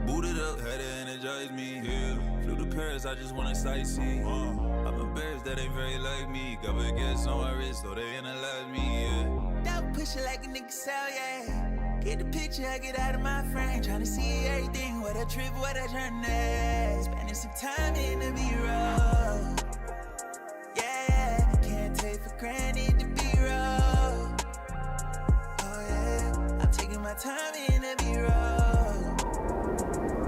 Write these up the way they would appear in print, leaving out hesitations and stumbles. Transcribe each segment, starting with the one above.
Booted up, had to energize me. Yeah. Flew to Paris, I just wanna sightsee. I'm embarrassed that ain't very like me. Got baguettes on my wrist, so they analyze me. Yeah. That push it like a nigga sell, yeah. Get the picture, I get out of my frame. Tryna see everything, what a trip, what a journey. Spending some time in the B-roll. Yeah, can't take for granted the B-roll. Oh yeah, I'm taking my time in the B-roll.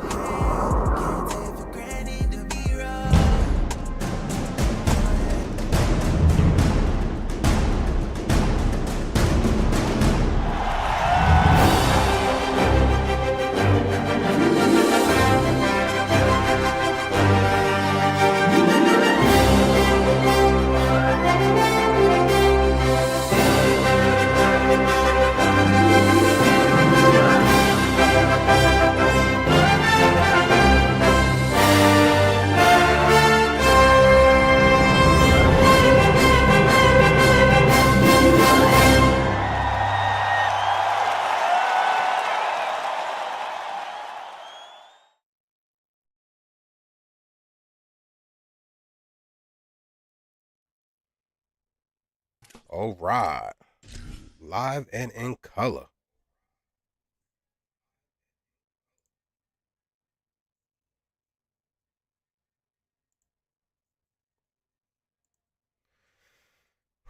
Yeah, can't take for granted the B-roll. All right. Live and in color.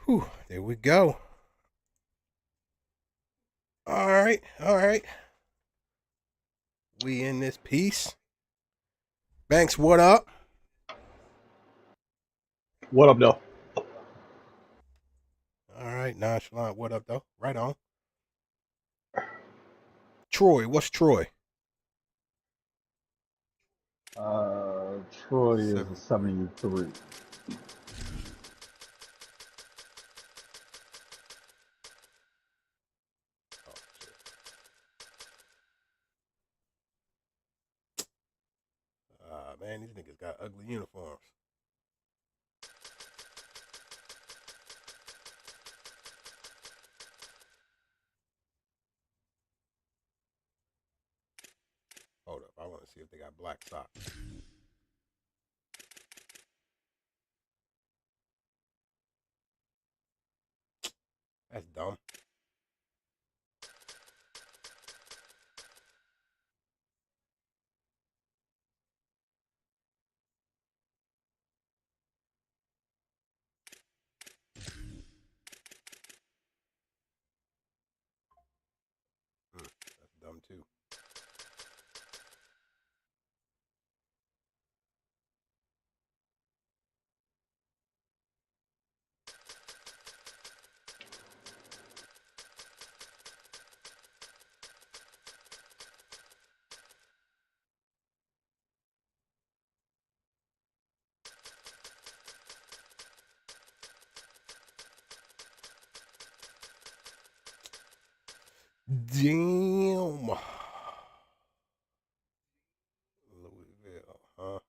Whew, there we go. All right, all right. We in this piece. Banks, what up? What up, though? All right, nonchalant, what up, though? Right on. Troy, what's Troy? Troy is a 73. Man, these niggas got ugly uniforms. Hold up, I want to see if they got black socks. That's dumb. That's dumb too. Damn. Louisville, huh?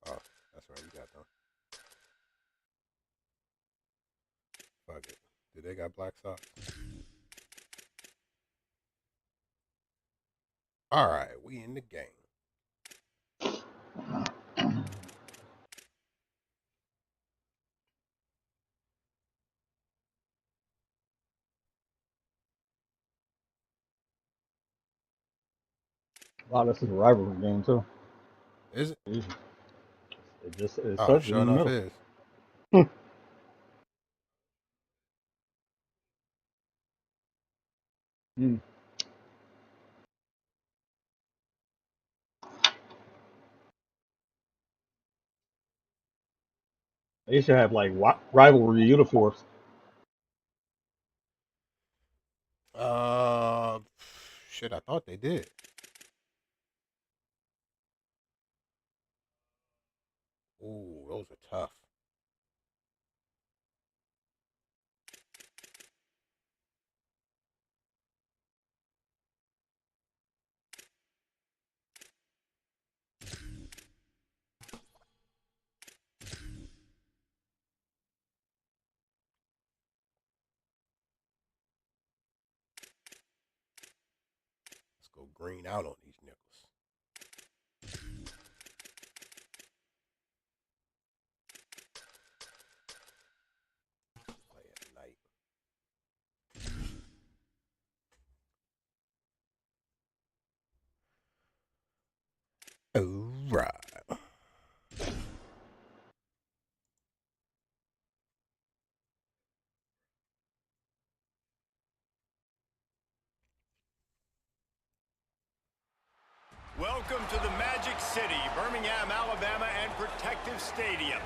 Oh, that's right, you got them. Fuck it. Do they got black socks? All right, we in the game. Wow, this is a rivalry game, too. Is it? It Oh, starts in sure the enough middle. is. Hmm. They should have, like, rivalry uniforms. Uh, shit, I thought they did. green out on these nickels. Play at night. All right. Welcome to the Magic City, Birmingham, Alabama, and Protective Stadium.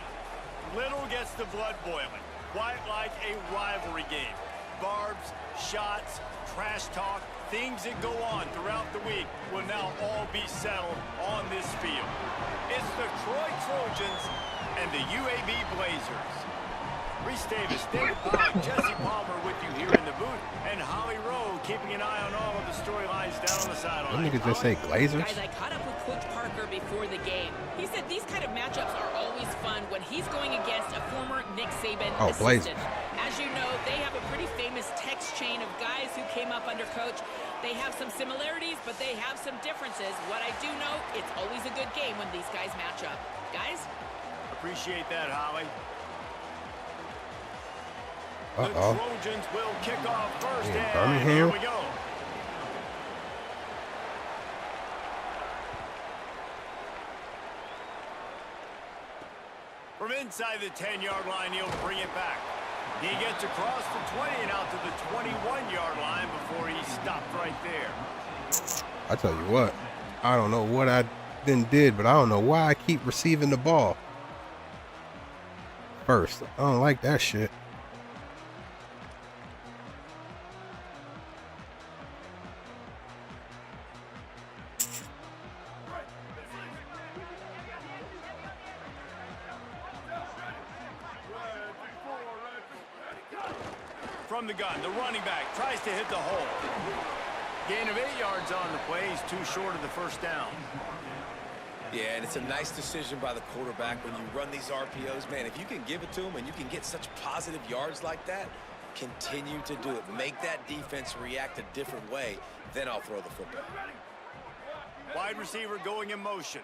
Little gets the blood boiling, quite like a rivalry game. Barbs, shots, trash talk, things that go on throughout the week will now all be settled on this field. It's the Troy Trojans and the UAB Blazers. Reese Davis, David Pollock, Jesse Palmer with you here in the booth, and Holly Rowe keeping an eye on all of the storylines down on the sideline. Them niggas just say Glazers? Guys, I caught up with Coach Parker before the game. He said these kind of matchups are always fun when he's going against a former Nick Saban assistant. Blazers. As you know, they have a pretty famous text chain of guys who came up under Coach. They have some similarities, but they have some differences. What I do know, it's always a good game when these guys match up. Guys? Appreciate that, Holly. The Trojans will kick off first, and Birmingham. here we go. From inside the 10-yard line, he'll bring it back. He gets across the 20 and out to the 21-yard line before he stopped right there. I tell you what, I don't know what I then did, but I don't know why I keep receiving the ball first. I don't like that shit. From the gun, the running back tries to hit the hole. Gain of 8 yards on the play. He's too short of the first down. Yeah, and it's a nice decision by the quarterback when you run these RPOs. Man, if you can give it to him and you can get such positive yards like that, continue to do it. Make that defense react a different way, then I'll throw the football. Wide receiver going in motion.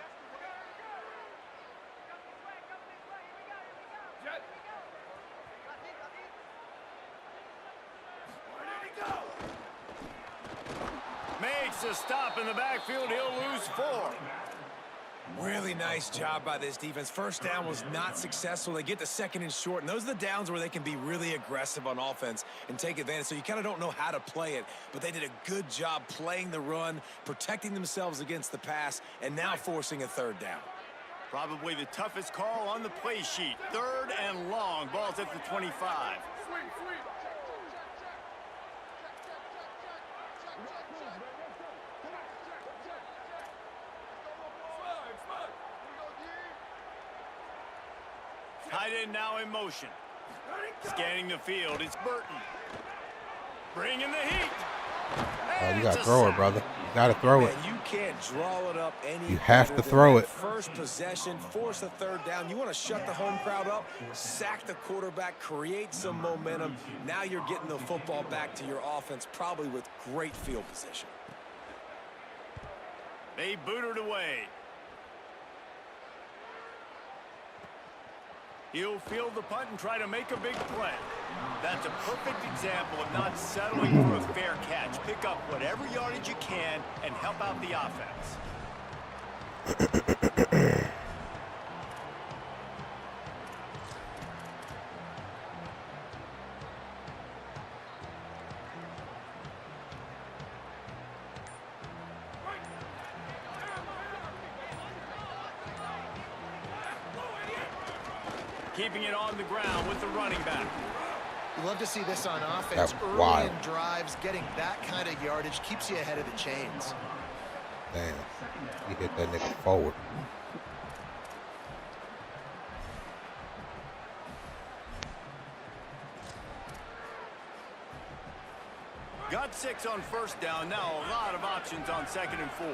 Makes a stop in the backfield. He'll lose 4. Really nice job by this defense. First down was not successful. They get the second and short, and those are the downs where they can be really aggressive on offense and take advantage. So you kind of don't know how to play it, but they did a good job playing the run, protecting themselves against the pass, and now forcing a third down. Probably the toughest call on the play sheet. 3rd and long. Ball's at the 25. Tight end now in motion. Scanning the field, it's Burton. Bringing the heat. You got to throw it, brother. You got to throw it. Man, you can't draw it up any You have to better throw than it. that first possession, force a third down. You want to shut the home crowd up, sack the quarterback, create some momentum. Now you're getting the football back to your offense, probably with great field position. They boot it away. He'll field the punt and try to make a big play. That's a perfect example of not settling for a fair catch. Pick up whatever yardage you can and help out the offense. Keeping it on the ground with the running back. You love to see this on offense. That's Early wild. in drives, getting that kind of yardage keeps you ahead of the chains. Damn. You hit that nigga forward. Got 6 on first down. Now a lot of options on 2nd and 4.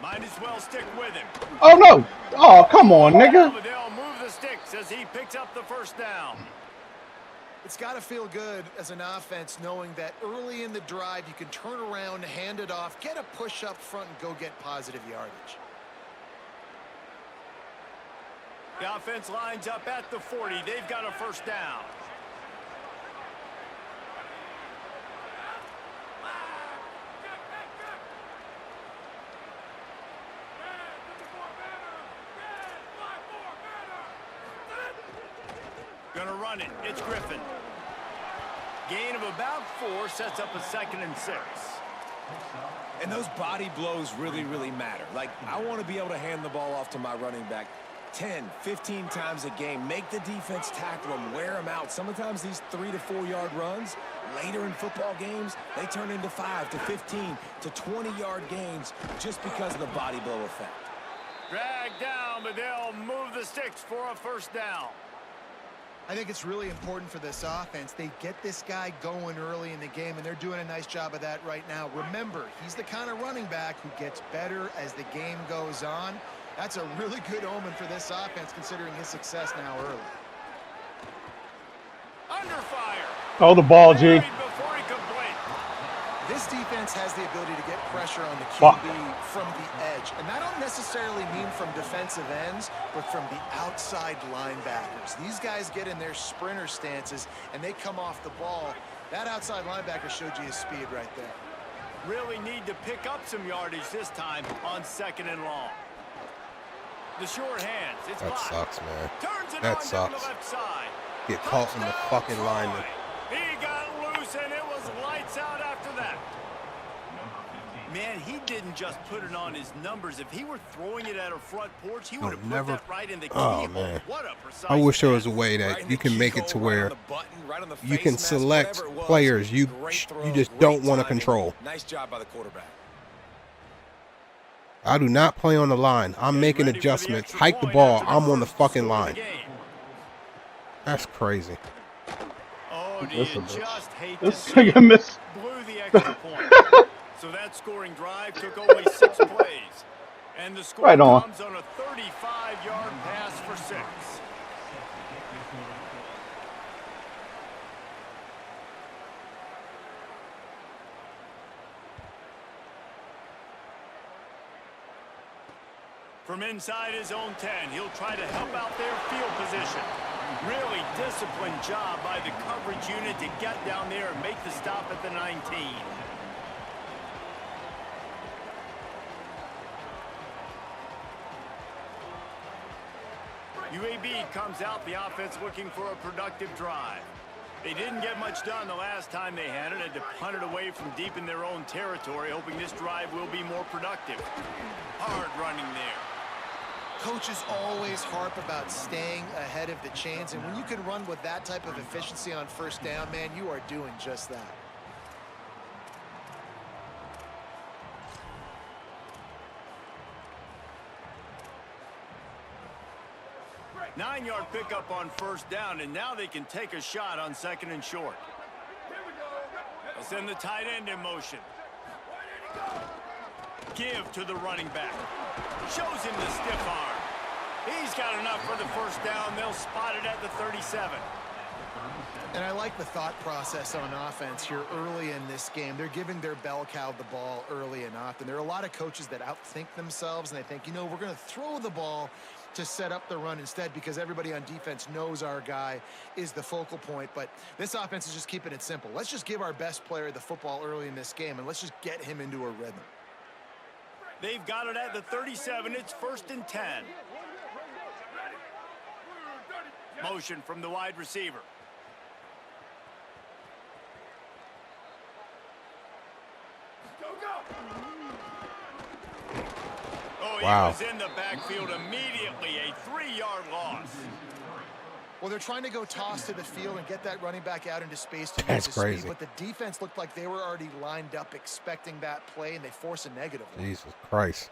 Might as well stick with him. Oh, no. Oh, come on, nigga. They'll move the sticks as he picks up the first down. It's got to feel good as an offense knowing that early in the drive you can turn around, hand it off, get a push up front, and go get positive yardage. The offense lines up at the 40. They've got a first down. Gonna run it. It's Griffin. Gain of about 4 sets up a 2nd and 6. And those body blows really, really matter. Like, I want to be able to hand the ball off to my running back 10, 15 times a game. Make the defense tackle them, wear them out. Sometimes these 3 to 4 yard runs, later in football games, they turn into 5 to 15 to 20 yard gains just because of the body blow effect. Drag down, but they'll move the sticks for a first down. I think it's really important for this offense. They get this guy going early in the game, and they're doing a nice job of that right now. Remember, he's the kind of running back who gets better as the game goes on. That's a really good omen for this offense, considering his success now early. Under fire. Oh, the ball, G. Before he could blink. This defense has the ability to get pressure on the Fuck. QB from the edge. And I don't necessarily mean from defensive ends, but from the outside linebackers. These guys get in their sprinter stances, and they come off the ball. That outside linebacker showed you his speed right there. Really need to pick up some yardage this time on 2nd and long. The short hands. It's That blocked. sucks, man. Turns it That on down sucks. the left side. Get caught in the fucking lineman. He got loose, and it was lights out after that. Man, he didn't just put it on his numbers. If he were throwing it at a front porch, he would have put never. that right in the Oh, keyhole. man. What a precise I wish there was a pass. way Right that in you the can make it keyhole, to right where on the button, right on the you face can mask, select whatever it was. players you Great throw, just great don't want to timing. control. Nice job by the quarterback. I do not play on the line. I'm making Ready for the adjustments. extra Hike the point ball. after I'm on the first fucking score of line. the game. That's crazy. Oh, do This you is- just hate to This see nigga it? missed. Blew the extra point. So that scoring drive took only 6 plays. And the score Right on. comes on a 35-yard pass for 6. From inside his own 10, he'll try to help out their field position. Really disciplined job by the coverage unit to get down there and make the stop at the 19. UAB comes out, the offense looking for a productive drive. They didn't get much done the last time they had to punt it away from deep in their own territory, hoping this drive will be more productive. Hard running there. Coaches always harp about staying ahead of the chains, and when you can run with that type of efficiency on first down, man, you are doing just that. Nine-yard pickup on first down, and now they can take a shot on 2nd and short. They'll send the tight end in motion. Give to the running back. Shows him the stiff arm. He's got enough for the first down. They'll spot it at the 37. And I like the thought process on offense here early in this game. They're giving their bell cow the ball early and often. There are a lot of coaches that outthink themselves, and they think, you know, we're going to throw the ball to set up the run instead because everybody on defense knows our guy is the focal point. But this offense is just keeping it simple. Let's just give our best player the football early in this game, and let's just get him into a rhythm. They've got it at the 37. It's 1st and 10. Motion from the wide receiver. Oh, he Wow. was in the backfield immediately. A 3-yard loss. Well, they're trying to go toss to the field and get that running back out into space to That's use his crazy. speed, but the defense looked like they were already lined up expecting that play, and they force a negative one. Jesus Christ.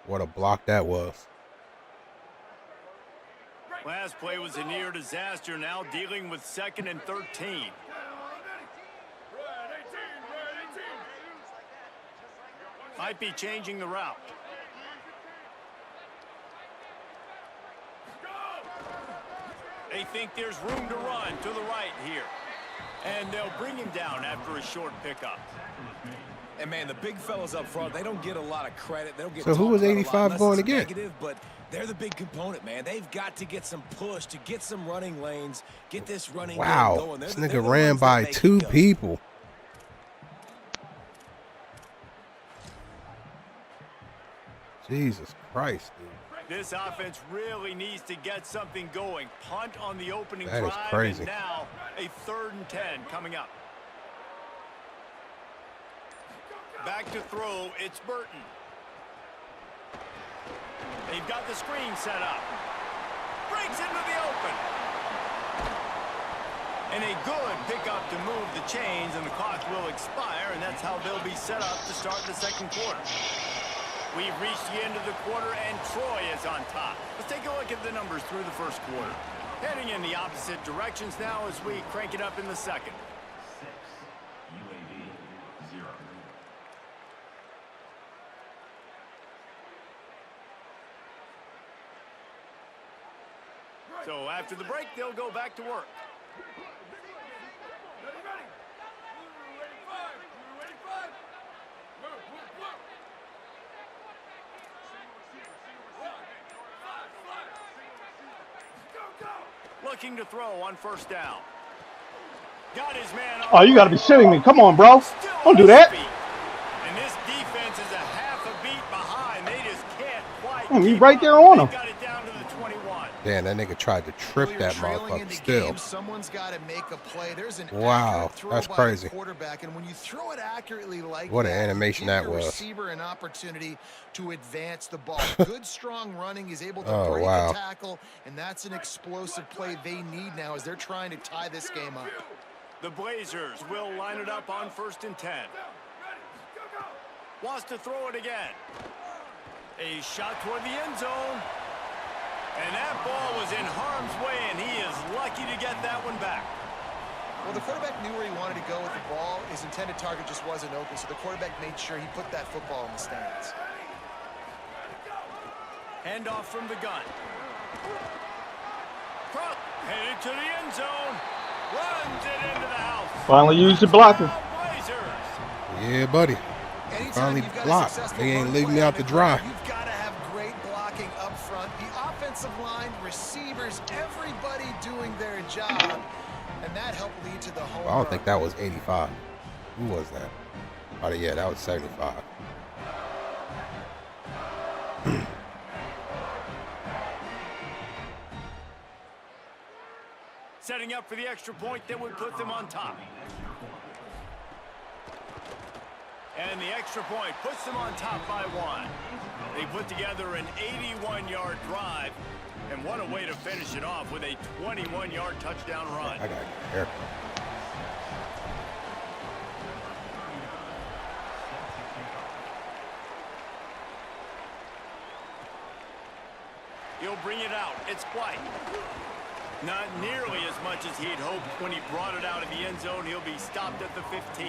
What a block that was. Last play was a near disaster. Now dealing with 2nd and 13. Might be changing the route. They think there's room to run to the right here. And they'll bring him down after a short pickup. And, man, the big fellas up front, they don't get a lot of credit. They don't get so who was 85 going to get? Negative, but they're the big component, man. They've got to get some push to get some running lanes, get this running game going. This nigga ran by 2 people. Jesus Christ, dude. This offense really needs to get something going. Punt on the opening That drive, is crazy. and now a 3rd and 10 coming up. Back to throw, it's Burton. They've got the screen set up. Breaks into the open. And a good pickup to move the chains, and the clock will expire, and that's how they'll be set up to start the 2nd quarter. We've reached the end of the quarter, and Troy is on top. Let's take a look at the numbers through the 1st quarter. Heading in the opposite directions now as we crank it up in the 2nd. So after the break, they'll go back to work. Looking to throw on 1st down. Got his man on. Oh, you got to be shitting me. Come on, bro. Don't do that. And this defense is a half a beat behind. They just can't quite. He's right there on him. Got it down to the 21. Damn, that nigga tried to trip that motherfucker still. Game, someone's got to make a play. There's an wow, that's crazy. Quarterback, and when you throw it accurately like what that, an animation that was. Receiver an opportunity to advance the ball. Good strong running. He's able to break wow. a tackle, and that's an explosive play they need now as they're trying to tie this game up. The Blazers will line it up on 1st and 10. Wants to throw it again. A shot toward the end zone. And that ball was in harm's way, and he is lucky to get that one back. Well, the quarterback knew where he wanted to go with the ball. His intended target just wasn't open, so the quarterback made sure he put that football in the stands. Handoff from the gun. Crump headed to the end zone. Runs it into the house. Finally used your blocker. Yeah, buddy. Finally blocked. They ain't leaving me out to dry. You've got to have great blocking up front. The offensive line, receivers, everybody doing their job. And that helped lead to the home run. I don't think that was 85. Who was that? Oh, yeah, that was 75. Setting up for the extra point that would put them on top. And the extra point puts them on top by 1. They put together an 81-yard drive. And what a way to finish it off with a 21-yard touchdown run. I got a haircut. He'll bring it out. It's White. Not nearly as much as he'd hoped when he brought it out of the end zone. He'll be stopped at the 15.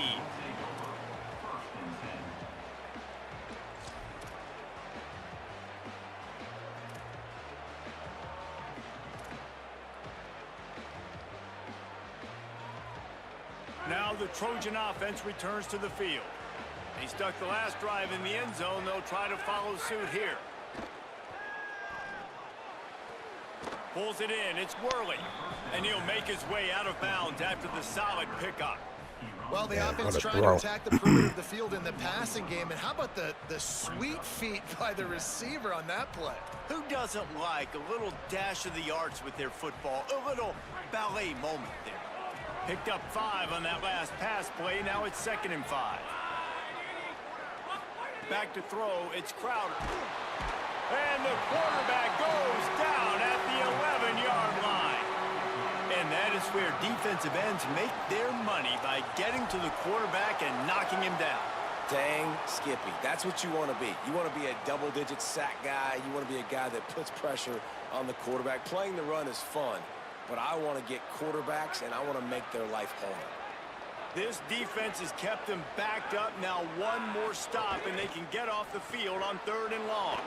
Now the Trojan offense returns to the field. He stuck the last drive in the end zone. They'll try to follow suit here. Pulls it in. It's Worley. And he'll make his way out of bounds after the solid pickup. Well, the offense trying to attack the perimeter of the field in the passing game. And how about the sweet feet by the receiver on that play? Who doesn't like a little dash of the arts with their football? A little ballet moment there. Picked up 5 on that last pass play. Now it's 2nd and 5. Back to throw. It's Crowder. And the quarterback goes down at the 11-yard line. And that is where defensive ends make their money, by getting to the quarterback and knocking him down. Dang, Skippy. That's what you want to be. You want to be a double-digit sack guy. You want to be a guy that puts pressure on the quarterback. Playing the run is fun, but I want to get quarterbacks, and I want to make their life harder. This defense has kept them backed up. Now one more stop, and they can get off the field on 3rd and long.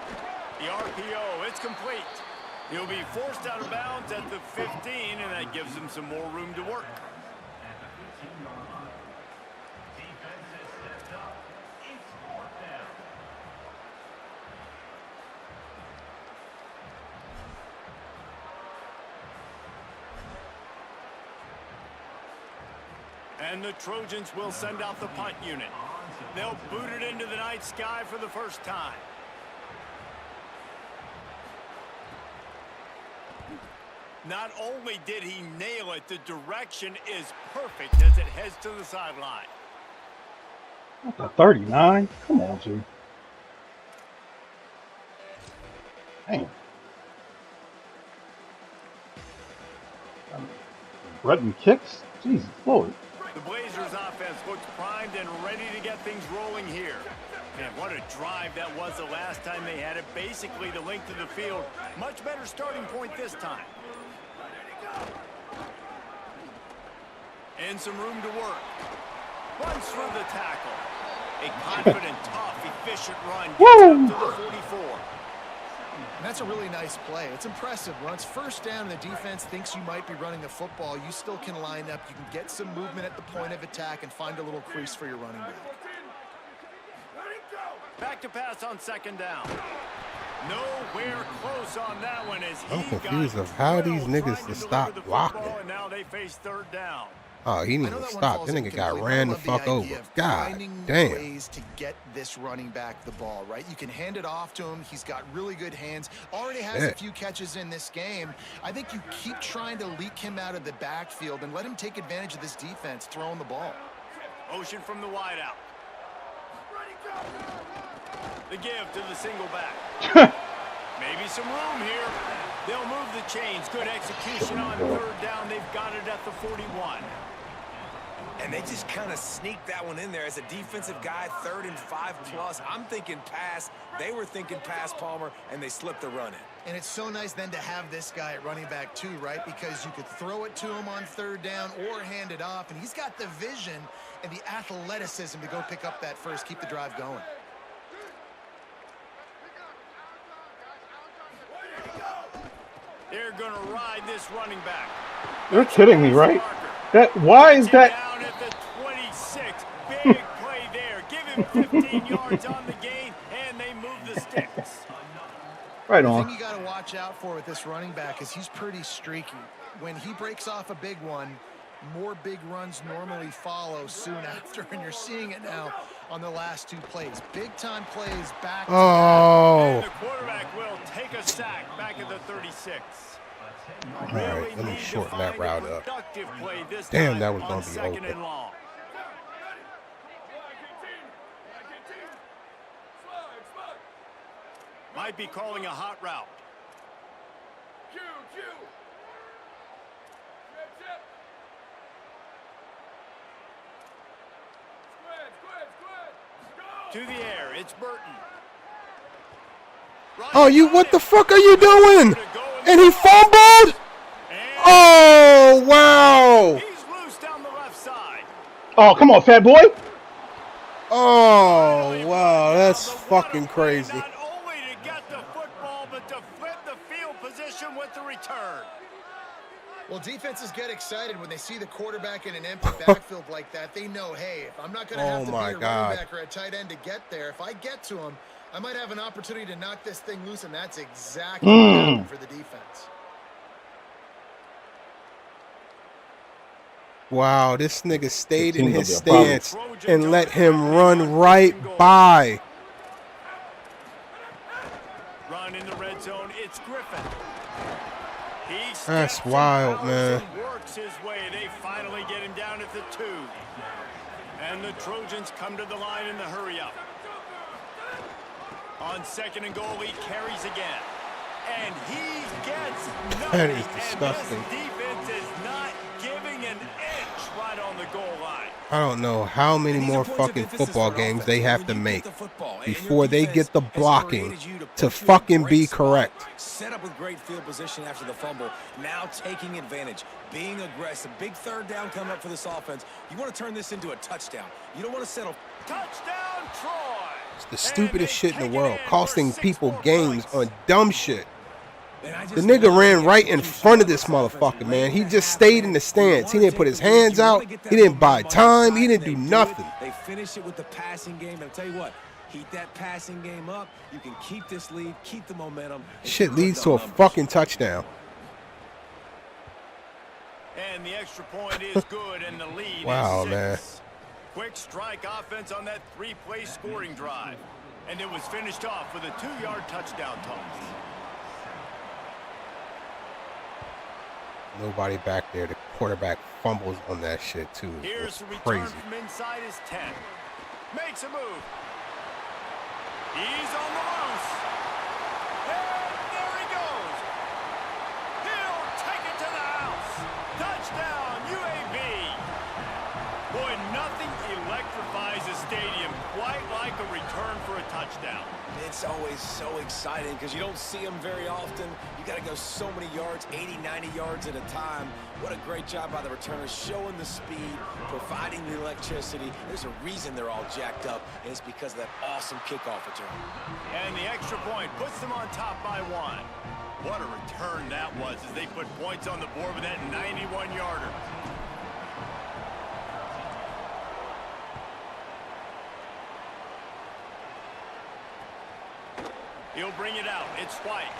The RPO, it's complete. He'll be forced out of bounds at the 15, and that gives him some more room to work. And the Trojans will send out the punt unit. They'll boot it into the night sky for the first time. Not only did he nail it, the direction is perfect as it heads to the sideline. What the 39? Come on, G. Damn. Breton kicks? Jesus Lord. The Blazers offense looks primed and ready to get things rolling here. And what a drive that was the last time they had it. Basically the length of the field. Much better starting point this time. And some room to work. Runs through the tackle. A confident, tough, efficient run. Gets up to the 44. And that's a really nice play. It's impressive. Once first down, the defense thinks you might be running the football. You still can line up. You can get some movement at the point of attack and find a little crease for your running back. Back to pass on 2nd down. Nowhere close on that one as he I'm confused of how these niggas to stop blocking. And now they face 3rd down. Oh, he needs to stop. That nigga got ran the fuck over. God damn. Ways to get this running back the ball, right? You can hand it off to him. He's got really good hands. Already has a few catches in this game. I think you keep trying to leak him out of the backfield and let him take advantage of this defense throwing the ball. Motion from the wideout. The give to the single back. Maybe some room here. They'll move the chains. Good execution on 3rd down. They've got it at the 41. And they just kind of sneaked that one in there as a defensive guy, 3rd and 5+. I'm thinking pass. They were thinking pass, Palmer, and they slipped the run in. And it's so nice then to have this guy at running back too, right? Because you could throw it to him on 3rd down or hand it off. And he's got the vision and the athleticism to go pick up that first, keep the drive going. They're going to ride this running back. You're kidding me, right? Why is that? Down at the 26. Big play there. Give him 15 yards on the gain, and they move the sticks. Right The on. thing you got to watch out for with this running back is he's pretty streaky. When he breaks off a big one, more big runs normally follow soon after, and you're seeing it now on the last 2 plays. Big-time plays back. Oh. And the quarterback will take a sack back at the 36. All right, let me shorten that route up. Damn, that was going to be open. Might be calling a hot route. To the air, it's Burton. Oh, what the fuck are you doing? And he fumbled? Oh, wow. He's loose down the left side. Oh, come on, fat boy. Oh, wow. That's fucking crazy. Not only to get the football, but to flip the field position with the return. Well, defenses get excited when they see the quarterback in an empty backfield like that. They know, hey, if I'm not going to have to be a running back or a tight end to get there, if I get to him, I might have an opportunity to knock this thing loose, and that's exactly what happened for the defense. Wow, this nigga stayed in his stance and let him run right by. Run in the red zone, it's Griffin. That's wild, man. Works his way. They finally get him down at the 2. And the Trojans come to the line in the hurry up. On 2nd and goal, he carries again. And he gets nothing. That is disgusting. And this defense is not giving an inch right on the goal line. I don't know how many more fucking football games they have to make. before they get the blocking to fucking be correct. Set up with great field position after the fumble. Now taking advantage, being aggressive. Big third down coming up for this offense. You want to turn this into a touchdown. You don't want to settle. Touchdown, Troy! It's the stupidest shit in the world, costing people games on dumb shit. The nigga ran right in front of this motherfucker, man. He just stayed in the stance. He didn't put his hands out. He didn't buy time. He didn't do nothing. They finish it with the passing game. And I'll tell you what, heat that passing game up. You can keep this lead, keep the momentum. Shit leads to a fucking touchdown. And the extra point is good, and the lead Wow, is 6. man. Quick strike offense on that 3-play scoring drive. And it was finished off with a 2-yard touchdown toss. Nobody back there. The quarterback fumbles on that shit too. Here's It's the return crazy. from inside his 10. Makes a move. He's on the loose. And there he goes. He'll take it to the house. Touchdown, UAB. Boy, nothing electrifies a stadium quite like a return for a touchdown. It's always so exciting because you don't see them very often. You got to go so many yards, 80, 90 yards at a time. What a great job by the returners, showing the speed, providing the electricity. There's a reason they're all jacked up, and it's because of that awesome kickoff return. And the extra point puts them on top by 1. What a return that was as they put points on the board with that 91-yarder. He'll bring it out. It's White.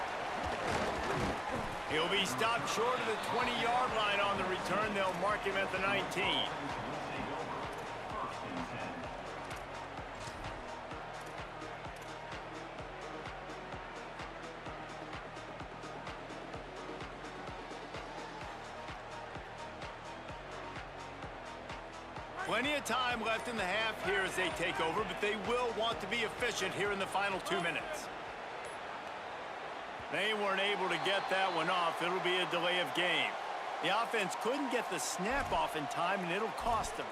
He'll be stopped short of the 20-yard line on the return. They'll mark him at the 19. Plenty of time left in the half here as they take over, but they will want to be efficient here in the final 2 minutes. They weren't able to get that one off. It'll be a delay of game. The offense couldn't get the snap off in time, and it'll cost them.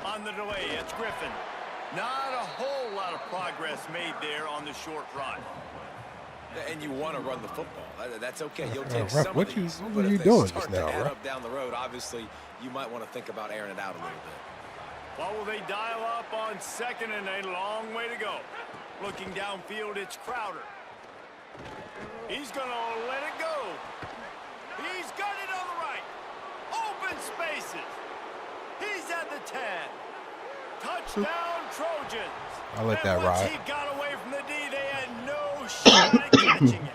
On the delay, it's Griffin. Not a whole lot of progress made there on the short run. And you want to run the football. That's okay. You'll take Ref, some what of these. you But if they doing start just now, to add Ref? up down the road, obviously, you might want to think about airing it out a little bit. What will they dial up on second, and a long way to go? Looking downfield, it's Crowder. He's going to let it go. He's got it on the right. Open spaces. He's at the 10. Touchdown, Trojans. I'll let that And once ride. he got away from the D, they had no shot at catching it.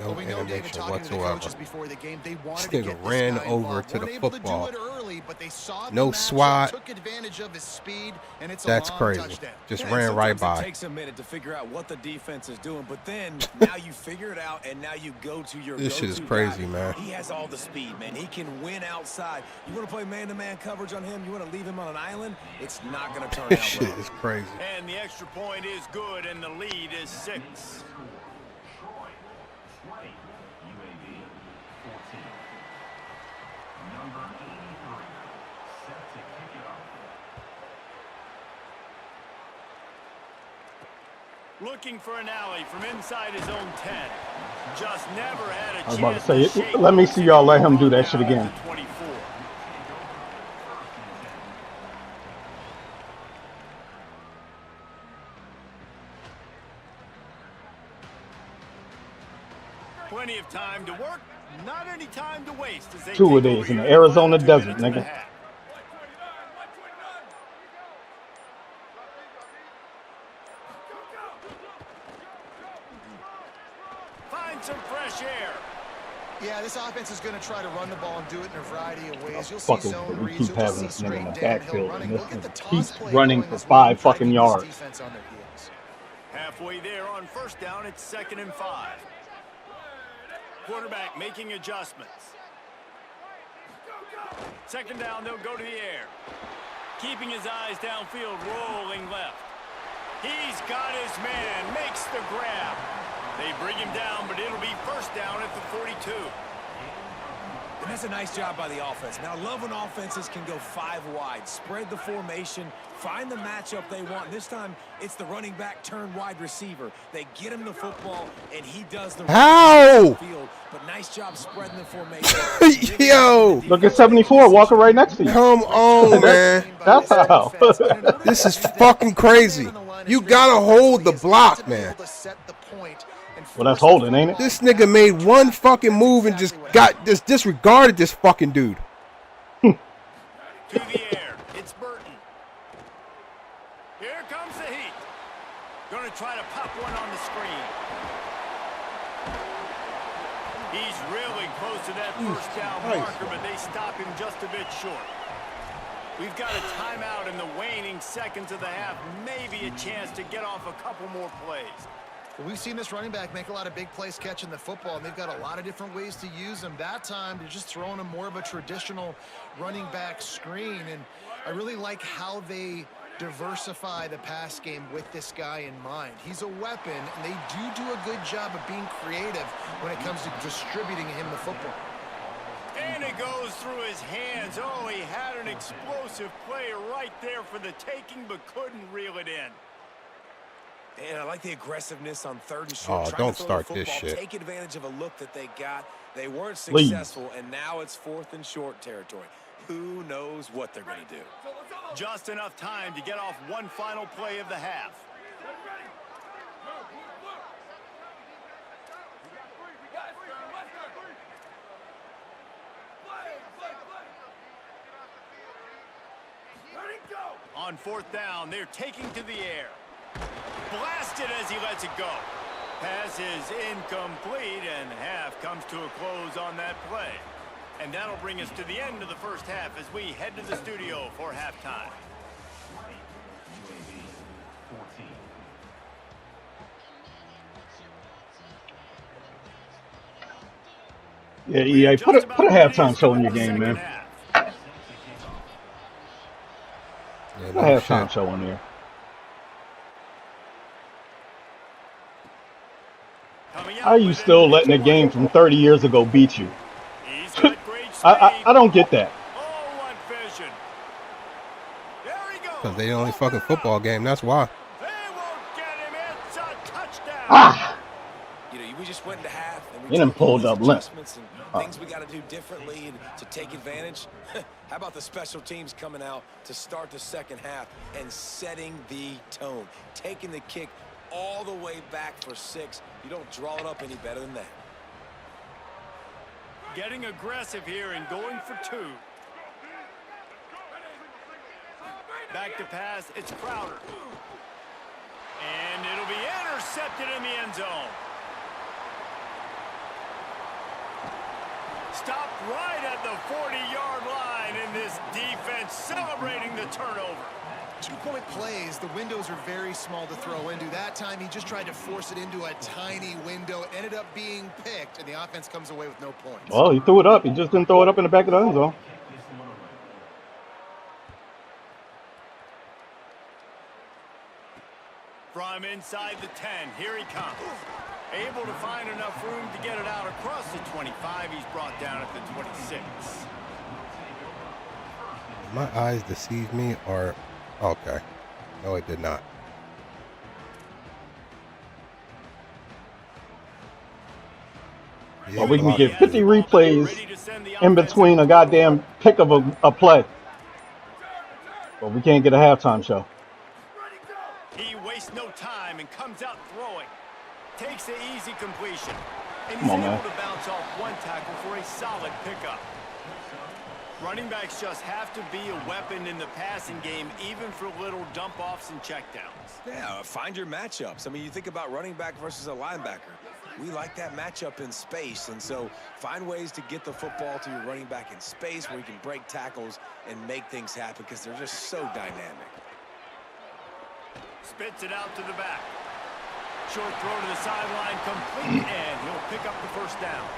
No We know, David, animation talking to the whatsoever. coaches before the game, they wanted This to nigga get this ran guy over involved. to the Weren't able football. to do it early, but they saw No the matchup, swat. took advantage of his speed, and it's That's a long crazy. touchdown. Just Yeah, ran right sometimes by. It takes a minute to figure out what the defense is doing, but then now you figure it out, and now you go to your This shit is go-to crazy, guy. man. He has all the speed, man. He can win outside. You want to play man-to-man coverage on him? You want to leave him on an island? It's not going to turn This out shit well. is crazy. And the extra point is good, and the lead is 6. Looking for an alley from inside his own 10. Just never had a I was about to chance say, shake let me see y'all let him do that shit down again. at the 24. Plenty of time to work, not any time to waste. As they Two of take these over in the here Arizona final 2 desert, minutes of the nigga. half. Find some fresh air. Yeah, this offense is going to try to run the ball and do it in a variety of ways. You'll see Fucking zone we reads, keep you'll having just see this nigga in straight the downhill backfield, running. and this Look at the nigga toss keeps play running going for as well, 5 trying to fucking keep this yards. defense on their heels. Halfway there on first down, it's 2nd and 5. Quarterback making adjustments. 2nd down, they'll go to the air. keeping his eyes downfield, rolling left. He's got his man, makes the grab. They bring him down, but it'll be first down at the 42. And that's a nice job by the offense. Now, I love when offenses can go 5 wide, spread the formation, find the matchup they want. This time, it's the running back turn wide receiver. They get him the football, and he does the field. But nice job spreading the formation. Yo! Look at 74 walking right next to you. Come on, man. That's how. This is fucking crazy. You gotta hold the block, man. Well, that's holding, ain't it? This nigga made one fucking move and just disregarded this fucking dude. To the air, it's Burton. Here comes the heat. Gonna try to pop one on the screen. He's really close to that first down marker, but they stop him just a bit short. We've got a timeout in the waning seconds of the half. Maybe a chance to get off a couple more plays. We've seen this running back make a lot of big plays catching the football, and they've got a lot of different ways to use him. That time, they're just throwing him more of a traditional running back screen, and I really like how they diversify the pass game with this guy in mind. He's a weapon, and they do a good job of being creative when it comes to distributing him the football. And it goes through his hands. Oh, he had an explosive play right there for the taking, but couldn't reel it in. And I like the aggressiveness on 3rd and short. Oh, don't start this shit. Take advantage of a look that they got. They weren't successful, and now it's 4th and short territory. Who knows what they're going to do? Just enough time to get off one final play of the half. On 4th down, they're taking to the air. Blasted as he lets it go. Pass is incomplete, and half comes to a close on that play. And that'll bring us to the end of the first half as we head to the studio for halftime. Yeah, EA, put a halftime show in your game, man. Yeah, Put a halftime show in there. How are you still letting a game from 30 years ago beat you? I don't get that. Because they the only fucking football game, that's why. You know, we just went into half and we pulled up limp. Things we got to do differently to take advantage. How about the special teams coming out to start the second half and setting the tone, taking the kick all the way back for 6. You don't draw it up any better than that. Getting aggressive here and going for 2. Back to pass, it's Crowder. And it'll be intercepted in the end zone. Stopped right at the 40-yard line, and this defense celebrating the turnover. 2-point plays, the windows are very small to throw into. That time, he just tried to force it into a tiny window. It ended up being picked, and the offense comes away with no points. Well, he threw it up. He just didn't throw it up in the back of the end zone. From inside the 10, here he comes. Able to find enough room to get it out across the 25. He's brought down at the 26. My eyes deceive me, or... Okay. No, it did not. Well, we can get 50 replays in between a goddamn pick of a play. But we can't get a halftime show. He wastes no time and comes out throwing. Takes the easy completion. And he's able to bounce off one tackle for a solid pickup. Running backs just have to be a weapon in the passing game, even for little dump-offs and checkdowns. Yeah, find your matchups. I mean, you think about running back versus a linebacker. We like that matchup in space, and so find ways to get the football to your running back in space where you can break tackles and make things happen because they're just so dynamic. Spits it out to the back. Short throw to the sideline, complete, and he'll pick up the first down.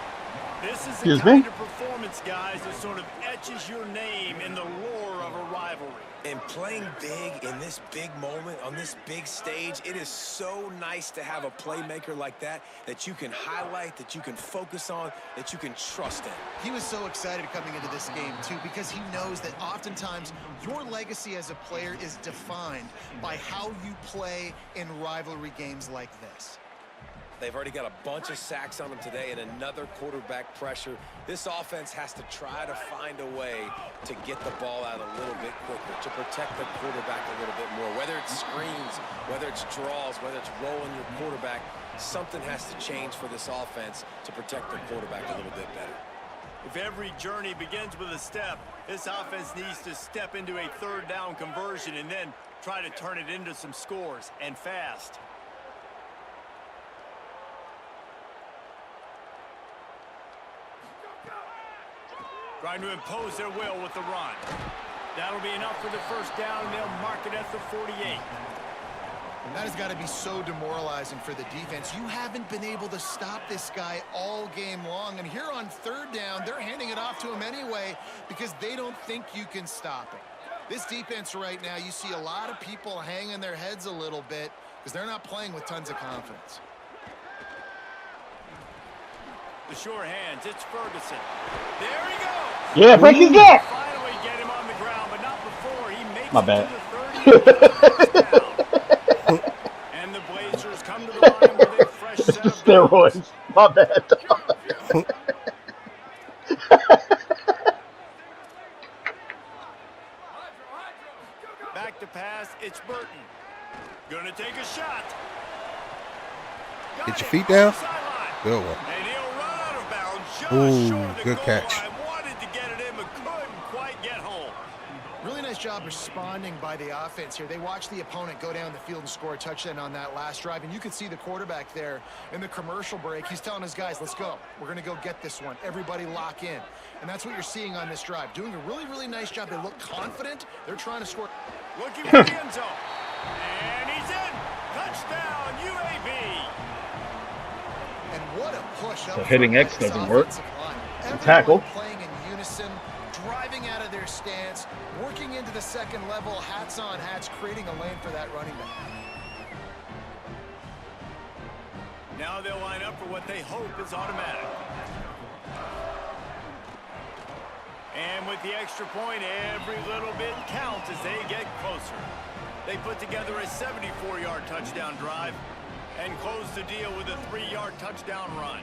This is the Excuse kind me? of performance, guys, that sort of etches your name in the lore of a rivalry. And playing big in this big moment, on this big stage, it is so nice to have a playmaker like that you can highlight, that you can focus on, that you can trust in. He was so excited coming into this game, too, because he knows that oftentimes your legacy as a player is defined by how you play in rivalry games like this. They've already got a bunch of sacks on them today and another quarterback pressure. This offense has to try to find a way to get the ball out a little bit quicker, to protect the quarterback a little bit more. Whether it's screens, whether it's draws, whether it's rolling your quarterback, something has to change for this offense to protect the quarterback a little bit better. If every journey begins with a step, this offense needs to step into a third down conversion and then try to turn it into some scores, and fast. Trying to impose their will with the run. That'll be enough for the first down, and they'll mark it at the 48. That has got to be so demoralizing for the defense. You haven't been able to stop this guy all game long, and here on third down, they're handing it off to him anyway because they don't think you can stop him. This defense right now, you see a lot of people hanging their heads a little bit because they're not playing with tons of confidence. The sure hands, it's Ferguson. There he goes. Yeah, break his neck. Finally get him on the ground, but not before he makes My it bad. to the 30. And the Blazers come to the line with a fresh set of Steroids. My bad. Back to pass, it's Burton. Gonna take a shot. Get your feet down. Good one. And he'll run out of bounds just Ooh, short of the good goal catch. line. Wanted to get it in, but couldn't quite get home. Really nice job responding by the offense here. They watched the opponent go down the field and score a touchdown on that last drive, and you could see the quarterback there in the commercial break. He's telling his guys, let's go. We're going to go get this one. Everybody lock in. And that's what you're seeing on this drive. Doing a really, really nice job. They look confident. They're trying to score. Looking for the end zone. And he's in. Touchdown, UAB. And what a push up. So hitting X front by this doesn't work. offensive line. And Everyone tackle. playing in unison, driving out of their stance, working into the second level, hats on hats, creating a lane for that running back. Now they'll line up for what they hope is automatic. And with the extra point, every little bit counts as they get closer. They put together a 74-yard touchdown drive and close the deal with a 3-yard touchdown run.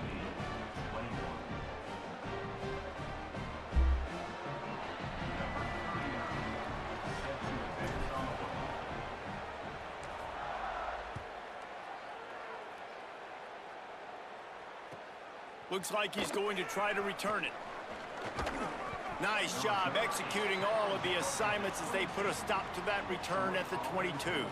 Looks like he's going to try to return it. Nice job executing all of the assignments as they put a stop to that return at the 22.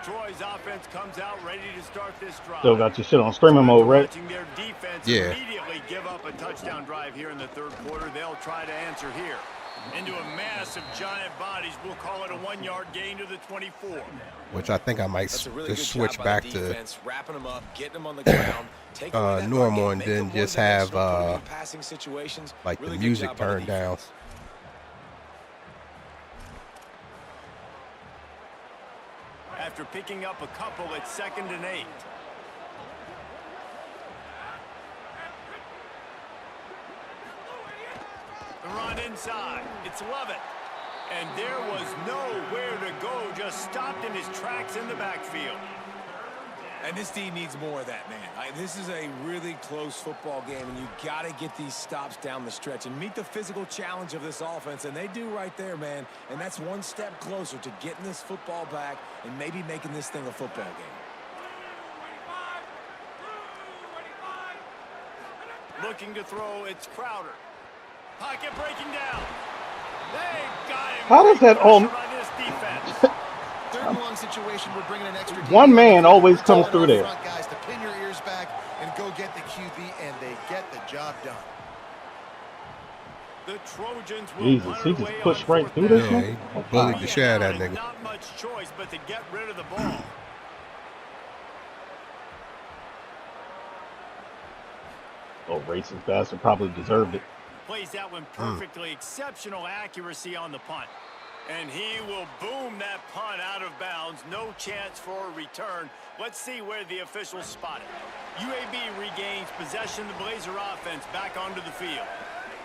Troy's offense comes out ready to start this drive. Still got your shit on streaming mode, right? Watching their defense Yeah. immediately give up a touchdown drive here in the third quarter. They'll try to answer here. Into a mass of giant bodies. We'll call it a 1-yard gain to the 24. Which I think I might That's a really just good switch job by back the to defense, wrapping them up, getting them on the ground, taking away that normal run and game, then make them just one-dimensional, have, putting them in passing situations. like Really the good music job by the turned down. defense. After picking up a couple, it's 2nd and 8. The run inside. It's Lovett. And there was nowhere to go, just stopped in his tracks in the backfield. And this team needs more of that, man. This is a really close football game, and you got to get these stops down the stretch and meet the physical challenge of this offense, and they do right there, man. And that's one step closer to getting this football back and maybe making this thing a football game. Looking to throw, it's Crowder. Pocket breaking down. They got him. How does that Pressure by this defense. Third and long situation, we're bringing an extra One man always comes Calling through out there. front guys to pin your ears back and go get the QB, and they get the job done. The Trojans will Jesus, punt he it just away pushed on right 4th through down. this Yeah, one. he bullied the shit out of that nigga. Not much choice but to get rid of the ball. Oh, racist bastard probably deserved it. Plays that one perfectly. Exceptional accuracy on the punt. And he will boom that punt out of bounds. No chance for a return. Let's see where the officials spot it. UAB regains possession of the Blazer offense back onto the field.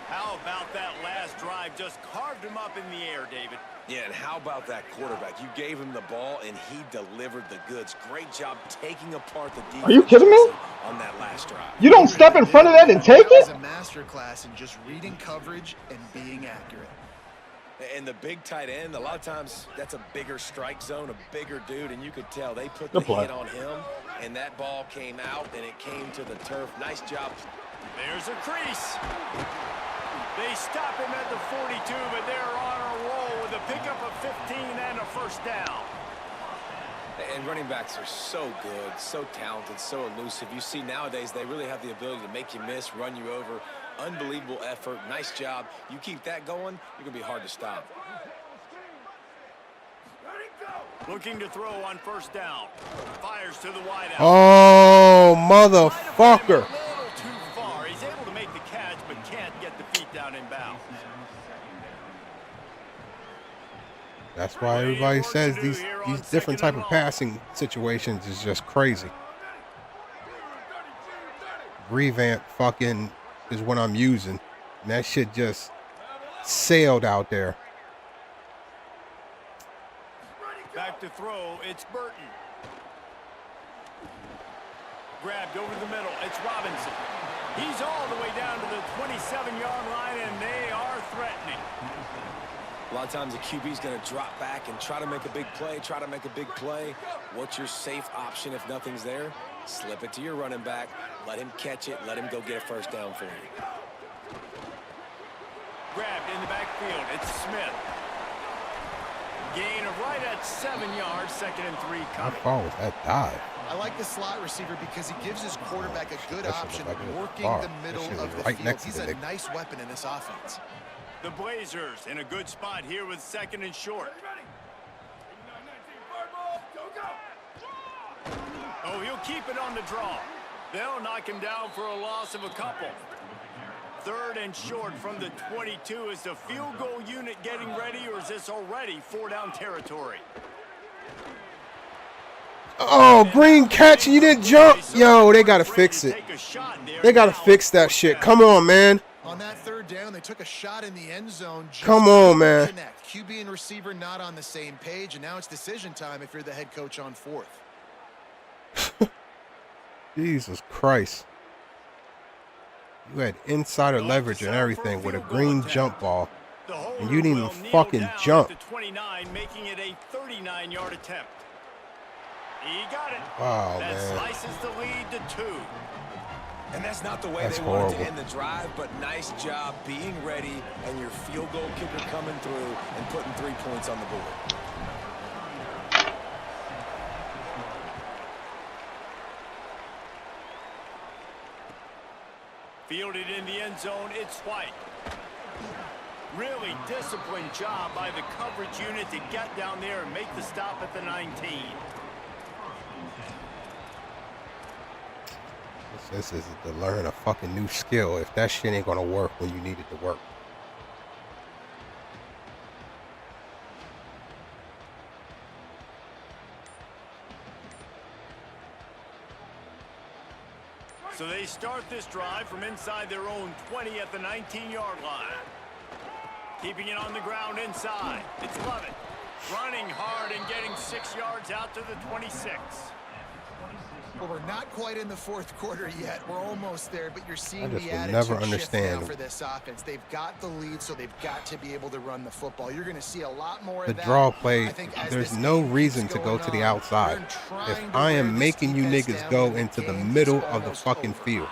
How about that last drive? Just carved him up in the air, David. Yeah, and how about that quarterback? You gave him the ball, and he delivered the goods. Great job taking apart the defense. Are you kidding me? On that last drive. You don't step in front of that and take That was it? a masterclass in just reading coverage and being accurate. And the big tight end, a lot of times that's a bigger strike zone, a bigger dude, and you could tell they put the Good play. hit on him, and that ball came out, and it came to the turf. Nice job. There's a crease. They stop him at the 42, but they're on a roll with a pickup of 15 and a first down. And running backs are so good, so talented, so elusive. You see nowadays they really have the ability to make you miss, run you over. Unbelievable effort. Nice job. You keep that going, you're going to be hard to stop. Looking to throw on first down. Fires to the wideout. Oh, motherfucker. A little too far. He's able to make the catch, but can't get the feet down in bounds. That's why everybody says these different type of passing situations is just crazy. Revamp fucking is what I'm using. And that shit just sailed out there. Back to throw, it's Burton. Grabbed over the middle, it's Robinson. He's all the way down to the 27-yard line, and they are threatening. A lot of times the QB's going to drop back and try to make a big play, What's your safe option if nothing's there? Slip it to your running back, let him catch it, let him go get a first down for you. Grabbed in the backfield, it's Smith. Gain of right at 7 yards, 2nd and 3 How coming. far was that dive? I like the slot receiver because he gives his quarterback a good That shit option looked like it was working far. the That middle shit was of the right field. next to He's the a nigga. nice weapon in this offense. The Blazers in a good spot here with 2nd and short. Oh, he'll keep it on the draw. They'll knock him down for a loss of a couple. 3rd and short from the 22. Is the field goal unit getting ready, or is this already 4-down territory? Oh, green catch and you didn't jump. Yo, they got to fix it. They got to fix that shit. Come on, man. On that 3rd down, they took a shot in the end zone. Come on, man. Connect. QB and receiver not on the same page, and now it's decision time if you're the head coach on 4th. Jesus Christ. You had insider leverage and everything with a green jump ball. And you didn't even fucking jump. 29, making it a 39-yard attempt. He got it. Wow, that man. slices the lead to 2. And that's not the way That's they wanted horrible. to end the drive, but nice job being ready and your field goal kicker coming through and putting 3 points on the board. Fielded in the end zone, it's White. Really disciplined job by the coverage unit to get down there and make the stop at the 19. This is to learn a fucking new skill if that shit ain't gonna work when you need it to work. So they start this drive from inside their own 20 at the 19-yard line. Keeping it on the ground inside. It's Lovett. Running hard and getting 6 yards out to the 26. Well, we're not quite in the 4th quarter yet. We're almost there, but you're seeing I just the will attitude never shift understand now for this offense. They've got the lead, so they've got to be able to run the football. You're going to see a lot more The of that. draw play, I think as there's this no game reason keeps to go going to the on, outside. they're If trying to I wear am this making you defense niggas down go when into the game is middle of the almost fucking over. field.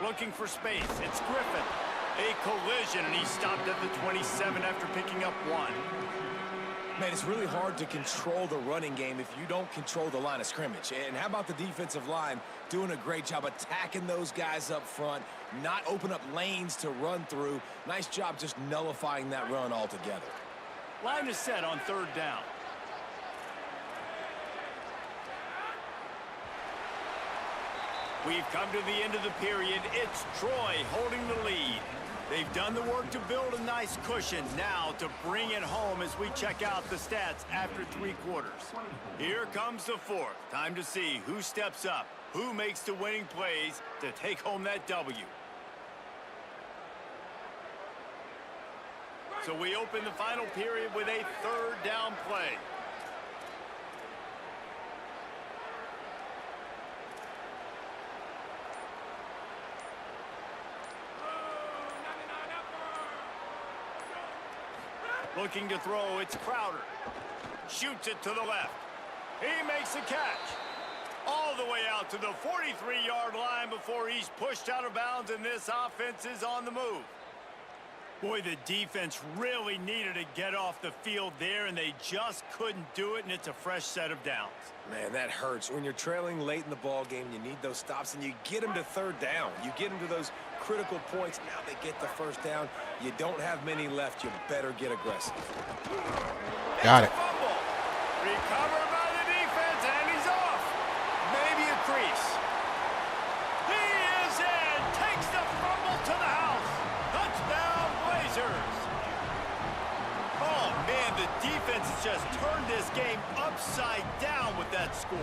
Looking for space. It's Griffin. A collision, and he stopped at the 27 after picking up 1. Man, it's really hard to control the running game if you don't control the line of scrimmage. And how about the defensive line doing a great job attacking those guys up front, not open up lanes to run through. Nice job just nullifying that run altogether. Line is set on 3rd down. We've come to the end of the period. It's Troy holding the lead. They've done the work to build a nice cushion. Now to bring it home as we check out the stats after 3 quarters. Here comes the 4th. Time to see who steps up, who makes the winning plays to take home that W. So we open the final period with a 3rd down play. Looking to throw, it's Crowder. Shoots it to the left. He makes the catch. All the way out to the 43-yard line before he's pushed out of bounds, and this offense is on the move. Boy, the defense really needed to get off the field there, and they just couldn't do it, and it's a fresh set of downs. Man, that hurts. When you're trailing late in the ball game, you need those stops, and you get them to 3rd down. You get them to those critical points. Now they get the 1st down. You don't have many left. You better get aggressive. Got it. Fumble. Recovered by the defense, and he's off. Maybe a crease. He is in. Takes the fumble to the house. Touchdown, Blazers. Oh, man, the defense has just turned this game upside down with that score.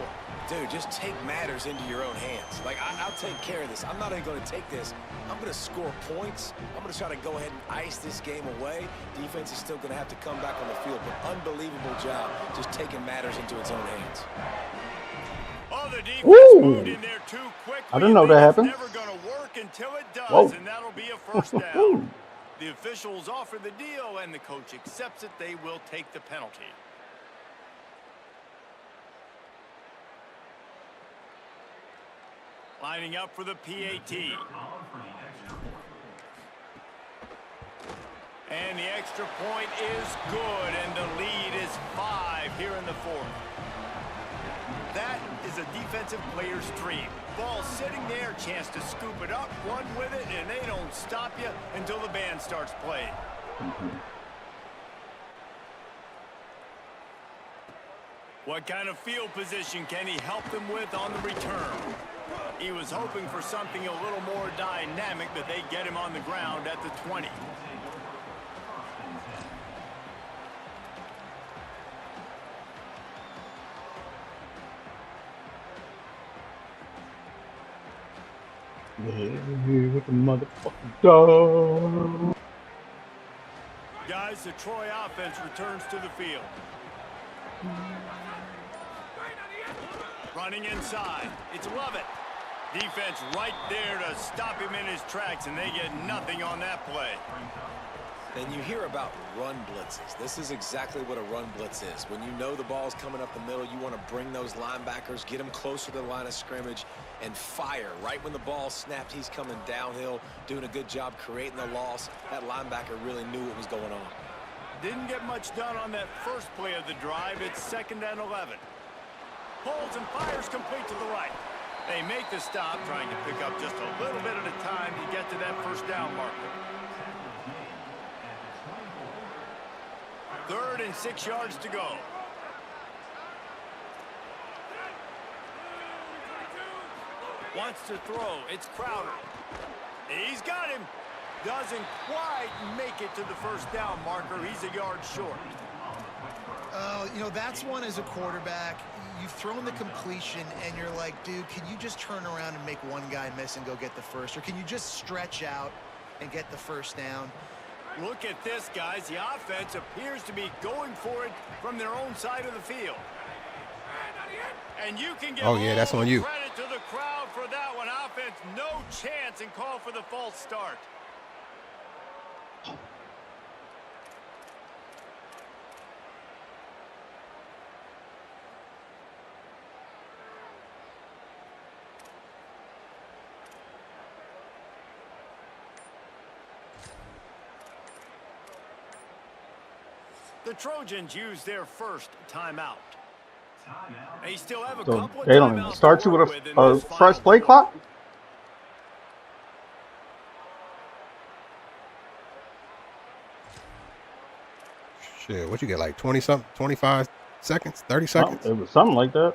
Dude, just take matters into your own hands. Like, I'll take care of this. I'm not even going to take this. I'm going to score points. I'm going to try to go ahead and ice this game away. Defense is still going to have to come back on the field, but unbelievable job just taking matters into its own hands. Oh, the defense Woo! moved in there too quickly. I didn't know that happened. It's never going to work until it does, Whoa. and that'll be a 1st down. The officials offer the deal, and the coach accepts it. They will take the penalty. Lining up for the PAT. And the extra point is good, and the lead is 5 here in the 4th. That is a defensive player's dream. Ball sitting there, chance to scoop it up, run with it, and they don't stop you until the band starts playing. What kind of field position can he help them with on the return? He was hoping for something a little more dynamic, but they get him on the ground at the 20. Yeah, with the motherfucking dog. Guys, the Troy offense returns to the field. Running inside. It's Lovett. Defense right there to stop him in his tracks, and they get nothing on that play. And you hear about run blitzes. This is exactly what a run blitz is. When you know the ball's coming up the middle, you want to bring those linebackers, get them closer to the line of scrimmage, and fire. Right when the ball snapped, he's coming downhill, doing a good job creating the loss. That linebacker really knew what was going on. Didn't get much done on that first play of the drive. It's 2nd and 11. Pulls and fires complete to the right. They make the stop, trying to pick up just a little bit at a time to get to that 1st down marker. 3rd and 6 yards to go. Wants to throw. It's Crowder. He's got him. Doesn't quite make it to the 1st down marker. He's a yard short. You know, that's one as a quarterback. You've thrown the completion, and you're like, dude, can you just turn around and make one guy miss and go get the 1st? Or can you just stretch out and get the 1st down? Look at this, guys. The offense appears to be going for it from their own side of the field. And you can give that's on you. credit to the crowd for that one. Offense, no chance, and call for the false start. The Trojans use their first timeout. They still have a So couple of they don't even timeouts start to you work with in a this fresh final play quarter. clock? Shit, what you get, like 20 something, 25 seconds, 30 Oh, seconds? it was something like that.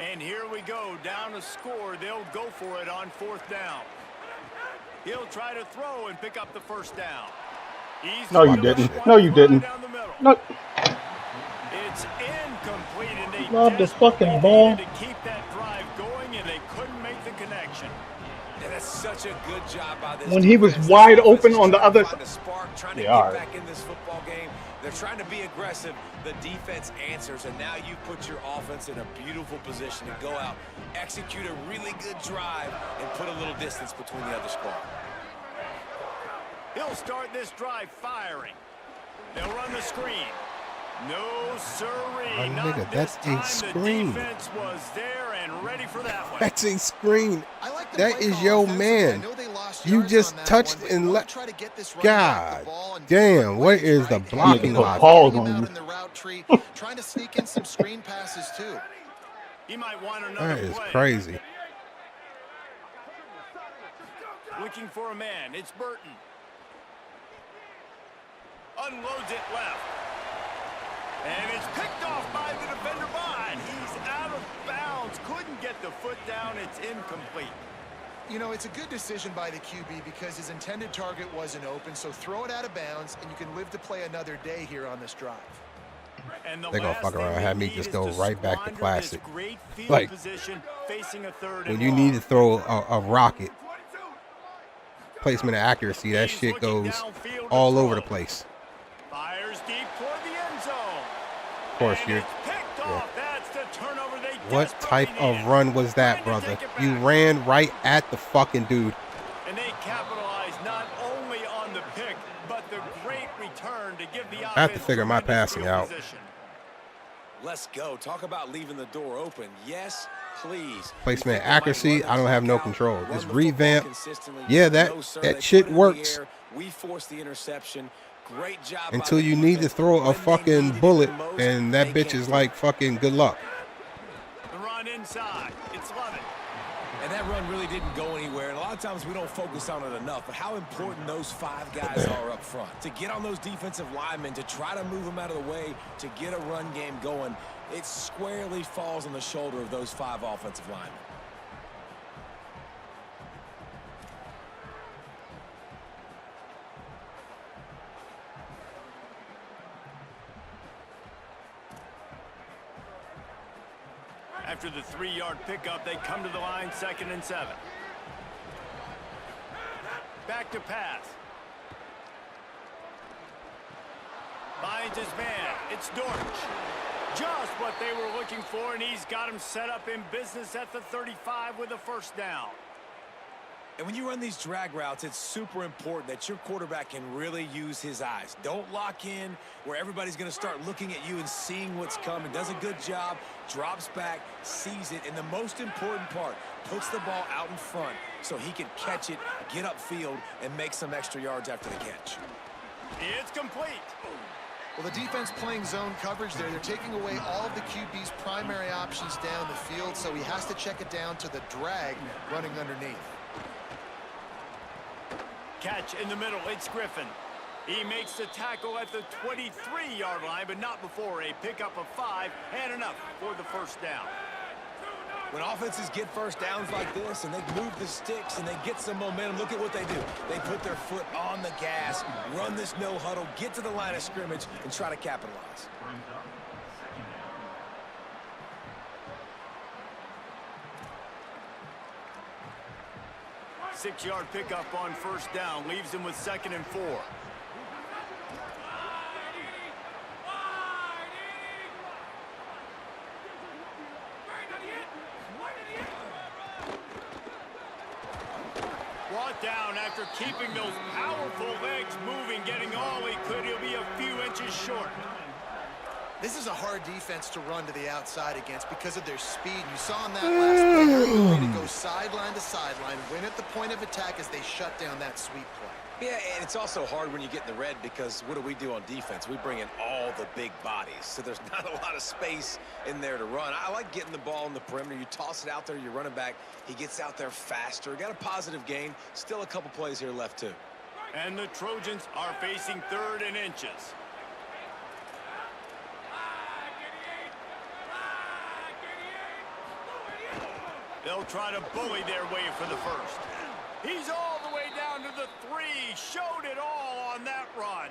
And here we go, down a score. They'll go for it on 4th down. He'll try to throw and pick up the first down. No, you didn't. No, you didn't. No. It's incomplete, and they Love the desperately fucking ball. needed to keep that drive going, and they couldn't make the connection. Yeah, that's such a good job by this When he was defense. wide This offense open is on the trying to other find a spark, trying to Yeah, get all right. back in this football game. They're trying to be aggressive. The defense answers, and now you put your offense in a beautiful position to go out, execute a really good drive, and put a little distance between the other squad. He'll start this drive firing. They'll run the screen. No sirree. My Not nigga, this that's a time. screen. The defense was there and ready for that one. That's a screen. I like the That play is call your offensively. man. I know they lost You yards just on that touched one, but and you let. wanna try to get this running back God the ball and damn, different what ways, is the right? blocking Put logic? balls Getting on him you. out in the route tree, trying to sneak in some screen passes too. He might want another That is play. crazy. Looking for a man. It's Burton. Unloads it left. And it's picked off by the defender behind. He's out of bounds. Couldn't get the foot down. It's incomplete. You know, it's a good decision by the QB because his intended target wasn't open, so throw it out of bounds, and you can live to play another day here on this drive. And the They gonna last fuck around thing and have they me need just is go right back to squander classic. this great field Like, position facing a third when and you long. need to throw a rocket, placement of accuracy, that He's shit looking goes downfield to all over throw. the place. Fires deep toward the end zone. Of course, And you're. it's picked off. That's the turnover they What type desperately of needed. run was that, Trying to brother? take it You back. ran right at the fucking dude. And they capitalized not only on the pick, but the great return to give the offense I have to figure my tremendous passing field out. position. Let's go. Talk about leaving the door open. Yes, please. Placement You think they might accuracy, run I don't have no clock out, control. run This the football revamp, consistently? yeah, No, sir. They that shit put it in the works air. We forced the interception. Great job by until the you need to defense. throw a When they fucking needed it bullet, the most, and that they bitch came is through. like fucking good luck. The run inside. It's Lovett. And that run really didn't go anywhere. And a lot of times we don't focus on it enough. But how important those 5 guys are up front. To get on those defensive linemen, to try to move them out of the way, to get a run game going, it squarely falls on the shoulder of those 5 offensive linemen. After the 3-yard pickup, they come to the line 2nd and 7. Back to pass. Finds his man. It's Dortch. Just what they were looking for, and he's got him set up in business at the 35 with a first down. And when you run these drag routes, it's super important that your quarterback can really use his eyes. Don't lock in where everybody's going to start looking at you and seeing what's coming. Does a good job, drops back, sees it, and the most important part, puts the ball out in front so he can catch it, get upfield, and make some extra yards after the catch. It's complete. Well, the defense playing zone coverage there. They're taking away all of the QB's primary options down the field, so he has to check it down to the drag running underneath. Catch in the middle. It's Griffin. He makes the tackle at the 23-yard line, but not before a pickup of 5 and enough for the first down. When offenses get first downs like this and they move the sticks and they get some momentum, look at what they do. They put their foot on the gas, run this no huddle, get to the line of scrimmage, and try to capitalize. Six-yard pickup on first down leaves him with 2nd and 4. Brought down after keeping those powerful legs moving, getting all he could. He'll be a few inches short. This is a hard defense to run to the outside against because of their speed. You saw in that last play their ability to go sideline to sideline, win at the point of attack as they shut down that sweep play. Yeah, and it's also hard when you get in the red because what do we do on defense? We bring in all the big bodies, so there's not a lot of space in there to run. I like getting the ball in the perimeter. You toss it out there, you're running back. He gets out there faster. Got a positive gain. Still a couple plays here left, too. And the Trojans are facing 3rd and inches. They'll try to bully their way for the first. He's all the way down to the 3. Showed it all on that run.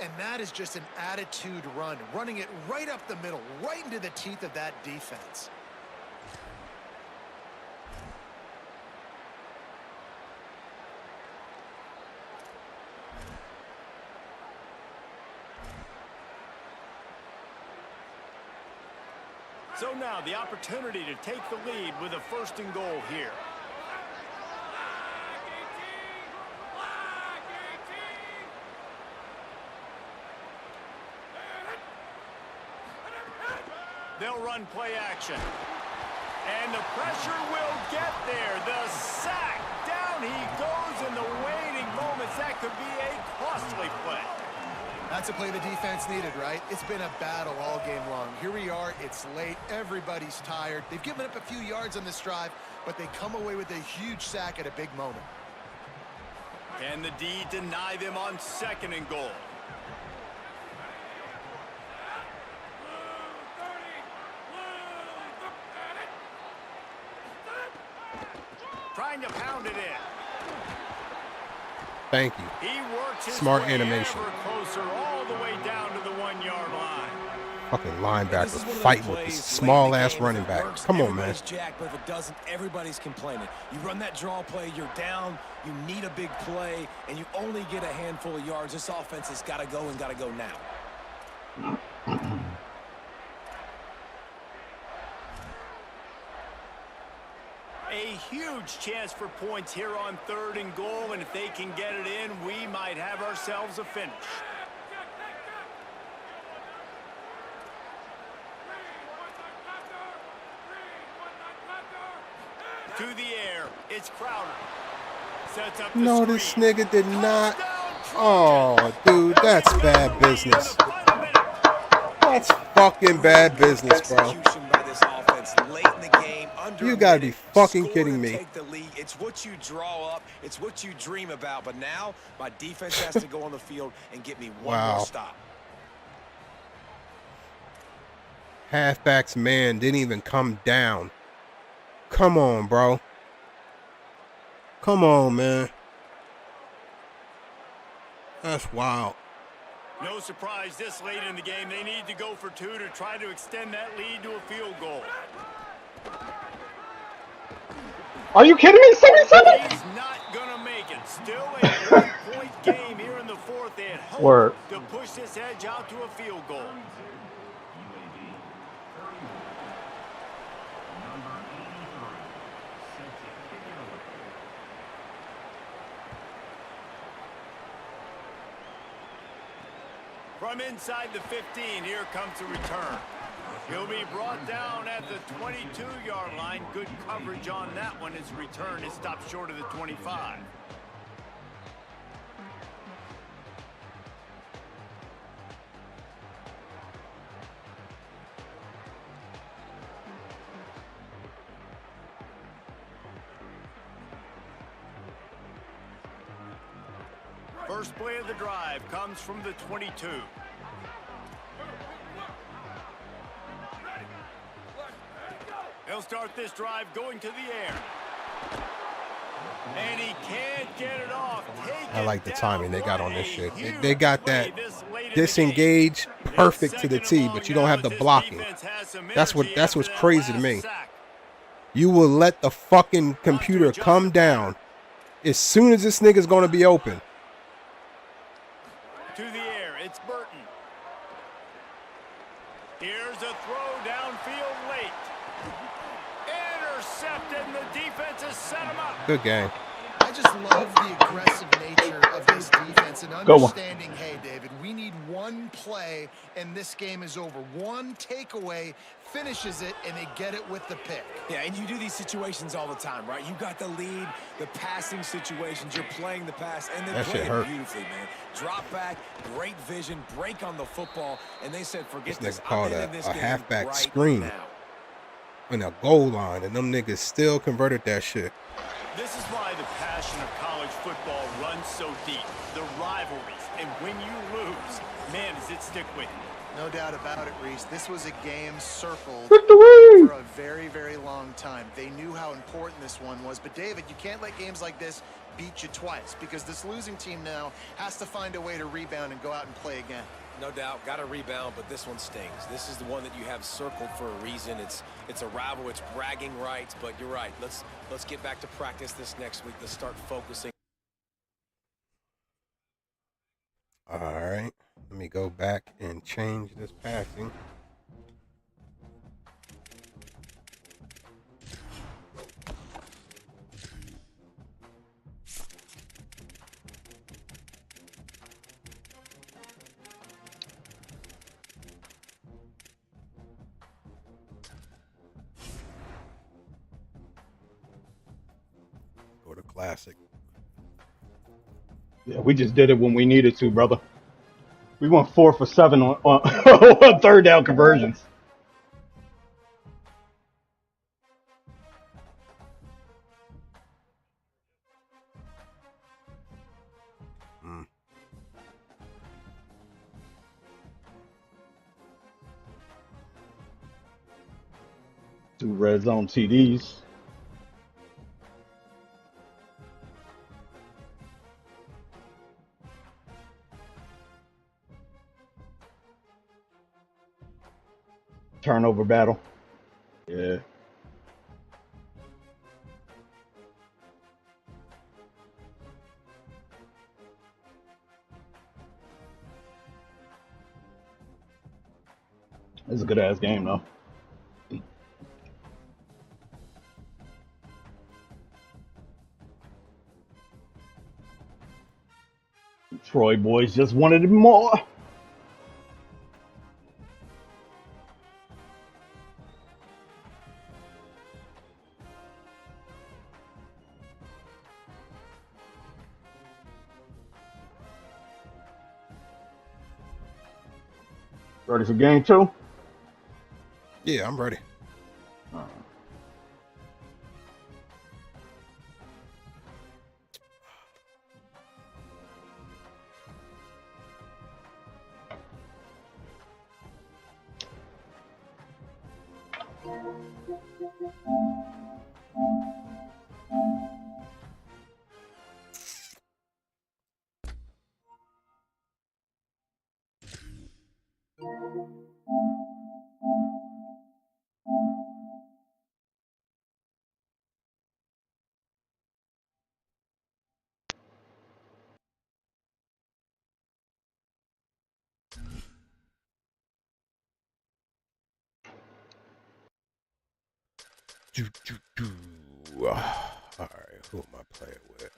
And that is just an attitude run, running it right up the middle, right into the teeth of that defense. So now the opportunity to take the lead with a 1st and goal here. They'll run play action. And the pressure will get there. The sack. Down he goes in the waiting moments. That could be a costly play. That's a play the defense needed, right? It's been a battle all game long. Here we are. It's late. Everybody's tired. They've given up a few yards on this drive, but they come away with a huge sack at a big moment. Can the D deny them on 2nd and goal? Trying to pound it in. Thank you. He works his Smart way animation. ever closer, all the way down to the 1-yard line. Fucking linebacker fighting with this small ass running back. Come on, man. Jack, but if it doesn't, everybody's complaining. You run that draw play, you're down, you need a big play, and you only get a handful of yards. This offense has got to go and got to go now. A huge chance for points here on 3rd and goal, and if they can get it in, we might have ourselves a finish. To the air, it's Crowder. Sets up the No, screen. this nigga did not. Oh, dude, that's bad business. That's fucking bad business, bro. Execution by this offense late in the game, under You a gotta be minute, fucking score kidding to me. take the lead. It's what you draw up. It's what you dream about. But now my defense has to go on the field and get me one Wow. more stop. Halfback's man didn't even come down. Come on, bro. Come on, man. That's wild. No surprise this late in the game. They need to go for 2 to try to extend that lead to a field goal. Are you kidding me? 77? He's not going to make it. Still a 1-point game here in the 4th. They had hoped Word. to push this edge out to a field goal. From inside the 15, here comes the return. He'll be brought down at the 22-yard line. Good coverage on that one. His return is stopped short of the 25. First play of the drive comes from the 22. He'll start this drive going to the air. And he can't get it off. I like the timing they got on this shit. They got that disengage perfect to the T, but you don't have the blocking. That's what's crazy to me. You will let the fucking computer come down as soon as this nigga's gonna be open. To the air, it's Burton. Here's a throw downfield late. Intercepted, and the defense has set him up. Good game. I just love the aggressive nature of this defense and Go on. understanding, hey, David, we need one play, and this game is over. One takeaway finishes it, and they get it with the pick. Yeah, and you do these situations all the time, right? You got the lead, the passing situations, you're playing the pass, and they play it beautifully, man. Drop back, great vision, break on the football, and they said, forget this. this. Nigga called I'm a in this game halfback right screen now. in a goal line, and them niggas still converted that shit. This is why the passion of college football runs so deep. The rivalries, and when you lose, man, does it stick with you. No doubt about it, Reese. This was a game circled Victory! for a very, very long time. They knew how important this one was. But, David, you can't let games like this beat you twice, because this losing team now has to find a way to rebound and go out and play again. No doubt, got to rebound, but this one stings. This is the one that you have circled for a reason. It's a rival, it's bragging rights, but you're right. Let's get back to practice this next week. Let's start focusing. All right, let me go back and change this passing. Go to classic. Yeah, we just did it when we needed to, brother. We went 4 for 7 on third down conversions. Two red zone TDs. Turnover battle. Yeah. It's a good ass game though. Troy boys just wanted more. Ready for game 2? Yeah, I'm ready. All right, who am I playing with?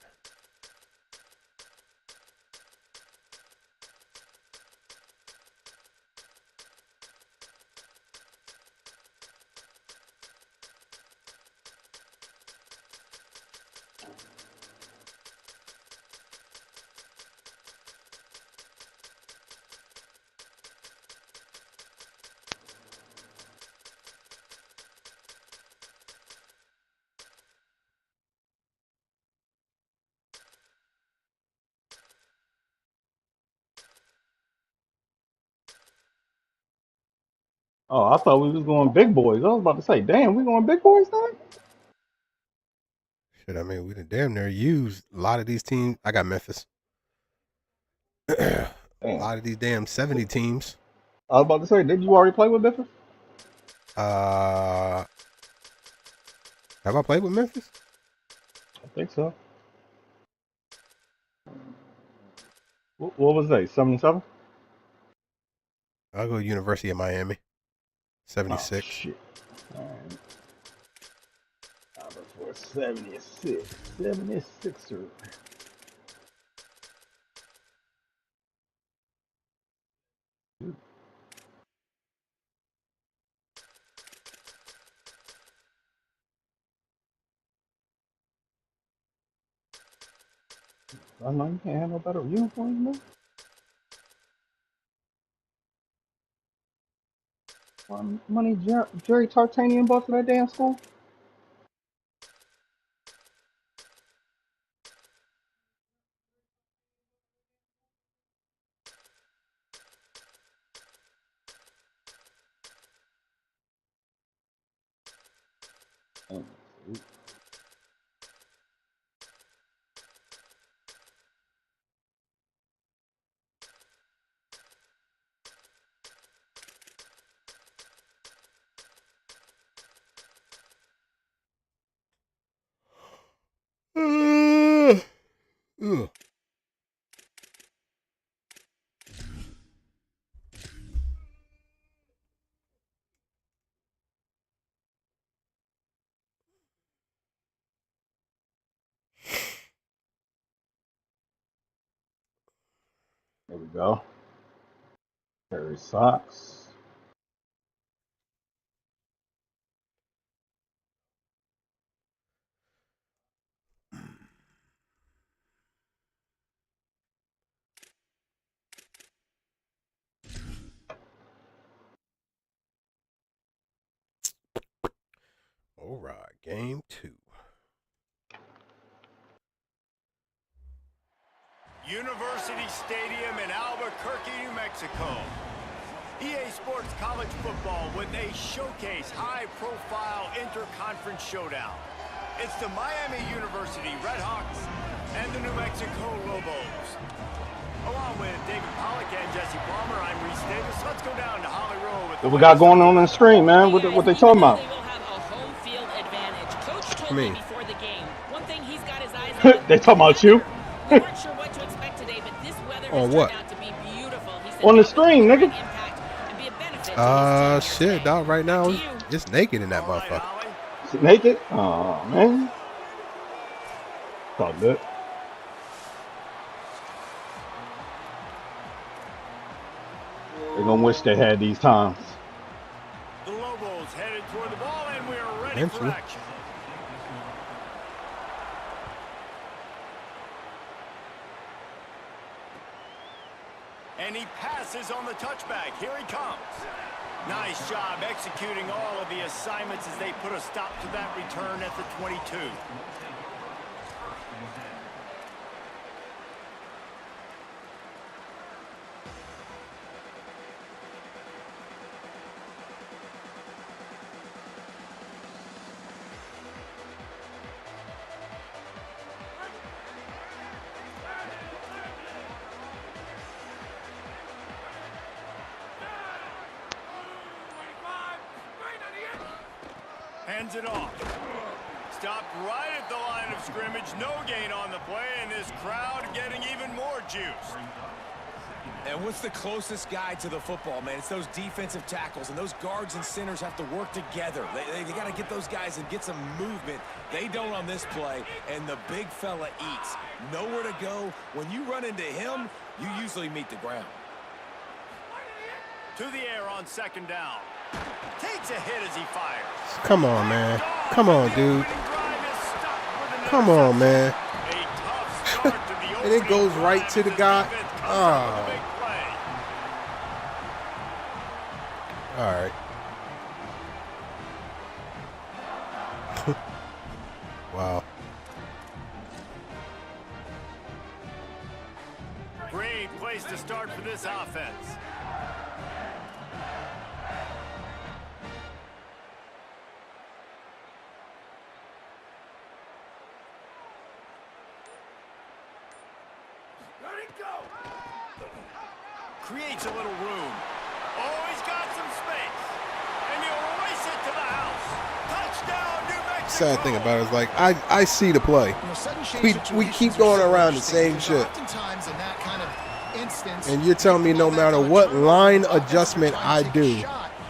Oh, I thought we was going big boys. I was about to say, damn, we going big boys now? Shit, I mean, we done damn near used a lot of these teams. I got Memphis. A lot of these damn 70 teams. I was about to say, did you already play with Memphis? Have I played with Memphis? I think so. What was they? 77? I'll go University of Miami. 76. Oh, shit. All right. I was for 76. 76er. I know you can't have no better uniforms, man. Money Jerry Tartanian bought for that damn school? Ugh. There we go. Terry socks. All right, game 2. University Stadium in Albuquerque, New Mexico. EA Sports College Football with a showcase high-profile interconference showdown. It's the Miami University Redhawks and the New Mexico Lobos. Along with David Pollack and Jesse Palmer, I'm Reese Davis. Let's go down to Holly Rowe with What we got going on the stream, man? What they talking about? They will have a home field advantage. Coach told Me. me before the game. One thing he's got his eyes on. They talking about you? We weren't sure what to expect today, but this weather has what? turned out to be beautiful. He said On the it will stream, have a nigga. great impact and be a benefit to his team here Shit, today. dog. Right now, Back to you. it's naked in that All right, motherfucker. Holly. Is it naked? Oh, man. It's all good. They're going to wish they had these times. The Lobos headed toward the ball, and we're ready for Eventually. action. And he passes on the touchback. Here he comes. Nice job executing all of the assignments as they put a stop to that return at the 22. Hands it off. Stopped right at the line of scrimmage. No gain on the play, and this crowd getting even more juice. And what's the closest guy to the football, man? It's those defensive tackles, and those guards and centers have to work together. They got to get those guys and get some movement. They don't on this play, and the big fella eats. Nowhere to go. When you run into him, you usually meet the ground. To the air on second down. Takes a hit as he fires. Come on, man. Come on, dude. Come on, man. And it goes right to the guy. Oh. All right. Wow. Great place to start for this offense. Creates a little room. Oh, he's got some space. And he'll race it to the house. Touchdown, New Mexico. Sad thing about it is, like, I see the play. You know, sudden change We situations keep are going so around the interesting same because shit. oftentimes in that kind of instance, And you're telling me no matter what line adjustment I do,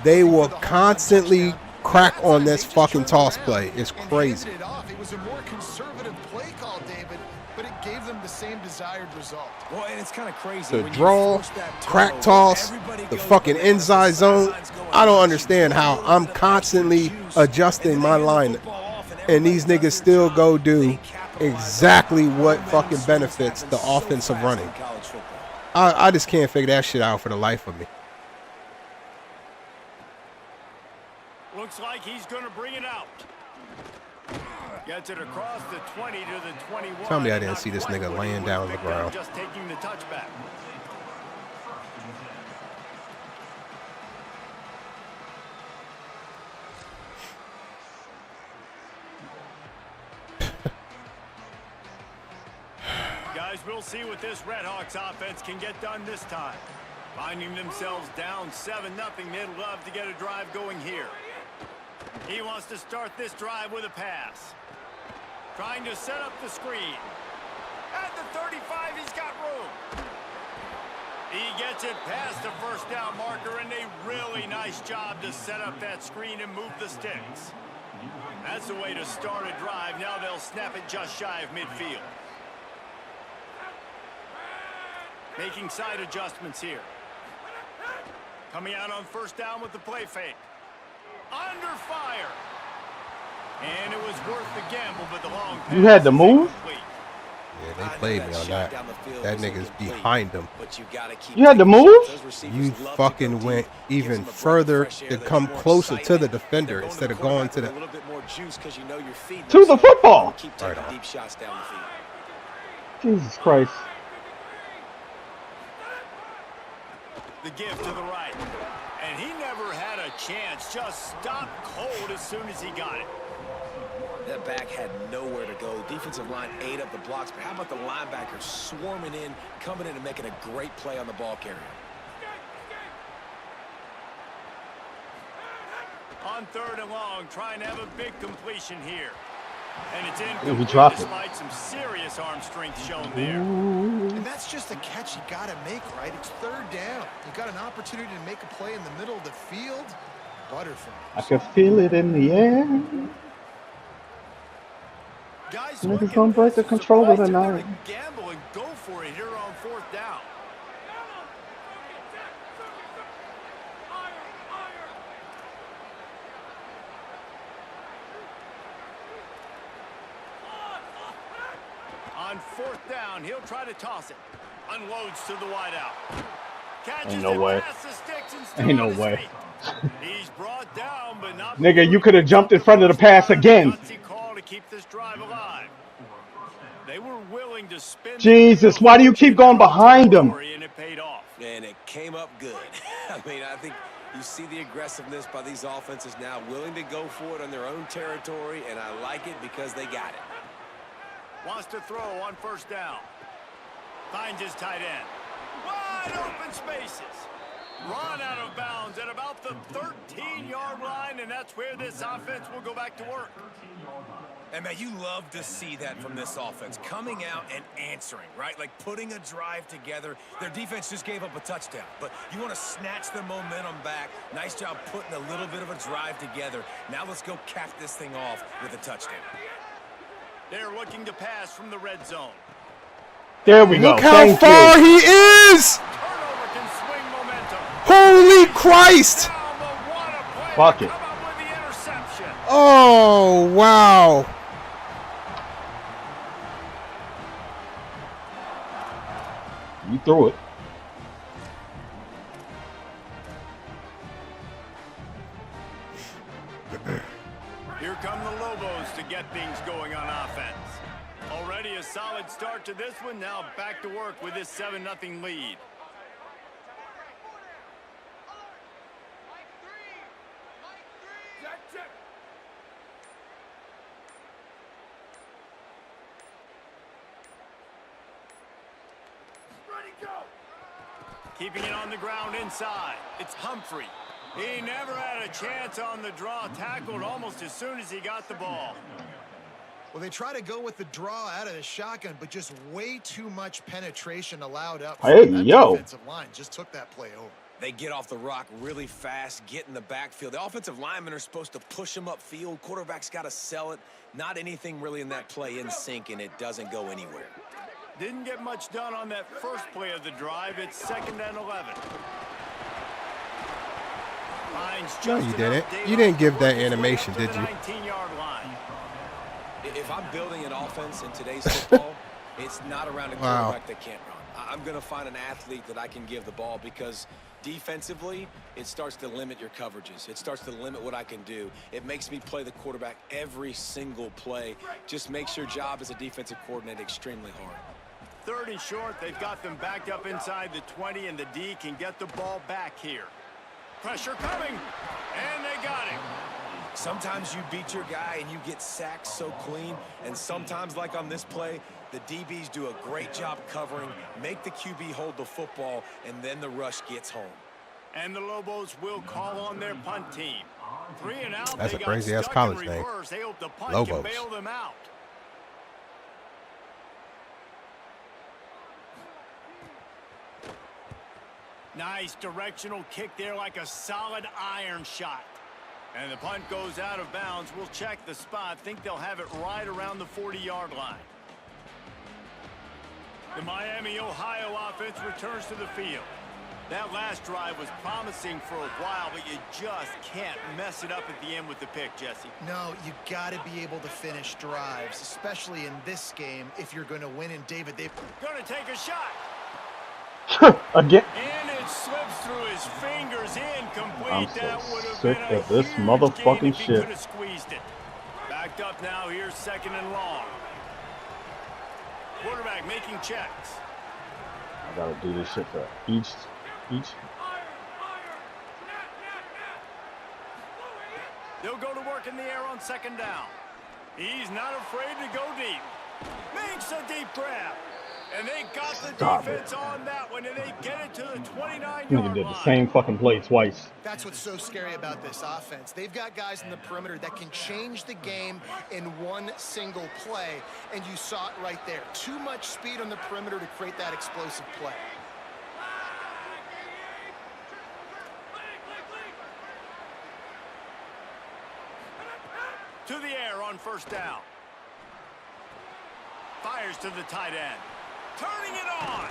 they will constantly crack on this fucking toss play. It's crazy. It was a more conservative play call, David, but it gave them the same desired result. Well, and it's kind of crazy. The when you draw, force that crack turnover, toss, everybody the goes fucking with it. inside zone. Sidelines going I don't crazy. understand how I'm constantly adjusting my line, and these niggas still go do exactly what fucking benefits the offensive running. I just can't figure that shit out for the life of me. Looks like he's going to bring it out. Gets it across the 20 to the 21. Tell me I didn't see this nigga laying down on the ground. Just taking the touchback. Guys, we'll see what this Redhawks offense can get done this time. Finding themselves down 7-0, they'd love to get a drive going here. He wants to start this drive with a pass. Trying to set up the screen. At the 35, he's got room. He gets it past the first down marker, and a really nice job to set up that screen and move the sticks. That's the way to start a drive. Now they'll snap it just shy of midfield. Making side adjustments here. Coming out on first down with the play fake. Under fire. And it was worth the gamble, but the long pass. You had to move? Yeah, they played me on that. That nigga's behind him. You had to move? You fucking went even further to come closer to the defender instead of going to the football. Right on. Jesus Christ. The give to the right. And he never had a chance. Just stopped cold as soon as he got it. That back had nowhere to go. Defensive line ate up the blocks, but how about the linebacker swarming in, coming in and making a great play on the ball carrier? On third and long, trying to have a big completion here. And it's in. He dropped it. Despite some serious arm strength shown there. And that's just a catch you got to make, right? It's third down. You got an opportunity to make a play in the middle of the field. Butterfingers. I can feel it in the air. Guys, Niggas gonna break the controller tonight. Gamble and go for it here on fourth down. On fourth down, he'll try to toss it. Unloads to the wideout. Catches Ain't no way. past the sticks and still Ain't no on his way. feet. He's brought down, but not Nigga, you could have jumped in front of the pass again. Call to keep this drive alive. They were willing to spin. Jesus, why do you keep going behind him? And it paid off. And it came up good. I mean, I think you see the aggressiveness by these offenses now, willing to go for it on their own territory, and I like it because they got it. Wants to throw on first down. Finds his tight end. Wide open spaces. Run out of bounds at about the 13-yard line, and that's where this offense will go back to work. And, man, you love to see that from this offense, coming out and answering, right? Like putting a drive together. Their defense just gave up a touchdown, but you want to snatch the momentum back. Nice job putting a little bit of a drive together. Now let's go cap this thing off with a touchdown. They're looking to pass from the red zone. There we go. Look how Thank far you. he is! Turnover can swing momentum. Holy Christ! Down, but what a play Fuck to it. come up with the interception. Oh, wow. You threw it. Here come the Lobos to get things going on offense. Already a solid start to this one. Now back to work with this 7-0 lead. Keeping it on the ground inside. It's Humphrey. He never had a chance on the draw. Tackled almost as soon as he got the ball. Well, they try to go with the draw out of the shotgun, but just way too much penetration allowed up. Hey, That yo. defensive line just took that play over. They get off the rock really fast, get in the backfield. The offensive linemen are supposed to push them upfield. Quarterback's got to sell it. Not anything really in that play in sync, and it doesn't go anywhere. Didn't get much done on that first play of the drive. It's 2nd and 11. No, you didn't. You didn't give that animation, did you? 19-yard line. If I'm building an offense in today's football, it's not around a quarterback that can't run. I'm going to find an athlete that I can give the ball because defensively, it starts to limit your coverages. It starts to limit what I can do. It makes me play the quarterback every single play. Just makes your job as a defensive coordinator extremely hard. 3rd and short, they've got them backed up inside the 20, and the D can get the ball back here. Pressure coming, and they got him. Sometimes you beat your guy and you get sacked so clean, and sometimes, like on this play, the DBs do a great job covering, make the QB hold the football, and then the rush gets home. And the Lobos will call on their punt team. 3 and out. That's a crazy-ass college name. They hope the punt Lobos. can bail them out. Nice directional kick there, like a solid iron shot. And the punt goes out of bounds. We'll check the spot. Think they'll have it right around the 40-yard line. The Miami, Ohio offense returns to the field. That last drive was promising for a while, but you just can't mess it up at the end with the pick, Jesse. No, you got to be able to finish drives, especially in this game if you're going to win. And David, they've going to take a shot. Again. And it slips through his fingers, incomplete. I'm so that would have sick been of this huge motherfucking gain if he shit. could have squeezed it. Backed up now. Here's 2nd and long. Quarterback making checks. I gotta do this shit for each. They'll go to work in the air on 2nd down. He's not afraid to go deep. Makes a deep grab. And they got the defense on that one, and they get it to the 29-yard line. Did the same fucking play twice. That's what's so scary about this offense. They've got guys in the perimeter that can change the game in one single play, and you saw it right there. Too much speed on the perimeter to create that explosive play. To the air on 1st down. Fires to the tight end. Turning it on.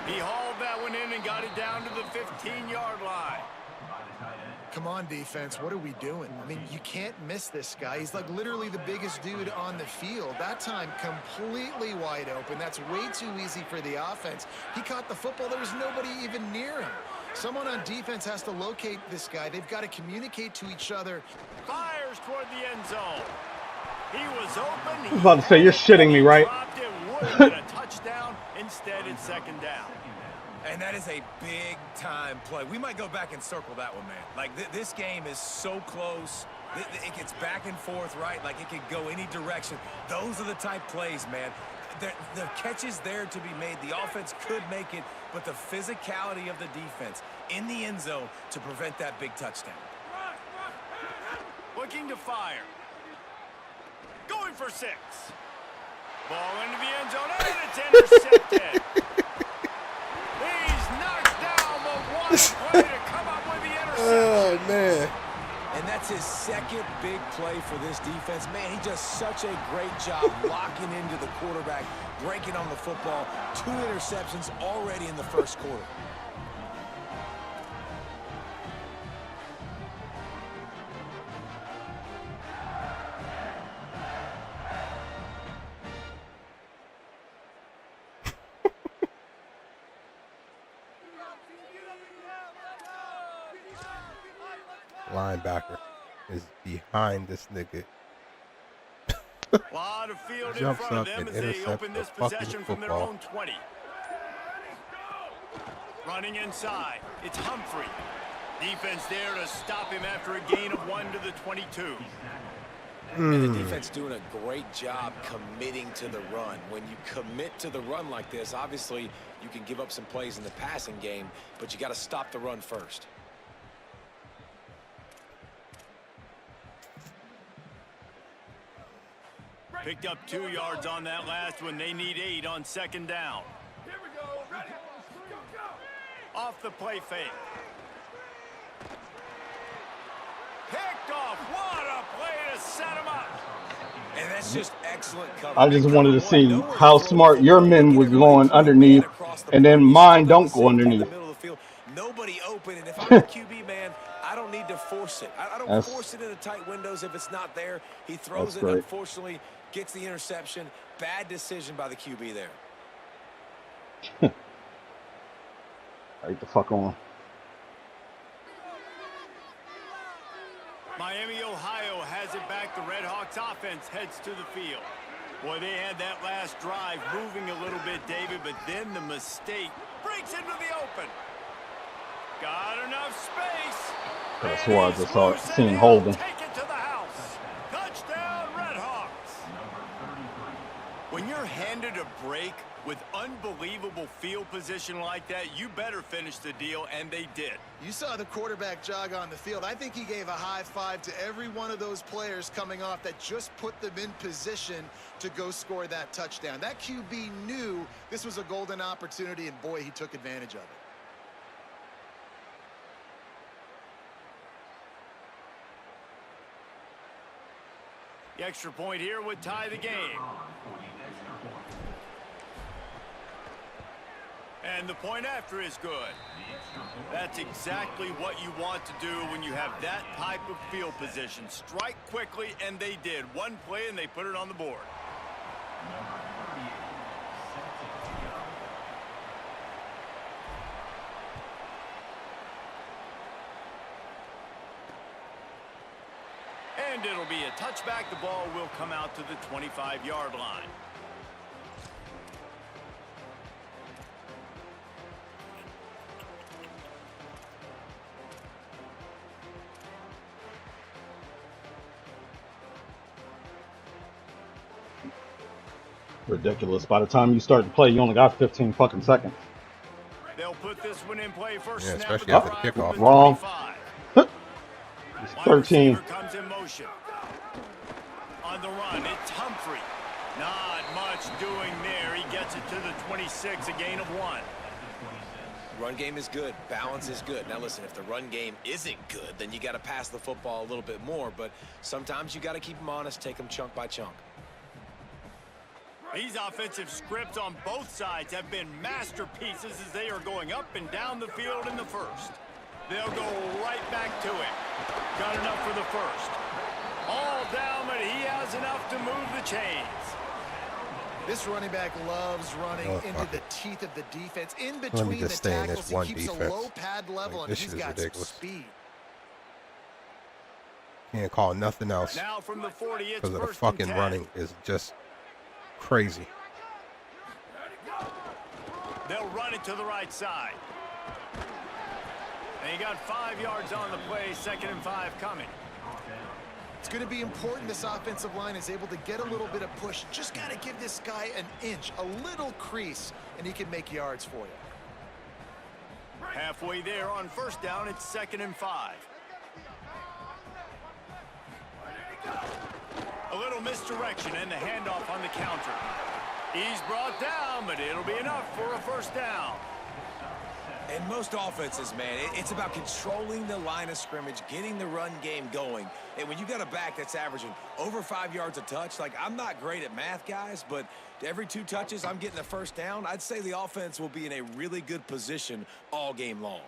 He hauled that one in and got it down to the 15-yard line. Come on, defense. What are we doing? I mean, you can't miss this guy. He's like literally the biggest dude on the field. That time, completely wide open. That's way too easy for the offense. He caught the football. There was nobody even near him. Someone on defense has to locate this guy. They've got to communicate to each other. Fires toward the end zone. He was open. I was about to say, you're shitting me, right? Would have been a touchdown. Instead, it's 2nd down. And that is a big-time play. We might go back and circle that one, man. Like, this game is so close. It gets back and forth, right? Like, it could go any direction. Those are the type plays, man. The catch is there to be made. The offense could make it, but the physicality of the defense in the end zone to prevent that big touchdown. Looking to fire. Going for 6. Ball into the end zone, and it's intercepted. He's knocked down, but what a play to come up with the interception. Oh, man. And that's his 2nd big play for this defense. Man, he does such a great job locking into the quarterback, breaking on the football. 2 interceptions already in the 1st quarter. Linebacker is behind this nigga. A lot of field in Jumps front of up them and as they intercepts open the this fucking possession from their football. own 20. Running inside, it's Humphrey. Defense there to stop him after a gain of 1 to the 22. And the defense doing a great job committing to the run. When you commit to the run like this, obviously you can give up some plays in the passing game, but you got to stop the run first. Picked up 2 yards on that last one. They need 8 on 2nd down. Here we go. Ready. Go. Off the play fake. Picked off. What a play to set him up. And that's just excellent coverage. I just wanted to see how smart your men was going underneath, and then mine don't go underneath. nobody open. And if I'm the QB, man, I don't need to force it. I don't force it into tight windows if it's not there. He throws it, great. unfortunately, gets the interception. Bad decision by the QB there. Right the fuck on. Miami, Ohio has it back. The Red Hawks offense heads to the field. Boy, they had that last drive moving a little bit, David, but then the mistake breaks into the open. Got enough space. Could have swore I just seen Holden. Take it to the house. Touchdown, Red Hawks. When you're handed a break with unbelievable field position like that, you better finish the deal, and they did. You saw the quarterback jog on the field. I think he gave a high five to every one of those players coming off that just put them in position to go score that touchdown. That QB knew this was a golden opportunity, and boy, he took advantage of it. The extra point here would tie the game. And the point after is good. That's exactly what you want to do when you have that type of field position. Strike quickly, and they did. One play, and they put it on the board. And it'll be a touchback. The ball will come out to the 25-yard line. Ridiculous. By the time you start to play, you only got 15 fucking seconds. They'll put this one in play first. Yeah, snap especially of after the drive kickoff. Wrong. 25. It's 13. Comes in motion. On the run, it's Humphrey. Not much doing there. He gets it to the 26, a gain of 1. Run game is good. Balance is good. Now, listen, if the run game isn't good, then you got to pass the football a little bit more. But sometimes you got to keep them honest, take them chunk by chunk. These offensive scripts on both sides have been masterpieces as they are going up and down the field in the first. They'll go right back to it. Got enough for the first. All down, but he has enough to move the chains. This running back loves running into the teeth of the defense. In Let me between the just stay in this tackles, he one keeps defense. a low pad level, Like, and this he's shit is got ridiculous. some speed. Can't call nothing else Now from the 40, it's because of the first and fucking 10. running is just crazy. They'll run it to the right side. And he got 5 yards on the play, 2nd and 5 coming. It's going to be important this offensive line is able to get a little bit of push. Just got to give this guy an inch, a little crease, and he can make yards for you. Halfway there on first down, it's 2nd and 5. A little misdirection and the handoff on the counter. He's brought down, but it'll be enough for a first down. And most offenses, man, it's about controlling the line of scrimmage, getting the run game going. And when you got a back that's averaging over 5 yards a touch, like, I'm not great at math, guys, but every 2 touches, I'm getting the first down. I'd say the offense will be in a really good position all game long.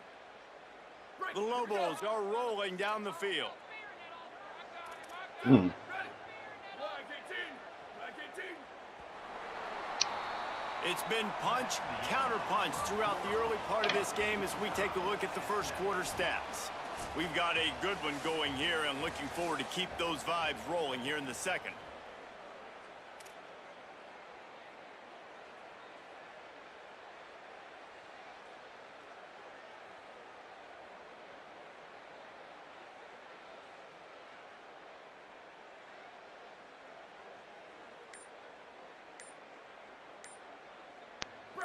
The Lobos are rolling down the field. It's been punch, counter punch throughout the early part of this game as we take a look at the first quarter stats. We've got a good one going here and looking forward to keep those vibes rolling here in the second.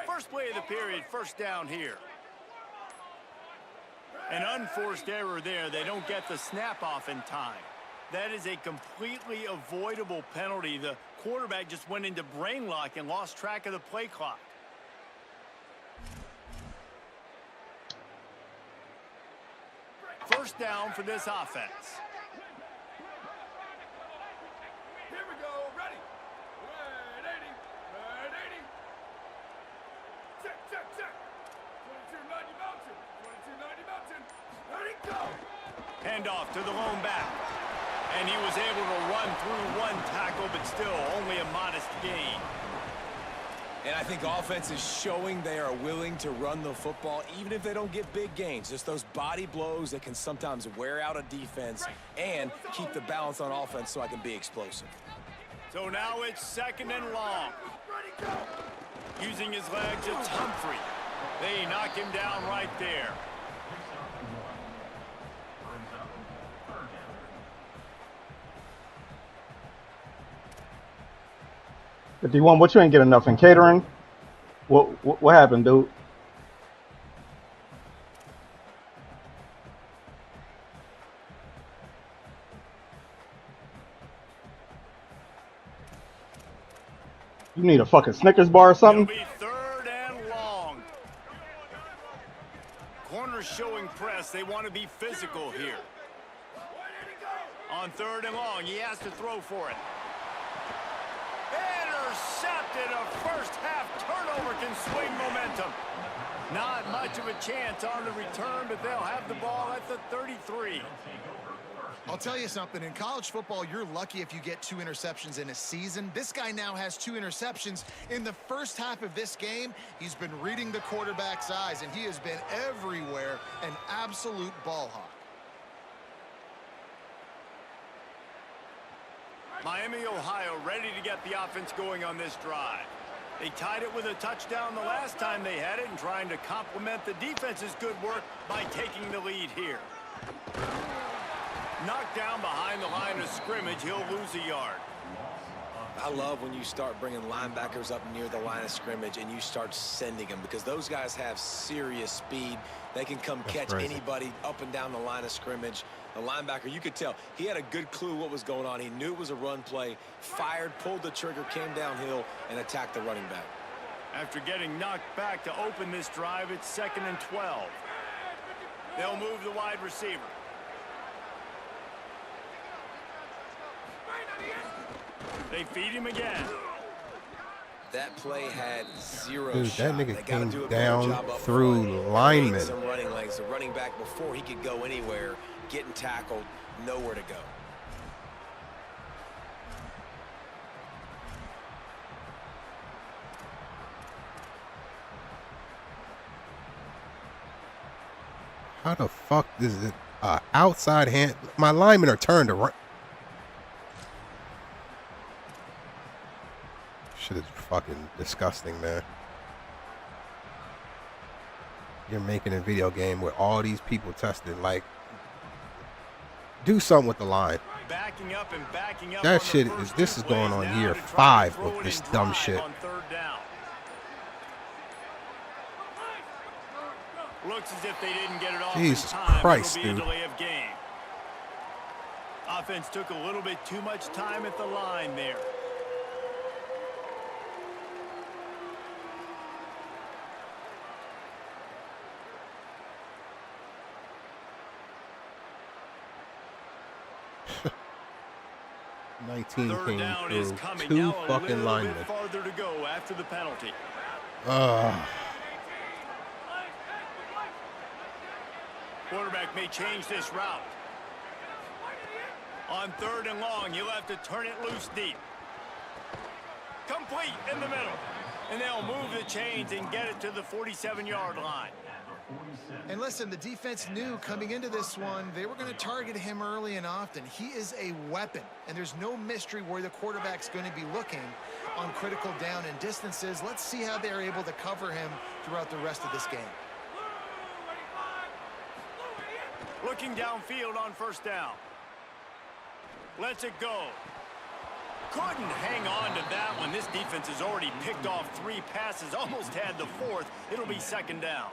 First play of the period, first down here. An unforced error there. They don't get the snap off in time. That is a completely avoidable penalty. The quarterback just went into brain lock and lost track of the play clock. First down for this offense. Here we go, ready. 180. Check. 22-90 mountain. Handoff to the lone back. And he was able to run through one tackle, but still only a modest gain. And I think offense is showing they are willing to run the football, even if they don't get big gains. Just those body blows that can sometimes wear out a defense and keep the balance on offense so I can be explosive. So now it's 2nd and long. Using his legs, it's Humphrey. They knock him down right there. $51, what you ain't get enough in catering? What happened, dude? You need a fucking Snickers bar or something? It'll be 3rd and long. Corners showing press. They want to be physical here. On 3rd and long, he has to throw for it. Intercepted. A first half turnover can swing momentum. Not much of a chance on the return, but they'll have the ball at the 33. I'll tell you something. In college football, you're lucky if you get 2 interceptions in a season. This guy now has 2 interceptions. In the first half of this game, he's been reading the quarterback's eyes, and he has been everywhere, an absolute ball hawk. Miami, Ohio, ready to get the offense going on this drive. They tied it with a touchdown the last time they had it and trying to complement the defense's good work by taking the lead here. Knocked down behind the line of scrimmage, he'll lose a yard. I love when you start bringing linebackers up near the line of scrimmage and you start sending them, because those guys have serious speed. They can come catch anybody up and down the line of scrimmage. The linebacker, you could tell, he had a good clue what was going on. He knew it was a run play, fired, pulled the trigger, came downhill, and attacked the running back. After getting knocked back to open this drive, it's 2nd and 12. They'll move the wide receiver. They feed him again. That play had zero Dude, shot. that nigga They gotta came do a better down job up through front. linemen. Some running lanes. The running back, before he could go anywhere, getting tackled, nowhere to go. How the fuck is it outside hand? My linemen are turned around. Shit is fucking disgusting, man. You're making a video game with all these people tested. Like, do something with the line. Backing up and backing up. That shit is, this is going on year 5 with this dumb shit. On 3rd down. Looks as if they didn't get it off Jesus in time. Christ, It'll be dude. a delay of game. Offense took a little bit too much time at the line there. Nineteen Third came down is through coming. 2 Now a fucking little linemen. bit farther to go after the penalty. Quarterback may change this route. On 3rd and long, you'll have to turn it loose deep. Complete in the middle. And they'll move the chains and get it to the 47-yard line. And listen, the defense knew coming into this one, they were going to target him early and often. He is a weapon, and there's no mystery where the quarterback's going to be looking on critical down and distances. Let's see how they're able to cover him throughout the rest of this game. Looking downfield on 1st down. Lets it go. Couldn't hang on to that one. This defense has already picked off 3 passes, almost had the 4th. It'll be 2nd down.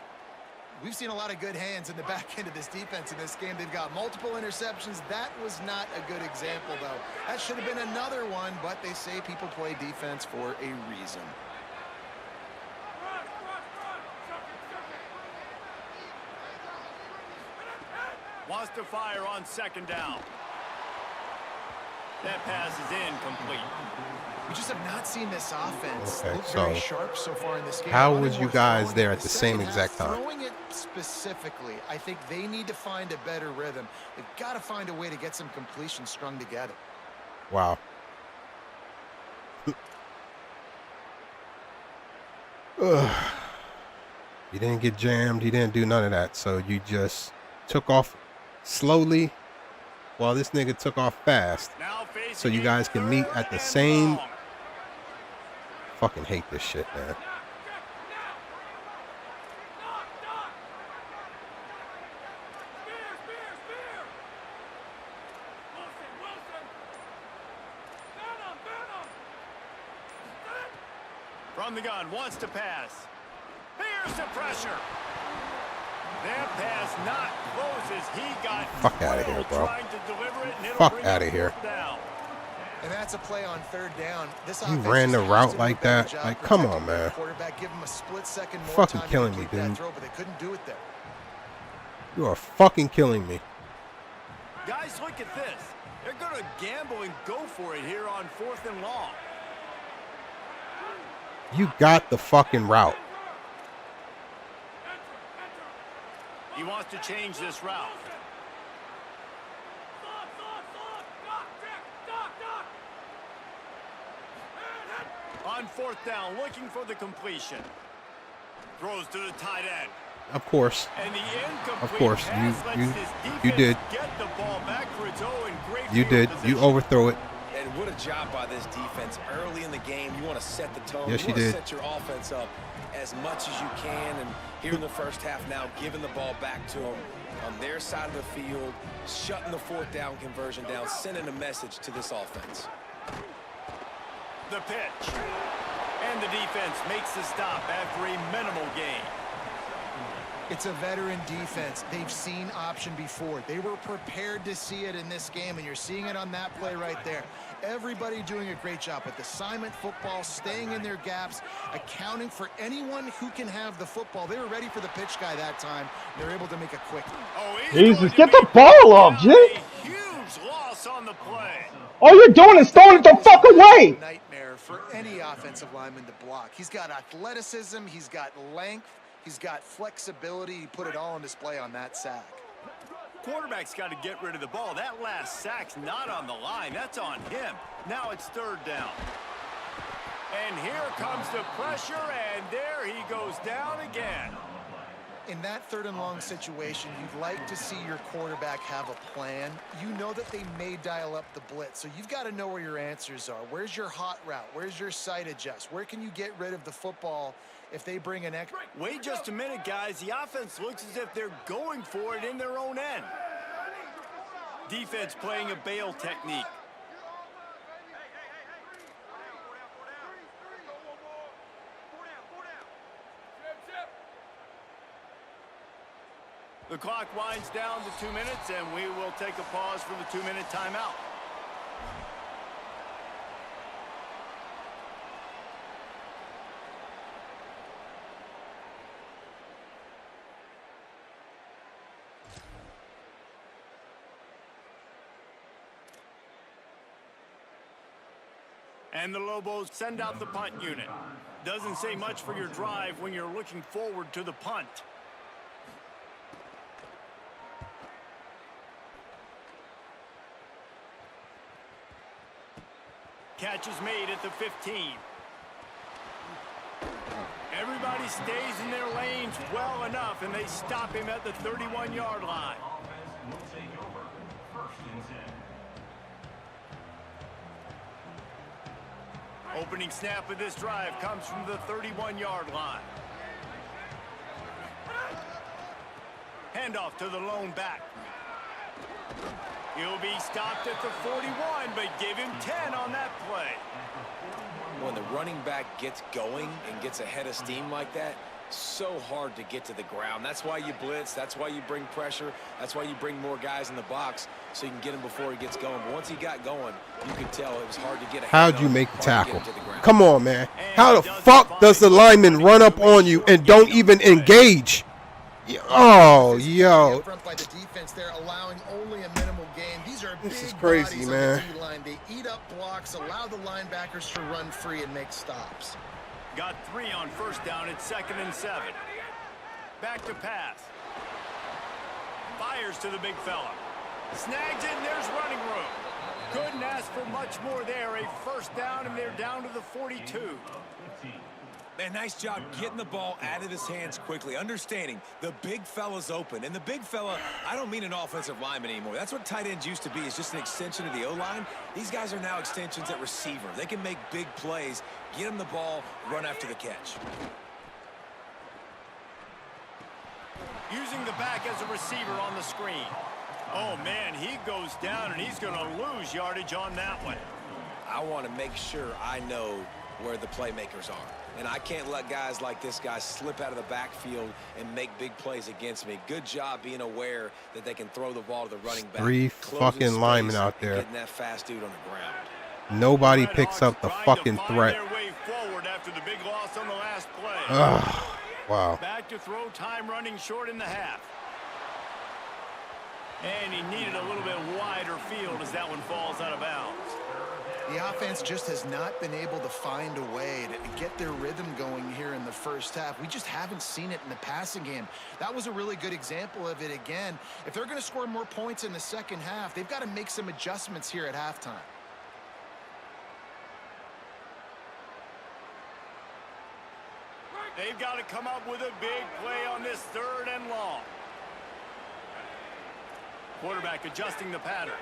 We've seen a lot of good hands in the back end of this defense in this game. They've got multiple interceptions. That was not a good example, though. That should have been another one, but they say people play defense for a reason. Wants to fire on 2nd down. That pass is incomplete. We just have not seen this offense Okay, look so very sharp so far in this game. how Running was you or guys throwing there it. at the second same half, exact time? Throwing it specifically, I think they need to find a better rhythm. They've got to find a way to get some completions strung together. Wow. Ugh. You didn't get jammed. You didn't do none of that. So you just took off slowly while this nigga took off fast. Now So you guys can meet at the same. Fucking hate this shit, man. From the gun, wants to pass. Here's the pressure. That pass not close as he got. Fuck outta here, bro. Trying to deliver it, and it'll Fuck bring outta up here. fourth down. And that's a play on third down. This You offense ran the just has route to do a like better that? job Like, come protecting on, their man. Quarterback, give him a split second more Fucking time to killing me, complete that dude. throw, but they couldn't do it there. You are fucking killing me. Guys, look at this. They're going to gamble and go for it here on 4th and long. You got the fucking route. He wants to change this route. On 4th down, looking for the completion. Throws to the tight end. Of course. And the incomplete Of course. pass lets his You did. defense get the ball back for its own. Great You field did. position. You overthrew it. And what a job by this defense early in the game. You want to set the tone. Yes, you you want to did. set your offense up as much as you can. And here in the first half now, giving the ball back to them on their side of the field, shutting the 4th down conversion down, sending a message to this offense. The pitch. And the defense makes the stop after a minimal gain. It's a veteran defense. They've seen option before. They were prepared to see it in this game, and you're seeing it on that play right there. Everybody doing a great job with assignment football, staying in their gaps, accounting for anyone who can have the football. They were ready for the pitch guy that time. They're able to make a quick. Oh, Jesus, get the ball off, Jim. A huge loss on the play. All you're doing is throwing it the fuck away. Nightmare for any offensive lineman to block. He's got athleticism. He's got length. He's got flexibility. He put it all on display on that sack. Quarterback's got to get rid of the ball. That last sack's not on the line. That's on him. Now it's 3rd down. And here comes the pressure, and there he goes down again. In that 3rd and long situation, you'd like to see your quarterback have a plan. You know that they may dial up the blitz, so you've got to know where your answers are. Where's your hot route? Where's your sight adjust? Where can you get rid of the football if they bring an extra? Wait just a minute, guys. The offense looks as if they're going for it in their own end. Defense playing a bail technique. The clock winds down to 2 minutes, and we will take a pause for the 2-minute timeout. And the Lobos send out the punt unit. Doesn't say much for your drive when you're looking forward to the punt. Catch is made at the 15. Everybody stays in their lanes well enough, and they stop him at the 31-yard line. Opening snap of this drive comes from the 31-yard line. Handoff to the lone back. He'll be stopped at the 41, but give him 10 on that play. When the running back gets going and gets ahead of steam like that, so hard to get to the ground. That's why you blitz. That's why you bring pressure. That's why you bring more guys in the box so you can get him before he gets going. But once he got going, you could tell it was hard to get ahead. How'd you make the tackle? Come on, man. How the fuck does the lineman run up on you and don't even engage? Oh, yo. Front by the defense there, allowing only a minimal gain. These are This is big crazy, bodies on man. the D-line. They eat up blocks, allow the linebackers to run free and make stops. Got 3 on first down. It's 2nd and 7. Back to pass. Fires to the big fella. Snags it, and there's running room. Couldn't ask for much more there. A first down, and they're down to the 42. Man, nice job getting the ball out of his hands quickly, understanding the big fella's open. And the big fella, I don't mean an offensive lineman anymore. That's what tight ends used to be, is just an extension of the O-line. These guys are now extensions at receiver. They can make big plays, get him the ball, run after the catch. Using the back as a receiver on the screen. Oh, man, he goes down, and he's going to lose yardage on that one. I want to make sure I know where the playmakers are. And I can't let guys like this guy slip out of the backfield and make big plays against me. Good job being aware that they can throw the ball to the running back. 3 fucking linemen out there. Getting that fast dude on the ground. Nobody picks up the fucking threat. Their way forward after the big loss on the last play. Ugh, wow. Back to throw, time running short in the half. And he needed a little bit wider field as that one falls out of bounds. The offense just has not been able to find a way to get their rhythm going here in the first half. We just haven't seen it in the passing game. That was a really good example of it again. If they're going to score more points in the second half, they've got to make some adjustments here at halftime. They've got to come up with a big play on this 3rd and long. Quarterback adjusting the pattern.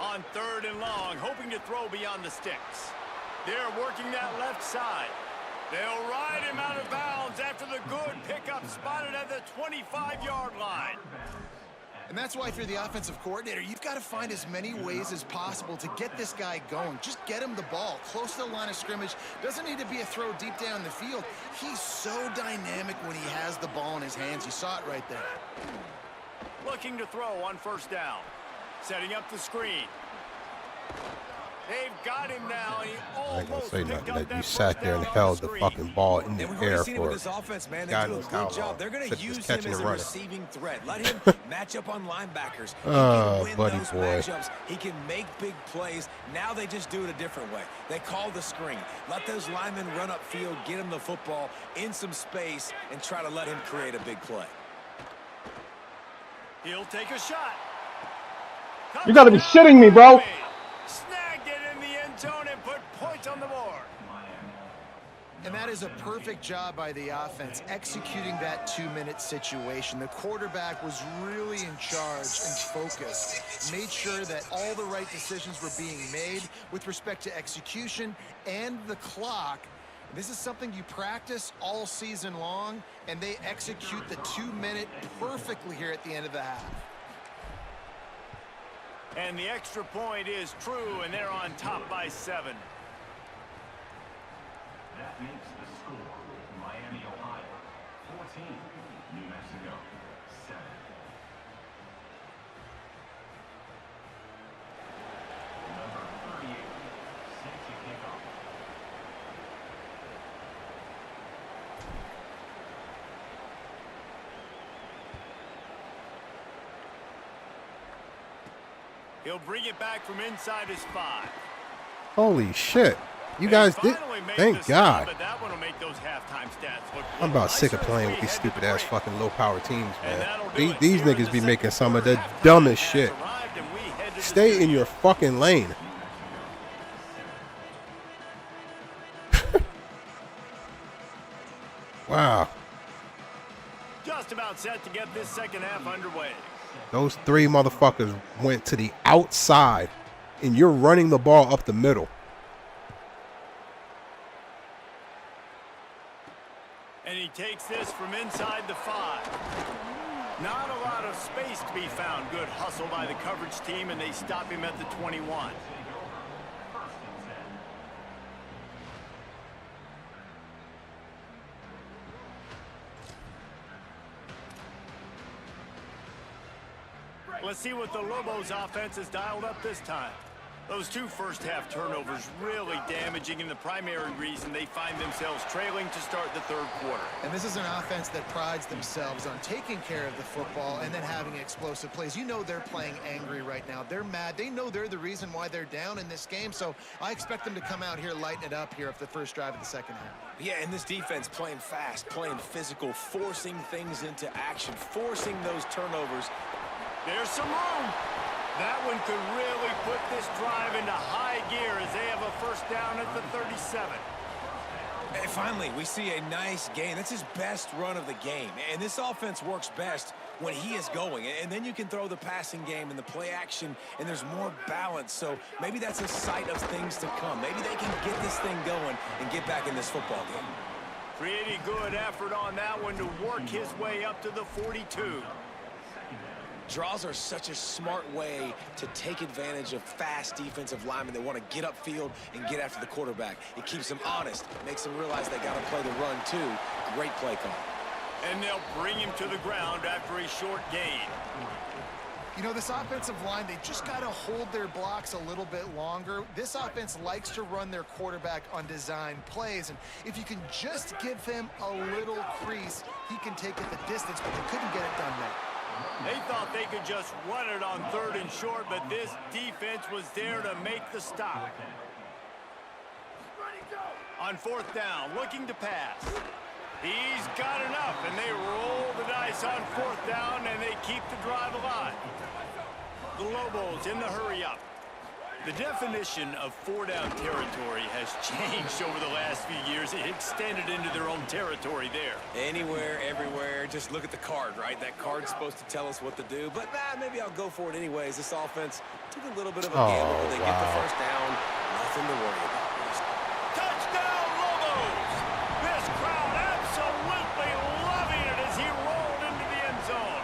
On 3rd and long, hoping to throw beyond the sticks. They're working that left side. They'll ride him out of bounds after the good pickup spotted at the 25-yard line. And that's why if you're the offensive coordinator, you've got to find as many ways as possible to get this guy going. Just get him the ball close to the line of scrimmage. Doesn't need to be a throw deep down the field. He's so dynamic when he has the ball in his hands. You saw it right there. Looking to throw on 1st down. Setting up the screen. They've got him now. He I ain't gonna almost say picked nothing. up That you that sat first there and down on held the screen. fucking ball in the And we've air already seen it for with this offense, man. They God do a knows how good long. job. They're going Except to just use catching him as and a running. receiving threat. Let him match up on linebackers. He Oh, can win buddy those boy. matchups. He can make big plays. Now they just do it a different way. They call the screen. Let those linemen run upfield, get him the football in some space, and try to let him create a big play. He'll take a shot. You got to be shitting me, bro. Snagged it in the end zone and put points on the board. And that is a perfect job by the offense, executing that 2-minute situation. The quarterback was really in charge and focused, made sure that all the right decisions were being made with respect to execution and the clock. This is something you practice all season long, and they execute the 2-minute perfectly here at the end of the half. And the extra point is true, and they're on top by 7. That makes the score Miami, Ohio, 14, New Mexico, 7. Number 38, safety kickoff. He'll bring it back from inside his 5. Holy shit. You guys did. Thank God. But that one will make those halftime stats look I'm about sick of playing with these stupid ass fucking low power teams, man. These niggas be making some of the dumbest shit. Stay in your fucking lane. Wow. Just about set to get this second half underway. Those 3 motherfuckers went to the outside, and you're running the ball up the middle. And he takes this from inside the 5. Not a lot of space to be found. Good hustle by the coverage team, and they stop him at the 21. Let's see what the Lobos offense has dialed up this time. Those two first-half turnovers really damaging, and the primary reason they find themselves trailing to start the third quarter. And this is an offense that prides themselves on taking care of the football and then having explosive plays. You know they're playing angry right now. They're mad. They know they're the reason why they're down in this game, so I expect them to come out here, lighten it up here for the first drive of the second half. Yeah, and this defense playing fast, playing physical, forcing things into action, forcing those turnovers. There's some room. That one could really put this drive into high gear as they have a first down at the 37. And finally, we see a nice gain. That's his best run of the game. And this offense works best when he is going. And then you can throw the passing game and the play action, and there's more balance. So maybe that's a sight of things to come. Maybe they can get this thing going and get back in this football game. Pretty good effort on that one to work his way up to the 42. Draws are such a smart way to take advantage of fast defensive linemen. They want to get upfield and get after the quarterback. It keeps them honest, makes them realize they got to play the run too. Great play call. And they'll bring him to the ground after a short gain. You know, this offensive line, they just got to hold their blocks a little bit longer. This offense likes to run their quarterback on design plays, and if you can just give him a little crease, he can take it the distance, but they couldn't get it done there. They thought they could just run it on third and short, but this defense was there to make the stop. On fourth down, looking to pass. He's got enough, and they roll the dice on fourth down, and they keep the drive alive. The Lobos in the hurry-up. The definition of four-down territory has changed over the last few years. It extended into their own territory there. Anywhere, everywhere, just look at the card, right? That card's supposed to tell us what to do, but maybe I'll go for it anyways. This offense took a little bit of a gamble, but they get the first down. Nothing to worry about. Touchdown, Lobos! This crowd absolutely loving it as he rolled into the end zone.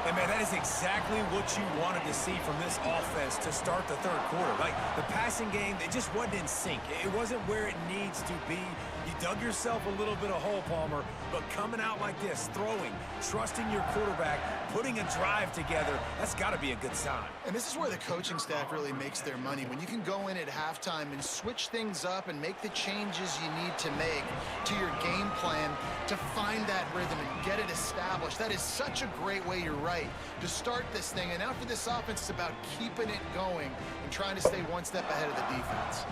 And man, that is exactly what you wanted to see from this offense to start the third quarter. Like, the passing game, it just wasn't in sync. It wasn't where it needs to be. You dug yourself a little bit of hole, Palmer, but coming out like this, throwing, trusting your quarterback, putting a drive together, that's got to be a good sign. And this is where the coaching staff really makes their money. When you can go in at halftime and switch things up and make the changes you need to make to your game plan to find that rhythm and get it established. That is such a great way, you're right, to start this thing. And now for this offense, it's about keeping it going and trying to stay one step ahead of the defense.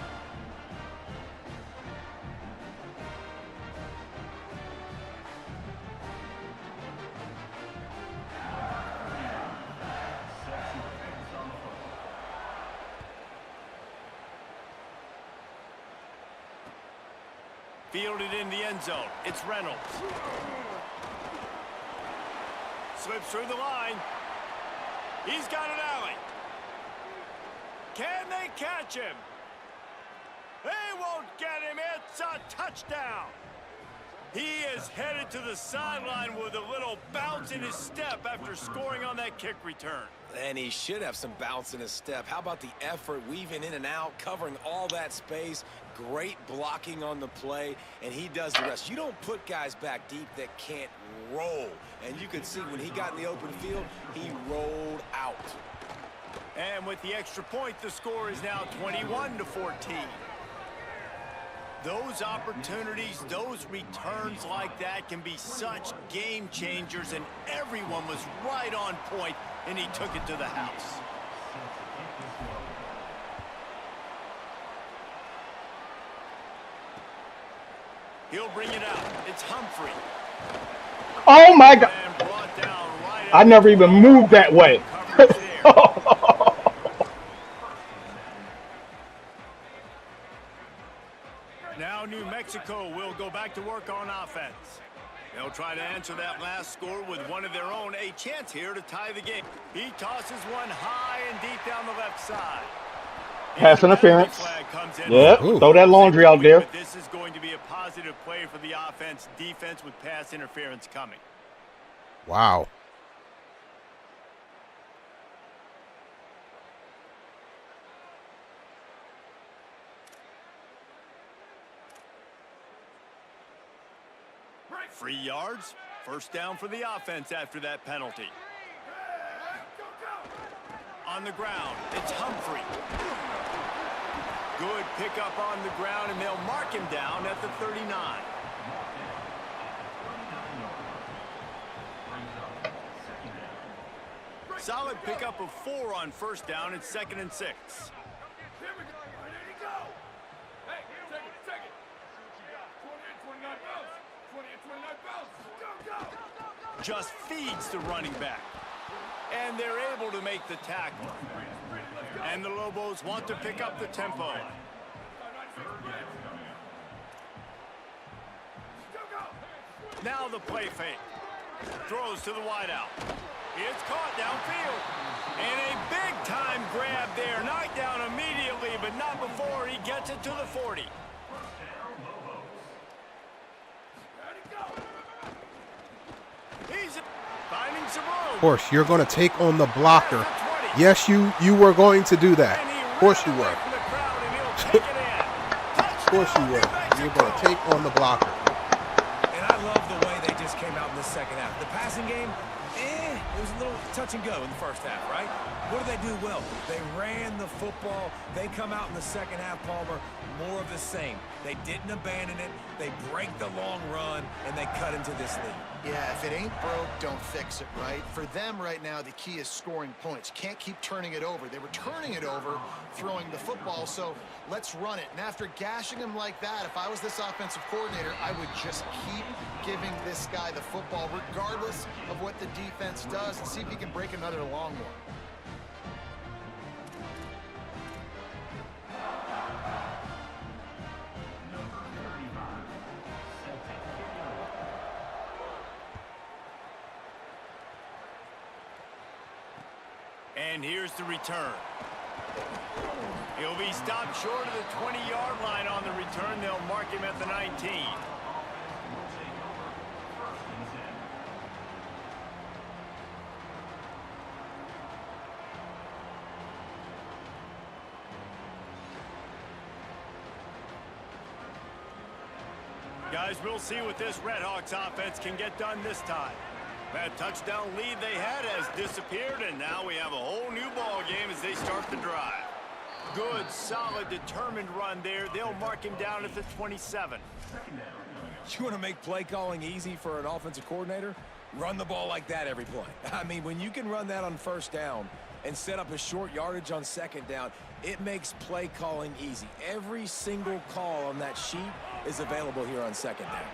Fielded in the end zone. It's Reynolds. Slips through the line. He's got an alley. Can they catch him? They won't get him. It's a touchdown. He is headed to the sideline with a little bounce in his step after scoring on that kick return. And he should have some bounce in his step. How about the effort, weaving in and out, covering all that space, great blocking on the play, and he does the rest. You don't put guys back deep that can't roll. And you can see when he got in the open field, he rolled out. And with the extra point, the score is now 21-14. Those opportunities, those returns like that can be such game changers, and everyone was right on point, and he took it to the house. He'll bring it out. It's Humphrey. Oh my God. I never even moved that way. Now New Mexico will go back to work on offense. They'll try to answer that last score with one of their own. A chance here to tie the game. He tosses one high and deep down the left side. Pass interference. Yep, throw that laundry out there. But this is going to be a positive play for the offense. Defense with pass interference coming. Wow. Free yards. First down for the offense after that penalty. On the ground, it's Humphrey. Good pickup on the ground, and they'll mark him down at the 39. Solid pickup of 4 on first down and 2nd and 6. Here we go. Ready to go. Hey, take it. 28, 29 bounce. 28, 29 bounce. Go. Just feeds the running back. And they're able to make the tackle. And the Lobos want to pick up the tempo. Now the play fake. Throws to the wideout. It's caught downfield. And a big-time grab there. Knocked down immediately, but not before he gets it to the 40. He's finding some room. Of course, you're going to take on the blocker. Yes, you were going to do that. Of course you were. Of course you were. You're going to take on the blocker. And I love the way they just came out in the second half. The passing game, it was a little touch and go in the first half, right? What did they do well? They ran the football. They come out in the second half, Palmer, more of the same. They didn't abandon it. They break the long run, and they cut into this lead. Yeah, if it ain't broke, don't fix it, right? For them right now, the key is scoring points. Can't keep turning it over. They were turning it over, throwing the football, so let's run it. And after gashing him like that, if I was this offensive coordinator, I would just keep giving this guy the football, regardless of what the defense does, and see if he can break another long one. And here's the return. He'll be stopped short of the 20-yard line on the return. They'll mark him at the 19. Guys, we'll see what this Redhawks offense can get done this time. That touchdown lead they had has disappeared, and now we have a whole new ball game as they start the drive. Good, solid, determined run there. They'll mark him down at the 27. You want to make play calling easy for an offensive coordinator? Run the ball like that every play. I mean, when you can run that on first down and set up a short yardage on second down, it makes play calling easy. Every single call on that sheet is available here on second down.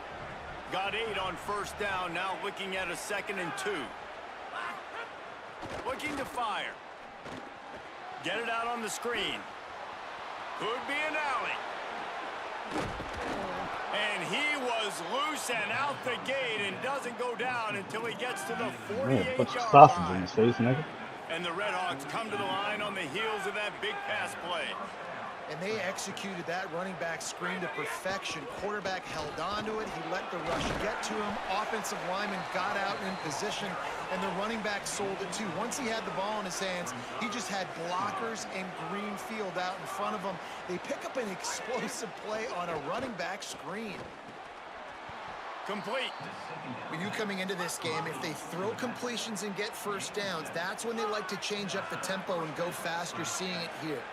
Got 8 on first down, now looking at a 2nd and 2. Looking to fire. Get it out on the screen. Could be an alley. And he was loose and out the gate and doesn't go down until he gets to the 48-yard line. In his face, nigga. And the Redhawks come to the line on the heels of that big pass play. And they executed that running back screen to perfection. Quarterback held on to it. He let the rush get to him. Offensive lineman got out in position, and the running back sold it too. Once he had the ball in his hands, he just had blockers and green field out in front of him. They pick up an explosive play on a running back screen. Complete. When you coming into this game, if they throw completions and get first downs, that's when they like to change up the tempo and go fast. You're seeing it here.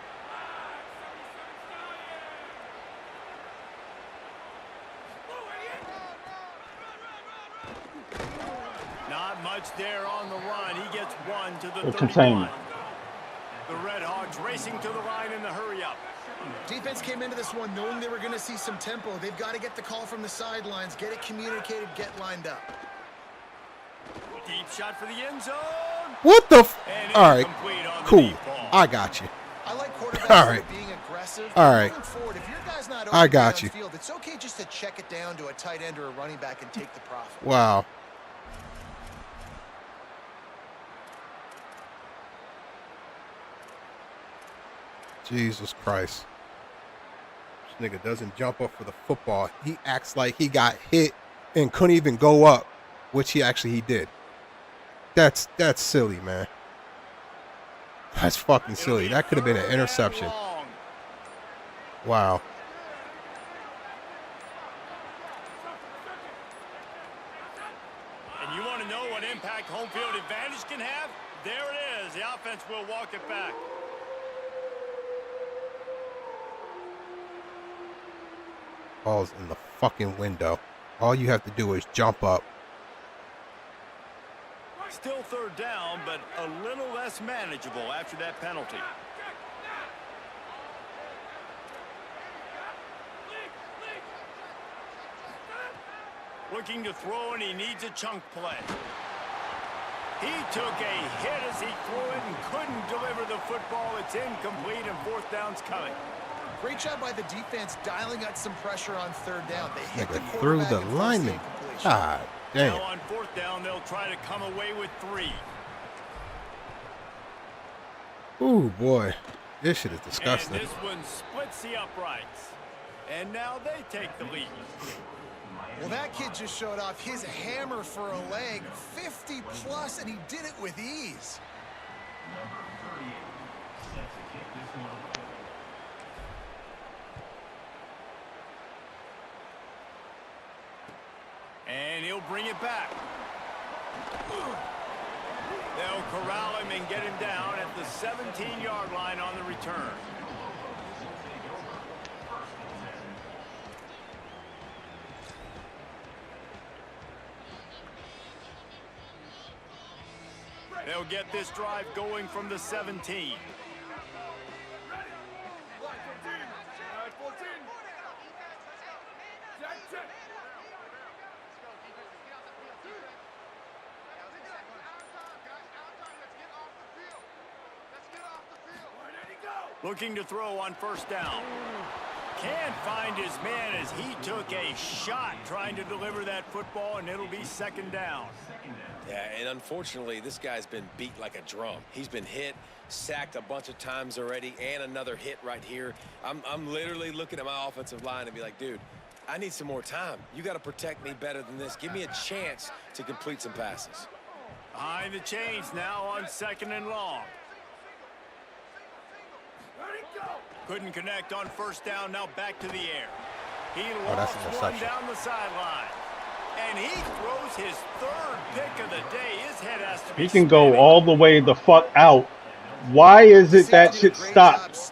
Not much there on the run. He gets 1 to the 31. Containment. The Redhawks racing to the line in the hurry-up. Defense came into this one knowing they were going to see some tempo. They've got to get the call from the sidelines, get it communicated, get lined up. Deep shot for the end zone. What the all right, cool. I got you. I like quarterbacks all right. being aggressive. All right. Moving forward, if your guy's not I got you. Field, it's okay just to check it down to a tight end or a running back and take the profit. Wow. Jesus Christ. This nigga doesn't jump up for the football. He acts like he got hit and couldn't even go up, which he did. That's silly, man. That's fucking silly. That could have been an interception. Wow. And you want to know what impact home field advantage can have? There it is. The offense will walk it back. Ball's in the fucking window. All you have to do is jump up. Still third down, but a little less manageable after that penalty. Looking to throw, and he needs a chunk play. He took a hit as he threw it and couldn't deliver the football. It's incomplete, and fourth down's coming. Great job by the defense dialing out some pressure on third down. They hit the Nigga threw the lineman. God damn. Now on fourth down, they'll try to come away with 3. Ooh, boy. This shit is disgusting. And this one splits the uprights. And now they take the lead. Well, that kid just showed off his hammer for a leg, 50 plus, and he did it with ease. Number 38 set to kick this one away. And he'll bring it back. They'll corral him and get him down at the 17-yard line on the return. They'll get this drive going from the 17. Looking to throw on first down. Can't find his man as he took a shot trying to deliver that football, and it'll be second down. Yeah, and unfortunately, this guy's been beat like a drum. He's been hit, sacked a bunch of times already, and another hit right here. I'm literally looking at my offensive line and be like, dude, I need some more time. You got to protect me better than this. Give me a chance to complete some passes. Behind the chains now on second and long. Couldn't connect on first down, now back to the air. He lost one down the sideline. And he throws his third pick of the day. His head has to be He can go all the way the fuck out. Why is it that shit stopped?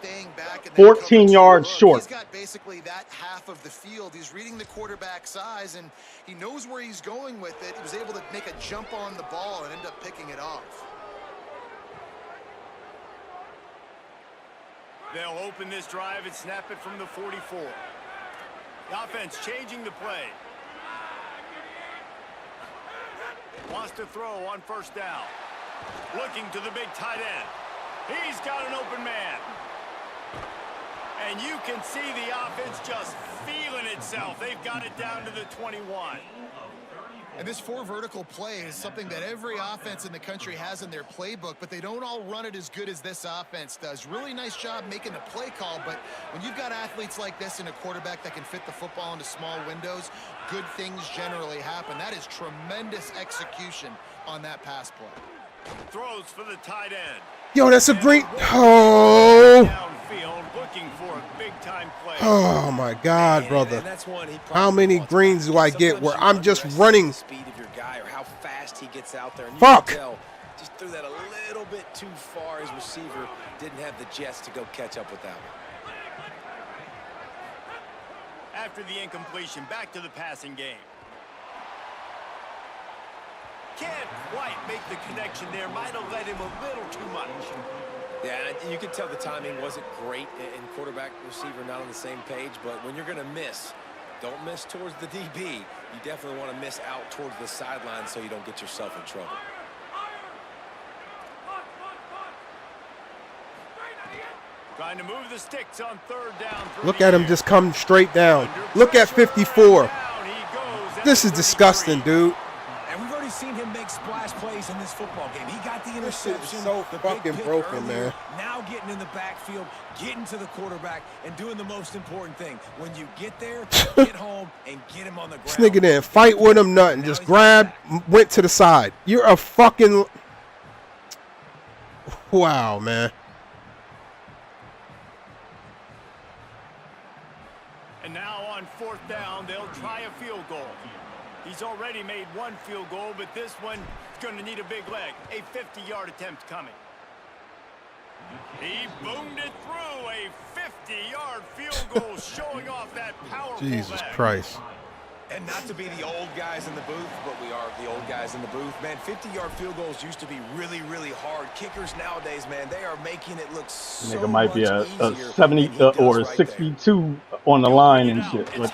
14 yards short. He's got basically that half of the field. He's reading the quarterback's eyes, and he knows where he's going with it. He was able to make a jump on the ball and end up picking it off. They'll open this drive and snap it from the 44. The offense changing the play. Wants to throw on first down. Looking to the big tight end. He's got an open man. And you can see the offense just feeling itself. They've got it down to the 21. And this 4 vertical play is something that every offense in the country has in their playbook, but they don't all run it as good as this offense does. Really nice job making the play call, but when you've got athletes like this and a quarterback that can fit the football into small windows, good things generally happen. That is tremendous execution on that pass play. Throws for the tight end. Yo, that's a great. Oh. Downfield, looking for a big-time play. Oh my God, brother! How many greens do I get where I'm just running? Speed of your guy or how fast he gets out there. And Fuck! You can tell, just threw that a little bit too far. His receiver didn't have the jets to go catch up with that one. After the incompletion, back to the passing game. Can't quite make the connection there. Might have led him a little too much. Yeah, you can tell the timing wasn't great and quarterback receiver not on the same page, but when you're going to miss, don't miss towards the DB. You definitely want to miss out towards the sideline so you don't get yourself in trouble. Trying to move the sticks on third down. Look at him just come straight down. Look at 54. This is disgusting, dude. And we've already seen him make splash plays in this football game. He got the interception. This shit is so fucking broken, earlier, man. Now getting in the backfield, getting to the quarterback, and doing the most important thing. When you get there, get home and get him on the ground. This nigga didn't fight with him, nothing. Just grabbed, went to the side. You're a fucking. Wow, man. And now on fourth down, they'll try a field goal. He's already made one field goal, but this one going to need a big leg. A 50-yard attempt coming. He boomed it through. A 50-yard field goal showing off that powerful Jesus leg. Christ. And not to be the old guys in the booth, but we are the old guys in the booth. Man, 50-yard field goals used to be really, really hard. Kickers nowadays, man, they are making it look so Nigga might be a 70 or a right 62 on the line and shit. But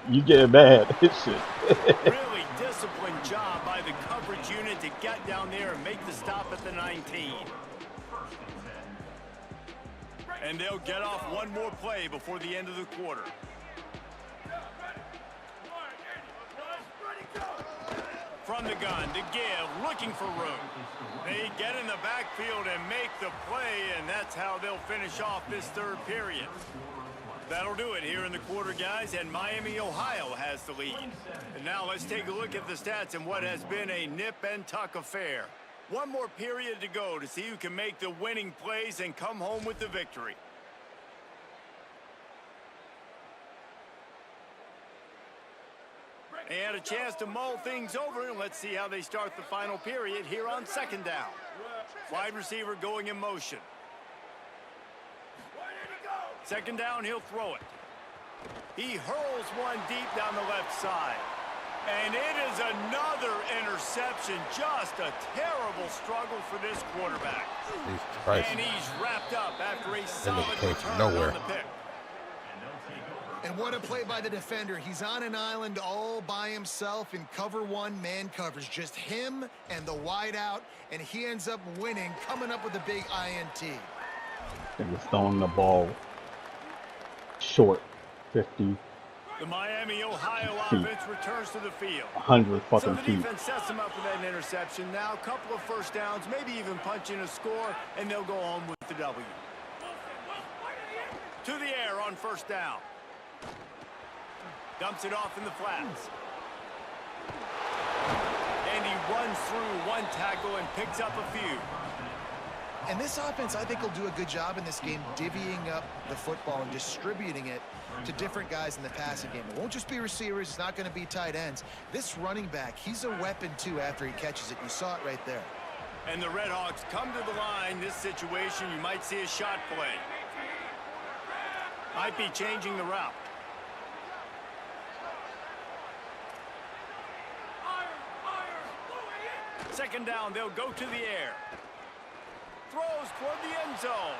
you get bad. Shit. Really disciplined job by the coverage unit to get down there and make the stop at the 19. And they'll get off one more play before the end of the quarter. From the gun to give, looking for room. They get in the backfield and make the play, and that's how they'll finish off this third period. That'll do it here in the quarter, guys, and Miami, Ohio has the lead. And now let's take a look at the stats and what has been a nip-and-tuck affair. One more period to go to see who can make the winning plays and come home with the victory. And a chance to mull things over, and let's see how they start the final period here on second down. Wide receiver going in motion. Second down, he'll throw it. He hurls one deep down the left side. And it is another interception. Just a terrible struggle for this quarterback. And he's wrapped up after a solid return on the pick. And what a play by the defender. He's on an island all by himself in cover one man coverage. Just him and the wide out, and he ends up winning, coming up with a big INT. And he's throwing the ball short, 50. The Miami, Ohio offense returns to the field. 100 fucking feet. So the defense sets them up for that interception. Now a couple of first downs, maybe even punching a score, and they'll go home with the W. To the air on first down. Dumps it off in the flats. And he runs through one tackle and picks up a few. And this offense, I think, will do a good job in this game divvying up the football and distributing it to different guys in the passing game. It won't just be receivers. It's not going to be tight ends. This running back, he's a weapon, too, after he catches it. You saw it right there. And the Redhawks come to the line. This situation, you might see a shot play. Might be changing the route. Second down, they'll go to the air. Throws toward the end zone.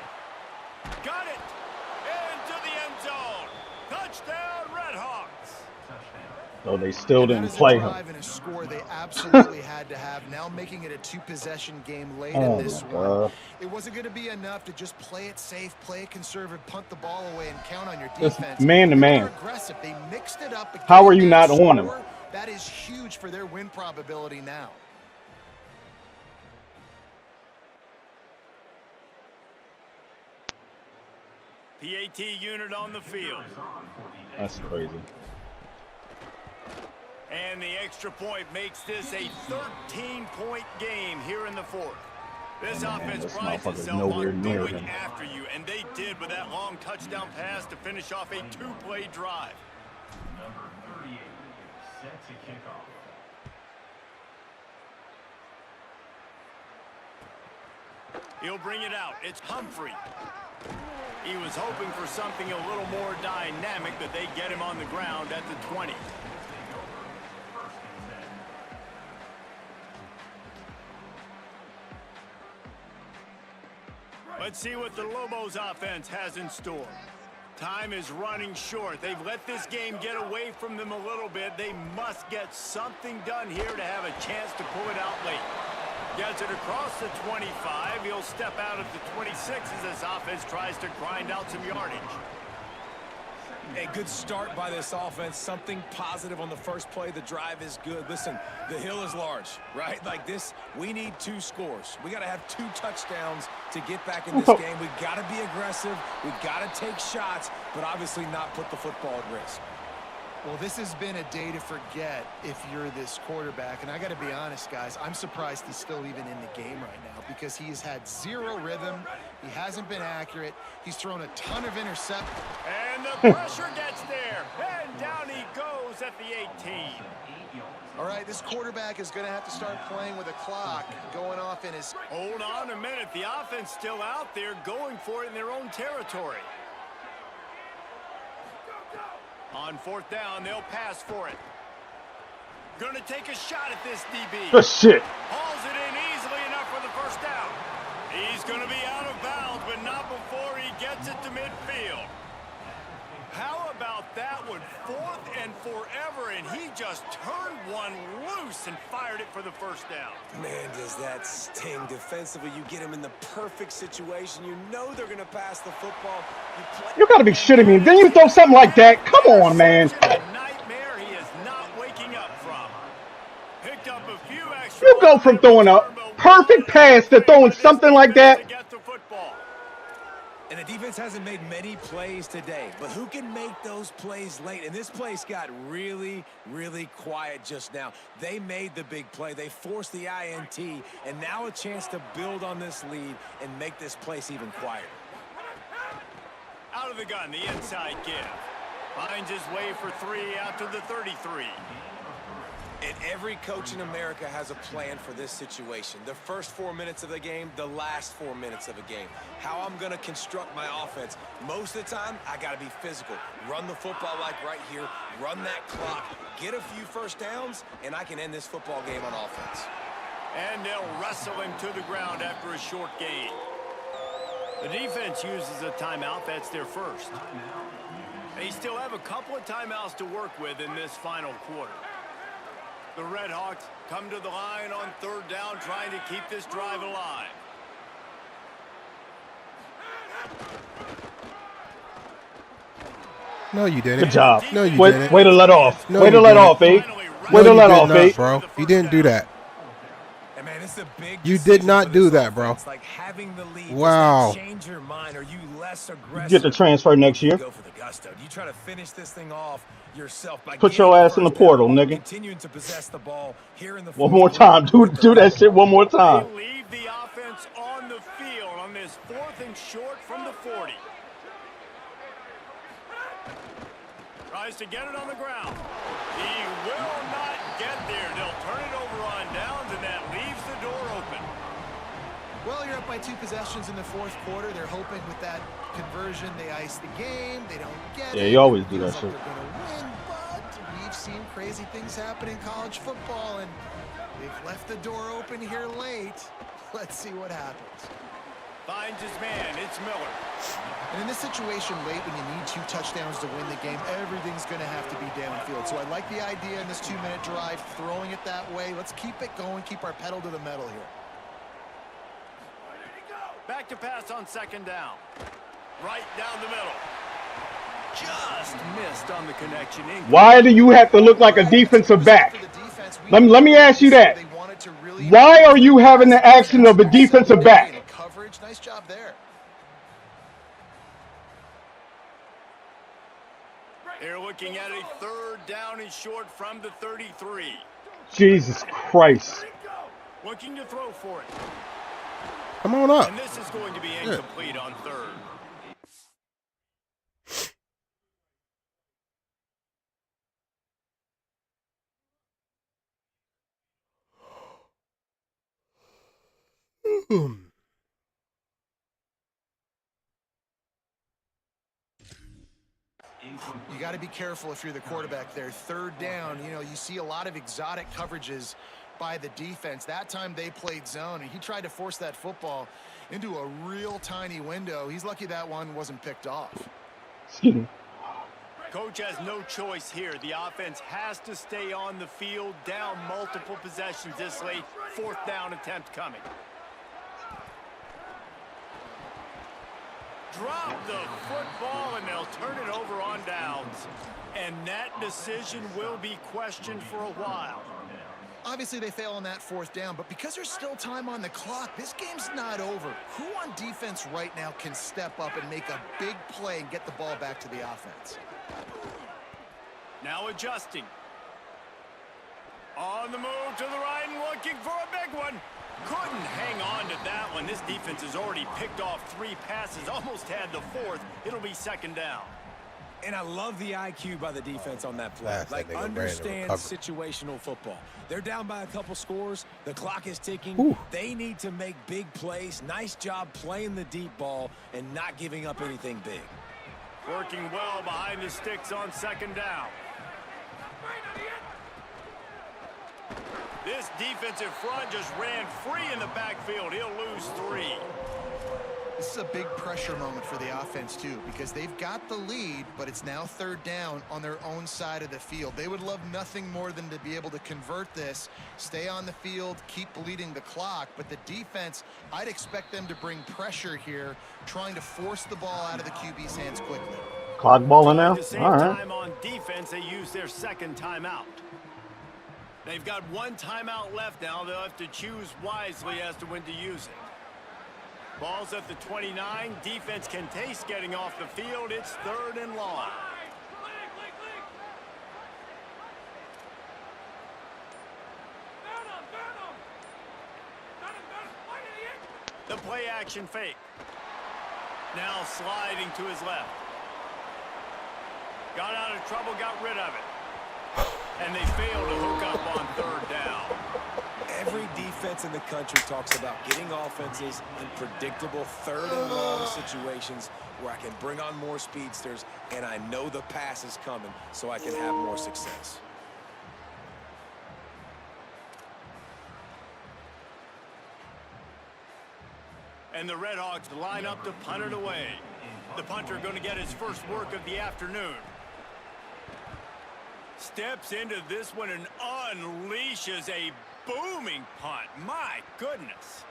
Got it. Into the end zone. Touchdown, Redhawks. So they still didn't play him. And a score they absolutely had to have. Now making it a two-possession game late in this one. It wasn't going to be enough to just play it safe, play it conservative, punt the ball away, and count on your defense. Man to man. Aggressive. They mixed it up. How are you not on him? That is huge for their win probability now. PAT unit on the field. That's crazy. And the extra point makes this a 13-point game here in the fourth. This offense prides itself on going after you, and they did with that long touchdown pass to finish off a two-play drive. Number 38, set to kick off. He'll bring it out. It's Humphrey. He was hoping for something a little more dynamic, but they get him on the ground at the 20. Let's see what the Lobos offense has in store. Time is running short. They've let this game get away from them a little bit. They must get something done here to have a chance to pull it out late. Gets it across the 25. He'll step out at the 26 as this offense tries to grind out some yardage. A good start by this offense. Something positive on the first play. The drive is good. Listen, the hill is large, right? Like this, we need 2 scores. We got to have 2 touchdowns to get back in this game. We got to be aggressive. We got to take shots, but obviously not put the football at risk. Well, this has been a day to forget if you're this quarterback. And I got to be honest, guys, I'm surprised he's still even in the game right now because he has had 0 rhythm. He hasn't been accurate. He's thrown a ton of interceptions. And the pressure gets there. And down he goes at the 18. All right, this quarterback is going to have to start playing with a clock going off in his... Hold on a minute. The offense still out there going for it in their own territory. On fourth down, they'll pass for it. Going to take a shot at this DB. Good shit. Hauls it in easily enough for the first down. He's going to be out of bounds, but not before he gets it to midfield. How about that one? 4th and forever, and he just turned one loose and fired it for the first down. Man, does that sting defensively. You get him in the perfect situation. You know they're going to pass the football. You got to be shitting me. Then you throw something like that. Come on, man. Nightmare he is not waking up from. Picked up a few extra. You go from throwing a perfect pass to throwing something like that. And the defense hasn't made many plays today, but who can make those plays late? And this place got really, really quiet just now. They made the big play. They forced the INT, and now a chance to build on this lead and make this place even quieter. Out of the gun, the inside give. Finds his way for 3 out to the 33. And every coach in America has a plan for this situation. The first 4 minutes of the game, the last 4 minutes of a game. How I'm going to construct my offense. Most of the time, I got to be physical. Run the football like right here. Run that clock. Get a few first downs, and I can end this football game on offense. And they'll wrestle him to the ground after a short gain. The defense uses a timeout. That's their first. They still have a couple of timeouts to work with in this final quarter. The Red Hawks come to the line on 3rd down, trying to keep this drive alive. No, you didn't. Good job. No, you Way, didn't. way to let off. No, Way to you let didn't. off, eh? No, Way to you let did off, not, eh? bro. You didn't do that. And man, it's a big You did not decision for do this that, bro. offense. Like having the lead, Wow. does that change your mind? Are you less aggressive? Get the transfer next year. Go for the gusto. Do you try to finish this thing off yourself by Put your ass in the portal, nigga. continuing to possess the ball here in the One more time. Do that shit one more time. They leave the offense on the field on this 4th and short from the 40. Tries to get it on the ground. He will not get there. They'll turn it over on downs, and that leaves the door open. Well, you're up by 2 possessions in the 4th quarter. They're hoping with that conversion they ice the game. They don't get it. Yeah, you always do that Feels shit. like they're going to win, but we've seen crazy things happen in college football, and they've left the door open here late. Let's see what happens. Finds his man. It's Miller. And in this situation late, when you need 2 touchdowns to win the game, everything's going to have to be downfield. So I like the idea in this 2-minute drive, throwing it that way. Let's keep it going, keep our pedal to the metal here. Back to pass on 2nd down. Right down the middle. Just missed on the connection. Why do you have to look like a defensive back? Let me ask you that. Why are you having the action of a defensive back? Coverage, nice job there. They're looking at a 3rd down and short from the 33. Jesus Christ. Looking to throw for it. Come on up. And this is going to be incomplete on 3rd. You got to be careful if you're the quarterback there. 3rd down, you know, you see a lot of exotic coverages by the defense. That time they played zone, and he tried to force that football into a real tiny window. He's lucky that one wasn't picked off. Excuse me. Coach has no choice here. The offense has to stay on the field, down multiple possessions this late. 4th down attempt coming. Drop the football, and they'll turn it over on downs. And that decision will be questioned for a while. Obviously, they fail on that 4th down, but because there's still time on the clock, this game's not over. Who on defense right now can step up and make a big play and get the ball back to the offense? Now adjusting. On the move to the right and looking for a big one. Couldn't hang on to that one. This defense has already picked off 3 passes, almost had the 4th. It'll be 2nd down. And I love the IQ by the defense on that play. Like, understand situational football. They're down by a couple scores. The clock is ticking. Ooh. They need to make big plays. Nice job playing the deep ball and not giving up anything big. Working well behind the sticks on second down. This defensive front just ran free in the backfield. He'll lose 3. This is a big pressure moment for the offense, too, because they've got the lead, but it's now third down on their own side of the field. They would love nothing more than to be able to convert this, stay on the field, keep bleeding the clock. But the defense, I'd expect them to bring pressure here, trying to force the ball out of the QB's hands quickly. Clock balling now? All right. Time on defense, they use their second timeout. They've got 1 timeout left now. They'll have to choose wisely as to when to use it. Ball's at the 29. Defense can taste getting off the field. It's 3rd and long. The play action fake. Now sliding to his left. Got out of trouble, got rid of it. And they fail to hook up on 3rd down. Every defense in the country talks about getting offenses in predictable 3rd and long situations where I can bring on more speedsters and I know the pass is coming so I can have more success. And the Red Hawks line up to punt it away. The punter going to get his first work of the afternoon. Steps into this one and unleashes a booming punt. My goodness.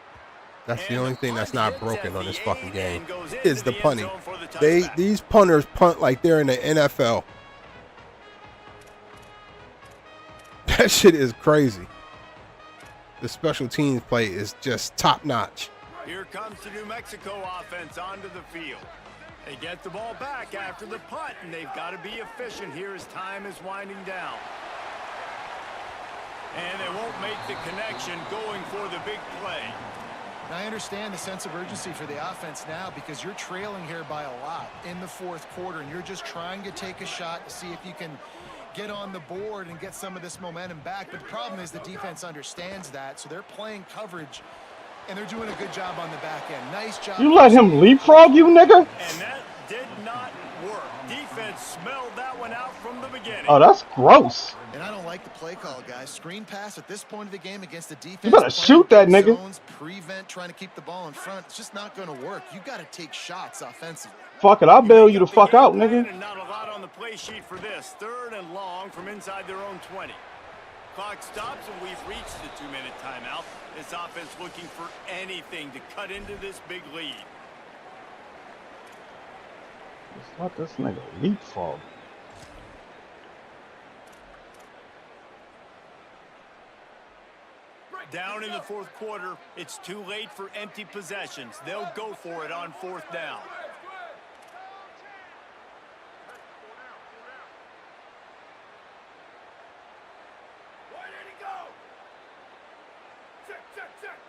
That's the only thing that's not broken on this fucking game is the punting. These punters punt like they're in the NFL. That shit is crazy. The special teams play is just top notch. Here comes the New Mexico offense onto the field. They get the ball back after the punt, and they've got to be efficient here as time is winding down. And they won't make the connection going for the big play. And I understand the sense of urgency for the offense now because you're trailing here by a lot in the 4th quarter, and you're just trying to take a shot to see if you can get on the board and get some of this momentum back. But the problem is the defense understands that, so they're playing coverage, and they're doing a good job on the back end. Nice job. You let him leapfrog you, nigga? And that did not work. Defense smelled that one out from the beginning. Oh, that's gross. And I don't like the play call, guys. Screen pass at this point of the game against the defense. You better shoot that nigga. Zones, prevent, trying to keep the ball in front. It's just not going to work. You got to take shots offensively. Fuck it, I'll bail you the fuck out, nigga. And not a lot on the play sheet for this. 3rd and long from inside their own 20. Clock stops, and we've reached the 2-minute timeout. This offense looking for anything to cut into this big lead. Just let this nigga leapfrog. Down in the 4th quarter, it's too late for empty possessions. They'll go for it on 4th down. Where did he go? Check, check, check.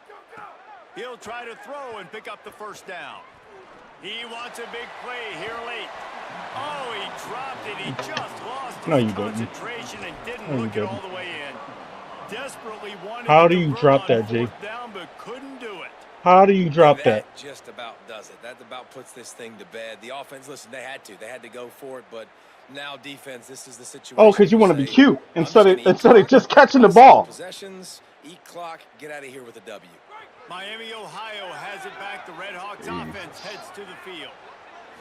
Go, go. He'll try to throw and pick up the 1st down. He wants a big play here late. Oh, he dropped it. He just lost his concentration and didn't look it all the way in. Desperately wanted How to do you convert drop on that, G? 4th down, but couldn't do it. How do you drop that? Just about does it. That about puts this thing to bed. The offense, listen, they had to go for it, but now defense, this is the situation. Oh, because you want to be cute instead of just catching the ball. Possessions, eat clock, get out of here with a W. Miami, Ohio has it back. The Red Hawks offense heads to the field.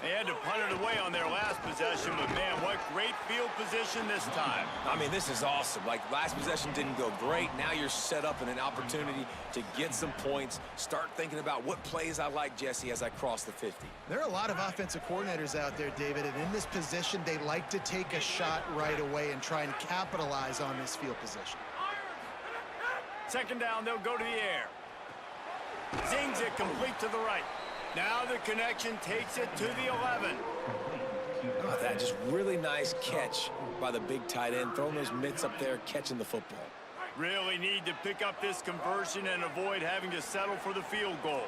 They had to punt it away on their last possession, but man, what great field position this time. I mean, this is awesome. Like, last possession didn't go great. Now you're set up in an opportunity to get some points. Start thinking about what plays I like, Jesse, as I cross the 50. There are a lot of offensive coordinators out there, David, and in this position, they like to take a shot right away and try and capitalize on this field position. 2nd down, they'll go to the air. Zings it complete to the right. Now the connection takes it to the 11. How about that? Just really nice catch by the big tight end, throwing those mitts up there, catching the football. Really need to pick up this conversion and avoid having to settle for the field goal.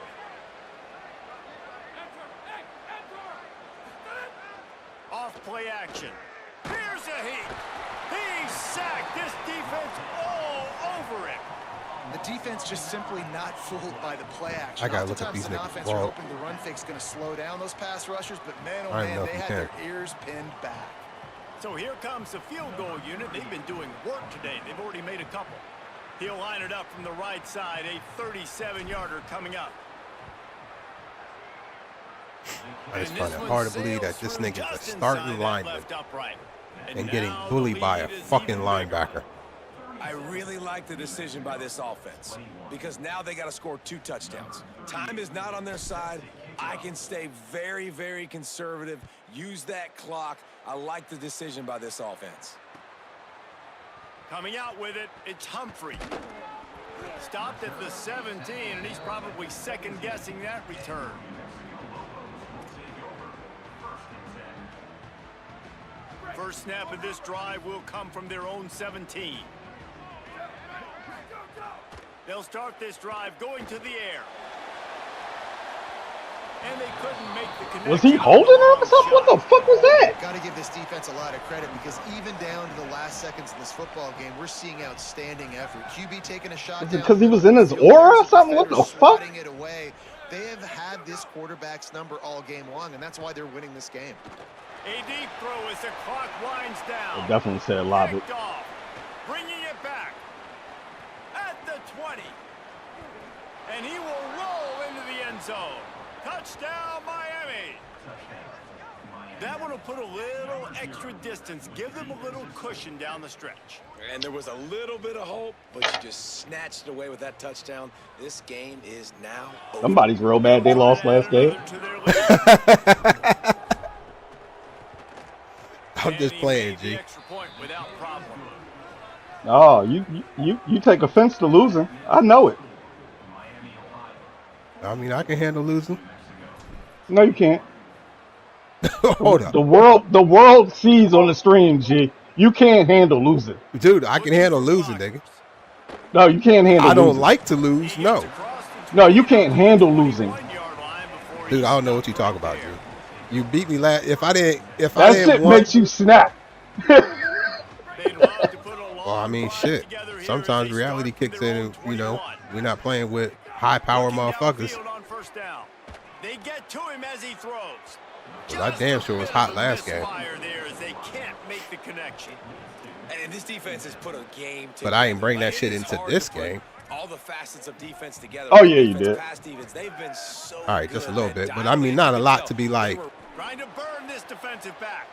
Off play action. Here's a heat. He sacked this defense all over him. The defense just simply not fooled by the play action. I gotta look at these niggas. Offense are hoping the run fake's going to slow down those pass rushers, but man, oh man, they had their ears pinned back. So here comes the field goal unit. They've been doing work today. They've already made a couple. He'll line it up from the right side. A 37-yarder coming up. I just find it hard to believe that this nigga's a starting lineman and getting bullied by a fucking linebacker. I really like the decision by this offense because now they got to score 2 touchdowns. Time is not on their side. I can stay very, very conservative, use that clock. I like the decision by this offense. Coming out with it, it's Humphrey. Stopped at the 17, and he's probably second-guessing that return. First snap of this drive will come from their own 17. They'll start this drive going to the air. And they couldn't make the connection. Was he holding him or something? What the fuck was that? Got to give this defense a lot of credit because even down to the last seconds in this football game, we're seeing outstanding effort. QB taking a shot. Is it because he was in his aura or something? What the fuck? It away. They have had this quarterback's number all game long, and that's why they're winning this game. A deep throw as the clock winds down. It definitely said lob. Bringing it back at the 20. And he will roll into the end zone. Touchdown, Miami. That one will put a little extra distance, give them a little cushion down the stretch. And there was a little bit of hope, but you just snatched it away with that touchdown. This game is now over. Somebody's real bad. They lost last game. I'm just playing, G. Oh, you take offense to losing. I know it. I mean, I can handle losing. No, you can't. Hold up. The world sees on the stream, G. You can't handle losing. Dude, I can handle losing, nigga. No, you can't handle losing. I don't like to lose, no. No, you can't handle losing. Dude, I don't know what you talk about, dude. You beat me last. That shit makes you snap. Well, I mean, shit. Sometimes reality kicks in and, you know, we're not playing with high-power motherfuckers. They get to him as he throws. Well, that damn sure was hot last game. They can't make the connection. And this defense has put a game together. But I didn't bring that shit into this game. All the facets of defense together. Oh yeah, you did. They've been so all right, just a little bit, but I mean not a lot to be like. Trying to burn this defensive back.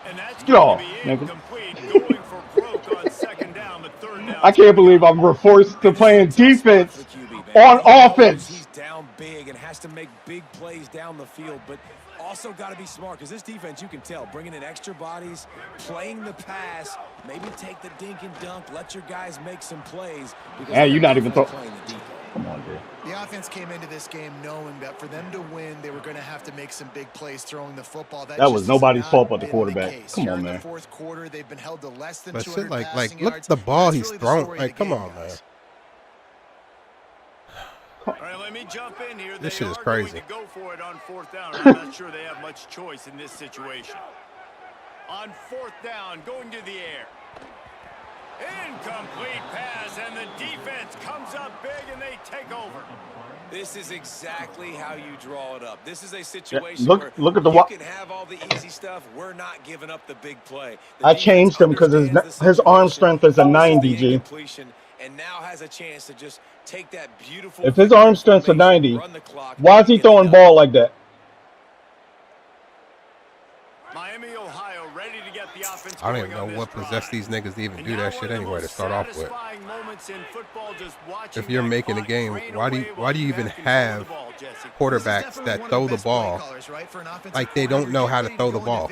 And that's get off, nigga. Going for broke on second down, but third down. I can't believe I'm forced to playing defense on offense. He's down big and has to make big plays down the field, but also got to be smart because this defense, you can tell, bringing in extra bodies, playing the pass, maybe take the dink and dunk, let your guys make some plays. Hey, you're not even playing the deep. Come on, dude. The offense came into this game knowing that for them to win, they were going to have to make some big plays throwing the football. That was nobody's fault but the quarterback. Come on, man. In the fourth quarter, they've been held to less than but 200 shit, like, yards. look at the ball he's throwing. Like, come on, man. All right, let me jump in here. This shit is crazy. Go for it on fourth down. I'm not sure they have much choice in this situation. On fourth down, going to the air. Incomplete pass, and the defense comes up big, and they take over. This is exactly how you draw it up. This is a situation look at the you can have all the easy stuff. We're not giving up the big play. I changed him because his arm strength is a 90, G. And now has a chance to just take that beautiful. If his arm strength's a 90, why is he throwing ball like that? Miami, Ohio, ready to get the offense. I don't even know what possessed these niggas to even do that shit anyway to start off with. If you're making a game, why do you even have quarterbacks that throw the ball like they don't know how to throw the ball?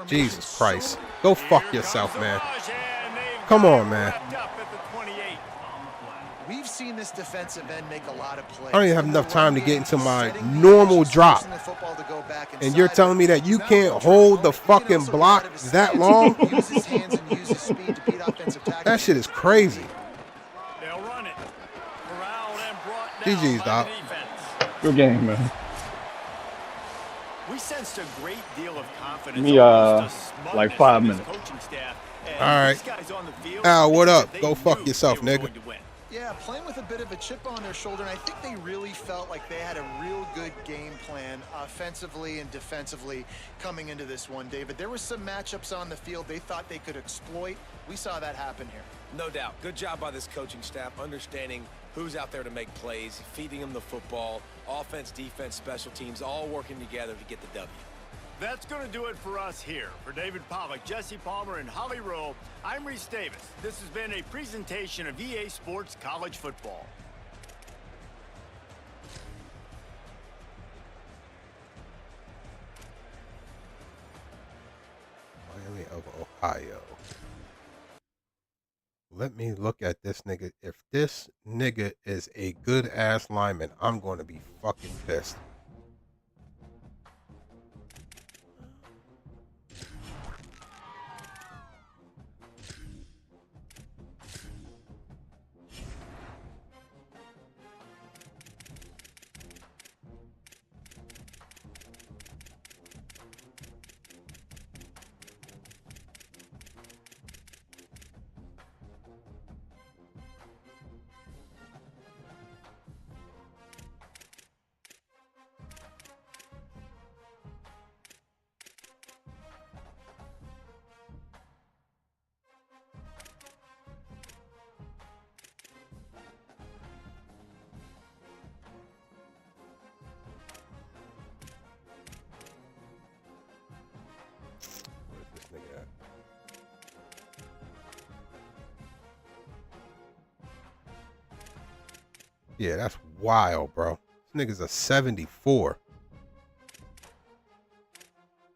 Jesus Christ. Go fuck yourself, man. Come on, man. We've seen this defensive end make a lot of plays. I don't even have enough time to get into my normal drop. And you're telling me that you can't hold the fucking block that long? Use his hands and use his speed to beat offensive tackles. That shit is crazy. They'll run it. Corralled and brought down GG's, by Doc. the defense. Good game, man. We sensed a great deal of confidence. Me, almost a smugness like 5 from his minutes. coaching staff. And All right. these guys on the field, Al, what it's up? that they Go fuck knew yourself, they were nigga. going to win. Yeah, playing with a bit of a chip on their shoulder, and I think they really felt like they had a real good game plan offensively and defensively coming into this one, David. There were some matchups on the field they thought they could exploit. We saw that happen here. No doubt. Good job by this coaching staff, understanding who's out there to make plays, feeding them the football, offense, defense, special teams, all working together to get the W. That's going to do it for us here. For David Pollack, Jesse Palmer, and Holly Rowe, I'm Reese Davis. This has been a presentation of EA Sports College Football. Miami of Ohio. Let me look at this nigga. If this nigga is a good ass lineman, I'm going to be fucking pissed. Where's this nigga at? Yeah, that's wild, bro. This nigga's a 74.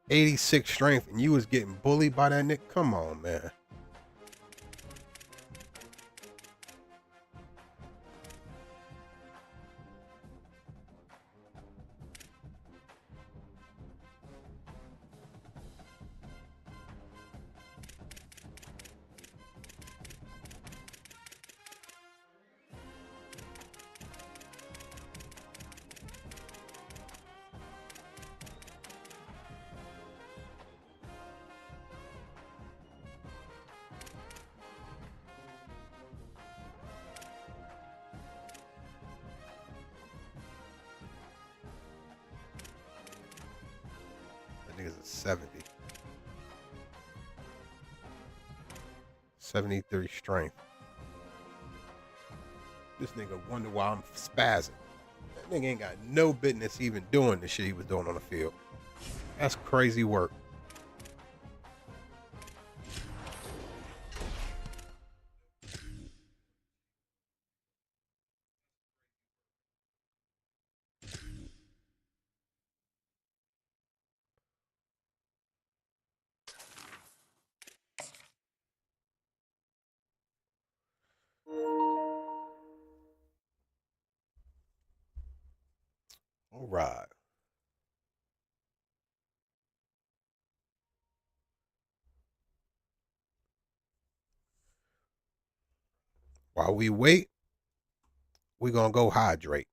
86 strength, and you was getting bullied by that nigga? Come on, man. That nigga's a 70. 73 strength. This nigga wonder why I'm spazzing. That nigga ain't got no business even doing the shit he was doing on the field. That's crazy work. All right. While we wait, we're going to go hydrate.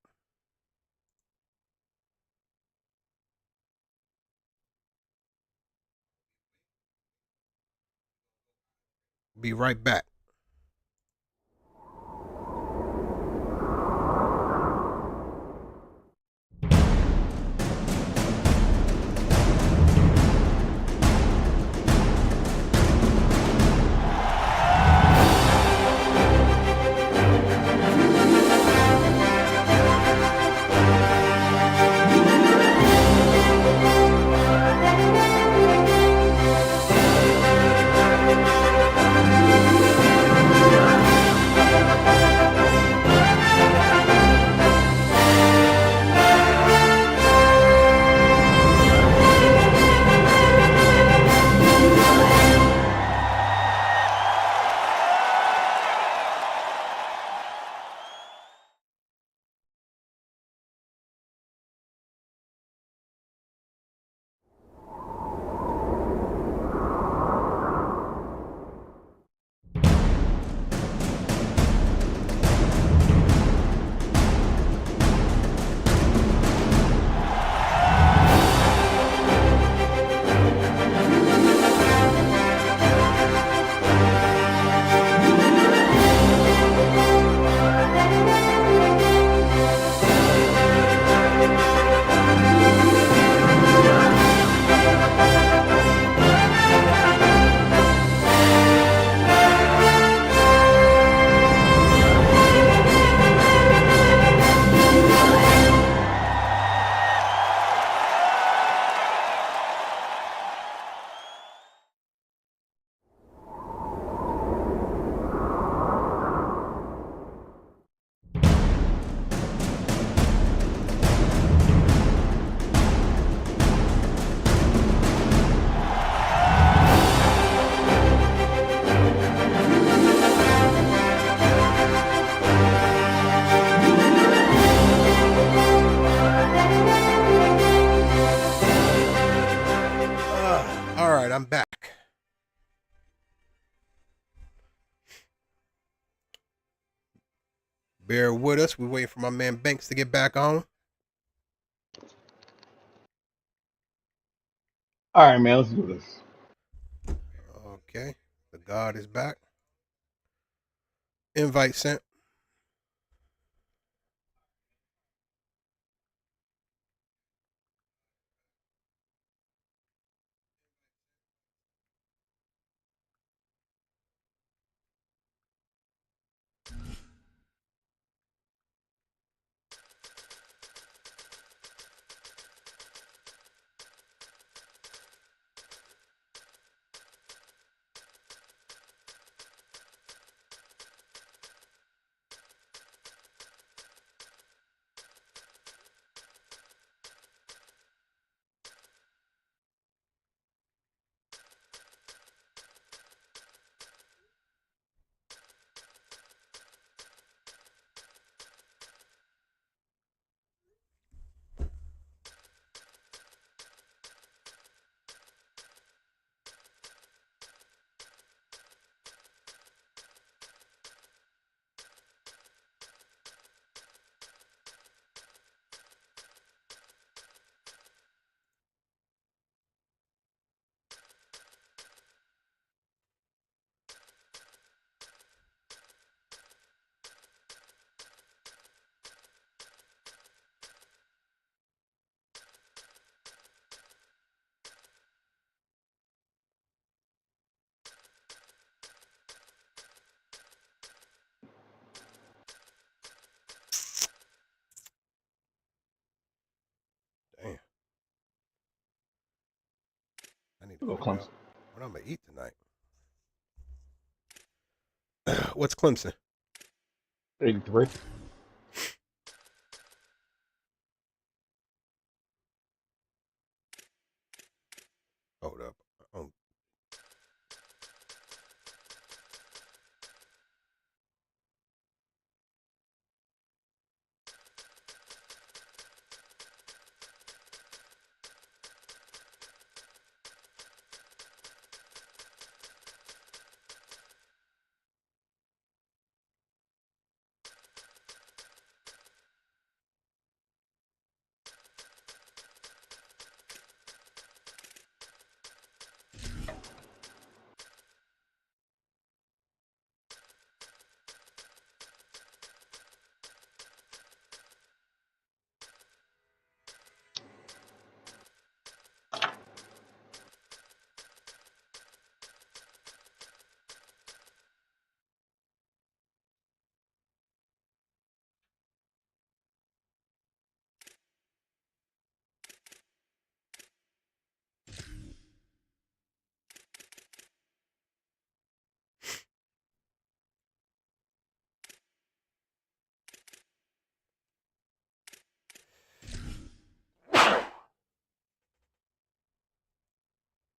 Be right back. Bear with us. We're waiting for my man Banks to get back on. All right, man. Let's do this. Okay. The God is back. Invite sent. Damn. I need to Go figure Clemson. out what I'm going to eat tonight. What's Clemson? 83. Hold up. Oh,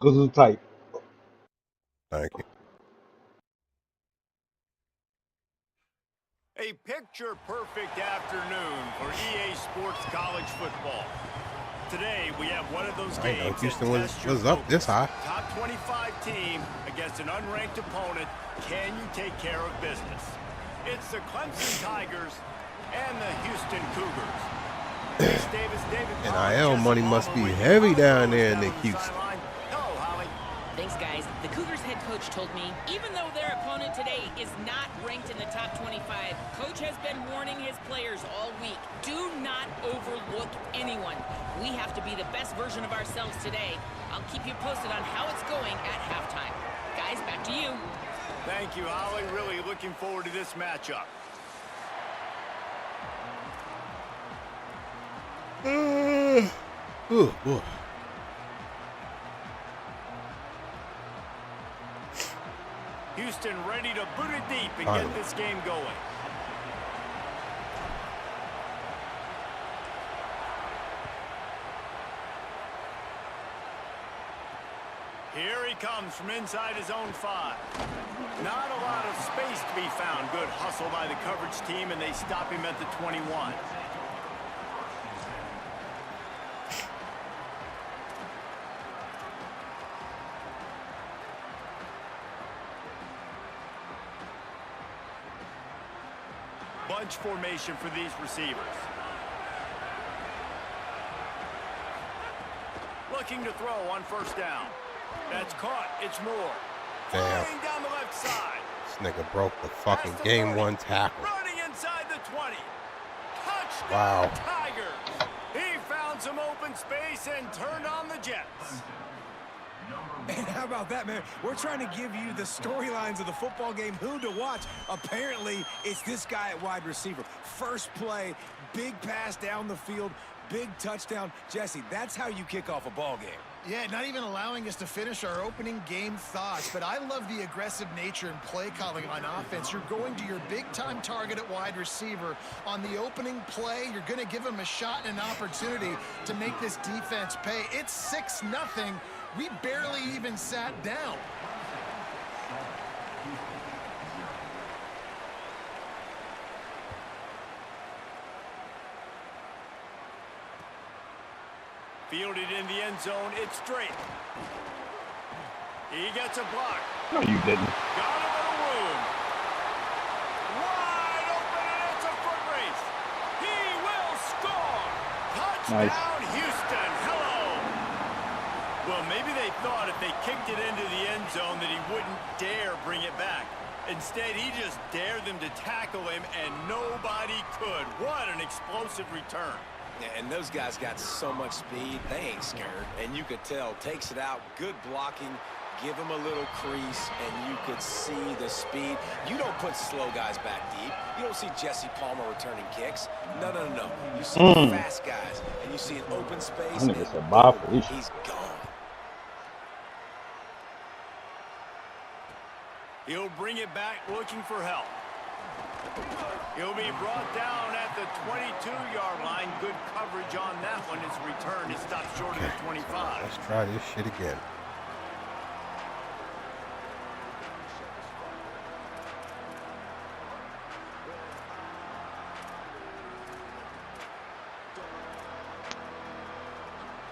Go to the tight. thank you. A picture-perfect afternoon for EA Sports College Football. Today, we have one of those I didn't know games Houston that was tests your up this focus. high. Top 25 team against an unranked opponent. Can you take care of business? It's the Clemson Tigers and the Houston Cougars. NIL money must be heavy down there in the Houston. Hello, Holly. Thanks, guys. The Cougars head coach told me, even though their opponent today is not ranked in the top 25, coach has been warning his players all week, do not overlook anyone. We have to be the best version of ourselves today. I'll keep you posted on how it's going at halftime. Guys, back to you. Thank you, Holly. Really looking forward to this matchup. Ooh, ooh. Houston ready to boot it deep and All get right. this game going. Here he comes from inside his own 5. Not a lot of space to be found. Good hustle by the coverage team, and they stop him at the 21. bunch formation for these receivers. Looking to throw on first down. That's caught. It's Moore. Damn. Flying down the left side. This nigga broke the fucking game 1 tackle. Running inside the 20. Touchdown, Wow. Tigers. He found some open space and turned on the Jets. And how about that, man? We're trying to give you the storylines of the football game, who to watch. Apparently, it's this guy at wide receiver. First play, big pass down the field, big touchdown. Jesse, that's how you kick off a ball game. Yeah, not even allowing us to finish our opening game thoughts, but I love the aggressive nature and play calling on offense. You're going to your big-time target at wide receiver. On the opening play, you're going to give him a shot and an opportunity to make this defense pay. It's 6-0. We barely even sat down. Fielded in the end zone. It's straight. He gets a block. No, you didn't. Got a little room. Wide open, and it's a foot race. He will score. Touchdown, Nice. Houston. Hello. Well, maybe they thought if they kicked it into the end zone that he wouldn't dare bring it back. Instead, he just dared them to tackle him, and nobody could. What an explosive return. Yeah, and those guys got so much speed, they ain't scared. And you could tell, takes it out, good blocking, give him a little crease, and you could see the speed. You don't put slow guys back deep. You don't see Jesse Palmer returning kicks. No, no, no, no. You see fast guys, and you see an open space, That and nigga said, "Bye, Felicia." he's gone. He'll bring it back looking for help. He'll be brought down at the 22-yard line. Good coverage on that one. His return is stopped short of the 25. Let's try this shit again.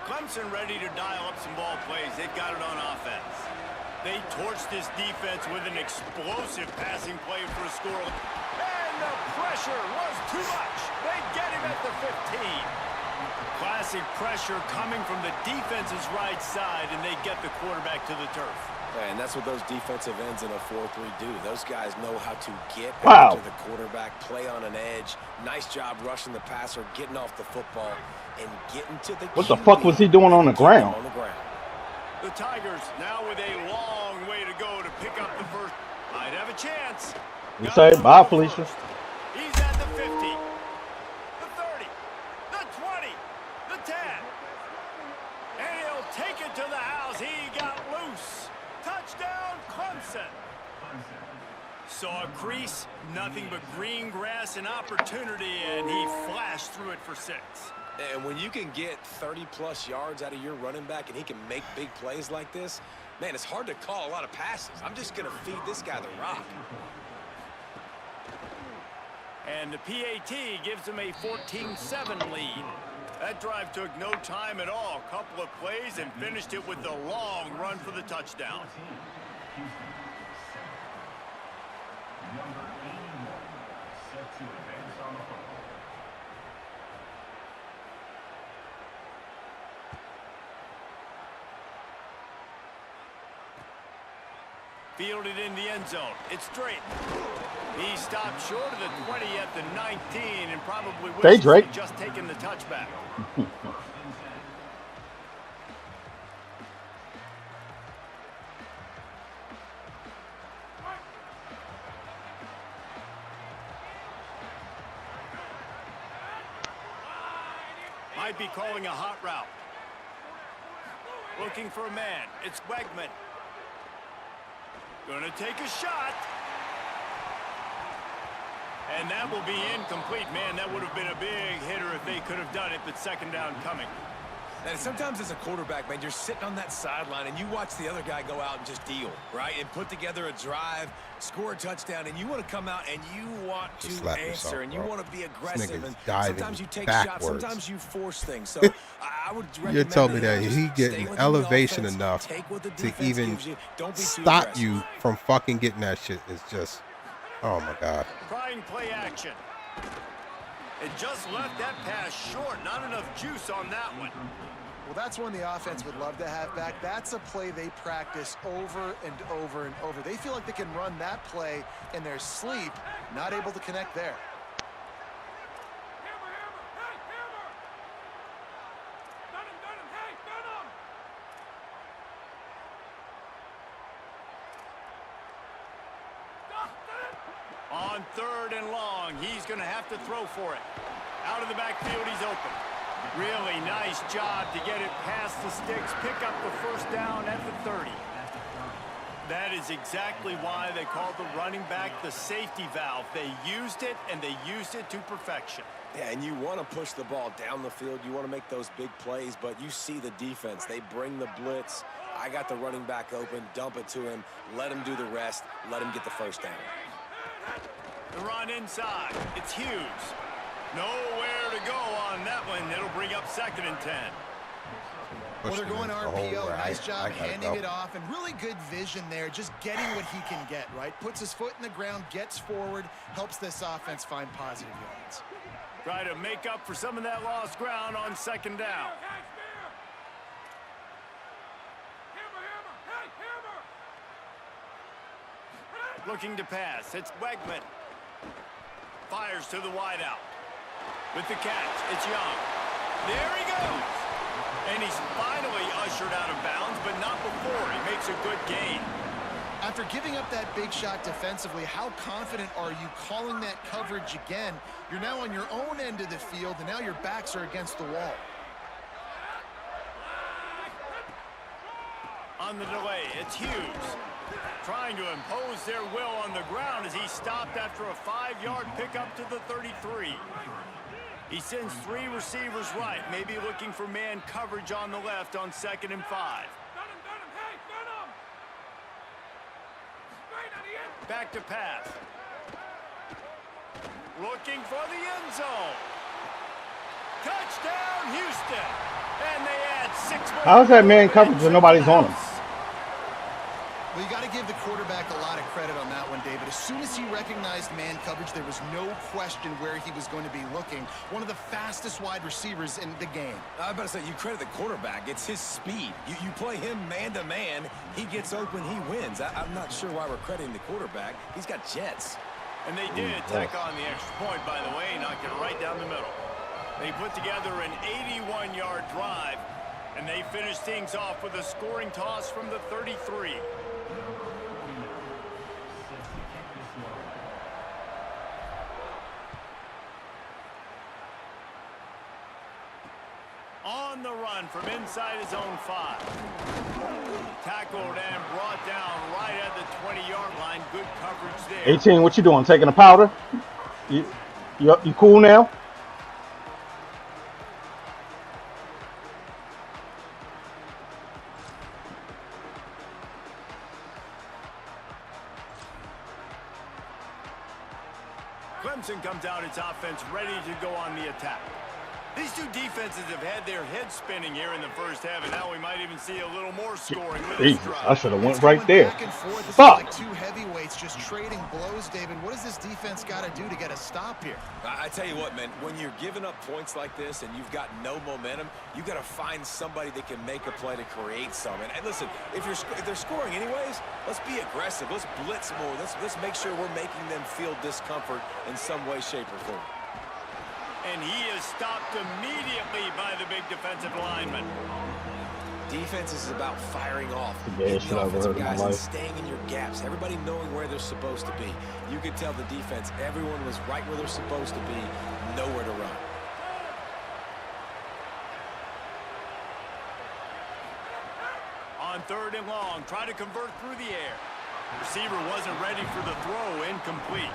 Clemson ready to dial up some ball plays. They've got it on offense. They torched this defense with an explosive passing play for a score. And the pressure was too much. They get him at the 15. Classic pressure coming from the defense's right side, and they get the quarterback to the turf. And that's what those defensive ends in a 4-3 do. Those guys know how to get Wow. after the quarterback, play on an edge. Nice job rushing the passer, getting off the football, and getting to the What the QB. fuck was he doing on the ground? On the ground. The Tigers now with a long way to go to pick up the first. Might have a chance. You Got say to bye, go Felicia. first. He's at the 50, the 30, the 20, the 10. And he'll take it to the house. He got loose. Touchdown, Clemson. Saw a crease, nothing but green grass and opportunity, and he flashed through it for 6. And when you can get 30-plus yards out of your running back and he can make big plays like this, man, it's hard to call a lot of passes. I'm just going to feed this guy the rock. And the PAT gives him a 14-7 lead. That drive took no time at all. A couple of plays and finished it with the long run for the touchdown. Number 81, set to advance on the football. Fielded in the end zone. It's straight. He stopped short of the 20 at the 19 and probably Hey, wishes Drake. he'd just taken the touchback. Might be calling a hot route. Looking for a man. It's Wegman. Gonna take a shot. And that will be incomplete. Man, that would have been a big hitter if they could have done it, but second down coming. And sometimes as a quarterback, man, you're sitting on that sideline and you watch the other guy go out and just deal, right? And put together a drive, score a touchdown, and you want to come out and you want to slap answer, yourself, and you bro. want to be This aggressive. nigga's And diving sometimes you take shots, backwards. sometimes you force things. So I would recommend You're telling me that just he stay getting within the elevation offense, enough take what the to defense even gives you. Don't be too stop aggressive. you from fucking getting that shit is just, oh my God. Trying play action. And just left that pass short. Not enough juice on that one. Well, that's one the offense would love to have back. That's a play they practice over and over and over. They feel like they can run that play in their sleep, not able to connect there. On 3rd and long, he's going to have to throw for it. Out of the backfield, he's open. Really nice job to get it past the sticks, pick up the first down at the 30. That is exactly why they called the running back the safety valve. They used it, and they used it to perfection. Yeah, and you want to push the ball down the field. You want to make those big plays, but you see the defense. They bring the blitz. I got the running back open, dump it to him, let him do the rest, let him get the first down. The run inside. It's Hughes. Nowhere to go on that one. It'll bring up 2nd and 10. Well, they're going RPO. Nice job handing it off, and really good vision there, just getting what he can get, right? Puts his foot in the ground, gets forward, helps this offense find positive yards. Try to make up for some of that lost ground on 2nd down. Looking to pass. It's Wegman. Fires to the wideout. With the catch, it's Young. There he goes. And he's finally ushered out of bounds, but not before. He makes a good gain. After giving up that big shot defensively, how confident are you calling that coverage again? You're now on your own end of the field, and now your backs are against the wall. On the delay, it's Hughes. Trying to impose their will on the ground as he stopped after a 5-yard pickup to the 33. He sends 3 receivers right, maybe looking for man coverage on the left on 2nd and 5. Back to pass. Looking for the end zone. Touchdown, Houston. And they add 6 more. How's that man coverage when nobody's on him? Well, you got to give the quarterback a lot of credit on that one, David. As soon as he recognized man coverage, there was no question where he was going to be looking. One of the fastest wide receivers in the game. I was about to say, you credit the quarterback. It's his speed. You play him man-to-man, he gets open, he wins. I'm not sure why we're crediting the quarterback. He's got jets. And they did tack on the extra point, by the way, knock it right down the middle. They put together an 81-yard drive, and they finished things off with a scoring toss from the 33. On the run from inside his own 5. Tackled and brought down right at the 20-yard line. Good coverage there. 18, what you doing? Taking a powder? You cool now? Clemson comes out its offense ready to go on the attack. These two defenses have had their heads spinning here in the first half, and now we might even see a little more scoring with this drive. I should have went right there. Back and forth. This Fuck. is like 2 heavyweights just trading blows, David. What does this defense got to do to get a stop here? I tell you what, man, when you're giving up points like this and you've got no momentum, you got to find somebody that can make a play to create some. And listen, if they're scoring anyways, let's be aggressive. Let's blitz more. Let's make sure we're making them feel discomfort in some way, shape, or form. And he is stopped immediately by the big defensive lineman. Defense is about firing off. Yeah, the offensive guys and staying in your gaps. Everybody knowing where they're supposed to be. You could tell the defense, everyone was right where they're supposed to be, nowhere to run. On 3rd and long, try to convert through the air. Receiver wasn't ready for the throw, incomplete.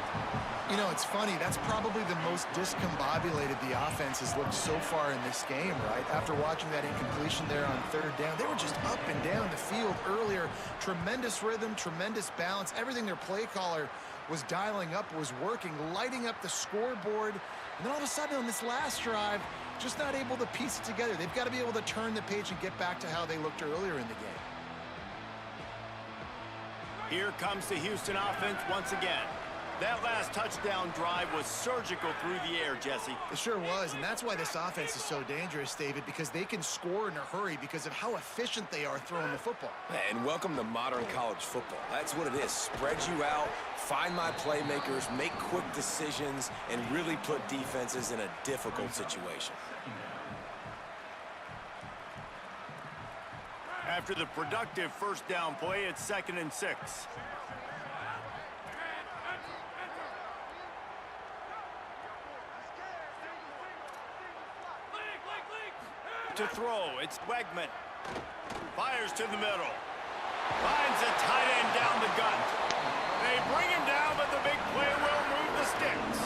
You know, it's funny. That's probably the most discombobulated the offense has looked so far in this game, right? After watching that incompletion there on 3rd down, they were just up and down the field earlier. Tremendous rhythm, tremendous balance. Everything their play caller was dialing up was working, lighting up the scoreboard. And then all of a sudden on this last drive, just not able to piece it together. They've got to be able to turn the page and get back to how they looked earlier in the game. Here comes the Houston offense once again. That last touchdown drive was surgical through the air, Jesse. It sure was, and that's why this offense is so dangerous, David, because they can score in a hurry because of how efficient they are throwing the football. And welcome to modern college football. That's what it is. Spread you out, find my playmakers, make quick decisions, and really put defenses in a difficult situation. After the productive first down play, it's 2nd and 6. To throw, it's Wegman. Fires to the middle. Finds a tight end down the gut. They bring him down, but the big play will move the sticks.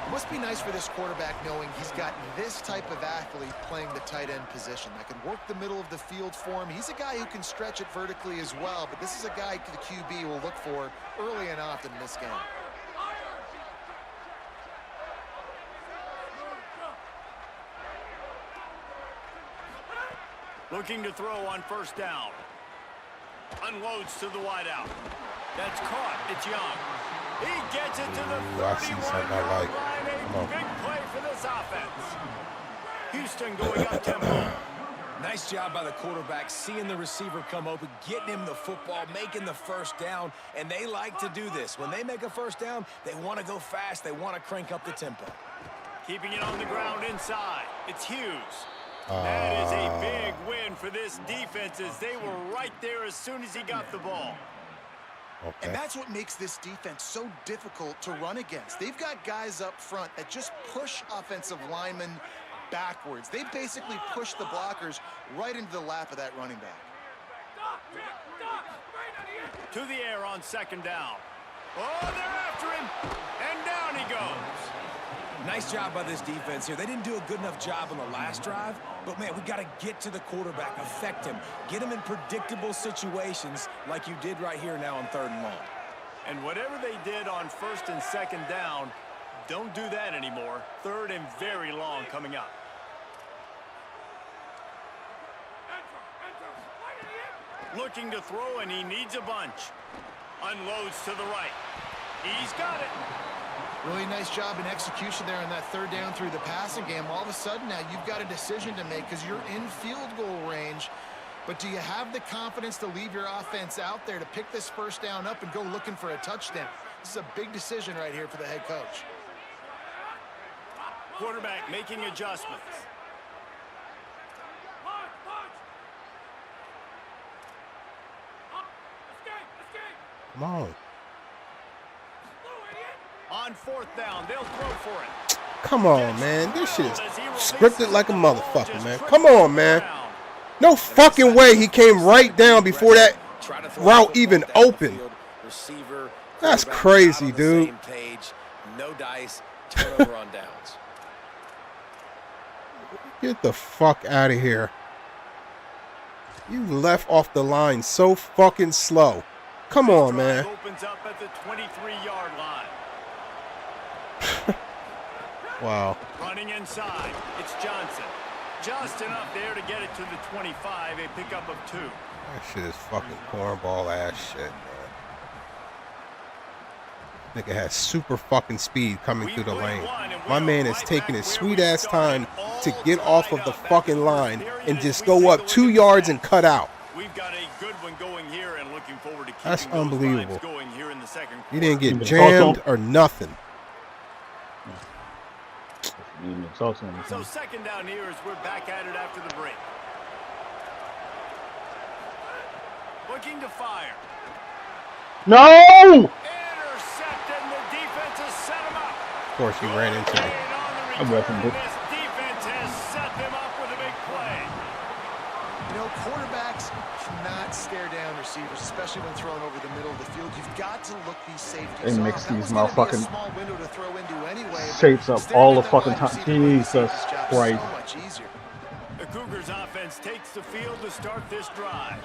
It must be nice for this quarterback knowing he's got this type of athlete playing the tight end position that can work the middle of the field for him. He's a guy who can stretch it vertically as well, but this is a guy the QB will look for early and often in this game. Looking to throw on first down. Unloads to the wideout. That's caught. It's Young. He gets it to the 31-yard line. A big play for this offense. Houston going up tempo. Nice job by the quarterback, seeing the receiver come open, getting him the football, making the first down, and they like to do this. When they make a first down, they want to go fast. They want to crank up the tempo. Keeping it on the ground inside. It's Hughes. That is a big win for this defense as they were right there as soon as he got the ball. Okay. And that's what makes this defense so difficult to run against. They've got guys up front that just push offensive linemen backwards. They basically push the blockers right into the lap of that running back. To the air on 2nd down. Oh, they're after him. And down he goes. Nice job by this defense here. They didn't do a good enough job on the last drive, but, man, we got to get to the quarterback, affect him, get him in predictable situations like you did right here now on 3rd and long. And whatever they did on 1st and 2nd down, don't do that anymore. 3rd and very long coming up. Looking to throw, and he needs a bunch. Unloads to the right. He's got it. Really nice job in execution there on that 3rd down through the passing game. All of a sudden now you've got a decision to make because you're in field goal range. But do you have the confidence to leave your offense out there to pick this first down up and go looking for a touchdown? This is a big decision right here for the head coach. Quarterback making adjustments. Come on. On 4th down, they'll throw for it. Come on, man. This shit is scripted like a motherfucker, man. Come on, man. No fucking way he came right down before that route even opened. That's crazy, dude. No dice, turnover on downs. Get the fuck out of here. You left off the line so fucking slow. Come on, man. Opens up at the 23-yard line. Wow. Running inside, it's Johnson. Just enough there to get it to the 25, a pickup of 2. That shit is fucking cornball ass shit, man. Nigga has super fucking speed coming through the lane. My man is taking his sweet ass time to get off of the fucking line and just go up 2 yards and cut out. We've got a good one going here and looking forward to keeping That's unbelievable. Going here in the second quarter. He didn't get jammed or nothing. So 2nd down here as we're back at it after the break. Looking to fire. No! Intercepted, and the defense has set him up. Of course, he ran into me. This defense has set them up with a big play. You know, quarterbacks cannot stare down receivers, especially when thrown over the middle of the field. You've got to look these safeties They mix off. these That was gonna be a motherfucking small window to throw into anyway, but shapes up staring all at the fucking wide time. receiver makes Jesus this job Christ. so much easier. The Cougars offense takes the field to start this drive.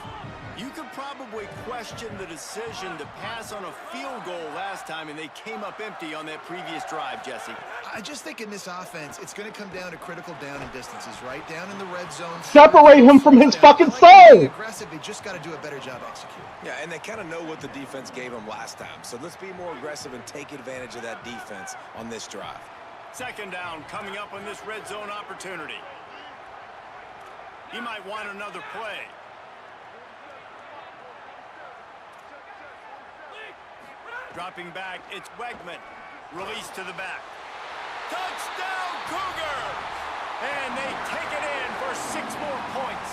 You could probably question the decision to pass on a field goal last time, and they came up empty on that previous drive, Jesse. I just think in this offense, it's going to come down to critical down and distances, right? Down in the red zone. Separate him from his fucking soul. Aggressive. They just got to do a better job executing. Yeah, and they kind of know what the defense gave them last time. So let's be more aggressive and take advantage of that defense on this drive. Second down coming up on this red zone opportunity. He might want another play. Dropping back, it's Wegman. Release to the back. Touchdown, Cougars! And they take it in for 6 more points.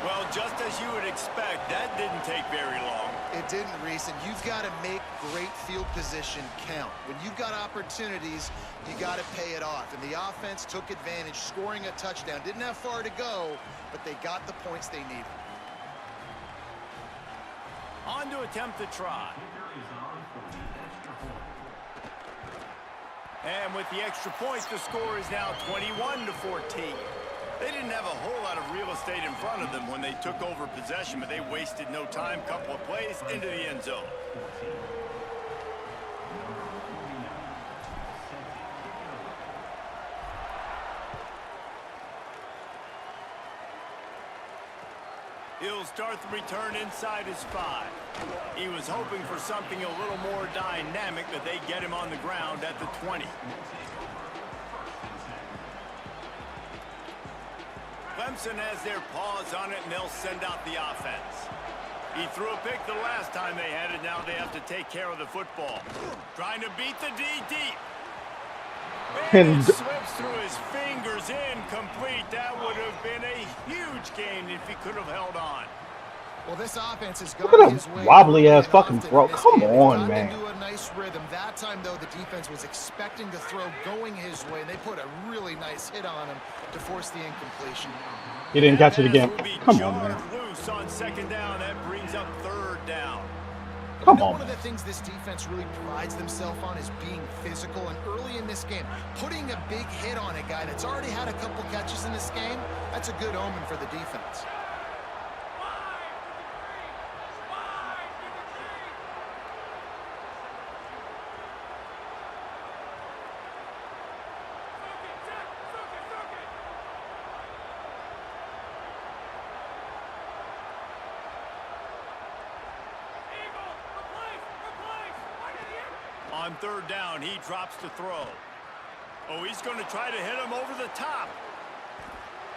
Well, just as you would expect, that didn't take very long. It didn't, Reese, and you've got to make great field position count. When you've got opportunities, you got to pay it off. And the offense took advantage, scoring a touchdown. Didn't have far to go, but they got the points they needed. On to attempt the try. And with the extra points, the score is now 21-14. They didn't have a whole lot of real estate in front of them when they took over possession, but they wasted no time. Couple of plays into the end zone. He'll start the return inside his 5. He was hoping for something a little more dynamic, but they get him on the ground at the 20. Clemson has their paws on it, and they'll send out the offense. He threw a pick the last time they had it. Now they have to take care of the football. Trying to beat the D deep. And it slips through his fingers, incomplete. That would have been a huge gain if he could have held on. Well, this offense has Look at him wobbly ass fucking throw. Come on, man. Into a nice rhythm. That time, though, the defense was expecting to throw going his way, and they put a really nice hit on him to force the incompletion. He didn't catch it again. Come on, man. Loose on second down. That brings up third down. Come on. One of the things this defense really prides themselves on is being physical. And early in this game, putting a big hit on a guy that's already had a couple catches in this game, that's a good omen for the defense. On third down, he drops to throw. Oh, he's going to try to hit him over the top.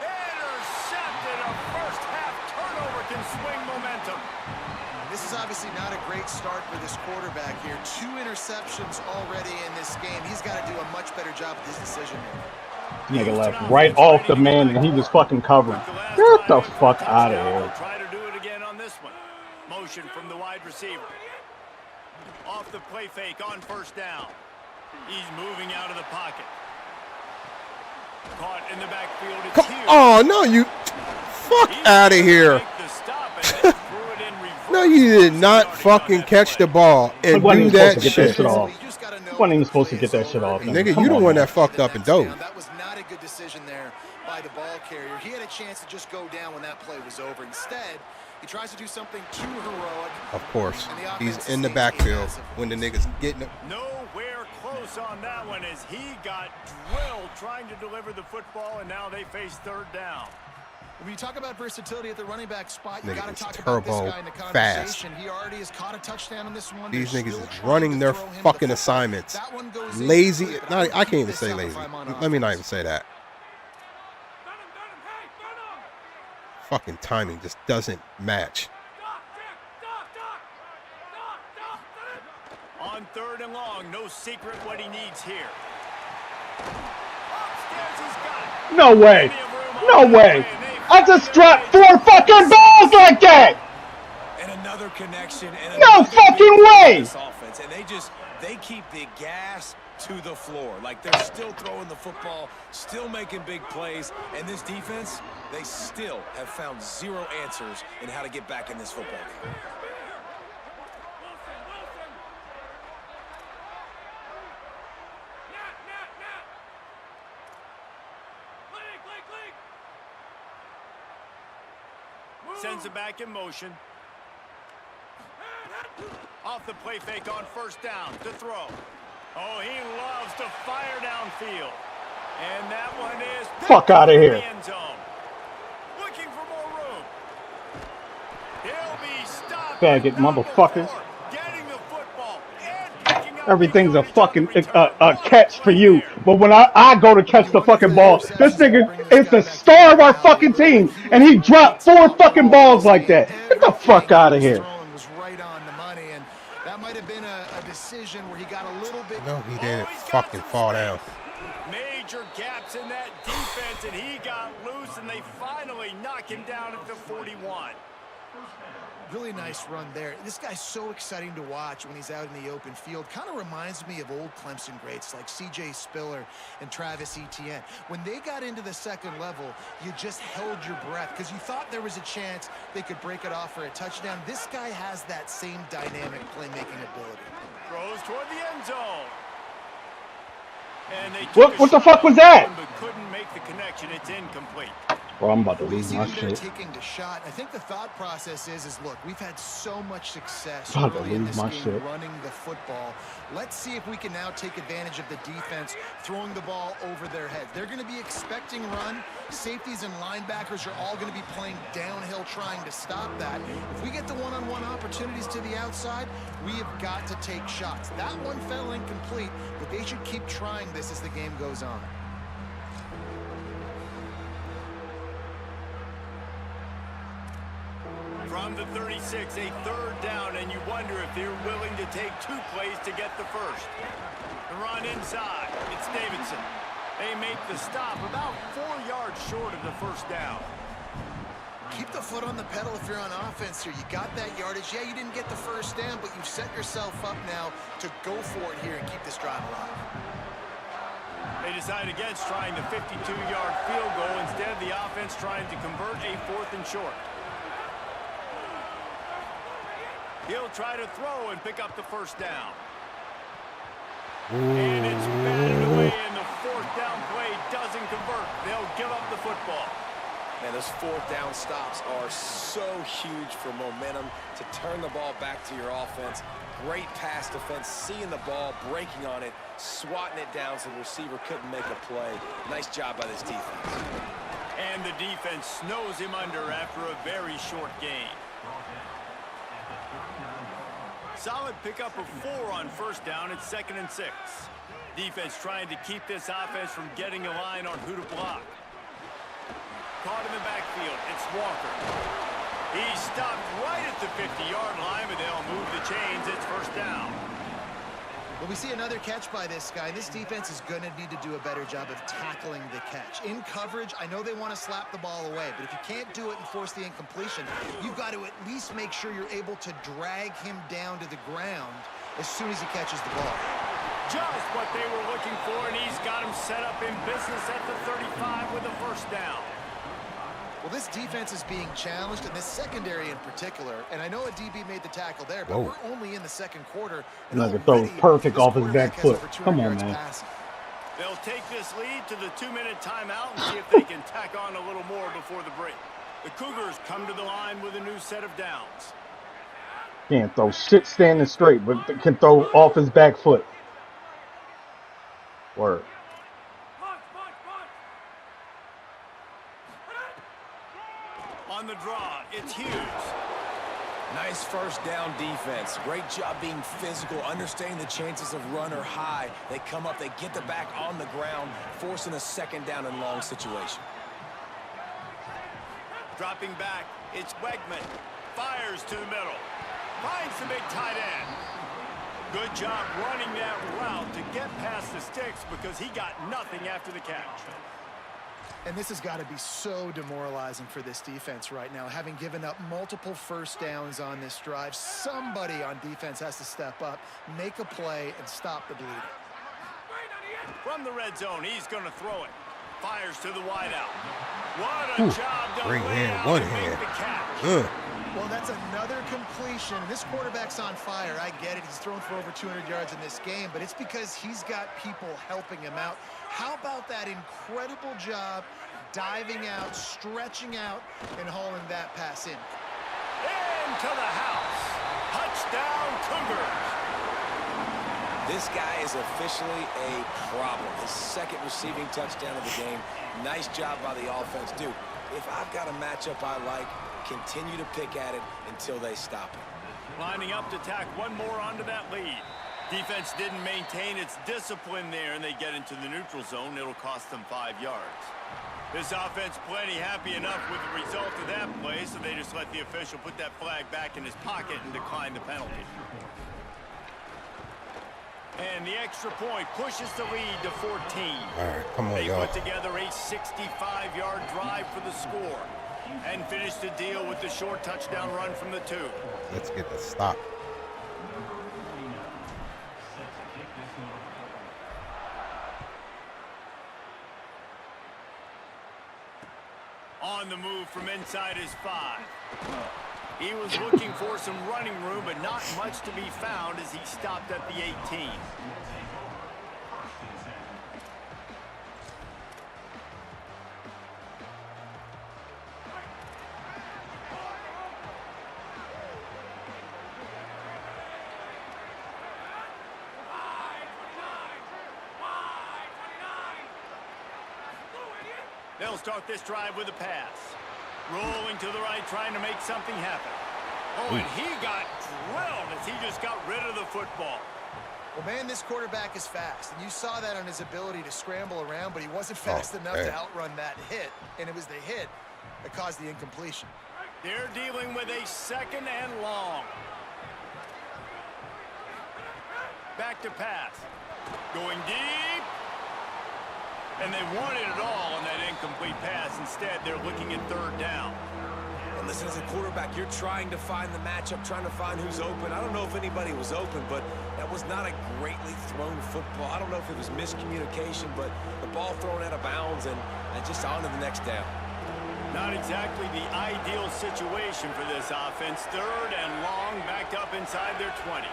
Intercepted. A first half turnover can swing momentum. This is obviously not a great start for this quarterback here. 2 interceptions already in this game. He's got to do a much better job with his decision making. Nigga left right off the man and he was fucking covering. Get the fuck out of here. Try to do it again on this one. Motion from the wide receiver. Off the play fake on first down. He's moving out of the pocket. Caught in the backfield. It's huge. Oh, no, you... Fuck out of here. No, you did not fucking catch the ball and do that shit. You wasn't even supposed to get that shit off. Nigga, you the one that fucked up and dove. That was not a good decision there by the ball carrier. He had a chance to just go down when that play was over. Instead, he tries to do something too heroic. Of course. He's in the backfield when the niggas getting it. Nowhere close on that one as he got drilled trying to deliver the football, and now they face third down. When you talk about versatility at the running back spot, you got to talk about this guy in the conversation. He already has caught a touchdown on this one. These niggas is running their fucking assignments. Lazy. I can't even say lazy. Let me not even say that. Fucking timing just doesn't match. On third and long, no secret what he needs here. No way. No way. I just dropped 4 fucking balls like that. And another connection. And no fucking way. Offense. And they keep the gas to the floor. Like they're still throwing the football, still making big plays. And this defense, they still have found 0 answers in how to get back in this football game. Sends it back in motion. Off the play fake on first down to throw. Oh, he loves to fire downfield. And that one is... Fuck out of here. End zone. Looking for more room. He'll be stopped. Faggot motherfucker. Getting the football and picking up Everything's a the fucking return. catch for you. But when I go to catch the fucking ball, this nigga is the star of our fucking team, and he dropped 4 fucking balls like that. Get the fuck out of here. Was right on the money, and that might have been a decision where he got a little bit. No, he didn't fucking fall down. Major gaps in that defense, and he got loose, and they finally knock him down at the 41. Really nice run there. This guy's so exciting to watch when he's out in the open field. Kind of reminds me of old Clemson greats like C.J. Spiller and Travis Etienne. When they got into the second level, you just held your breath because you thought there was a chance they could break it off for a touchdown. This guy has that same dynamic playmaking ability. Throws toward the end zone. And they What the fuck was that? But couldn't make the connection. It's incomplete. Bro, I'm about to lose my shit. Taking the shot. I think the thought process is look, we've had so much success About to early in lose this my game shit. running the football. Let's see if we can now take advantage of the defense throwing the ball over their heads. They're going to be expecting run. Safeties and linebackers are all going to be playing downhill trying to stop that. If we get the one-on-one opportunities to the outside, we have got to take shots. That one fell incomplete, but they should keep trying this as the game goes on. From the 36, a third down, and you wonder if they're willing to take 2 plays to get the first. The run inside. It's Davidson. They make the stop about 4 yards short of the first down. Keep the foot on the pedal if you're on offense here. You got that yardage. Yeah, you didn't get the first down, but you've set yourself up now to go for it here and keep this drive alive. They decide against trying the 52-yard field goal. Instead, the offense trying to convert a 4th and short. He'll try to throw and pick up the first down. And it's batted away, and the 4th down play doesn't convert. They'll give up the football. Man, those 4th down stops are so huge for momentum to turn the ball back to your offense. Great pass defense, seeing the ball, breaking on it, swatting it down so the receiver couldn't make a play. Nice job by this defense. And the defense snows him under after a very short game. Solid pickup of 4 on first down. It's 2nd and 6. Defense trying to keep this offense from getting a line on who to block. Caught in the backfield. It's Walker. He stopped right at the 50-yard line, but they'll move the chains. It's first down. Well, we see another catch by this guy. This defense is going to need to do a better job of tackling the catch. In coverage, I know they want to slap the ball away, but if you can't do it and force the incompletion, you've got to at least make sure you're able to drag him down to the ground as soon as he catches the ball. Just what they were looking for, and he's got him set up in business at the 35 with a first down. Well, this defense is being challenged, and this secondary in particular, and I know a DB made the tackle there, but we're only in the second quarter. And I could throw perfect off his back foot. Come on, man. They'll take this lead to the 2-minute timeout and see if they can tack on a little more before the break. The Cougars come to the line with a new set of downs. Can't throw shit standing straight, but can throw off his back foot. Word. On the draw, it's Hughes. Nice first down defense. Great job being physical, understanding the chances of run or high. They come up, they get the back on the ground, forcing a 2nd down and long situation. Dropping back, it's Wegman. Fires to the middle. Finds the big tight end. Good job running that route to get past the sticks because he got nothing after the catch. And this has got to be so demoralizing for this defense right now. Having given up multiple first downs on this drive, somebody on defense has to step up, make a play, and stop the bleeding. From the red zone, he's going to throw it. Fires to the wideout. What a job done. Great hand, one hand. Well, that's another completion. This quarterback's on fire. I get it. He's thrown for over 200 yards in this game, but it's because he's got people helping him out. How about that incredible job diving out, stretching out, and hauling that pass in. Into the house. Touchdown, Cougars. This guy is officially a problem. His second receiving touchdown of the game. Nice job by the offense. Dude, if I've got a matchup I like, continue to pick at it until they stop it. Lining up to tack one more onto that lead. Defense didn't maintain its discipline there, and they get into the neutral zone. It'll cost them 5 yards. This offense plenty happy enough with the result of that play, so they just let the official put that flag back in his pocket and decline the penalty. And the extra point pushes the lead to 14. All right, come on, They y'all. put together a 65-yard drive for the score and finish the deal with the short touchdown run from the 2. Let's get the stop. On the move from inside his 5. He was looking for some running room, but not much to be found as he stopped at the 18. They'll start this drive with a pass. Rolling to the right, trying to make something happen. Oh, and he got drilled as he just got rid of the football. Well, man, this quarterback is fast, and you saw that on his ability to scramble around, but he wasn't fast enough to outrun that hit, and it was the hit that caused the incompletion. They're dealing with a 2nd and long. Back to pass. Going deep. And they wanted it all on that incomplete pass. Instead, they're looking at 3rd down. And listen, as a quarterback, you're trying to find the matchup, trying to find who's open. I don't know if anybody was open, but that was not a greatly thrown football. I don't know if it was miscommunication, but the ball thrown out of bounds and just on to the next down. Not exactly the ideal situation for this offense. 3rd and long, backed up inside their 20.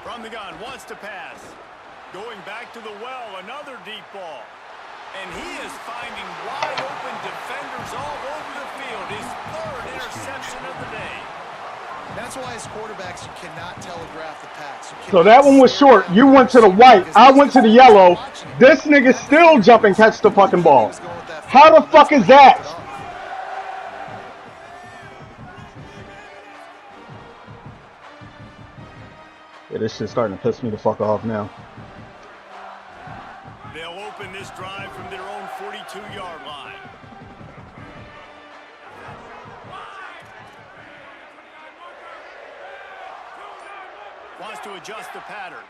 From the gun, wants to pass. Going back to the well, another deep ball. And he is finding wide open defenders all over the field. His 3rd interception of the day. That's why as quarterbacks, you cannot telegraph the pass. So that one was short. You went to the white. I went to the yellow. This nigga still jump and catch the fucking ball. How the fuck is that? Yeah, this shit's starting to piss me the fuck off now. They'll open this drive from their own 42-yard line. Wants to adjust the pattern.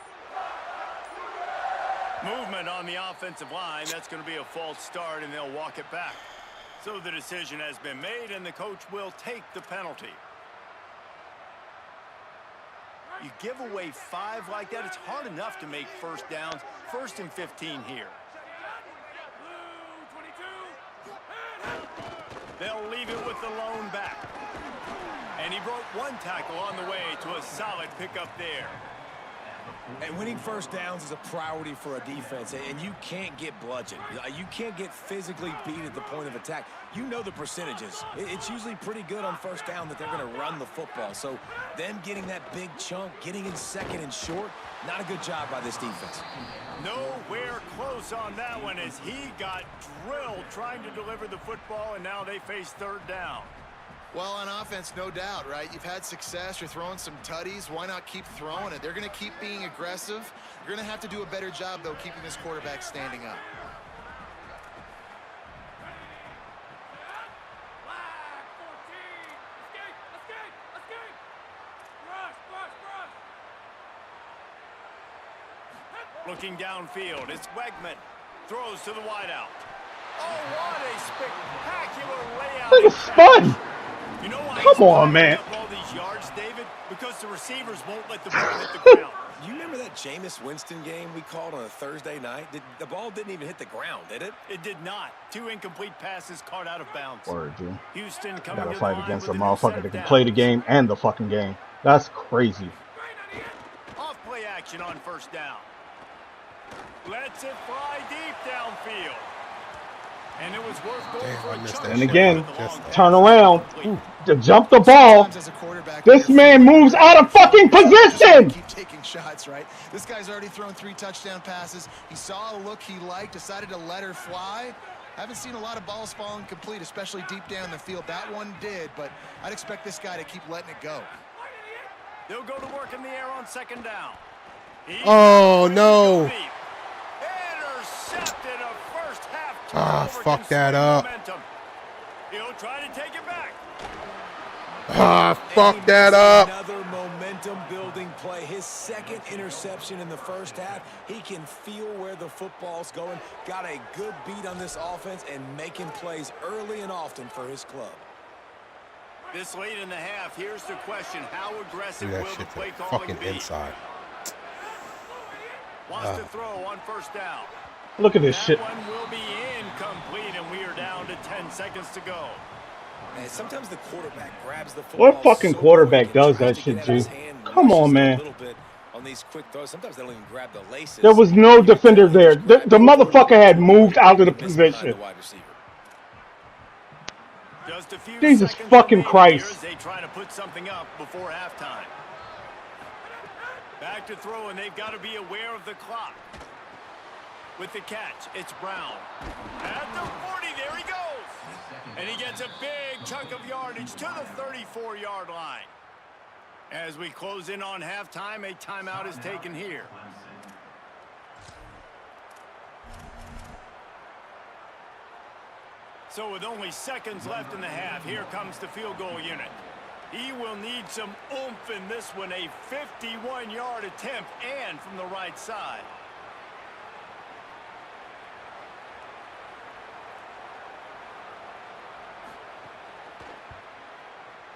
Movement on the offensive line. That's going to be a false start, and they'll walk it back. So the decision has been made, and the coach will take the penalty. You give away 5 like that, it's hard enough to make 1st downs. 1st and 15 here. They'll leave it with the lone back. And he broke 1 tackle on the way to a solid pickup there. And winning 1st downs is a priority for a defense, and you can't get bludgeoned. You can't get physically beat at the point of attack. You know the percentages. It's usually pretty good on 1st down that they're going to run the football. So them getting that big chunk, getting in 2nd and short, not a good job by this defense. Nowhere close on that one as he got drilled trying to deliver the football, and now they face 3rd down. Well, on offense, no doubt, right? You've had success. You're throwing some tutties. Why not keep throwing it? They're going to keep being aggressive. You're going to have to do a better job, though, keeping this quarterback standing up. Looking downfield, it's Wegman. Throws to the wideout. Oh, what a spectacular layout. Nigga spun. You know why Come on, man. all these yards, David? because the receivers won't let the ball hit the ground. You remember that Jameis Winston game we called on a Thursday night? The ball didn't even hit the ground, did it? It did not. 2 incomplete passes caught out of bounds. Word, dude. Houston coming Gotta to fight the line against a with a new set motherfucker of that can downs. play the game and the fucking game. That's crazy. Off play action on first down. Lets it fly deep downfield. And it was worth going Damn, for I a missed chunk. that And shit. again, Just turn around to jump the ball. Sometimes as a quarterback, This you're man moves out of fucking position. keep taking shots, right? This guy's already thrown 3 touchdown passes. He saw a look he liked, decided to let her fly. Haven't seen a lot of balls falling complete, especially deep down the field. That one did, but I'd expect this guy to keep letting it go. They'll go to work in the air on second down. Oh, no. Intercepted a first half. Ah, turnover fuck can that swing up. momentum. He'll try to take it back. Ah, fuck that up. Another momentum-building play. His second interception in the first half. He can feel where the football's going. Got a good beat on this offense and making plays early and often for his club. This late in the half, here's the question. How aggressive Do that will the shit play to calling fucking be? inside. Wants to throw on first down. Look at this That shit. one will be incomplete, and we are down to 10 seconds to go. And sometimes the quarterback grabs the football. What fucking so quarterback quick and does tries that to get shit, out of his G? hand, Come on, rushes man. A little bit on these quick throws. Sometimes they don't even grab the laces. There was no defender there. The motherfucker had moved out of the position. Just a few Jesus seconds fucking remaining Christ. here as they try to put something up before halftime. Back to throw, and they've got to be aware of the clock. With the catch, it's Brown. At the 40, there he goes. And he gets a big chunk of yardage to the 34-yard line. As we close in on halftime, a timeout is taken here. So with only seconds left in the half, here comes the field goal unit. He will need some oomph in this one, a 51-yard attempt, and from the right side.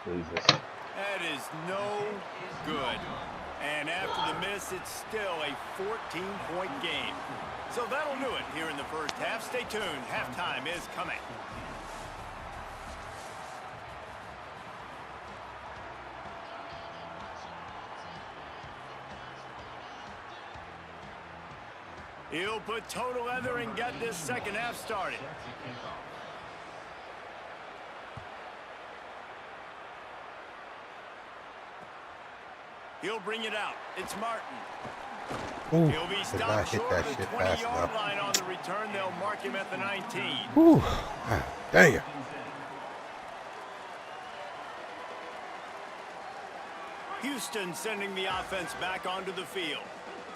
Jesus. That is no good. And after the miss, it's still a 14-point game. So that'll do it here in the first half. Stay tuned. Halftime is coming. He'll put total leather and get this second half started. He'll bring it out. It's Martin. Ooh, He'll be did not stopped hit short that of the shit fast 20-yard enough. line on the return. They'll mark him at the 19. Ooh, ah, damn. Houston sending the offense back onto the field.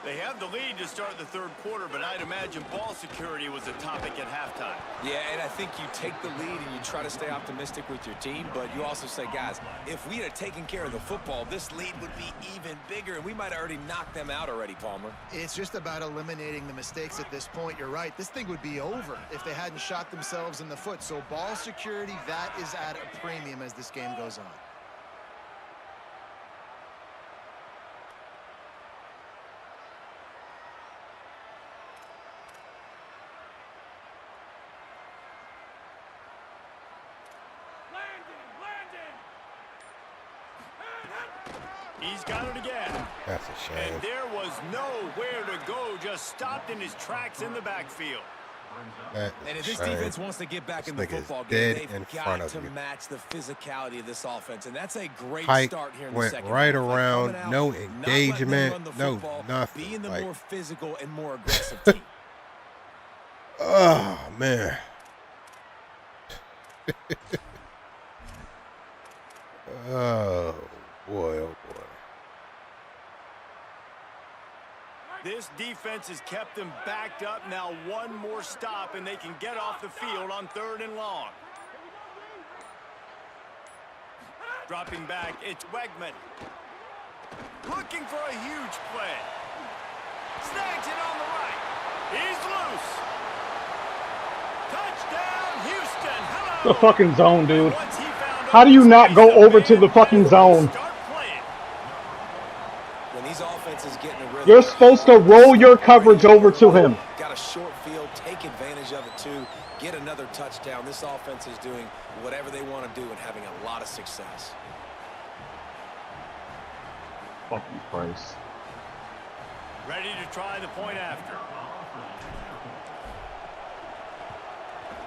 They have the lead to start the third quarter, but I'd imagine ball security was a topic at halftime. Yeah, and I think you take the lead and you try to stay optimistic with your team, but you also say, guys, if we had taken care of the football, this lead would be even bigger, and we might have already knocked them out already, Palmer. It's just about eliminating the mistakes at this point. You're right. This thing would be over if they hadn't shot themselves in the foot. So ball security, that is at a premium as this game goes on. He's got it again. That's a shame. And there was nowhere to go, just stopped in his tracks in the backfield. That And if is this a shame. defense wants to get back in the This nigga's football game, dead they've in got front of to you. match the physicality of this offense, and that's a great Height start here in the went second right half. Like, around, coming out, no not letting them engagement, run the no football, nothing. being the Like, more physical and more aggressive team. oh, man. Oh, boy, oh, boy. This defense has kept them backed up. Now one more stop, and they can get off the field on 3rd and long. Dropping back, it's Wegman. Looking for a huge play. Snags it on the right. He's loose. Touchdown, Houston. Hello. The fucking zone, dude. Once he found How do you open not space, go the over to man the fucking will zone? start playing. when these offenses get in a rhythm, You're supposed to roll your coverage over to him. Got a short field, take advantage of it too, get another touchdown. This offense is doing whatever they want to do and having a lot of success. Fucking Christ. Ready to try the point after.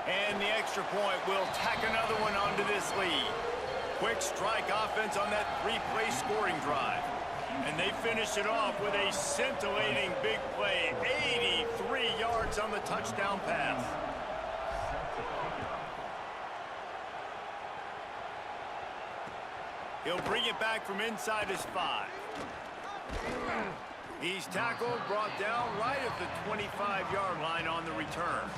And the extra point will tack another one onto this lead. Quick strike offense on that 3-play scoring drive. And they finish it off with a scintillating big play. 83 yards on the touchdown pass. He'll bring it back from inside his 5. He's tackled, brought down right at the 25-yard line on the return.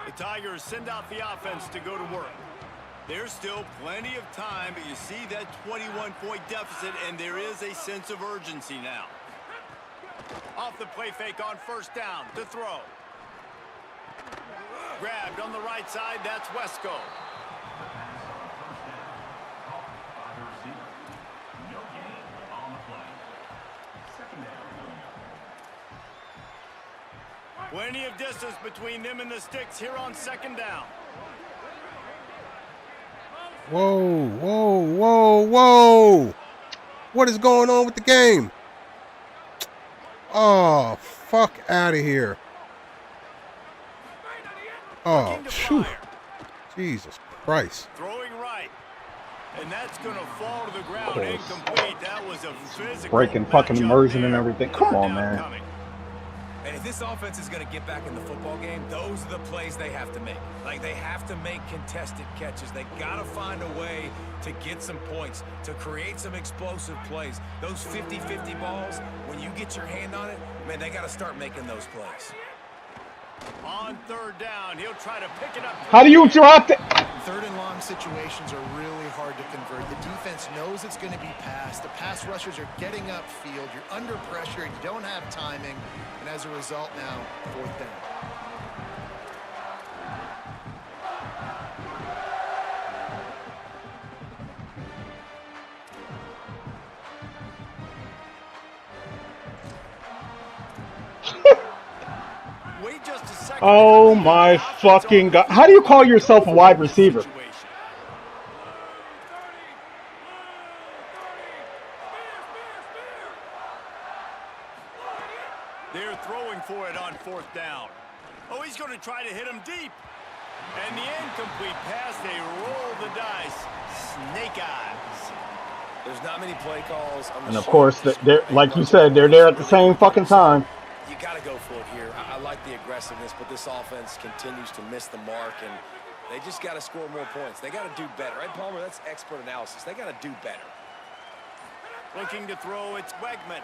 The Tigers send out the offense to go to work. There's still plenty of time, but you see that 21-point deficit, and there is a sense of urgency now. Off the play fake on first down to throw. Grabbed on the right side, that's Wesco. Plenty of distance between them and the sticks here on second down. Whoa, whoa, whoa, whoa. What is going on with the game? Oh, fuck out of here. Oh, phew. Jesus Christ. Throwing right. And that's going to fall to the ground incomplete. That was a physical Breaking fucking immersion and everything. Come on, man. And if this offense is going to get back in the football game, those are the plays they have to make. Like, they have to make contested catches. They got to find a way to get some points, to create some explosive plays. Those 50-50 balls, when you get your hand on it, man, they got to start making those plays. On third down, he'll try to pick it up. How do you drop it? Third and long situations are really hard to convert. The defense knows it's going to be passed. The pass rushers are getting upfield. You're under pressure. You don't have timing. And as a result now, fourth down. Wait just a second. Oh my fucking God. How do you call yourself a wide receiver? They're throwing for it on fourth down. Oh, he's going to try to hit him deep. And the incomplete pass, they roll the dice. Snake eyes. There's not many play calls. And of course, they're, like you said, they're there at the same fucking time. You got to go for it here. I like the aggressiveness, but this offense continues to miss the mark, and they just got to score more points. They got to do better. Right, Palmer? That's expert analysis. They got to do better. Looking to throw, it's Wegman.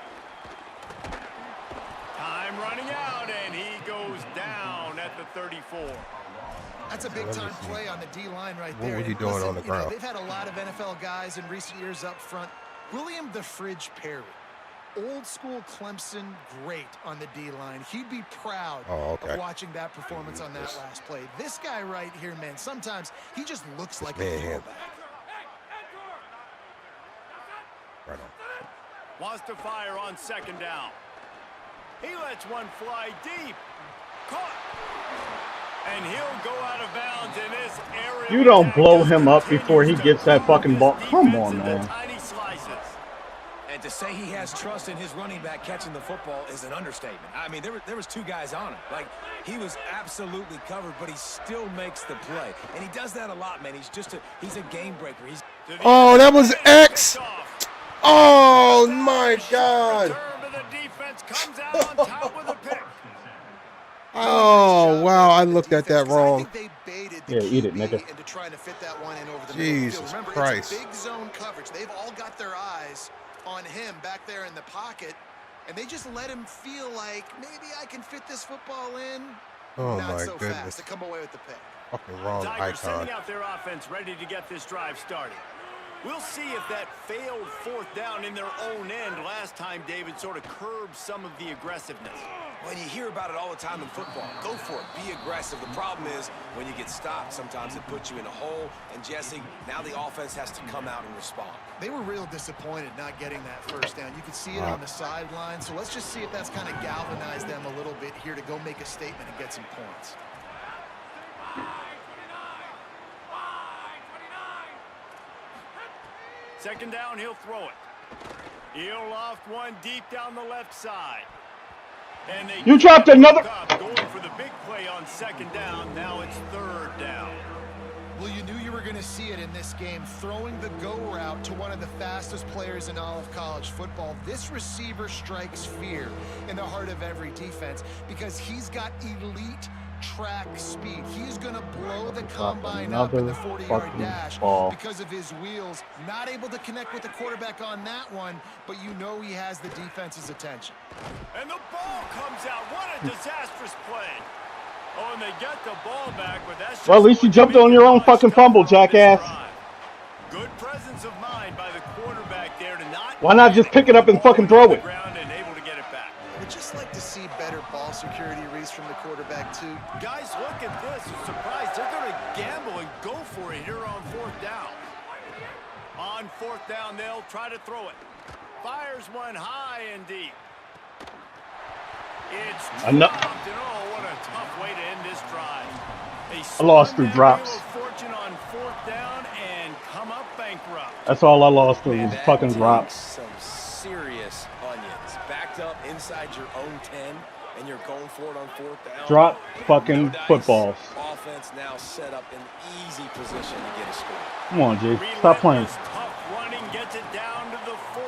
Time running out, and he goes down at the 34. That's a big-time play on the D-line right there. What was he doing on the ground? They've had a lot of NFL guys in recent years up front. William the Fridge Perry, old-school Clemson great on the D-line. He'd be proud of watching that performance on that last play. This guy right here, man, sometimes he just looks like a throwback. Right on. Wants to fire on second down. He lets one fly deep. Caught. And he'll go out of bounds in this area. You don't blow him up before he gets that fucking ball. Come on, man. And to say he has trust in his running back catching the football is an understatement. I mean, there was two guys on him. Like, he was absolutely covered, but he still makes the play. And he does that a lot, man. He's a game breaker. Oh, that was X. Oh, my God. Oh, wow, I looked at that wrong. Yeah, eat it, nigga. Jesus Christ. Big zone coverage. They've all got their eyes on him back there in the pocket, and they just let him feel like maybe I can fit this football in. Oh, Not my so goodness. fast to come away with the pick. Fucking wrong Tigers icon. sending out their offense ready to get this drive started. We'll see if that failed fourth down in their own end last time, David, sort of curbed some of the aggressiveness. Well, you hear about it all the time in football. Go for it. Be aggressive. The problem is when you get stopped, sometimes it puts you in a hole. And, Jesse, now the offense has to come out and respond. They were real disappointed not getting that first down. You could see it on the sideline. So let's just see if that's kind of galvanized them a little bit here to go make a statement and get some points. Second down, he'll throw it. He'll loft one deep down the left side. And they You dropped another. going for the big play on second down. Now it's third down. Well, you knew you were going to see it in this game, throwing the go route to one of the fastest players in all of college football. This receiver strikes fear in the heart of every defense because he's got elite track speed. He's going to blow the combine up in the 40-yard dash because of his wheels. Not able to connect with the quarterback on that one, but you know he has the defense's attention. And the ball comes out. What a disastrous play. Oh, and they get the ball back, but that's Well, at least you jumped on your own fucking fumble, jackass. Good presence of mind by the quarterback there to not. Why not just pick it up and fucking throw it? And able to get it back. I would just like to see better ball security reads from the quarterback, too. Guys, look at this. I'm surprised. They're going to gamble and go for it here on fourth down. On fourth down, they'll try to throw it. Fires one high and deep. It's dropped, and oh, what a tough way to end this drive. I lost through drops. Fortune on fourth down and come up bankrupt. That's all I lost through was fucking drops. Some serious onions. Backed up inside your own 10, and you're going for it on fourth down. Drop fucking footballs. Offense now set up in easy position to get a score. Come on, G. Stop playing. Tough running gets it down to the 4.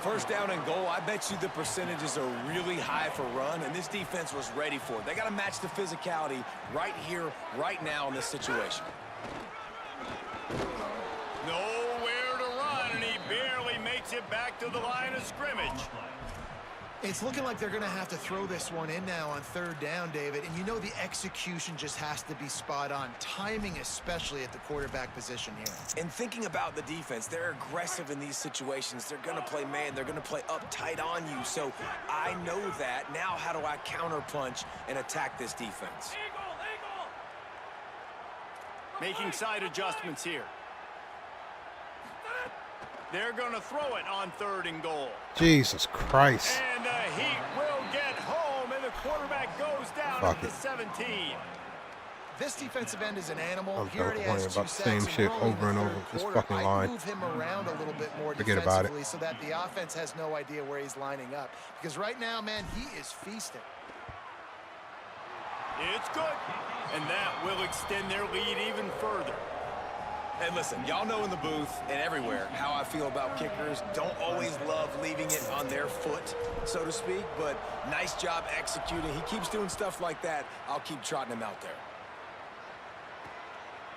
First down and goal, I bet you the percentages are really high for run, and this defense was ready for it. They got to match the physicality right here, right now in this situation. Nowhere to run, and he barely makes it back to the line of scrimmage. It's looking like they're going to have to throw this one in now on third down, David. And you know the execution just has to be spot on. Timing, especially at the quarterback position here. And thinking about the defense, they're aggressive in these situations. They're going to play man. They're going to play up tight on you. So I know that. Now how do I counterpunch and attack this defense? Making side adjustments here. They're going to throw it on third and goal. Jesus Christ. And the Heat will get home, and the quarterback goes down at the 17. This defensive end is an animal. I'm He already has complaining about 2 the same sacks shit in a row in over and the over third this quarter. fucking I'd line. move him around a little bit more Forget about it. defensively so that the offense has no idea where he's lining up. Because right now, man, he is feasting. It's good, and that will extend their lead even further. And listen, y'all know in the booth and everywhere how I feel about kickers. Don't always love leaving it on their foot, so to speak, but nice job executing. He keeps doing stuff like that. I'll keep trotting him out there.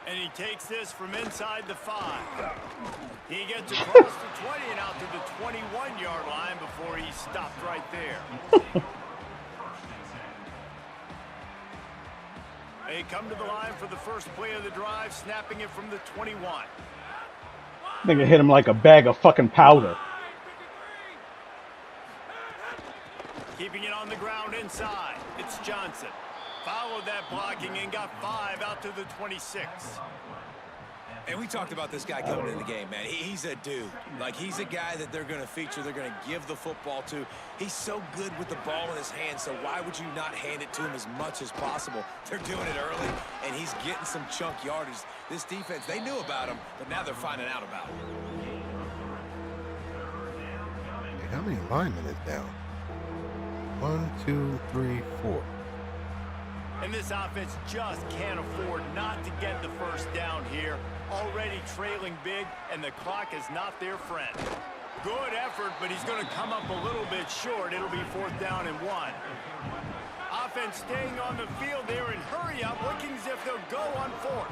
And he takes this from inside the 5. He gets across the 20 and out to the 21-yard line before he stopped right there. They come to the line for the first play of the drive, snapping it from the 21. Nigga hit him like a bag of fucking powder. Keeping it on the ground inside. It's Johnson. Followed that blocking and got 5 out to the 26. And we talked about this guy coming in the game, man. He's a dude. Like, he's a guy that they're going to feature, they're going to give the football to. He's so good with the ball in his hand, so why would you not hand it to him as much as possible? They're doing it early, and he's getting some chunk yardage. This defense, they knew about him, but now they're finding out about him. Hey, how many linemen is down? 1, 2, 3, 4. And this offense just can't afford not to get the first down here. Already trailing big, and the clock is not their friend. Good effort, but he's going to come up a little bit short. It'll be 4th down and 1. Offense staying on the field there and hurry up, looking as if they'll go on 4th.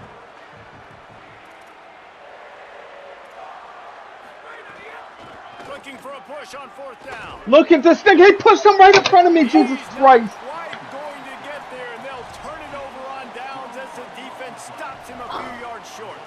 Looking for a push on 4th down. Look at this thing. He pushed him right in front of me, Jesus Christ. Quite going to get there, and they'll turn it over on downs as the defense stops him a few yards short.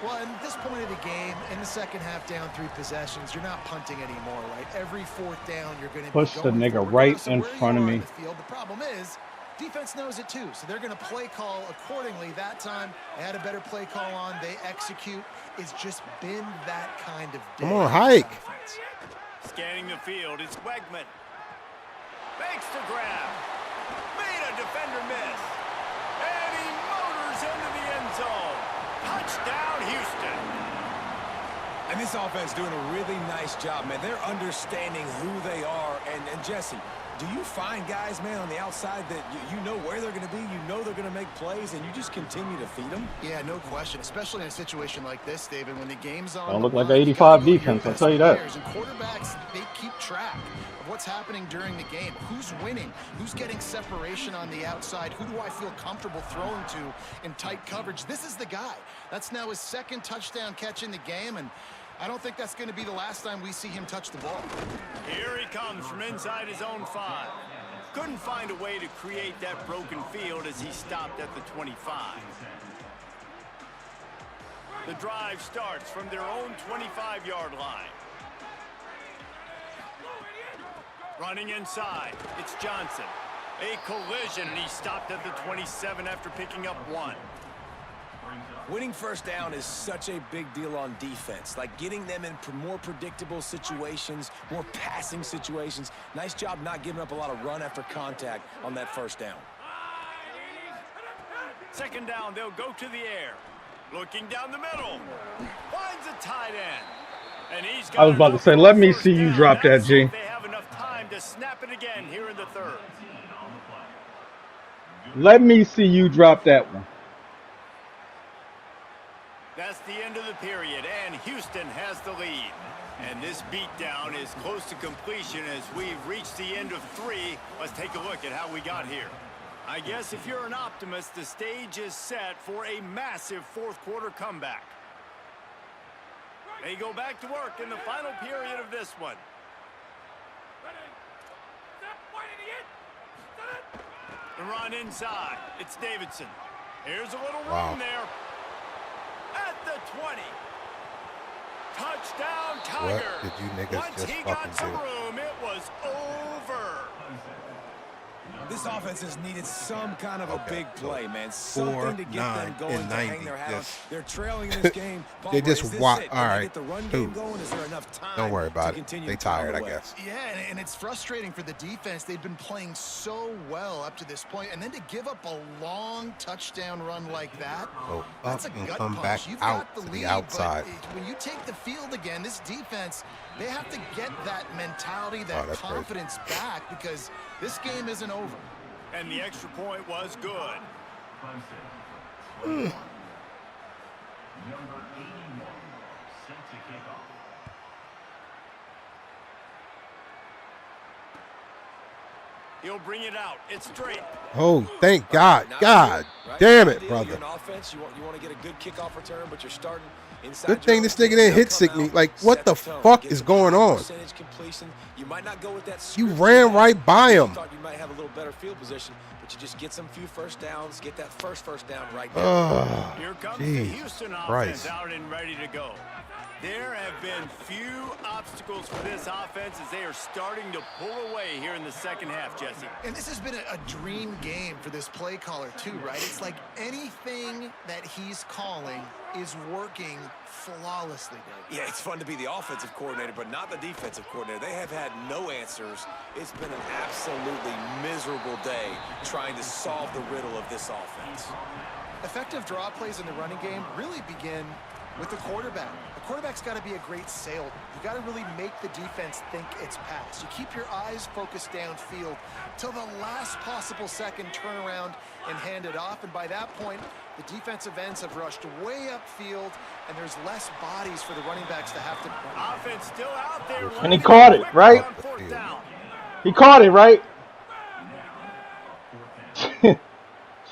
Well, at this point of the game, in the second half, down 3 possessions, you're not punting anymore, right? Every 4th down, you're going to Push be the going nigga for, right in where you front of are me. on the field. The problem is, defense knows it too, so they're going to play call accordingly. That time, they had a better play call on. They execute. It's just been that kind of day. Come on, hike. Scanning the field, it's Wegman. Makes the grab. Made a defender miss. And he motors into the end zone. Touchdown, Houston. And this offense doing a really nice job, man. They're understanding who they are. And Jesse, do you find guys, man, on the outside that you know where they're going to be, you know they're going to make plays, and you just continue to feed them? Yeah, no question, especially in a situation like this, David, when the game's on. Don't look like an 85 defense, I'll tell you that. And quarterbacks, they keep track of what's happening during the game. Who's winning? Who's getting separation on the outside? Who do I feel comfortable throwing to in tight coverage? This is the guy. That's now his 2nd touchdown catch in the game, and I don't think that's going to be the last time we see him touch the ball. Here he comes from inside his own 5. Couldn't find a way to create that broken field as he stopped at the 25. The drive starts from their own 25-yard line. Running inside, it's Johnson. A collision, and he stopped at the 27 after picking up 1. Winning first down is such a big deal on defense, like getting them in more predictable situations, more passing situations. Nice job not giving up a lot of run after contact on that first down. 2nd down, they'll go to the air. Looking down the middle. Finds a tight end. And he's got I was about to say, let me see you drop that, G. They have enough time to snap it again here in the 3rd. Let me see you drop that one. That's the end of the period, and Houston has the lead. And this beatdown is close to completion as we've reached the end of 3. Let's take a look at how we got here. I guess if you're an optimist, the stage is set for a massive 4th quarter comeback. They go back to work in the final period of this one. The run inside. It's Davidson. Here's a little room there. At the 20. Touchdown, Tiger. What did you niggas Once just he got fucking some do? room, it was over. This offense has needed some kind of a Okay, big play, man. 4, Something to get 9, them going and to 90. hang their hat on. Yes. They're trailing in this game. They just Is this walk. it? All Can they right. get the run Dude, game going? Is there enough time don't worry about to it. continue They to pound tired, I away? guess. Yeah, and it's frustrating for the defense. They've been playing so well up to this point, and then to give up a long touchdown run like that, Go that's up a and gut come punch. back You've out got the to lead, the outside. but when you take the field again, this defense, they have to get that mentality, that that's crazy. confidence back, because this game isn't over. And the extra point was good. Number 81, set to kick off. He'll bring it out. It's straight. Oh, thank God. Not God good, right? damn Not it, ideal. brother. You're an offense. You want to get a good kickoff return, but you're starting inside. Good thing your this own nigga 10. didn't hit Come sick me. out, Like, what set the tone, fuck get is some going high on? percentage completion. You might not go with that You script ran had. right by him. You thought you might have a little better field position, but you just get some few first downs, get that first down right now. Oh, Here comes the Jesus Houston offense Christ. out and ready to go. There have been few obstacles for this offense as they are starting to pull away here in the second half, Jesse. And this has been a dream game for this play caller too, right? It's like anything that he's calling is working flawlessly. Yeah, it's fun to be the offensive coordinator, but not the defensive coordinator. They have had no answers. It's been an absolutely miserable day trying to solve the riddle of this offense. Effective draw plays in the running game really begin with the quarterback. The quarterback's got to be a great salesman. You got to really make the defense think it's pass. You keep your eyes focused downfield till the last possible second, turn around and hand it off. And by that point, the defensive ends have rushed way upfield, and there's less bodies for the running backs to have to. Offense still out there. And he caught it, right? On 4th down. He caught it, right?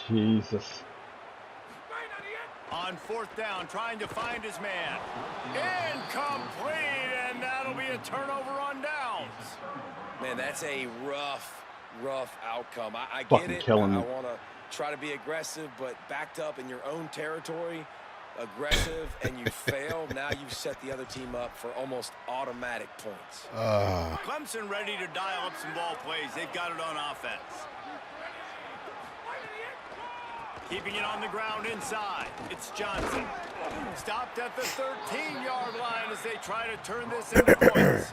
Jesus. On 4th down, trying to find his man. Incomplete, and that'll be a turnover on downs. Man, that's a rough outcome. I get Fucking it. killing I me. want to try to be aggressive, but backed up in your own territory, aggressive and you fail, now you've set the other team up for almost automatic points. Clemson ready to dial up some ball plays. They've got it on offense. Keeping it on the ground inside. It's Johnson. Stopped at the 13-yard line as they try to turn this into points.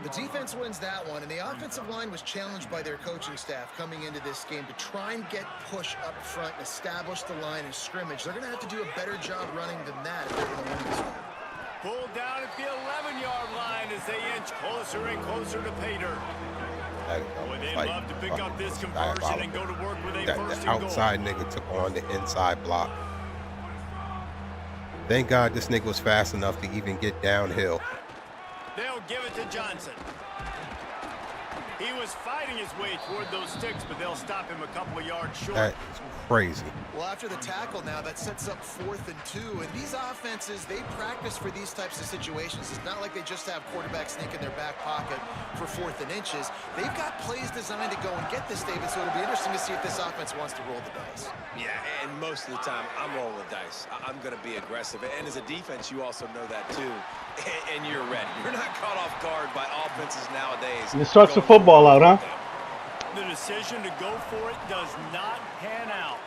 The defense wins that one, and the offensive line was challenged by their coaching staff coming into this game to try and get push up front and establish the line of scrimmage. They're going to have to do a better job running than that if they're going to win this one. Pulled down at the 11-yard line as they inch closer and closer to pay dirt. Boy, they'd love to pick up this conversion and go to work with a first and goal. The outside nigga took on the inside block. Thank God this nigga was fast enough to even get downhill. They'll give it to Johnson. He was fighting his way toward those sticks, but they'll stop him a couple of yards short. That is crazy. Well, after the tackle now, that sets up 4th and 2. And these offenses, they practice for these types of situations. It's not like they just have quarterbacks sneak in their back pocket for 4th and inches. They've got plays designed to go and get this, David, so it'll be interesting to see if this offense wants to roll the dice. Yeah, and most of the time, I'm rolling the dice. I'm going to be aggressive. And as a defense, you also know that, too. And you're ready. You're not caught off guard by offenses nowadays. You stretch the football out, huh? The decision to go for it does not pan out.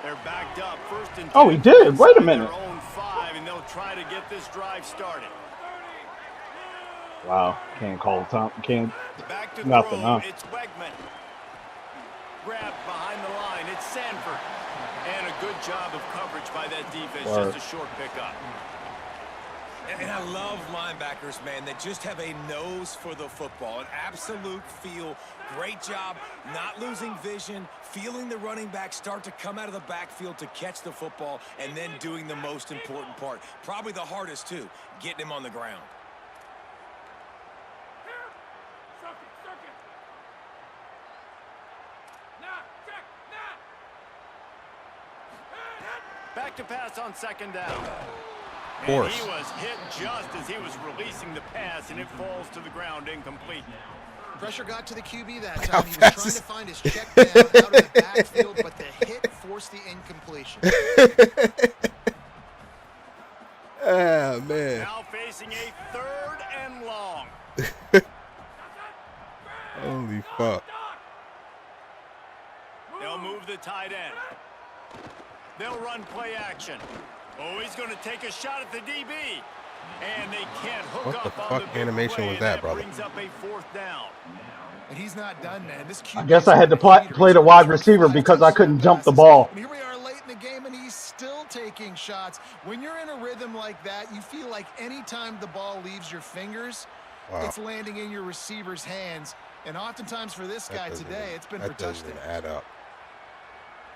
They're backed up 1st and 10. Oh, he did. Wait a minute. Their own 5, and they'll try to get this drive started. Wow. Can't call time. Can't. Back to Nothing, throw. huh? It's Wegman. Grabbed behind the line. It's Sanford. And a good job of coverage by that defense. Just a short pickup. And I love linebackers, man, that just have a nose for the football, an absolute feel. Great job not losing vision, feeling the running back start to come out of the backfield to catch the football, and then doing the most important part. Probably the hardest, too, getting him on the ground. Back to pass on 2nd down. Of course. And he was hit just as he was releasing the pass, and it falls to the ground incomplete. Pressure got to the QB that time. He was trying to find his check down out of the backfield, but the hit forced the incompletion. Oh, man. Now facing a 3rd and long. Holy fuck. They'll move the tight end. They'll run play action. Oh, he's going to take a shot at the DB. And they can't hook What up the on fuck the big animation play, was that, and brother? Brings up a 4th down. And he's not done, man. This QB I guess I had to play the wide receiver because I couldn't jump the ball. And here we are late in the game, and he's still taking shots. When you're in a rhythm like that, you feel like any time the ball leaves your fingers, it's landing in your receiver's hands. And oftentimes for this guy today, it's been for touchdown. That doesn't add up.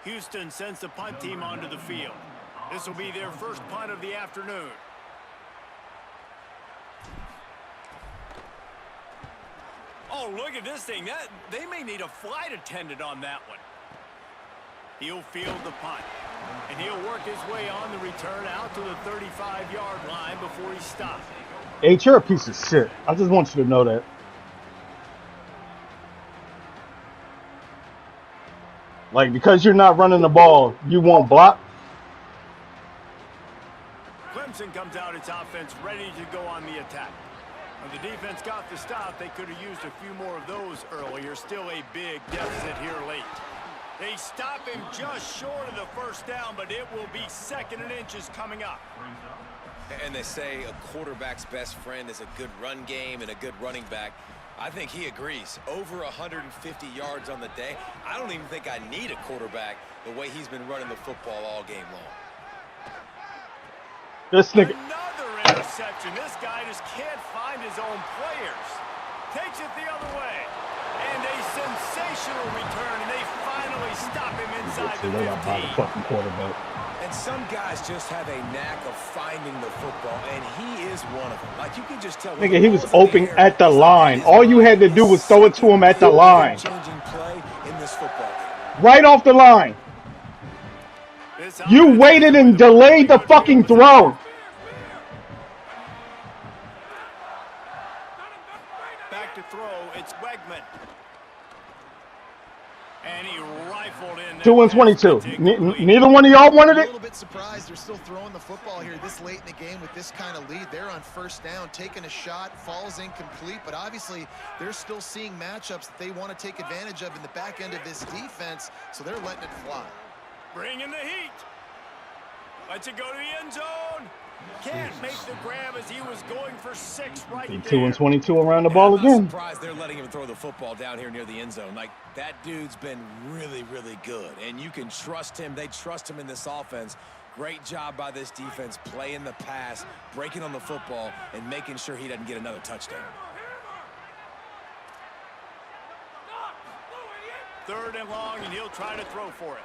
Houston sends the punt team onto the field. This will be their first punt of the afternoon. Oh, look at this thing. They may need a flight attendant on that one. He'll field the punt. And he'll work his way on the return out to the 35-yard line before he stops. H, you're a piece of shit. I just want you to know that. Like, because you're not running the ball, you won't block. Clemson comes out its offense ready to go on the attack. When the defense got the stop, they could have used a few more of those earlier. Still a big deficit here late. They stop him just short of the 1st down, but it will be 2nd and inches coming up. And they say a quarterback's best friend is a good run game and a good running back. I think he agrees. Over 150 yards on the day. I don't even think I need a quarterback the way he's been running the football all game long. This nigga. Another interception. This guy just can't find his own players. Takes it the other way. And a sensational return, and they finally stop him inside the 15. Quarterback. And some guys just have a knack of finding the football, and he is one of them. Like, you can just tell. Nigga, he was open at the line. All you had to do was throw it to him at the line. Changing play in this football game. Right off the line. You waited and delayed the fucking throw. Back to throw, it's Wegman. And he rifled in. 2 and 22. Neither one of y'all wanted A it. little bit surprised they're still throwing the football here this late in the game with this kind of lead. They're on first down, taking a shot, falls incomplete, but obviously they're still seeing matchups that they want to take advantage of in the back end of this defense, so they're letting it fly. Bringing the heat. Lets it go to the end zone. Can't make the grab as he was going for 6 right there. 2 and 22 around the ball again. I'm surprised they're letting him throw the football down here near the end zone. Like, that dude's been really, really good, and you can trust him. They trust him in this offense. Great job by this defense playing the pass, breaking on the football, and making sure he doesn't get another touchdown. 3rd and long, and he'll try to throw for it.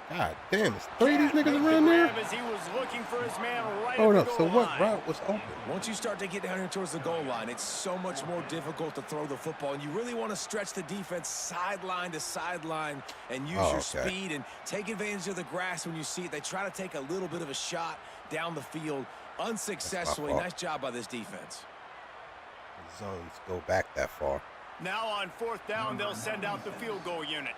God damn, it's 3 of these niggas around there? As he was looking for his man right Hold at up, the so goal what line. route was open? Once you start to get down here towards the goal line, it's so much more difficult to throw the football, and you really want to stretch the defense sideline to sideline and use your speed and take advantage of the grass when you see it. They try to take a little bit of a shot down the field unsuccessfully. Nice job by this defense. The zones go back that far. Now on 4th down, they'll send out the field goal unit.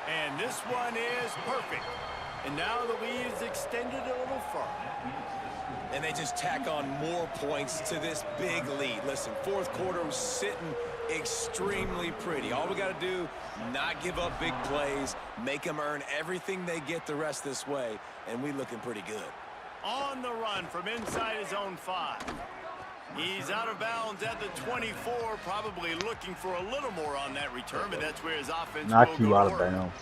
And this one is perfect. And now the lead is extended a little further. And they just tack on more points to this big lead. Listen, 4th quarter was sitting extremely pretty. All we got to do, not give up big plays, make them earn everything they get the rest this way, and we looking pretty good. On the run from inside his own 5. He's out of bounds at the 24, probably looking for a little more on that return, but that's where his offense Knock will you go out to of work. bounds.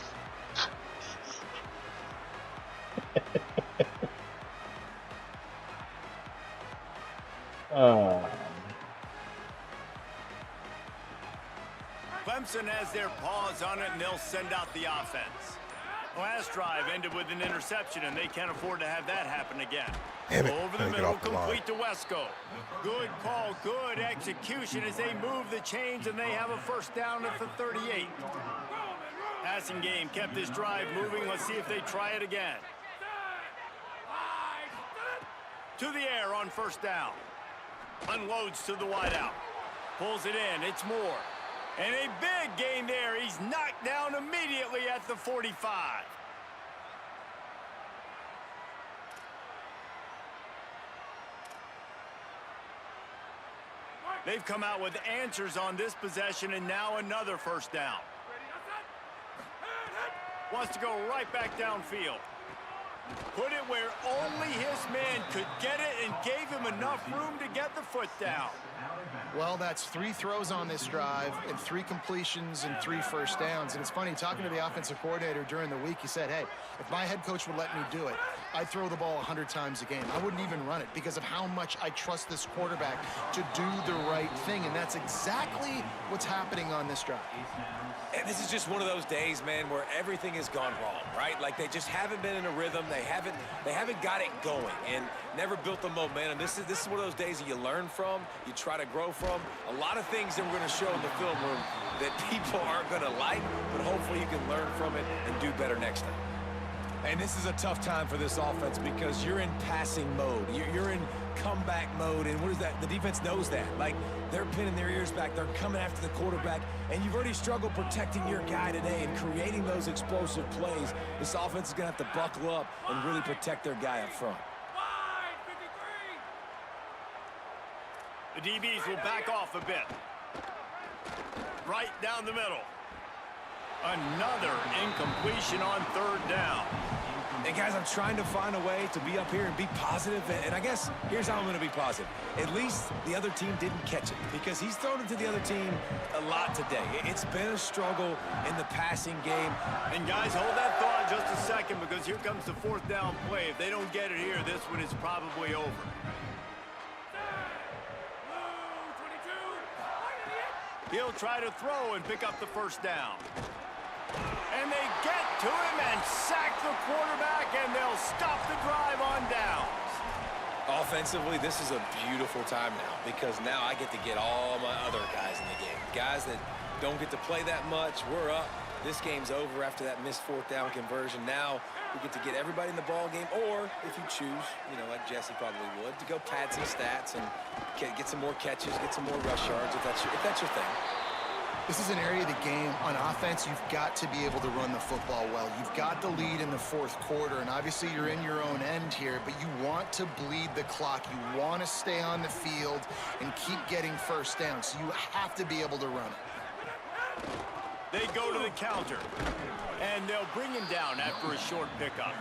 Clemson has their paws on it, and they'll send out the offense. Last drive ended with an interception, and they can't afford to have that happen again. Damn it. Over the middle, complete to Wesco. Good call, good execution as they move the chains, and they have a 1st down at the 38. Passing game kept this drive moving. Let's see if they try it again. To the air on 1st down. Unloads to the wideout. Pulls it in. It's Moore. And a big gain there. He's knocked down immediately at the 45. They've come out with answers on this possession, and now another 1st down. Wants to go right back downfield. Put it where only his man could get it and gave him enough room to get the foot down. Well, that's 3 throws on this drive and 3 completions and 3 1st downs. And it's funny, talking to the offensive coordinator during the week, he said, hey, if my head coach would let me do it, I'd throw the ball 100 times a game. I wouldn't even run it because of how much I trust this quarterback to do the right thing. And that's exactly what's happening on this drive. And this is just one of those days, man, where everything has gone wrong, right? Like, they just haven't been in a rhythm. They haven't got it going and never built the momentum. This is one of those days that you learn from, you try to grow from. A lot of things that we're going to show in the film room that people aren't going to like, but hopefully you can learn from it and do better next time. And this is a tough time for this offense because you're in passing mode. You're in comeback mode, and what is that? The defense knows that. Like, they're pinning their ears back. They're coming after the quarterback, and you've already struggled protecting your guy today and creating those explosive plays. This offense is going to have to buckle up and really protect their guy up front. The DBs will back off a bit. Right down the middle. Another incompletion on 3rd down. And guys, I'm trying to find a way to be up here and be positive, and I guess here's how I'm going to be positive. At least the other team didn't catch it because he's thrown it to the other team a lot today. It's been a struggle in the passing game. And guys, hold that thought just a second because here comes the 4th down play. If they don't get it here, this one is probably over. He'll try to throw and pick up the 1st down. And they get to him and sack the quarterback, and they'll stop the drive on downs. Offensively, this is a beautiful time now because now I get to get all my other guys in the game. Guys that don't get to play that much, we're up. This game's over after that missed fourth down conversion. Now we get to get everybody in the ball game, or if you choose, like Jesse probably would, to go pad some stats and get some more catches, get some more rush yards if that's your thing. This is an area of the game. On offense, you've got to be able to run the football well. You've got the lead in the fourth quarter, and obviously you're in your own end here, but you want to bleed the clock. You want to stay on the field and keep getting first down, so you have to be able to run it. They go to the counter, and they'll bring him down after a short pickup.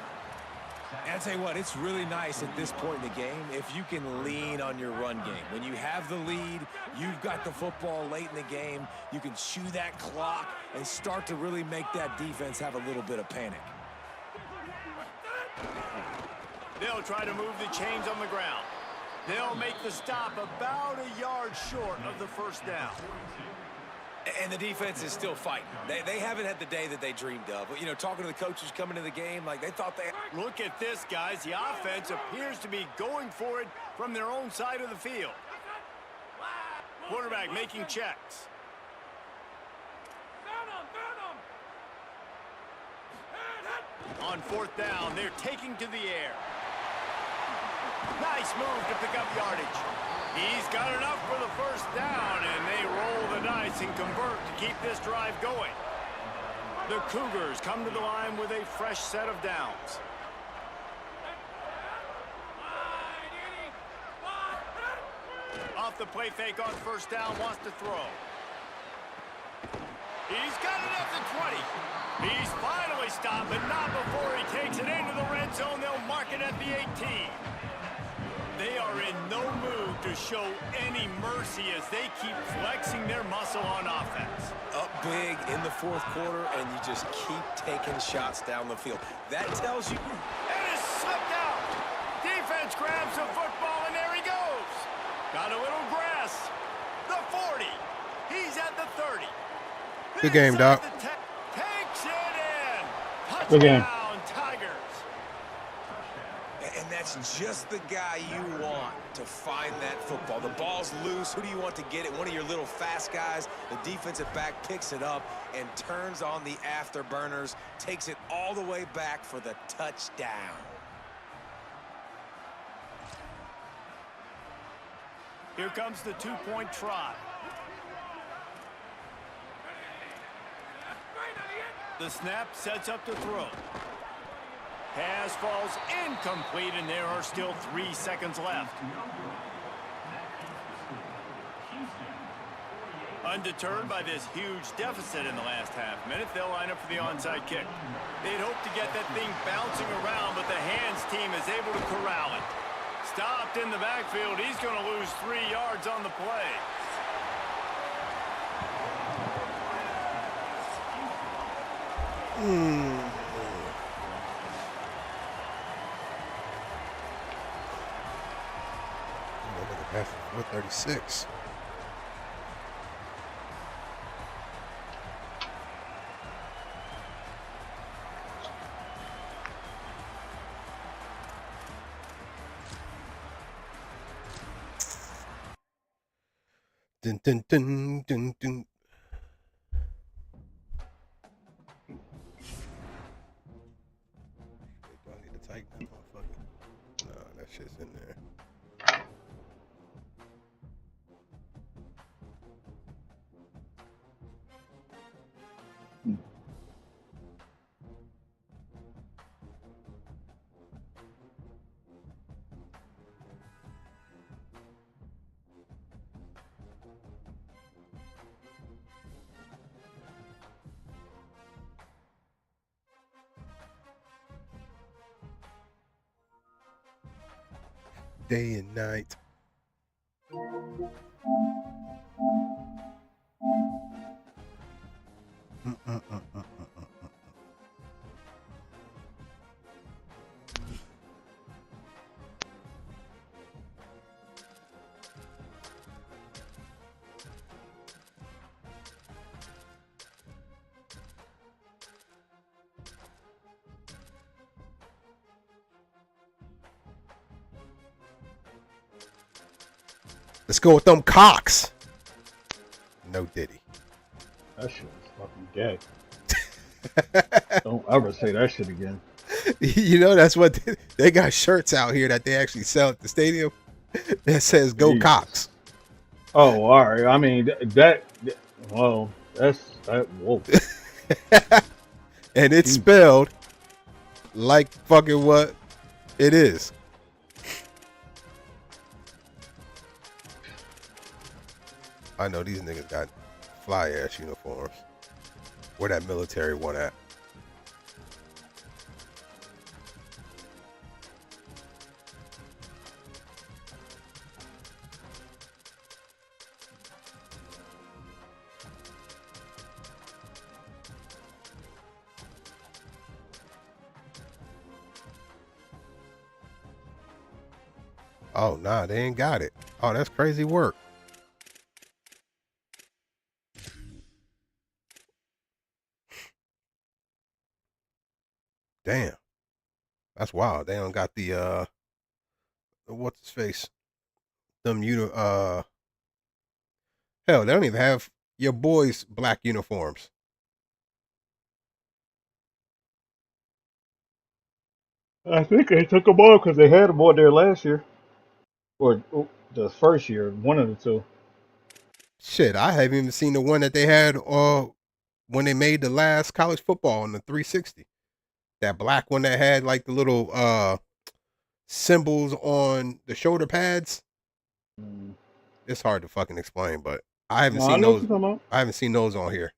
And I tell you what, it's really nice at this point in the game if you can lean on your run game. When you have the lead, you've got the football late in the game, you can chew that clock and start to really make that defense have a little bit of panic. They'll try to move the chains on the ground. They'll make the stop about a yard short of the first down. And the defense is still fighting. They haven't had the day that they dreamed of. But, talking to the coaches coming into the game, like they thought they... Look at this, guys. The offense appears to be going for it from their own side of the field. Quarterback making checks. On fourth down, they're taking to the air. Nice move to pick up yardage. He's got enough for the first down, and they roll the dice and convert to keep this drive going. The Cougars come to the line with a fresh set of downs. Off the play fake on first down, wants to throw. He's got it at the 20. He's finally stopped, but not before he takes it into the red zone. They'll mark it at the 18. They are in no mood to show any mercy as they keep flexing their muscle on offense. Up big in the fourth quarter, and you just keep taking shots down the field. That tells you... And it's slipped out. Defense grabs the football, and there he goes. Got a little grass. The 40. He's at the 30. Good game, Doc. Takes it in. Touchdown, Good game. Tigers. And that's just the guy you want to find that football. The ball's loose. Who do you want to get it? One of your little fast guys. The defensive back picks it up and turns on the afterburners, takes it all the way back for the touchdown. Here comes the two-point try. The snap sets up the throw. Pass falls incomplete, and there are still 3 seconds left. Undeterred by this huge deficit in the last half minute, they'll line up for the onside kick. They'd hope to get that thing bouncing around, but the hands team is able to corral it. Stopped in the backfield. He's going to lose 3 yards on the play. That's 436. Dun dun dun dun dun. Do I need to tighten that motherfucker? No, that shit's in there. Day and night. Let's go with them cocks. No Diddy. That shit is fucking gay. Don't ever say that shit again. You know, that's what they got shirts out here that they actually sell at the stadium that says "Go Jesus. Cox." Oh, all right. I mean well, that's that. Whoa. And it's Jesus. spelled like fucking what it is. I know these niggas got fly ass uniforms. Where that military one at? Oh, nah, they ain't got it. Oh, that's crazy work. Damn. That's wild. They don't got the what's his face? Them hell, they don't even have your boys' black uniforms. I think they took them off because they had them on there last year. Or the first year, one of the two. Shit, I haven't even seen the one that they had when they made the last college football on the 360. That black one that had like the little symbols on the shoulder pads. Mm. It's hard to fucking explain, but I haven't No, I seen know what those. you're talking about. I haven't seen those on here.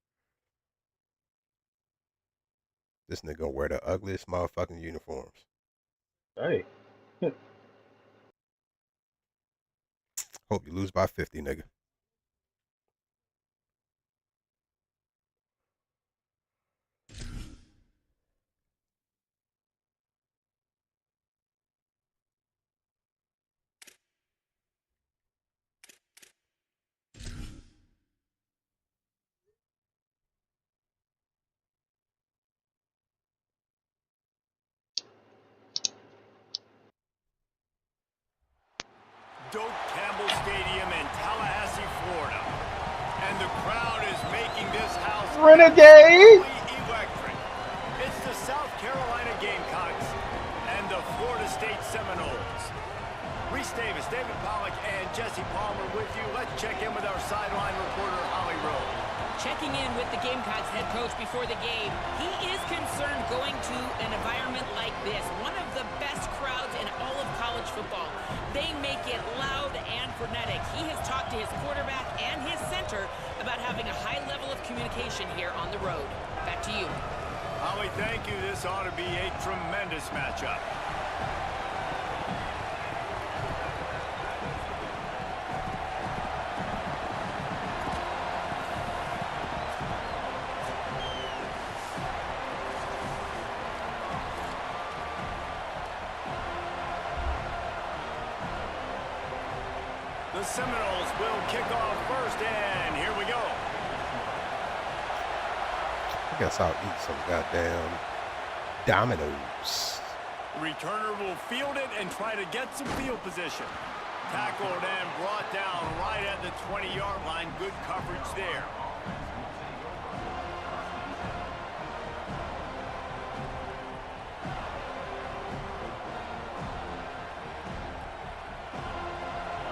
This nigga wear the ugliest motherfucking uniforms. Hey. Hope you lose by 50, nigga. Doak Campbell Stadium in Tallahassee, Florida. And the crowd is making this house Renegade! absolutely electric. It's the South Carolina Gamecocks and the Florida State Seminoles. Reese Davis, David Pollack, and Jesse Palmer with you. Let's check in with our sideline reporter, Holly Rowe. Checking in with the Gamecocks head coach before the game. He is concerned going to an environment like this. One of the best crowds in all of college football. They make it loud and frenetic. He has talked to his quarterback and his center about having a high level of communication here on the road. Back to you. Holly, thank you. This ought to be a tremendous matchup. The Seminoles will kick off first, and here we go. I guess I'll eat some goddamn Dominoes. Returner will field it and try to get some field position. Tackled and brought down right at the 20-yard line. Good coverage there.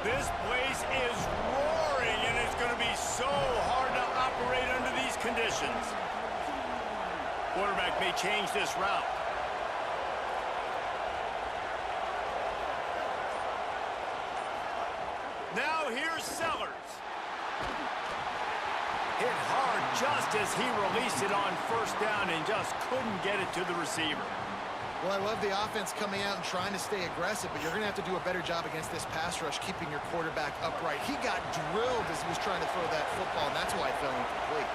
This place is roaring, and it's going to be so hard to operate under these conditions. Quarterback may change this route. Now here's Sellers. Hit hard just as he released it on first down and just couldn't get it to the receiver. Well, I love the offense coming out and trying to stay aggressive, but you're going to have to do a better job against this pass rush, keeping your quarterback upright. He got drilled as he was trying to throw that football, and that's why it fell incomplete.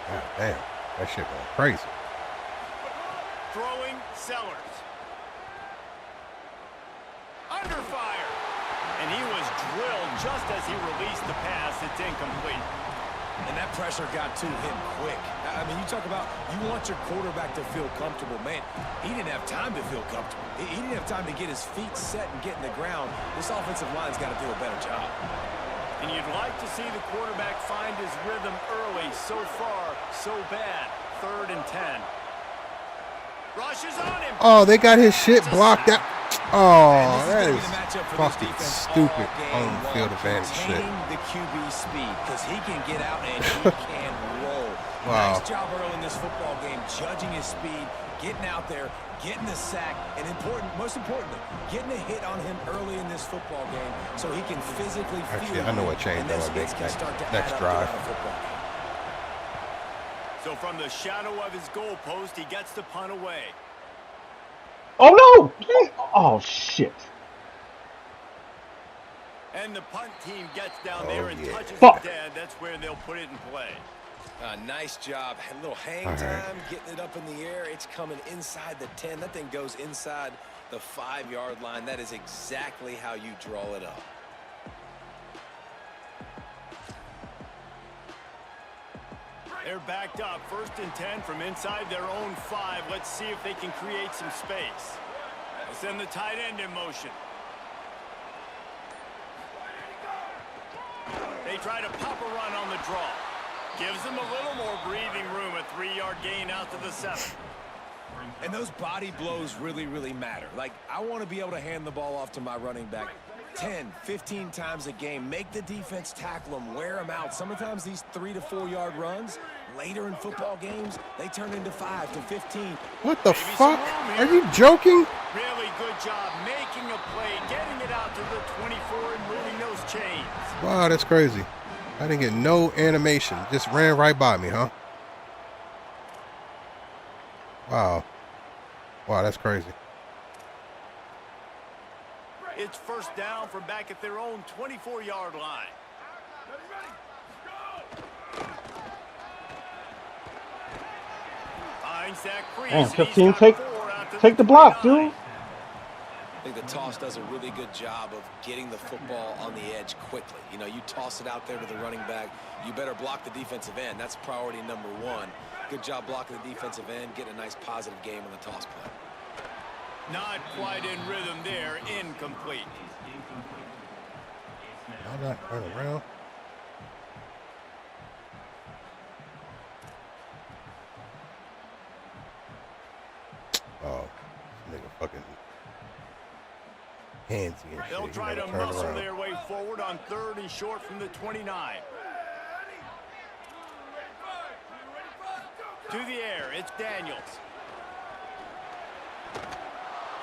God damn, that shit going crazy. Throwing Sellers. Under fire. And he was drilled just as he released the pass. It's incomplete. And that pressure got to him quick. I mean, you talk about you want your quarterback to feel comfortable. Man, he didn't have time to feel comfortable. He didn't have time to get his feet set and get in the ground. This offensive line's got to do a better job. And you'd like to see the quarterback find his rhythm early. So far, so bad. 3rd and 10. Rushes on him. Oh, they got his shit blocked out. Oh, that is fucking stupid on-field advantage shit. The QB speed, because he can get out and he can roll. Wow. Nice job early in this football game, judging his speed, getting out there, getting the sack, and most importantly, getting a hit on him early in this football game so he can physically feel. Actually, I know what changed though against next drive. So from the shadow of his goalpost, he gets the punt away. Oh, no! Oh, shit. And the punt team gets down there and touches Fuck. it dead. That's where they'll put it in play. Nice job. A little hang time, getting it up in the air. It's coming inside the 10. That thing goes inside the 5-yard line. That is exactly how you draw it up. They're backed up. 1st and 10 from inside their own 5. Let's see if they can create some space. They send the tight end in motion. They try to pop a run on the draw. Gives them a little more breathing room. A 3-yard gain out to the 7. And those body blows really, really matter. Like, I want to be able to hand the ball off to my running back 10, 15 times a game. Make the defense tackle them, wear them out. Sometimes these 3 to 4 yard runs, later in football games, they turn into 5 to 15. What the fuck? Are you joking? Really good job making a play, getting it out to the 24 and moving those chains. Wow, that's crazy. I didn't get no animation. Just ran right by me, huh? Wow. Wow, that's crazy. It's 1st down from back at their own 24-yard line. Finds that crease. Man, 15, take the block, dude. I think the toss does a really good job of getting the football on the edge quickly. You know, you toss it out there to the running back, you better block the defensive end. That's priority number 1. Good job blocking the defensive end, getting a nice positive game on the toss play. Not quite in rhythm there, incomplete. I'm not turning around. Oh, nigga fucking handsy and shit. They'll try to muscle their way forward on 3rd and short from the 29. To the air, it's Daniels.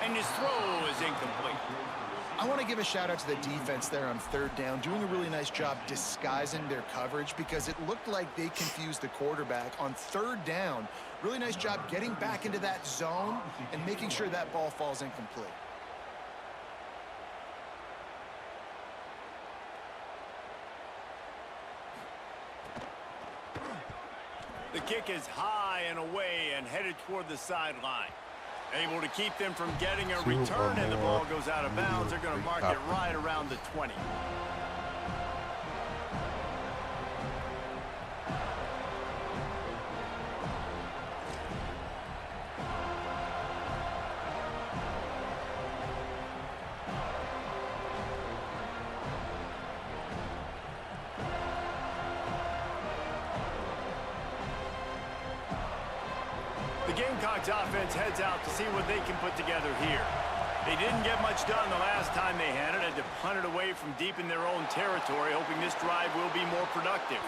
And his throw is incomplete. I want to give a shout out to the defense there on 3rd down, doing a really nice job disguising their coverage because it looked like they confused the quarterback on 3rd down. Really nice job getting back into that zone and making sure that ball falls incomplete. The kick is high and away and headed toward the sideline. Able to keep them from getting a return, and the ball goes out of bounds. They're going to mark it right around the 20. The Gamecocks offense heads out to see what they can put together here. They didn't get much done the last time they had it. Had to punt it away from deep in their own territory, hoping this drive will be more productive.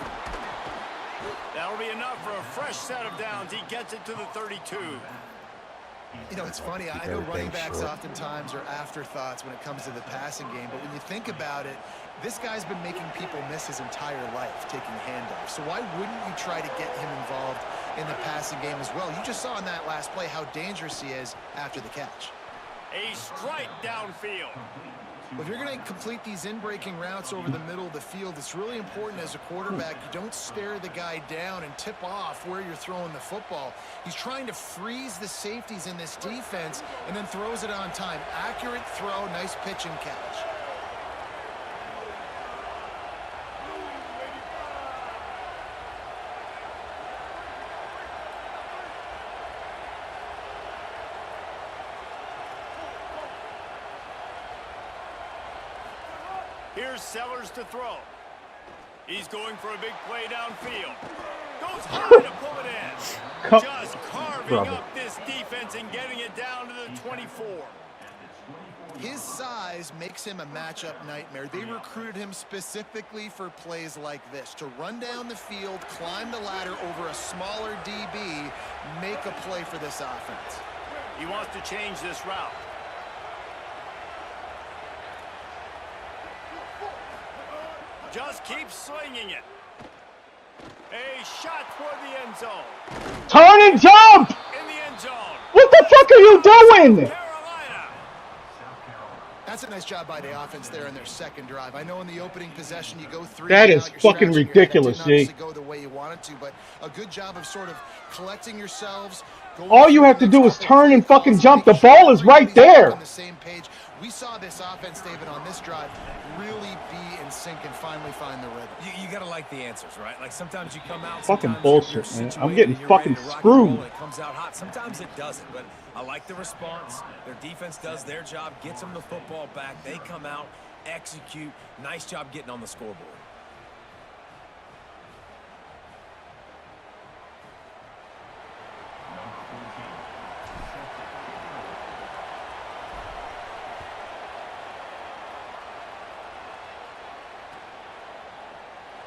That'll be enough for a fresh set of downs. He gets it to the 32. You know, it's funny. I know running backs oftentimes are afterthoughts when it comes to the passing game, but when you think about it, this guy's been making people miss his entire life taking handoffs. So why wouldn't you try to get him involved in the passing game as well? You just saw in that last play how dangerous he is after the catch. A strike downfield. Well, if you're going to complete these in-breaking routes over the middle of the field, it's really important as a quarterback you don't stare the guy down and tip off where you're throwing the football. He's trying to freeze the safeties in this defense and then throws it on time. Accurate throw, nice pitch and catch. Here's Sellers to throw. He's going for a big play downfield. Goes high to pull it in. Just carving up this defense and getting it down to the 24. His size makes him a matchup nightmare. They recruited him specifically for plays like this, to run down the field, climb the ladder over a smaller DB, make a play for this offense. He wants to change this route. Just keep slinging it. A shot toward the end zone. Turn and jump! In the end zone. What the fuck are you doing? Carolina. That's a nice job by the offense there in their second drive. I know in the opening possession you go 3. That is fucking ridiculous, G. Didn't go the way you wanted to, but a good job of sort of collecting yourselves. All you have to do is turn and fucking jump. The ball is right there. On the same page. We saw this offense, David, on this drive really be in sync and finally find the rhythm. You gotta like the answers, right? Like sometimes you come out. Fucking bullshit, man. I'm getting fucking screwed. It comes out hot. Sometimes it doesn't, but I like the response. Their defense does their job, gets them the football back. They come out, execute. Nice job getting on the scoreboard.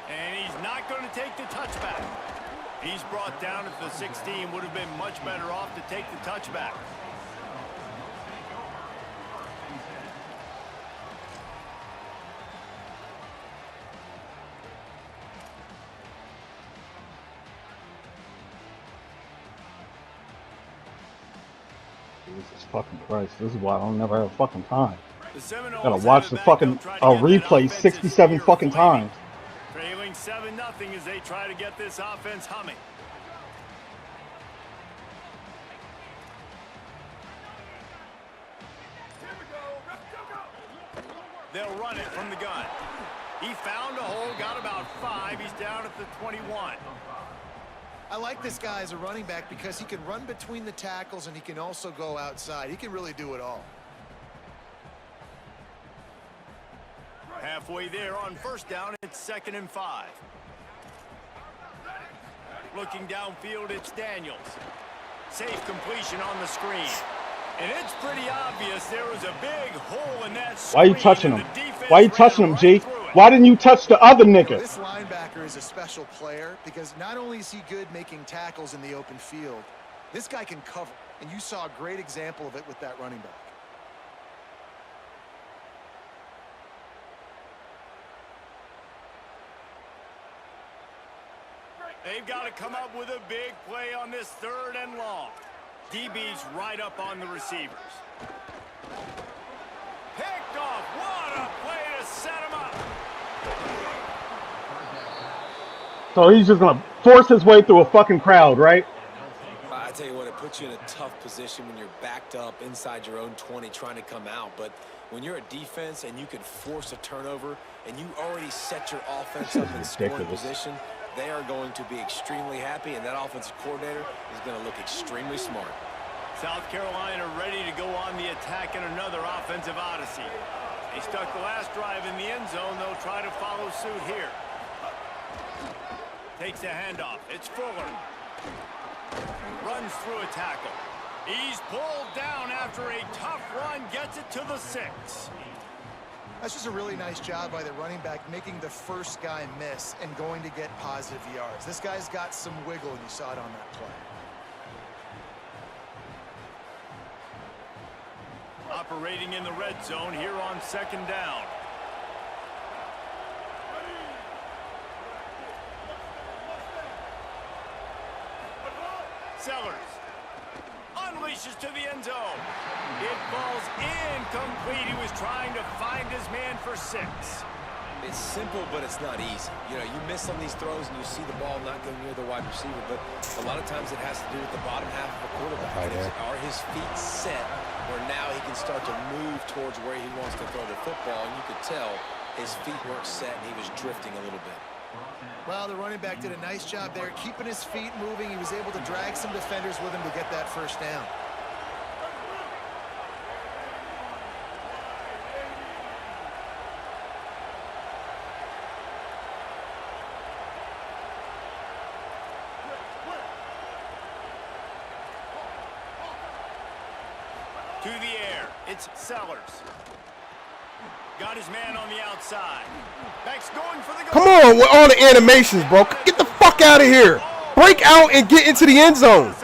And he's not going to take the touchback. He's brought down at the 16. Would have been much better off to take the touchback. Jesus fucking Christ. This is why I don't never have fucking time. The Seminoles Gotta watch the fucking replay 67 fucking times. Trailing 7-0 as they try to get this offense humming. They'll run it from the gun. He found a hole, got about 5. He's down at the 21. I like this guy as a running back because he can run between the tackles and he can also go outside. He can really do it all. Halfway there on first down, it's 2nd and 5. Looking downfield, it's Daniels. Safe completion on the screen. And it's pretty obvious there was a big hole in that screen. Why are you touching him? Why are you touching him, G? Why didn't you touch the other nigga? This linebacker is a special player because not only is he good making tackles in the open field, this guy can cover. And you saw a great example of it with that running back. They've got to come up with a big play on this 3rd and long. DB's right up on the receivers. Picked off. What a play to set him up. So he's just gonna force his way through a fucking crowd, right? I tell you what, it puts you in a tough position when you're backed up inside your own 20 trying to come out. But when you're a defense and you can force a turnover and you already set your offense up in scoring position, they are going to be extremely happy, and that offensive coordinator is going to look extremely smart. South Carolina ready to go on the attack in another offensive odyssey. They stuck the last drive in the end zone. They'll try to follow suit here. Takes a handoff. It's Fuller. Runs through a tackle. He's pulled down after a tough run. Gets it to the 6. That's just a really nice job by the running back, making the first guy miss and going to get positive yards. This guy's got some wiggle, and you saw it on that play. Operating in the red zone here on 2nd down. Sellers unleashes to the end zone. It falls incomplete. He was trying to find his man for 6. It's simple, but it's not easy. You know, you miss on these throws and you see the ball not go near the wide receiver, but a lot of times it has to do with the bottom half of a quarterback. Are his feet set where now he can start to move towards where he wants to throw the football, and you could tell his feet weren't set and he was drifting a little bit. Well, the running back did a nice job there, keeping his feet moving. He was able to drag some defenders with him to get that first down. To the air, it's Sellers. Got his man on the outside. Beck's going for the goal. Come on with all the animations, bro. Get the fuck out of here. Break out and get into the end zone.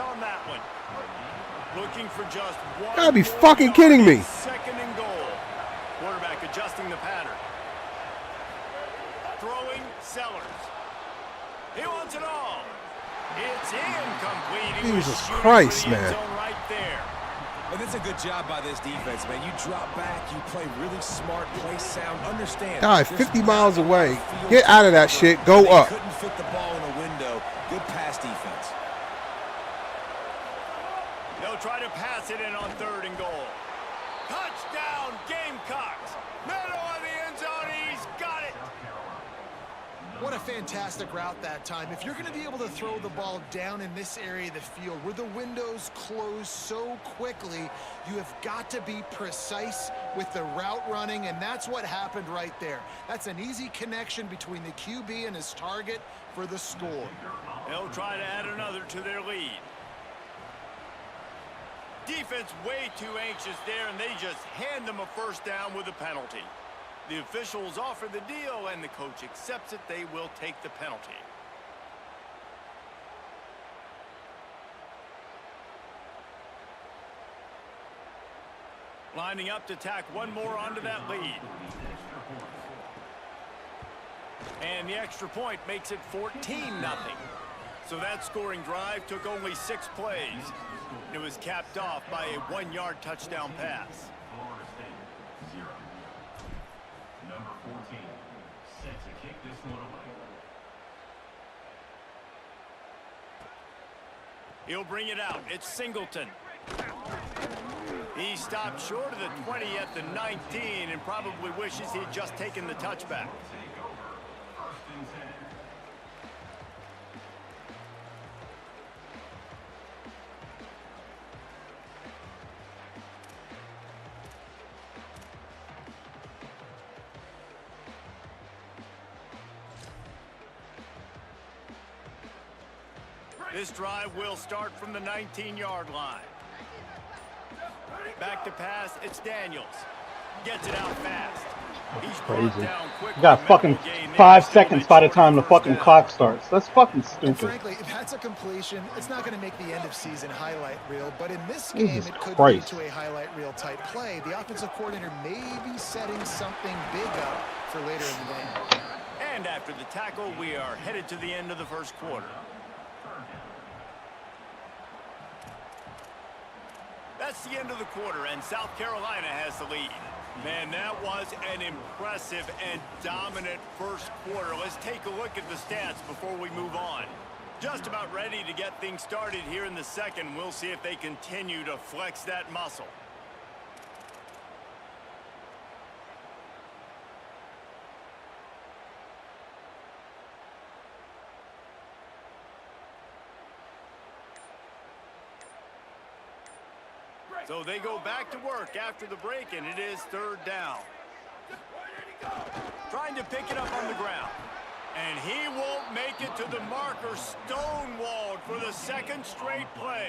Looking for just one. Gotta be fucking kidding me. Second and goal. Quarterback adjusting the pattern. Throwing Sellers. He wants it all. It's incomplete. Jesus Christ, man. Right there. And that's a good job by this defense, man. You drop back, you play really smart, play sound, understand. God, 50 miles away. Get out of that shit. Go up. Couldn't fit the ball in a window. Good pass defense. They'll try to pass it in on third and goal. Touchdown, Gamecocks. Middle of the end zone. He's got it. What a fantastic route that time. If you're going to be able to throw the ball down in this area of the field where the windows close so quickly, you have got to be precise with the route running, and that's what happened right there. That's an easy connection between the QB and his target for the score. They'll try to add another to their lead. Defense way too anxious there, and they just hand them a first down with a penalty. The officials offer the deal, and the coach accepts it. They will take the penalty. Lining up to tack one more onto that lead. And the extra point makes it 14-0. So that scoring drive took only 6 plays. It was capped off by a 1-yard touchdown pass. Florida State, 0. Number 14, set to kick this one away. He'll bring it out. It's Singleton. He stopped short of the 20 at the 19 and probably wishes he'd just taken the touchback. Take over, 1st and 10. This drive will start from the 19-yard line. Back to pass, it's Daniels. Gets it out fast. He's Crazy. down quick. You got fucking 5 seconds by the time the fucking clock starts. That's fucking And stupid. frankly, if that's a completion, it's not going to make the end-of-season highlight reel. But in this game, Jesus it could Christ. lead to a highlight reel type play. The offensive coordinator may be setting something big up for later in the game. And after the tackle, we are headed to the end of the first quarter. That's the end of the quarter, and South Carolina has the lead. Man, that was an impressive and dominant first quarter. Let's take a look at the stats before we move on. Just about ready to get things started here in the second. We'll see if they continue to flex that muscle. So they go back to work after the break, and it is 3rd down. Trying to pick it up on the ground. And he won't make it to the marker. Stonewalled for the 2nd straight play.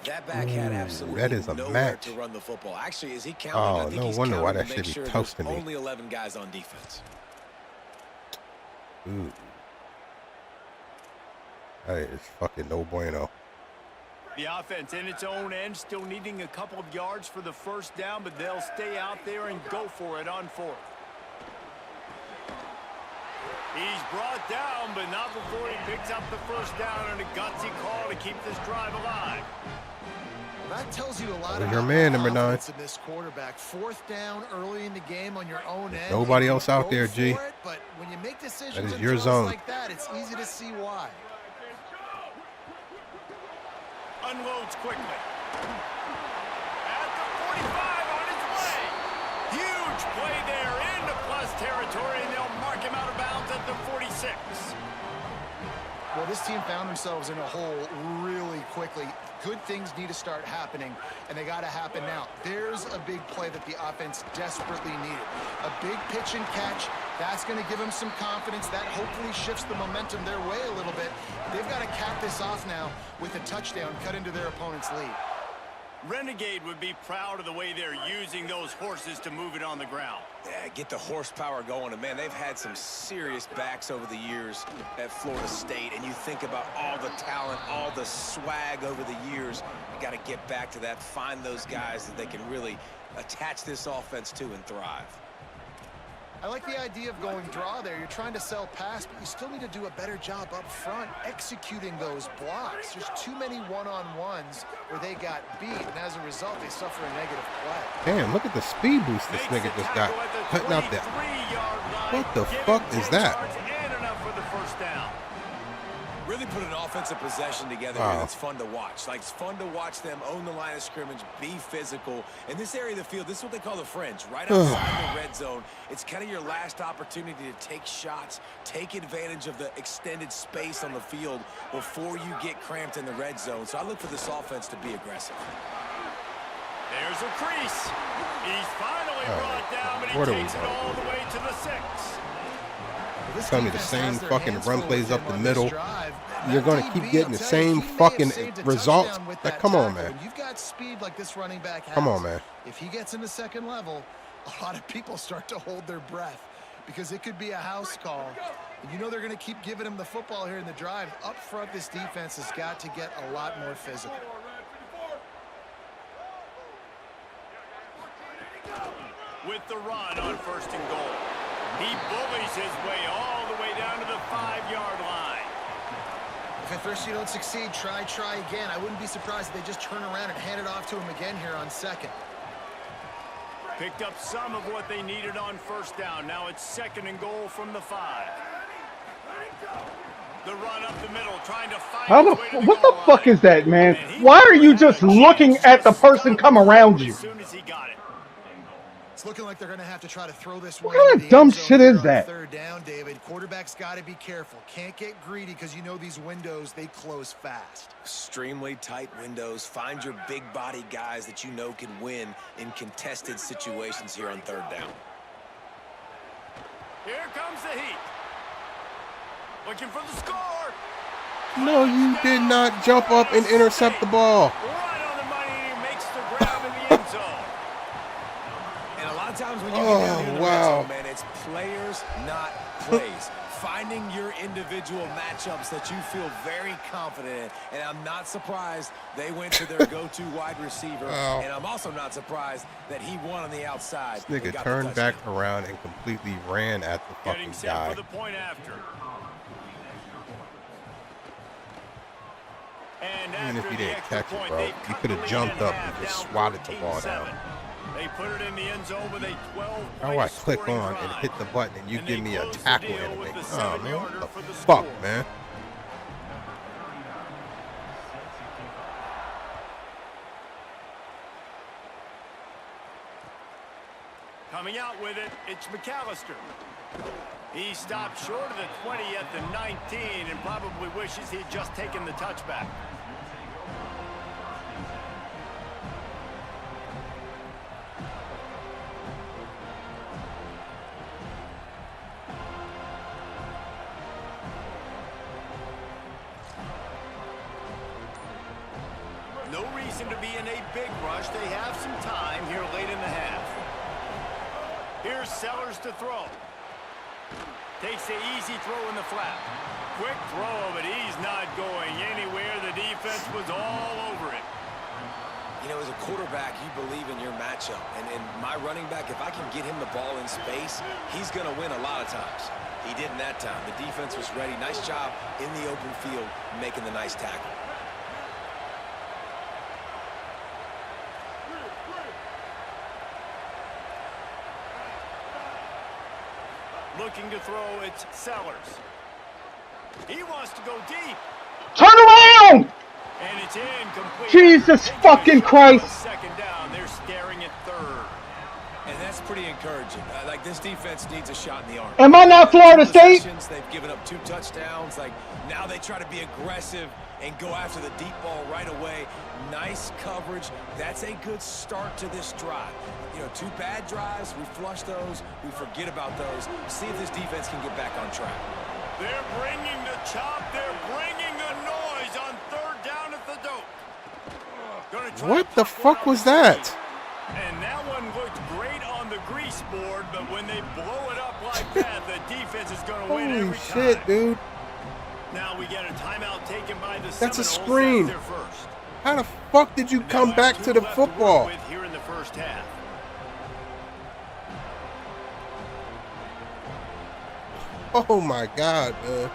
That back had absolutely that is a nowhere match. to run the football. Actually, is he counting? I think no he's wonder why counting that to make should be sure toasting there's me. only 11 guys on defense. Ooh. That is fucking no bueno. The offense in its own end still needing a couple of yards for the first down, but they'll stay out there and go for it on 4th. He's brought down, but not before he picks up the first down and a gutsy call to keep this drive alive. That tells you a lot There's about your man, the number 9. offense of this quarterback. 4th down early in the game on your own end. Nobody else out Go there, for G. it, but when you make decisions That is and your throws zone. like that, it's easy to see why. Unloads quickly. At the 45 on his way. Huge play there into plus territory, and they'll mark him out of bounds at the 46. Well, this team found themselves in a hole really quickly. Good things need to start happening, and they got to happen now. There's a big play that the offense desperately needed. A big pitch and catch. That's going to give them some confidence. That hopefully shifts the momentum their way a little bit. They've got to cap this off now with a touchdown cut into their opponent's lead. Renegade would be proud of the way they're using those horses to move it on the ground. Yeah, get the horsepower going. And, man, they've had some serious backs over the years at Florida State. And you think about all the talent, all the swag over the years. You got to get back to that, find those guys that they can really attach this offense to and thrive. I like the idea of going draw there. You're trying to sell pass, but you still need to do a better job up front executing those blocks. There's too many one-on-ones where they got beat, and as a result, they suffer a negative play. Damn, look at the speed boost this nigga just got cutting out there. What the fuck is that? Really put an offensive possession together here that's fun to watch. Like, it's fun to watch them own the line of scrimmage, be physical. In this area of the field, this is what they call the fringe, right outside the red zone. It's kind of your last opportunity to take shots, take advantage of the extended space on the field before you get cramped in the red zone. So I look for this offense to be aggressive. There's a crease. He's finally brought down, but he takes it all the way to the 6. Tell me the same fucking run plays up the middle. You're going to keep getting the same fucking results. Like, come on, man. You've got speed like this running back has. Come on, man. If he gets into second level, a lot of people start to hold their breath because it could be a house call. And you know they're going to keep giving him the football here in the drive. Up front, this defense has got to get a lot more physical. With the run on 1st and goal. He bullies his way all the way down to the 5-yard line. If at first you don't succeed, try again. I wouldn't be surprised if they just turn around and hand it off to him again here on 2nd. Picked up some of what they needed on 1st down. Now it's 2nd and goal from the 5. The run up the middle, trying to find what the fuck is that, man? Why are you just looking at the person come around you? As soon as he got it. It's looking like they're going to have to try to throw this one. What kind of dumb shit is that? 3rd down, David. Quarterback's got to be careful. Can't get greedy because you know these windows, they close fast. Extremely tight windows. Find your big body guys that you know can win in contested situations here on 3rd down. Here comes the heat. Looking for the score. No, you did not jump up and intercept the ball. Right on the money, he makes the grab in the end zone. And a lot of times when you get down in the red zone, man, it's players, not plays. Finding your individual matchups that you feel very confident in. And I'm not surprised they went to their go-to wide receiver. And I'm also not surprised that he won on the outside. This nigga turned back around and completely ran at the fucking guy. For the point after. Even if he didn't catch it, bro, he could have jumped up and just swatted the ball down. They put it in the end zone with a 12. How do I click on and hit the button and you give me a tackle animation? Oh, man, what the fuck, man? Coming out with it, it's McAllister. He stopped short of the 20 at the 19 and probably wishes he'd just taken the touchback. No reason to be in a big rush. They have some time here late in the half. Here's Sellers to throw. Takes the easy throw in the flat. Quick throw, but he's not going anywhere. The defense was all over it. You know, as a quarterback, you believe in your matchup. And my running back, if I can get him the ball in space, he's going to win a lot of times. He didn't that time. The defense was ready. Nice job in the open field making the nice tackle. Looking to throw, it's Sellers. He wants to go deep. Turn around! And it's incomplete. Jesus fucking Christ. 2nd down, they're staring at 3rd. And that's pretty encouraging. Like, this defense needs a shot in the arm. Am I not Florida State? They've given up 2 touchdowns. Like, now they try to be aggressive and go after the deep ball right away. Nice coverage. That's a good start to this drive. You know, 2 bad drives, we flush those, we forget about those. See if this defense can get back on track. They're bringing the chop, they're bringing the noise on 3rd down at the dope. Gonna try What to the put fuck one on was the that? screen. And that one looked great on the grease board, but when they blow it up like that, the defense is going to win Holy every shit, time. dude. Now we get a timeout taken by the That's a Seminoles. screen. That's their first. How the fuck did you And come they'll back have to two the left work football? with here in the first half. Oh my god, man.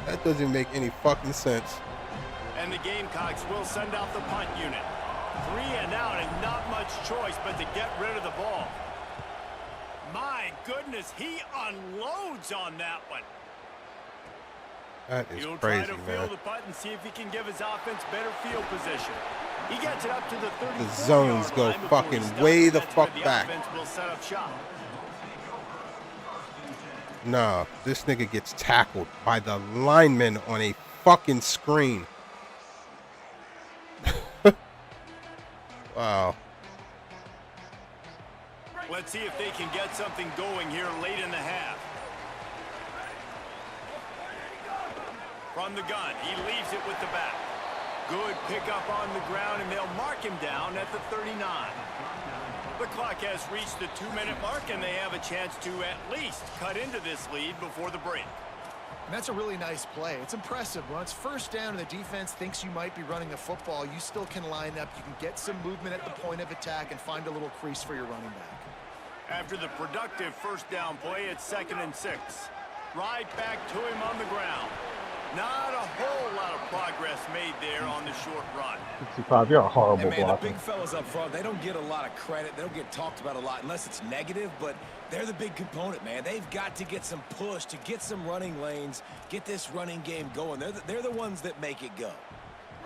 That doesn't make any fucking sense. And the Gamecocks will send out the punt unit. 3 and out and not much choice but to get rid of the ball. My goodness, he unloads on that one. That is He'll crazy, try to man. field the punt and see if he can give his offense better field position. He gets it up to the 34-yard The zones go line before he fucking stops. way the That's where fuck the back. offense will set up shop. Nah, this nigga gets tackled by the lineman on a fucking screen. Wow. Let's see if they can get something going here late in the half. From the gun, he leaves it with the back. Good pickup on the ground, and they'll mark him down at the 39. The clock has reached the 2-minute mark, and they have a chance to at least cut into this lead before the break. And that's a really nice play. It's impressive. When it's first down and the defense thinks you might be running the football, you still can line up. You can get some movement at the point of attack and find a little crease for your running back. After the productive first down play, it's 2nd and 6. Right back to him on the ground. Not a whole lot of progress made there on the short run. 65, you're a horrible And man, blocker. the big fellas up front, they don't get a lot of credit. They don't get talked about a lot unless it's negative, but they're the big component, man. They've got to get some push, to get some running lanes, get this running game going. They're the ones that make it go.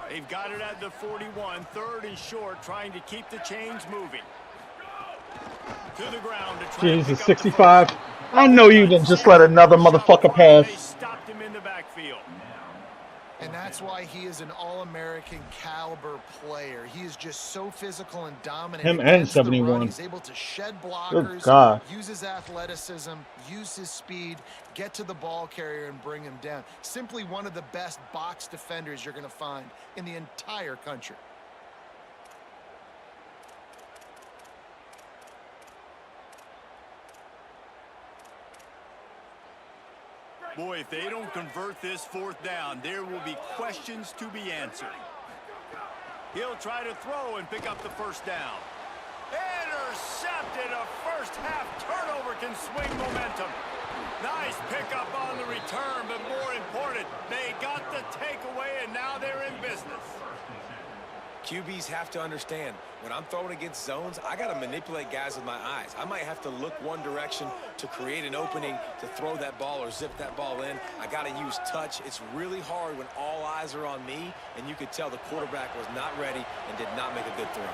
They've got it at the 41, 3rd and short, trying to keep the chains moving. To the ground to try Jesus, to pick up 65. the first. I know you didn't just let another motherfucker They pass. stopped him in the backfield. And that's why he is an all-American caliber player. He is just so physical and dominant. Him and against the 71. run. He's able to shed blockers, God. use his athleticism, use his speed, get to the ball carrier and bring him down. Simply one of the best box defenders you're going to find in the entire country. Boy, if they don't convert this 4th down, there will be questions to be answered. He'll try to throw and pick up the first down. Intercepted. A first half turnover can swing momentum. Nice pickup on the return, but more important, they got the takeaway, and now they're in business. QBs have to understand, when I'm throwing against zones, I got to manipulate guys with my eyes. I might have to look one direction to create an opening to throw that ball or zip that ball in. I got to use touch. It's really hard when all eyes are on me, and you could tell the quarterback was not ready and did not make a good throw.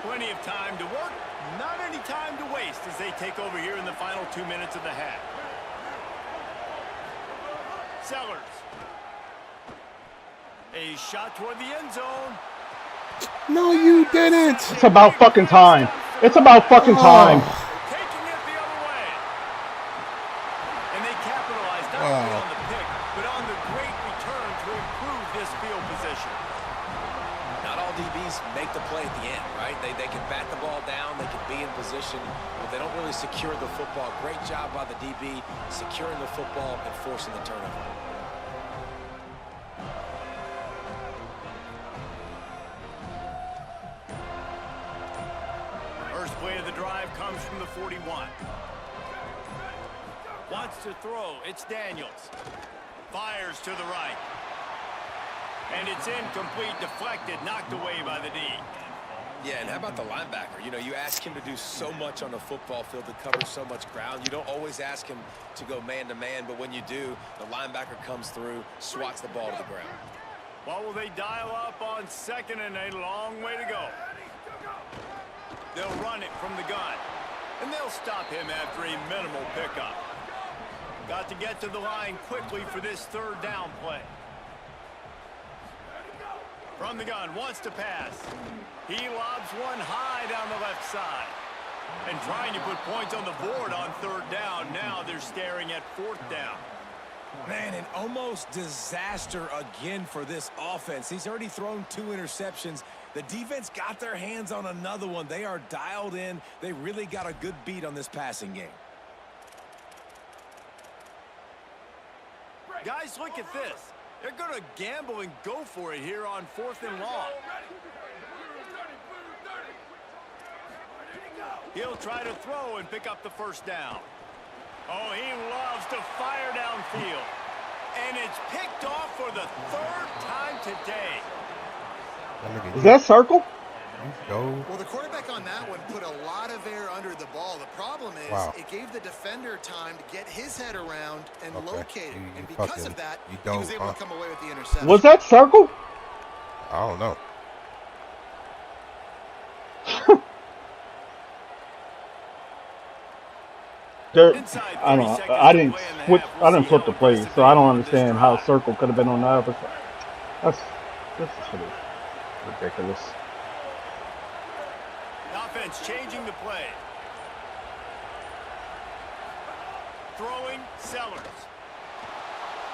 Plenty of time to work, not any time to waste as they take over here in the final 2 minutes of the half. Sellers. A shot toward the end zone. No, you didn't. It's about fucking time. It's about fucking time. Taking it the other way. And they capitalized not only on the pick, but on the great return to improve this field position. Not all DBs make the play at the end, right? They can bat the ball down, they can be in position, but they don't really secure the football. Great job by the DB securing the football and forcing the turnover. First play of the drive comes from the 41. Wants to throw. It's Daniels. Fires to the right. And it's incomplete, deflected, knocked away by the D. Yeah, and how about the linebacker? You know, you ask him to do so much on the football field, to cover so much ground. You don't always ask him to go man-to-man, but when you do, the linebacker comes through, swats the ball to the ground. What will they dial up on 2nd and a long way to go? They'll run it from the gun, and they'll stop him after a minimal pickup. Got to get to the line quickly for this 3rd down play. From the gun, wants to pass. He lobs one high down the left side. And trying to put points on the board on 3rd down. Now they're staring at 4th down. Man, an almost disaster again for this offense. He's already thrown 2 interceptions. The defense got their hands on another one. They are dialed in. They really got a good beat on this passing game. Guys, look at this. They're going to gamble and go for it here on 4th and long. He'll try to throw and pick up the first down. Oh, he loves to fire downfield. And it's picked off for the 3rd time today. Is that circle? Go. Well, the quarterback on that one put a lot of air under the ball. The problem is it gave the defender time to get his head around and locate it. And because of that, he was able to come away with the interception. Was that circle? I don't know. I don't know. I didn't flip the plays, so I don't understand how circle could have been on the other side. That's ridiculous. Offense changing the play. Throwing Sellers.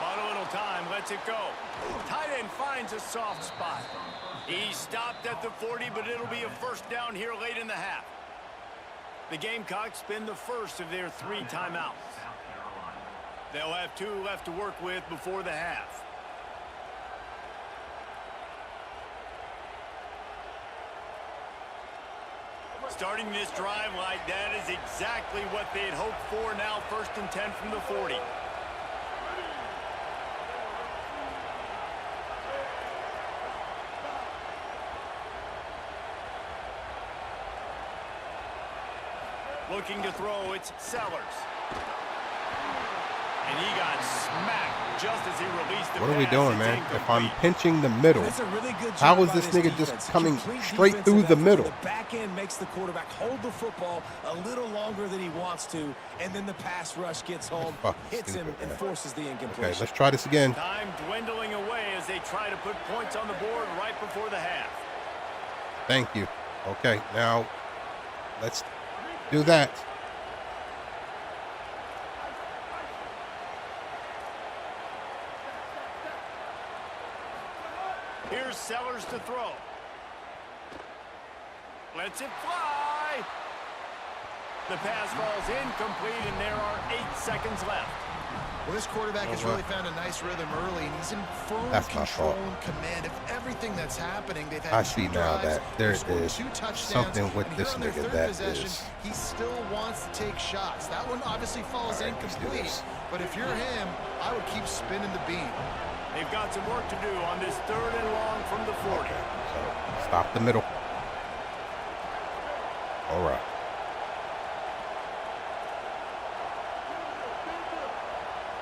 On a little time, lets it go. Tight end finds a soft spot. He stopped at the 40, but it'll be a first down here late in the half. The Gamecocks spin the first of their 3 timeouts. They'll have 2 left to work with before the half. Starting this drive like that is exactly what they had hoped for. Now 1st and 10 from the 40. Looking to throw, it's Sellers. And he got smacked just as he released the pass. What are we doing, man? If I'm pinching the middle, how is this nigga just coming straight through the middle? The back end makes the quarterback hold the football a little longer than he wants to, and then the pass rush gets home, hits him, and forces the incompletion. Okay, let's try this again. Time dwindling away as they try to put points on the board right before the half. Thank you. Okay, now let's do that. Here's Sellers to throw. Lets it fly. The pass falls incomplete, and there are 8 seconds left. Well, this quarterback has really found a nice rhythm early, and he's in firm control and command of everything that's happening. They've had I see now that there is 2 touchdowns, something with this on their nigga 3rd that possession, is. he still wants to take shots. That one obviously falls incomplete, but if you're him, I would keep spinning the beam. They've got some work to do on this 3rd and long from the 40. So stop the middle. All right.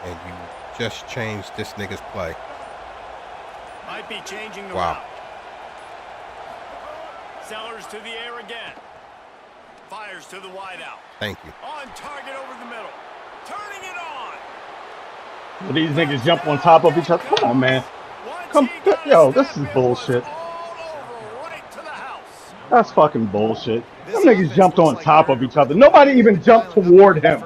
And you just changed this nigga's play. Might be changing the wow. route. Sellers to the air again. Fires to the wideout. Thank you. On target over the middle. Turning it on. Well, these niggas jump on top of each other. Come on, man. Yo, this is bullshit. That's fucking bullshit. Them niggas jumped on top of each other. Nobody even jumped toward him.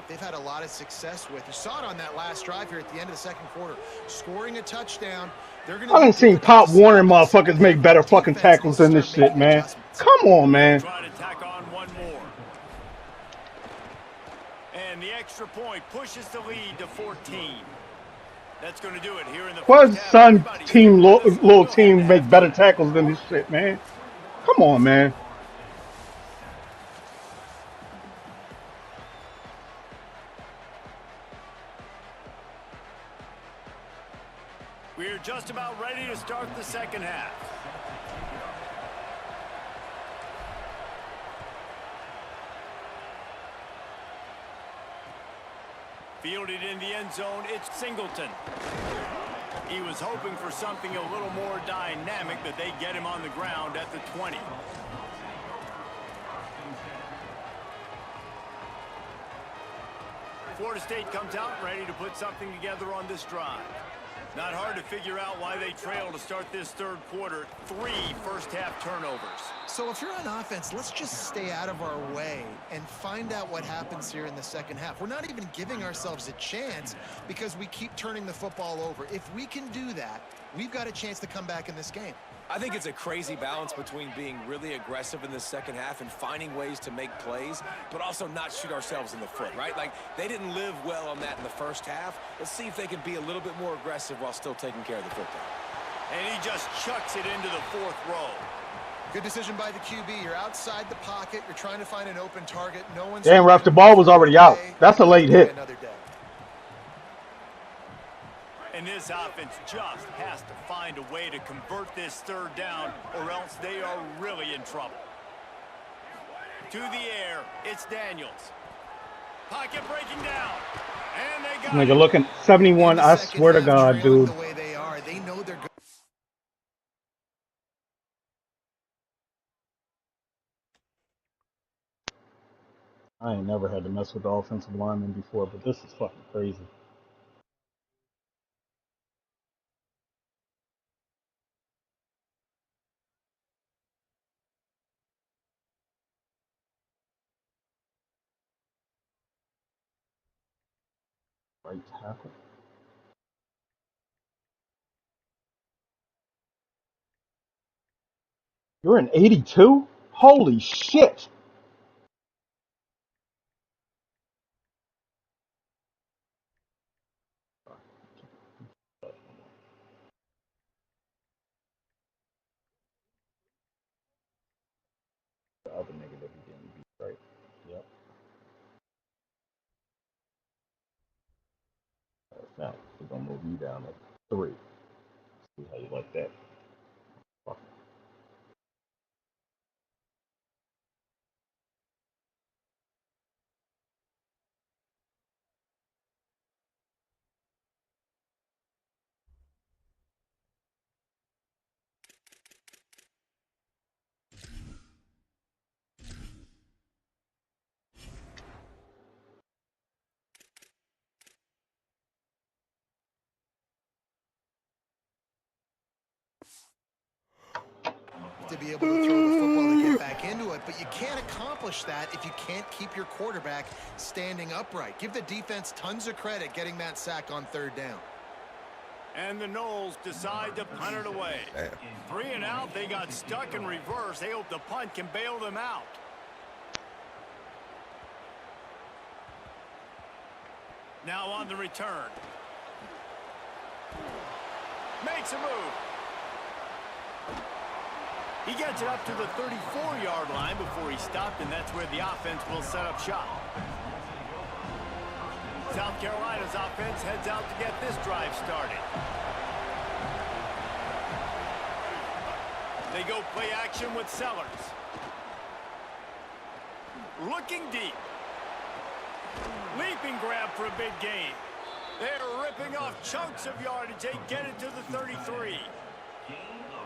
They've had a lot of success with. You saw it on that last drive here at the end of the 2nd quarter. Scoring a touchdown. I done seen Pop Warner motherfuckers make better fucking tackles than this shit, man. Come on, man. Try to tack on one more. And the extra point pushes the lead to 14. That's going to do it here in the Why does Sun team, little team, make better tackles than this shit, man? Come on, man. We're just about ready to start the 2nd half. Fielded in the end zone, it's Singleton. He was hoping for something a little more dynamic, but they get him on the ground at the 20. Florida State comes out ready to put something together on this drive. Not hard to figure out why they trail to start this third quarter. 3 first-half turnovers. So if you're on offense, let's just stay out of our way and find out what happens here in the second half. We're not even giving ourselves a chance because we keep turning the football over. If we can do that, we've got a chance to come back in this game. I think it's a crazy balance between being really aggressive in the second half and finding ways to make plays, but also not shoot ourselves in the foot, right? Like, they didn't live well on that in the first half. Let's see if they can be a little bit more aggressive while still taking care of the football. And he just chucks it into the 4th row. Good decision by the QB. You're outside the pocket. You're trying to find an open target. No one's... Damn, ref, the ball was already out. That's a late hit. Another day. And this offense just has to find a way to convert this third down, or else they are really in trouble. To the air, it's Daniels. Pocket breaking down. And they got Nigga looking 71, I swear to God, dude. The way they are, they know they're good. I ain't never had to mess with the offensive lineman before, but this is fucking crazy. Right tackle. You're an 82? Holy shit! The other nigga that he didn't beat, right? Yep. Now, we're gonna move you down to 3. See how you like that. Fuck. To be able to throw the football to get back into it, but you can't accomplish that if you can't keep your quarterback standing upright. Give the defense tons of credit getting that sack on 3rd down. And the Knowles decide to punt it away. 3 and out, they got stuck in reverse. They hope the punt can bail them out. Now on the return. Makes a move. He gets it up to the 34-yard line before he stopped, and that's where the offense will set up shop. South Carolina's offense heads out to get this drive started. They go play action with Sellers. Looking deep. Leaping grab for a big gain. They're ripping off chunks of yardage. They get it to the 33.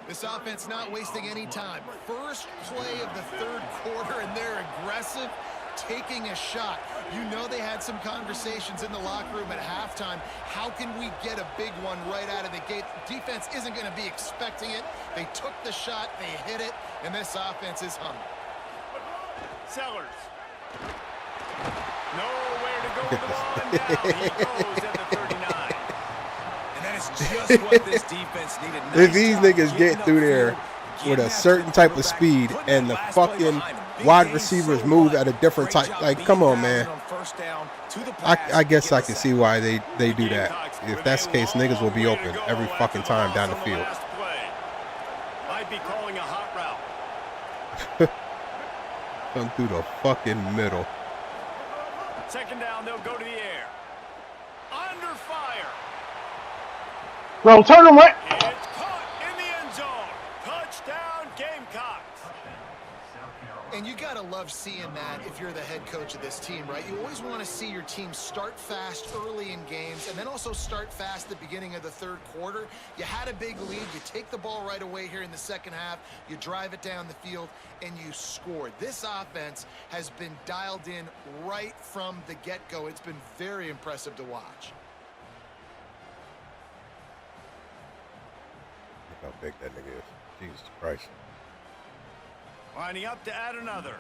This offense not wasting any time. First play of the 3rd quarter, and they're aggressive, taking a shot. You know they had some conversations in the locker room at halftime. How can we get a big one right out of the gate? Defense isn't going to be expecting it. They took the shot, they hit it, and this offense is hungry. Sellers. Nowhere to go with the ball, and down he goes at the 39. Just what this defense needed. If these niggas get through there with a certain type of speed and the fucking wide receivers move at a different type, like, come on, man. I guess I can see why they do that. If that's the case, niggas will be open every fucking time down the field. Might be calling a hot route. Come through the fucking middle. 2nd down, they'll go to the air. Under fire. Bro, turn him right. It's caught in the end zone. Touchdown, Gamecocks. And you got to love seeing that if you're the head coach of this team, right? You always want to see your team start fast early in games and then also start fast at the beginning of the 3rd quarter. You had a big lead. You take the ball right away here in the second half. You drive it down the field, and you scored. This offense has been dialed in right from the get-go. It's been very impressive to watch. how big that nigga is. Jesus Christ. Lining up to add another.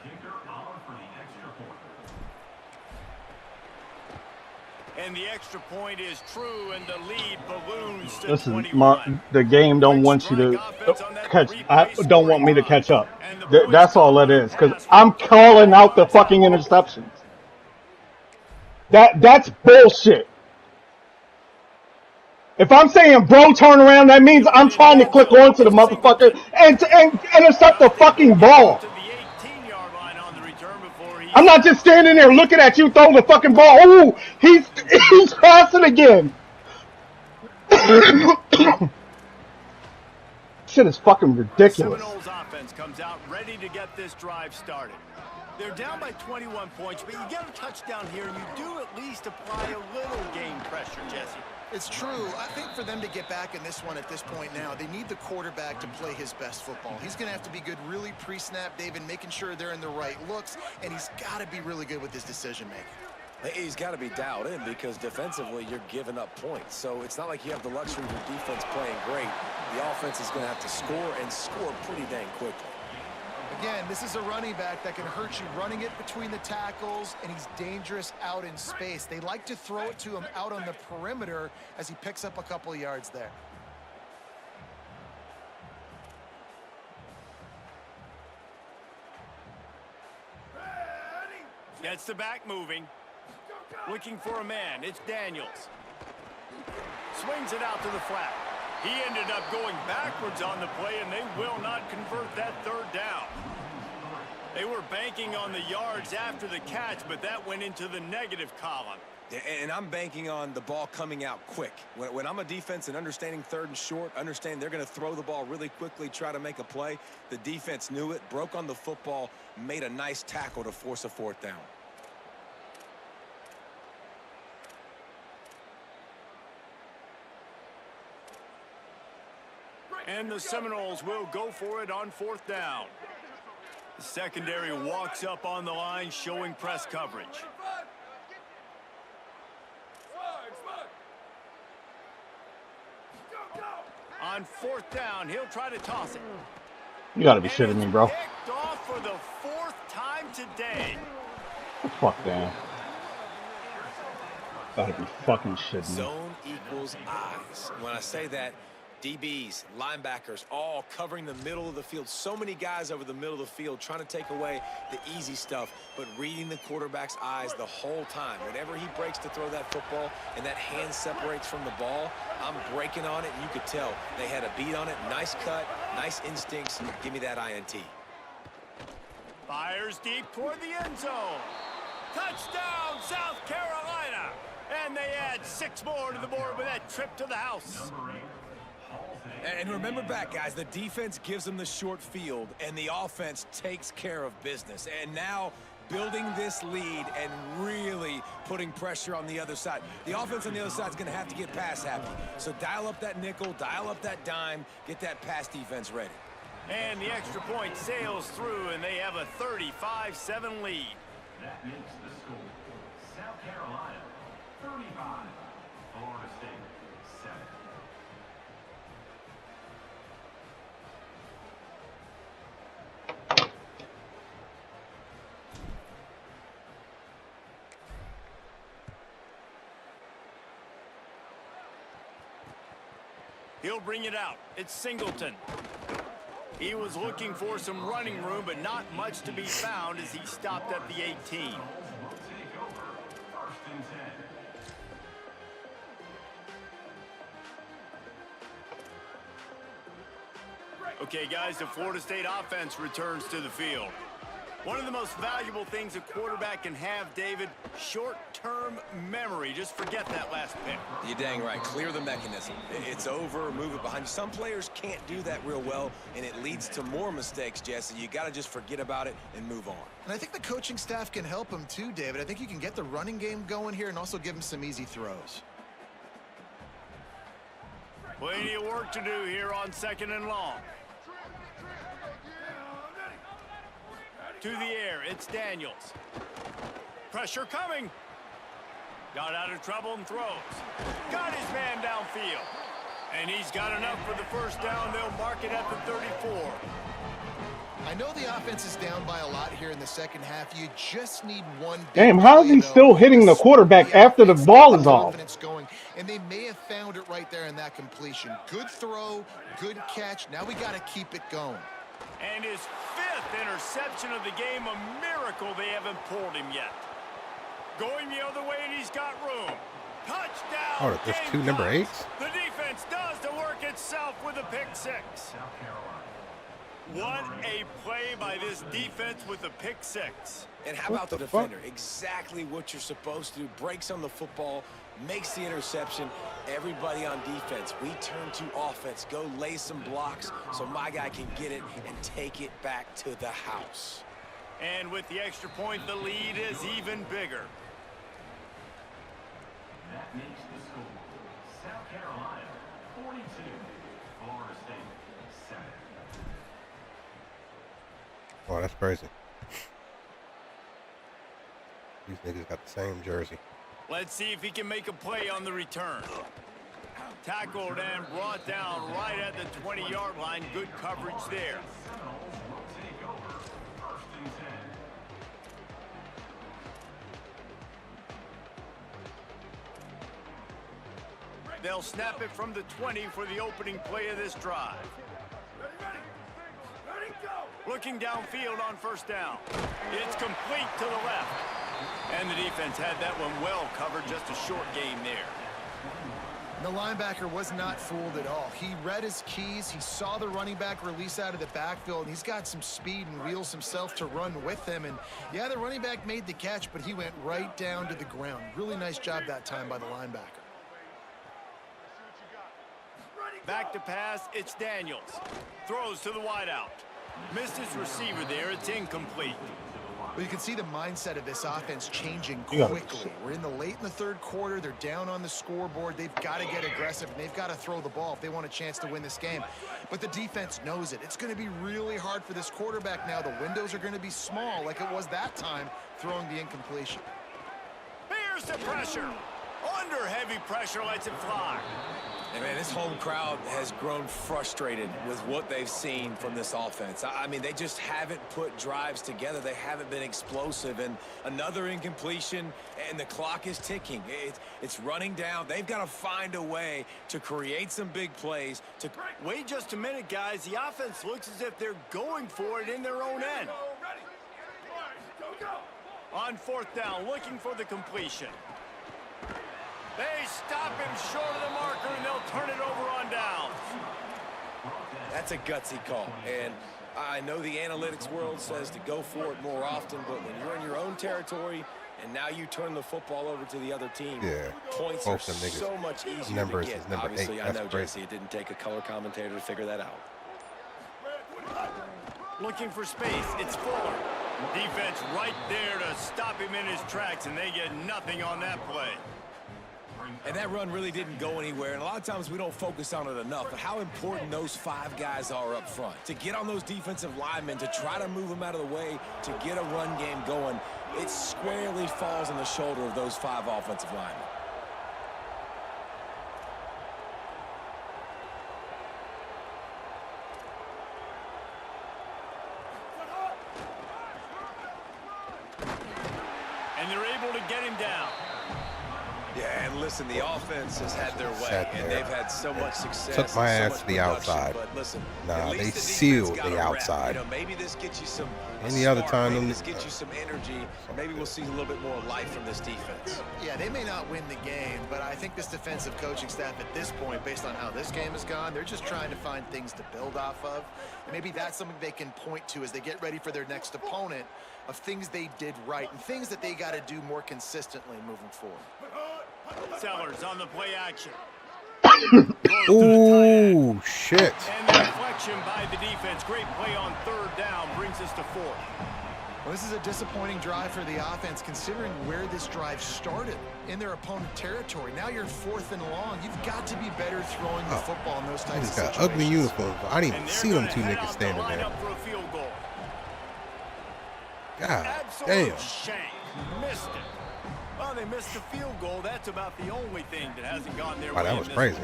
And the extra point is true, and the lead balloons to Listen, 21. the game don't want you to catch. Don't want me to catch up. That's all it is. Because I'm calling out the fucking interceptions. That's bullshit. If I'm saying bro turn around, that means I'm trying to click onto the motherfucker and intercept the fucking ball. I'm not just standing there looking at you throwing the fucking ball. Ooh, he's passing again. Shit is fucking ridiculous. Seminoles offense comes out ready to get this drive started. They're down by 21 points, but you get a touchdown here, and you do at least apply a little game pressure, Jesse. It's true. I think for them to get back in this one at this point now, they need the quarterback to play his best football. He's going to have to be good really pre-snap, David, making sure they're in the right looks, and he's got to be really good with his decision-making. He's got to be dialed in because defensively you're giving up points. So it's not like you have the luxury of your defense playing great. The offense is going to have to score and score pretty dang quickly. Again, this is a running back that can hurt you running it between the tackles, and he's dangerous out in space. They like to throw it to him out on the perimeter as he picks up a couple yards there. Gets the back moving. Looking for a man. It's Daniels. Swings it out to the flat. He ended up going backwards on the play, and they will not convert that third down. They were banking on the yards after the catch, but that went into the negative column. And I'm banking on the ball coming out quick. When I'm a defense and understanding third and short, understand they're going to throw the ball really quickly, try to make a play. The defense knew it, broke on the football, made a nice tackle to force a fourth down. And the Seminoles will go for it on fourth down. The secondary walks up on the line, showing press coverage. On fourth down, he'll try to toss it. You gotta be shitting me, bro. Picked off for the fourth time today. Fuck down. Gotta be fucking shitting me. Zone equals eyes. When I say that, DBs, linebackers, all covering the middle of the field. So many guys over the middle of the field trying to take away the easy stuff, but reading the quarterback's eyes the whole time. Whenever he breaks to throw that football and that hand separates from the ball, I'm breaking on it, and you could tell they had a beat on it. Nice cut, nice instincts. Give me that INT. Fires deep toward the end zone. Touchdown, South Carolina. And they add 6 more to the board with that trip to the house. And remember back, guys, the defense gives them the short field, and the offense takes care of business. And now building this lead and really putting pressure on the other side. The offense on the other side is going to have to get pass happy. So dial up that nickel, dial up that dime, get that pass defense ready. And the extra point sails through, and they have a 35-7 lead. That makes the score South Carolina 35, Florida State 7. He'll bring it out. It's Singleton. He was looking for some running room, but not much to be found as he stopped at the 18. Okay, guys, the Florida State offense returns to the field. One of the most valuable things a quarterback can have, David, short-term memory. Just forget that last pick. You're dang right. Clear the mechanism. It's over. Move it behind you. Some players can't do that real well, and it leads to more mistakes, Jesse. You got to just forget about it and move on. And I think the coaching staff can help him too, David. I think you can get the running game going here and also give him some easy throws. Plenty of work to do here on 2nd and long. To the air, it's Daniels. Pressure coming. Got out of trouble and throws. Got his man downfield. And he's got enough for the first down. They'll mark it at the 34. I know the offense is down by a lot here in the second half. You just need one. Damn, how is he still hitting the quarterback after the ball is off? Going, and they may have found it right there in that completion. Good throw, good catch. Now we got to keep it going. And his 5th interception of the game, a miracle they haven't pulled him yet. Going the other way, and he's got room. Touchdown. Oh, there's 2 number 8s? The defense does the work itself with a pick 6. What a play by this defense with the pick 6. And how about the defender? Exactly what you're supposed to do. Breaks on the football, makes the interception. Everybody on defense, we turn to offense. Go lay some blocks so my guy can get it and take it back to the house. And with the extra point, the lead is even bigger. That makes the score South Carolina 42, Florida State 7. Oh, that's crazy. These niggas got the same jersey. Let's see if he can make a play on the return. Tackled and brought down right at the 20-yard line. Good coverage there. They'll snap it from the 20 for the opening play of this drive. Looking downfield on first down. It's complete to the left. And the defense had that one well covered, just a short gain there. The linebacker was not fooled at all. He read his keys. He saw the running back release out of the backfield, and he's got some speed and wheels himself to run with him. And, yeah, the running back made the catch, but he went right down to the ground. Really nice job that time by the linebacker. Back to pass, it's Daniels. Throws to the wideout. Missed his receiver there, it's incomplete. Well, you can see the mindset of this offense changing quickly. We're in the third quarter. They're down on the scoreboard. They've got to get aggressive, and they've got to throw the ball if they want a chance to win this game. But the defense knows it. It's going to be really hard for this quarterback now. The windows are going to be small like it was that time, throwing the incompletion. Here's the pressure. Under heavy pressure, lets it fly. And, man, this home crowd has grown frustrated with what they've seen from this offense. I mean, they just haven't put drives together. They haven't been explosive. And another incompletion, and the clock is ticking. It's running down. They've got to find a way to create some big plays. Wait just a minute, guys. The offense looks as if they're going for it in their own end. On fourth down, looking for the completion. They stop him short of the marker, and they'll turn it over on downs. That's a gutsy call. And I know the analytics world says to go for it more often, but when you're in your own territory and now you turn the football over to the other team, points are so much easier to get. Obviously, I know, Jesse, it didn't take a color commentator to figure that out. Looking for space, it's Fuller. Defense right there to stop him in his tracks, and they get nothing on that play. And that run really didn't go anywhere, and a lot of times we don't focus on it enough, but how important those 5 guys are up front. To get on those defensive linemen, to try to move them out of the way, to get a run game going, it squarely falls on the shoulder of those 5 offensive linemen. And they're able to get him down. Yeah, and listen, the offense has had their way, and they've had so much success. Took my ass to the outside. But listen, nah, they sealed the outside. You know, maybe this gets you some Any other time, maybe this gets you some energy. Maybe we'll see a little bit more life from this defense. Yeah, they may not win the game, but I think this defensive coaching staff at this point, based on how this game has gone, they're just trying to find things to build off of. And maybe that's something they can point to as they get ready for their next opponent, of things they did right and things that they got to do more consistently moving forward. Sellers on the play action. Ooh, shit. And the deflection by the defense. Great play on third down brings us to 4th. Well, this is a disappointing drive for the offense, considering where this drive started in their opponent territory. Now you're 4th and long. You've got to be better throwing the football in those types of situations. Got ugly uniforms. I didn't even see them 2 niggas standing there. For a field goal. God Absolute damn. Shame. Missed it. Well, they missed the field goal. That's about the only thing that hasn't gone their way. Wow, that was crazy.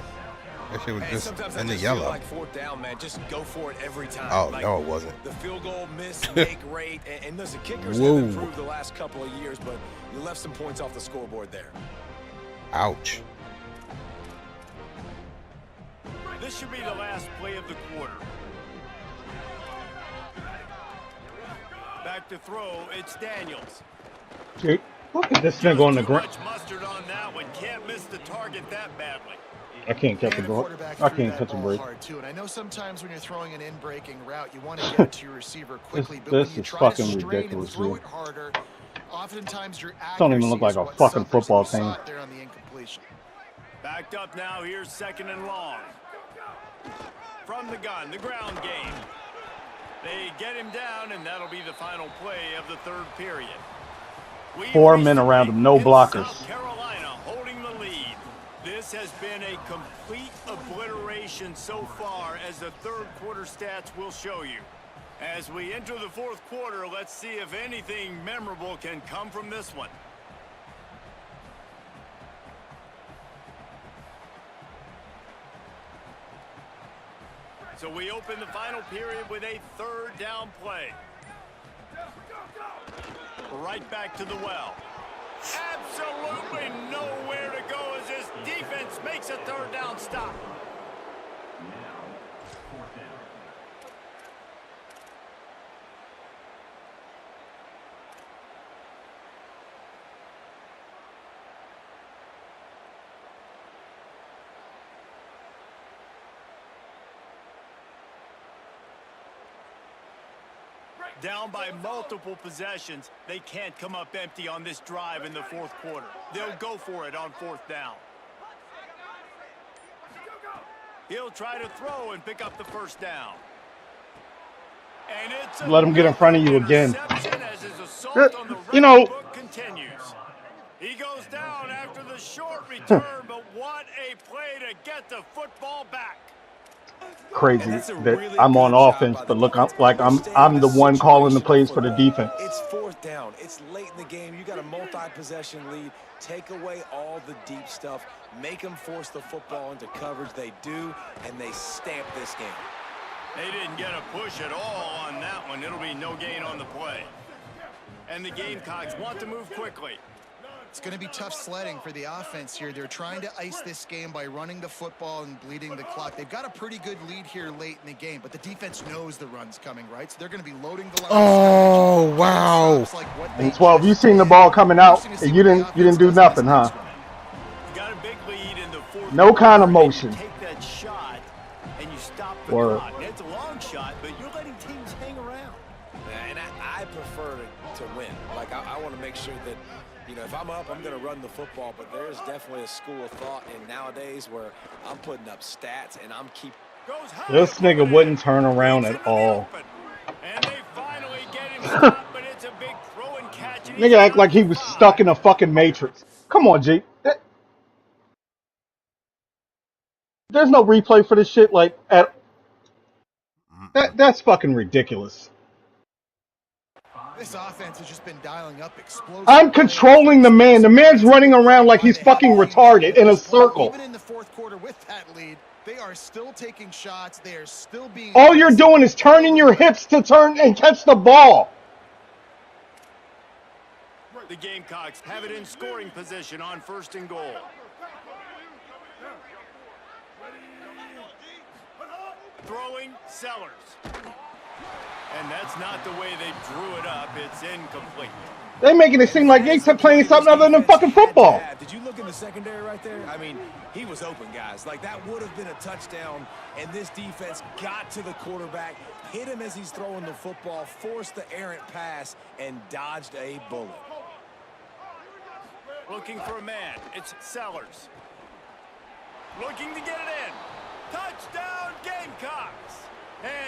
That shit was Hey, just sometimes in I the just yellow. feel like fourth down, man. Just go for it every time. Oh, like, no, it wasn't. The field goal miss, make rate, and listen, kickers Whoa. have improved the last couple of years, but you left some points off the scoreboard there. Ouch. This should be the last play of the quarter. Back to throw, it's Daniels. Dude, look at this nigga on the Too ground. much mustard on that one. Can't miss the target that badly. I can't catch a And the ball. quarterback I threw can't that catch a ball break. hard too. And I know sometimes when you're throwing an in-breaking route, you want to get it to your receiver quickly. But This when you is try fucking to strain ridiculous, and throw dude. it harder, oftentimes your accuracy Don't even look like is a what fucking suffers, football and you saw team. it there on the incompletion. Backed up now, here's 2nd and long. From the gun, the ground game. They get him down, and that'll be the final play of the third period. 4 men around him, no blockers. South Carolina holding the lead. This has been a complete obliteration so far, as the third quarter stats will show you. As we enter the fourth quarter, let's see if anything memorable can come from this one. So we open the final period with a third down play. Right back to the well. Absolutely nowhere to go as this defense makes a third down stop. Now, fourth down. Down by multiple possessions, they can't come up empty on this drive in the fourth quarter. They'll go for it on fourth down. He'll try to throw and pick up the first down. And it's Let him get in front of you again. interception as his assault on the You know- record book continues. He goes down after the short return, but what a play to get the football back. Crazy that's a that really I'm on good job offense, by the but look, defense. I'm Understanding the one calling the situation plays of for the football. defense. It's fourth down. It's late in the game. You got a multi-possession lead. Take away all the deep stuff. Make them force the football into coverage. They do, and they stamp this game. They didn't get a push at all on that one. It'll be no gain on the play. And the Gamecocks want to move quickly. It's going to be tough sledding for the offense here. They're trying to ice this game by running the football and bleeding the clock. They've got a pretty good lead here late in the game, but the defense knows the run's coming, right? So they're going to be loading the line. Oh, wow. And 12, you seen the ball coming out, and you didn't do nothing, huh? Got a big lead in the fourth No kind of quarter, and motion. you take that shot and you stop the Or- clock. It's a long shot, but you're letting teams hang around. And I prefer to win. Like, I want to make sure that, you know, if I'm up, I'm going to run the football, but there's definitely a school of thought in nowadays where I'm putting up stats and I'm keeping. Goes high. This nigga wouldn't turn around It's at into the all. open. And they finally get him stopped, but it's a big throw and catch. and he's Nigga act down like he to was 5. stuck in a fucking matrix. Come on, G. There's no replay for this shit. Like, that's fucking ridiculous. This offense has just been dialing up explosive. I'm controlling the man. The man's running around like he's fucking retarded in a circle. Even in the fourth quarter with that lead, they are still taking shots. They are still being. All you're doing is turning your hips to turn and catch the ball. The Gamecocks have it in scoring position on 1st and goal. Throwing Sellers. And that's not the way they drew it up. It's incomplete. They making it seem like they playing something other than fucking football. Did you look in the secondary right there? I mean, he was open, guys. Like, that would have been a touchdown, and this defense got to the quarterback, hit him as he's throwing the football, forced the errant pass, and dodged a bullet. Looking for a man. It's Sellers. Looking to get it in. Touchdown Gamecocks.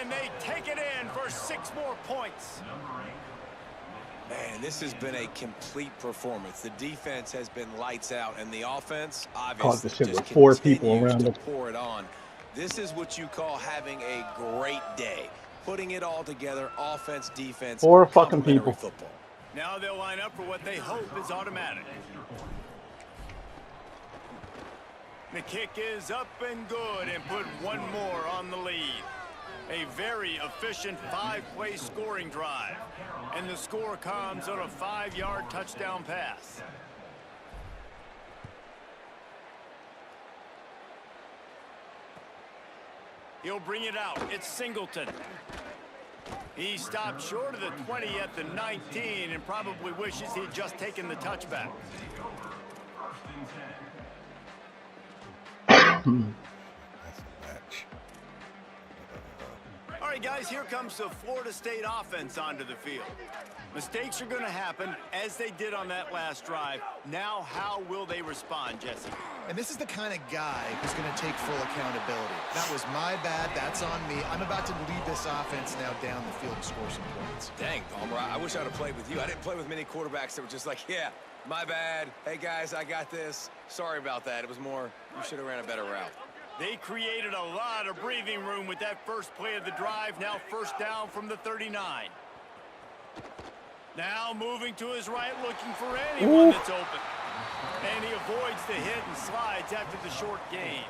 And they take it in for 6 more points. Man, this has been a complete performance. The defense has been lights out, and the offense obviously this shit just with 4 people continues around to it. pour it on. This is what you call having a great day. Putting it all together, offense, defense, 4 fucking complementary people. football. Now they'll line up for what they hope is automatic. The kick is up and good and put one more on the lead. A very efficient 5-play scoring drive. And the score comes on a 5-yard touchdown pass. He'll bring it out. It's Singleton. He stopped short of the 20 at the 19 and probably wishes he'd just taken the touchback. That's a match. All right, guys, here comes the Florida State offense onto the field. Mistakes are going to happen, as they did on that last drive. Now, how will they respond, Jesse? And this is the kind of guy who's going to take full accountability. That was my bad. That's on me. I'm about to lead this offense now down the field and score some points. Dang, Palmer, I wish I'd have played with you. I didn't play with many quarterbacks that were just like, yeah, my bad. Hey, guys, I got this. Sorry about that. It was more, you should have ran a better route. They created a lot of breathing room with that first play of the drive. Now first down from the 39. Now moving to his right, looking for anyone that's open. And he avoids the hit and slides after the short gain.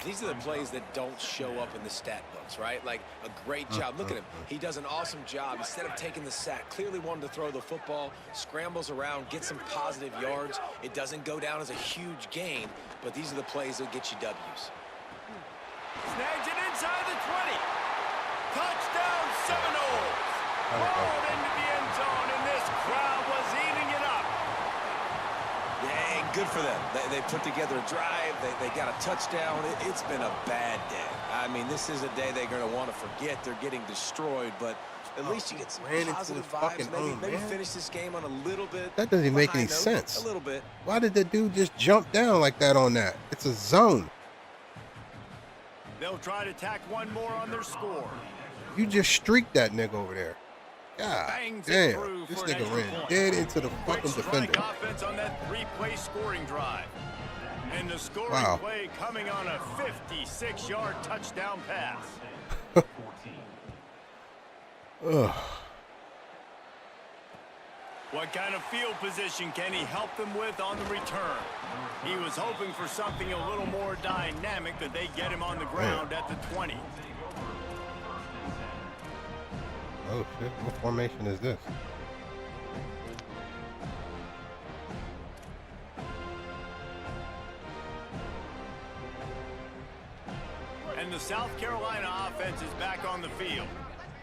These are the plays that don't show up in the stat books, right? Like a great job. Look at him. He does an awesome job. Instead of taking the sack, clearly wanted to throw the football, scrambles around, get some positive yards. It doesn't go down as a huge gain, but these are the plays that get you W's. Snags it inside the 20. Touchdown Seminoles. Rolled into the end zone, and this crowd was eating it up. Yeah, good for them. They put together a drive. They got a touchdown. It's been a bad day. I mean, this is a day they're going to want to forget. They're getting destroyed, but at least you get some positive vibes. Maybe finish this game on a little bit. That doesn't make any sense. A little bit. Why did the dude just jump down like that on that? It's a zone. They'll try to tack one more on their score. You just streaked that nigga over there. God damn, this nigga ran dead into the fucking defender. Offense on that 3-play scoring drive. And the scoring play coming on a 56-yard touchdown pass. Ugh. What kind of field position can he help them with on the return? He was hoping for something a little more dynamic, that they get him on the ground at the 20. Oh shit, what formation is this? And the South Carolina offense is back on the field.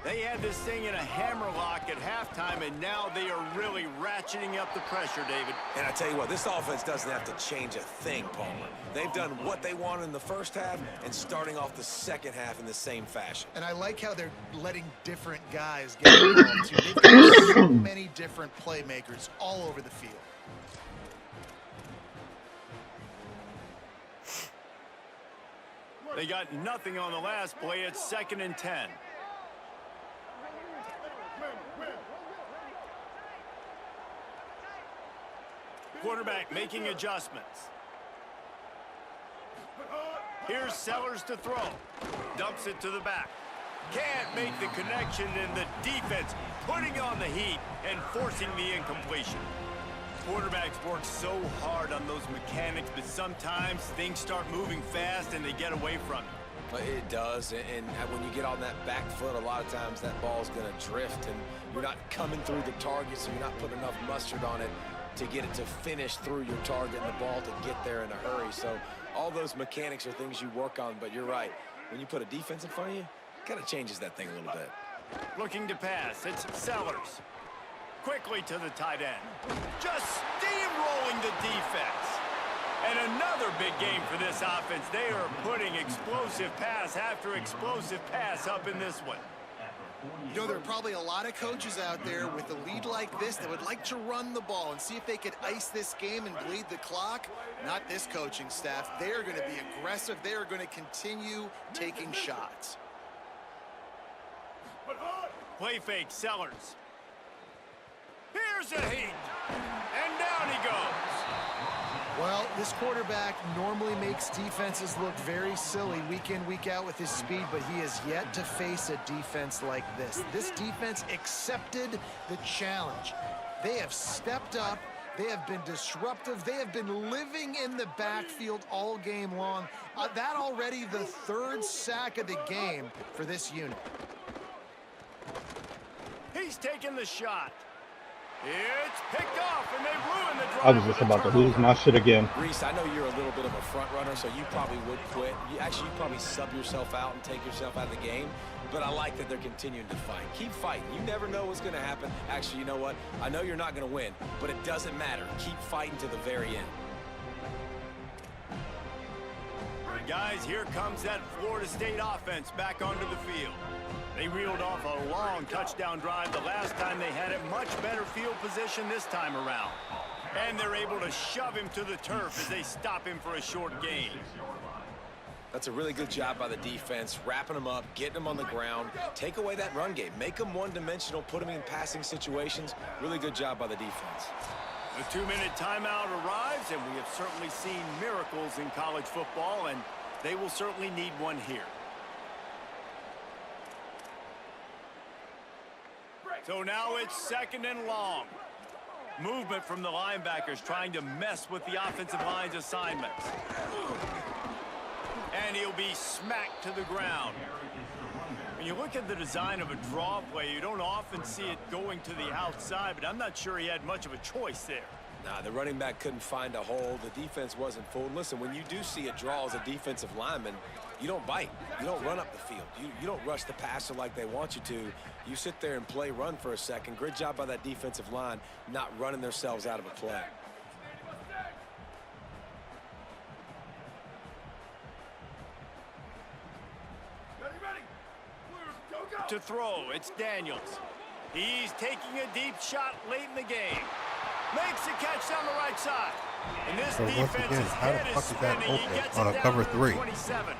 They had this thing in a hammerlock at halftime, and now they are really ratcheting up the pressure, David. And I tell you what, this offense doesn't have to change a thing, Palmer. They've done what they wanted in the first half and starting off the second half in the same fashion. And I like how they're letting different guys get involved, too. They've got so many different playmakers all over the field. They got nothing on the last play. It's 2nd and 10. Quarterback making adjustments. Here's Sellers to throw. Dumps it to the back. Can't make the connection, and the defense putting on the heat and forcing the incompletion. Quarterbacks work so hard on those mechanics, but sometimes things start moving fast and they get away from you. It does, and when you get on that back foot, a lot of times that ball's going to drift, and you're not coming through the target, so you're not putting enough mustard on it to get it to finish through your target and the ball to get there in a hurry. So all those mechanics are things you work on, but you're right. When you put a defense in front of you, it kind of changes that thing a little bit. Looking to pass, it's Sellers. Quickly to the tight end. Just steamrolling the defense. And another big game for this offense. They are putting explosive pass after explosive pass up in this one. You know, there are probably a lot of coaches out there with a lead like this that would like to run the ball and see if they could ice this game and bleed the clock. Not this coaching staff. They are going to be aggressive. They are going to continue taking shots. Play fake, Sellers. Here's a heat. And down he goes. Well, this quarterback normally makes defenses look very silly week in, week out with his speed, but he has yet to face a defense like this. This defense accepted the challenge. They have stepped up. They have been disruptive. They have been living in the backfield all game long. That already the 3rd sack of the game for this unit. He's taking the shot. It's picked off, and they ruin the drive. I was just about to lose my shit again. Reese, I know you're a little bit of a front runner, so you probably would quit. You'd probably sub yourself out and take yourself out of the game. But I like that they're continuing to fight. Keep fighting. You never know what's going to happen. Actually, you know what? I know you're not going to win, but it doesn't matter. Keep fighting to the very end. Guys, here comes that Florida State offense back onto the field. They reeled off a long touchdown drive the last time they had it. Much better field position this time around. And they're able to shove him to the turf as they stop him for a short gain. That's a really good job by the defense, wrapping them up, getting them on the ground. Take away that run game. Make them one-dimensional, put them in passing situations. Really good job by the defense. The 2-minute timeout arrives, and we have certainly seen miracles in college football, and they will certainly need one here. So now it's 2nd and long. Movement from the linebackers trying to mess with the offensive line's assignments. And he'll be smacked to the ground. When you look at the design of a draw play, you don't often see it going to the outside, but I'm not sure he had much of a choice there. Nah, the running back couldn't find a hole. The defense wasn't fooled. Listen, when you do see a draw as a defensive lineman, you don't bite. You don't run up the field. You don't rush the passer like they want you to. You sit there and play run for a second. Great job by that defensive line not running themselves out of a play. To throw, it's Daniels. He's taking a deep shot late in the game. Makes the catch down the right side. And this defense's head is spinning. He gets on it a cover down to 3? 27.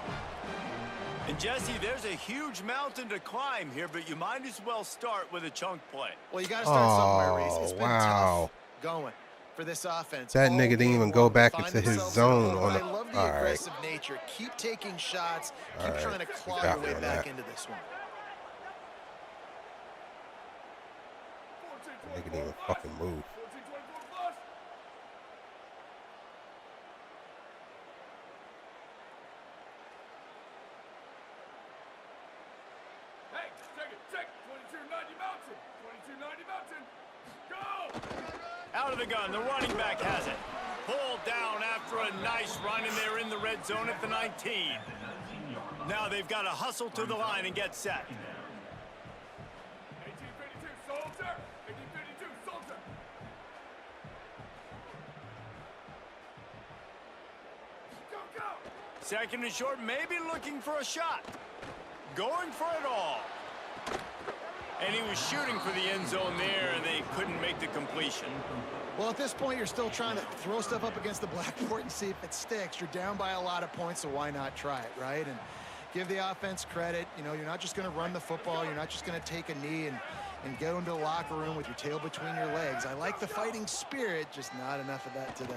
And Jesse, there's a huge mountain to climb here, but you might as well start with a chunk play. Well, you got to start somewhere, Reese. It's been wow. tough going for this offense. That nigga didn't even go back into his zone on the. I love the aggressive nature. Keep taking shots. Keep trying to claw your way back into this one. Nigga didn't even fucking move. Hey, check it. 2290 Mountain. 2290 Mountain. Go! Out of the gun, the running back has it. Pulled down after a nice run, and they're in the red zone at the 19. Now they've got to hustle to the line and get set. 1852 Soldier. 1852 Soldier. Go, go! 2nd and short, maybe looking for a shot. Going for it all. And he was shooting for the end zone there, and they couldn't make the completion. Well, at this point, you're still trying to throw stuff up against the blackboard and see if it sticks. You're down by a lot of points, so why not try it, right? And give the offense credit. You know, you're not just going to run the football. You're not just going to take a knee and go into the locker room with your tail between your legs. I like the fighting spirit, just not enough of that today.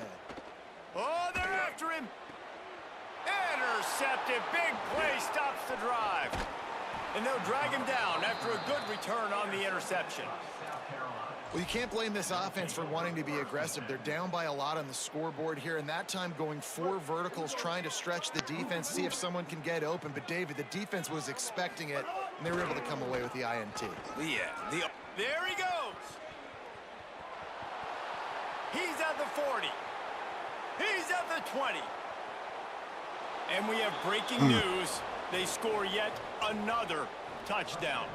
Oh, they're after him. Intercepted. Big play stops the drive. And they'll drag him down after a good return on the interception. Well, you can't blame this offense for wanting to be aggressive. They're down by a lot on the scoreboard here, and that time going 4 verticals, trying to stretch the defense, see if someone can get open. But, David, the defense was expecting it, and they were able to come away with the INT. Yeah. There he goes. He's at the 40. He's at the 20. And we have breaking news. They score yet another touchdown.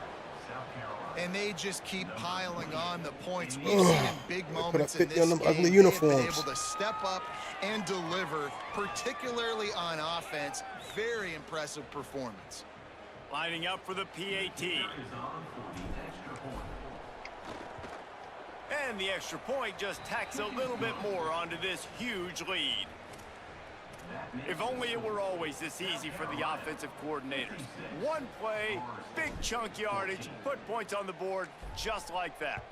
And they just keep piling on the points. We've seen big moments in this on them game. ugly They've been uniforms. able to step up and deliver, particularly on offense. Very impressive performance. Lining up for the PAT. And the extra point just tacks a little bit more onto this huge lead. If only it were always this easy for the offensive coordinators. One play, big chunk yardage, put points on the board just like that.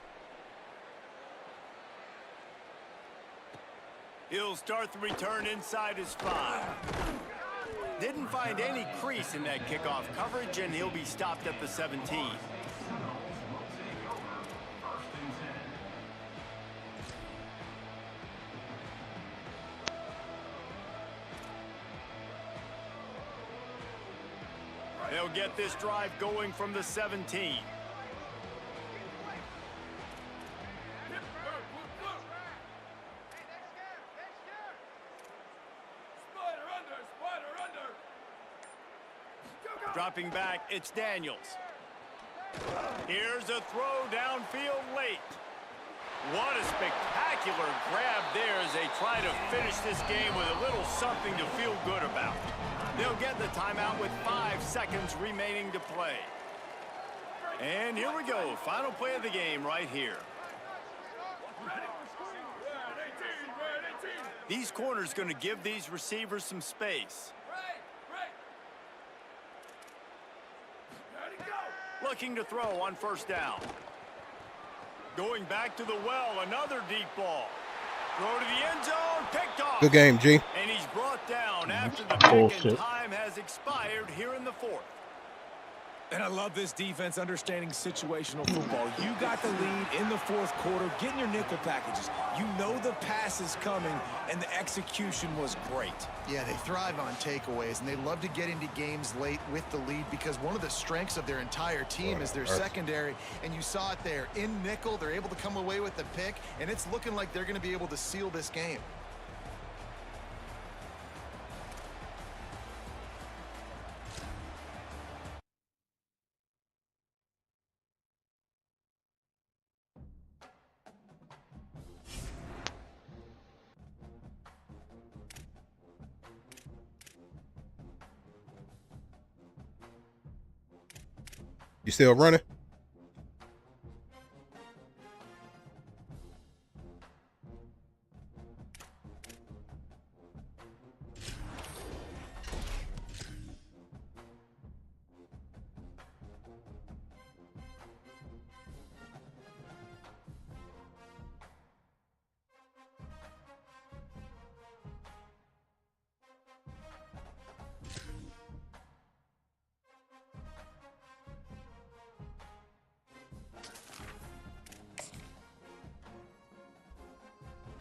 He'll start the return inside his 5. Didn't find any crease in that kickoff coverage, and he'll be stopped at the 17. They'll get this drive going from the 17. Dropping back, it's Daniels. Here's a throw downfield late. What a spectacular grab there as they try to finish this game with a little something to feel good about. They'll get the timeout with 5 seconds remaining to play. And here we go, final play of the game right here. These corners going to give these receivers some space. Looking to throw on first down. Going back to the well, another deep ball. Throw to the end zone, picked off. Good game, G. And he's brought down after the pick and time has expired here in the 4th. And I love this defense understanding situational football. You got the lead in the 4th quarter, getting your nickel packages. You know the pass is coming, and the execution was great. Yeah, they thrive on takeaways, and they love to get into games late with the lead because one of the strengths of their entire team is their secondary, and you saw it there. In nickel, they're able to come away with the pick, and it's looking like they're going to be able to seal this game. You still running?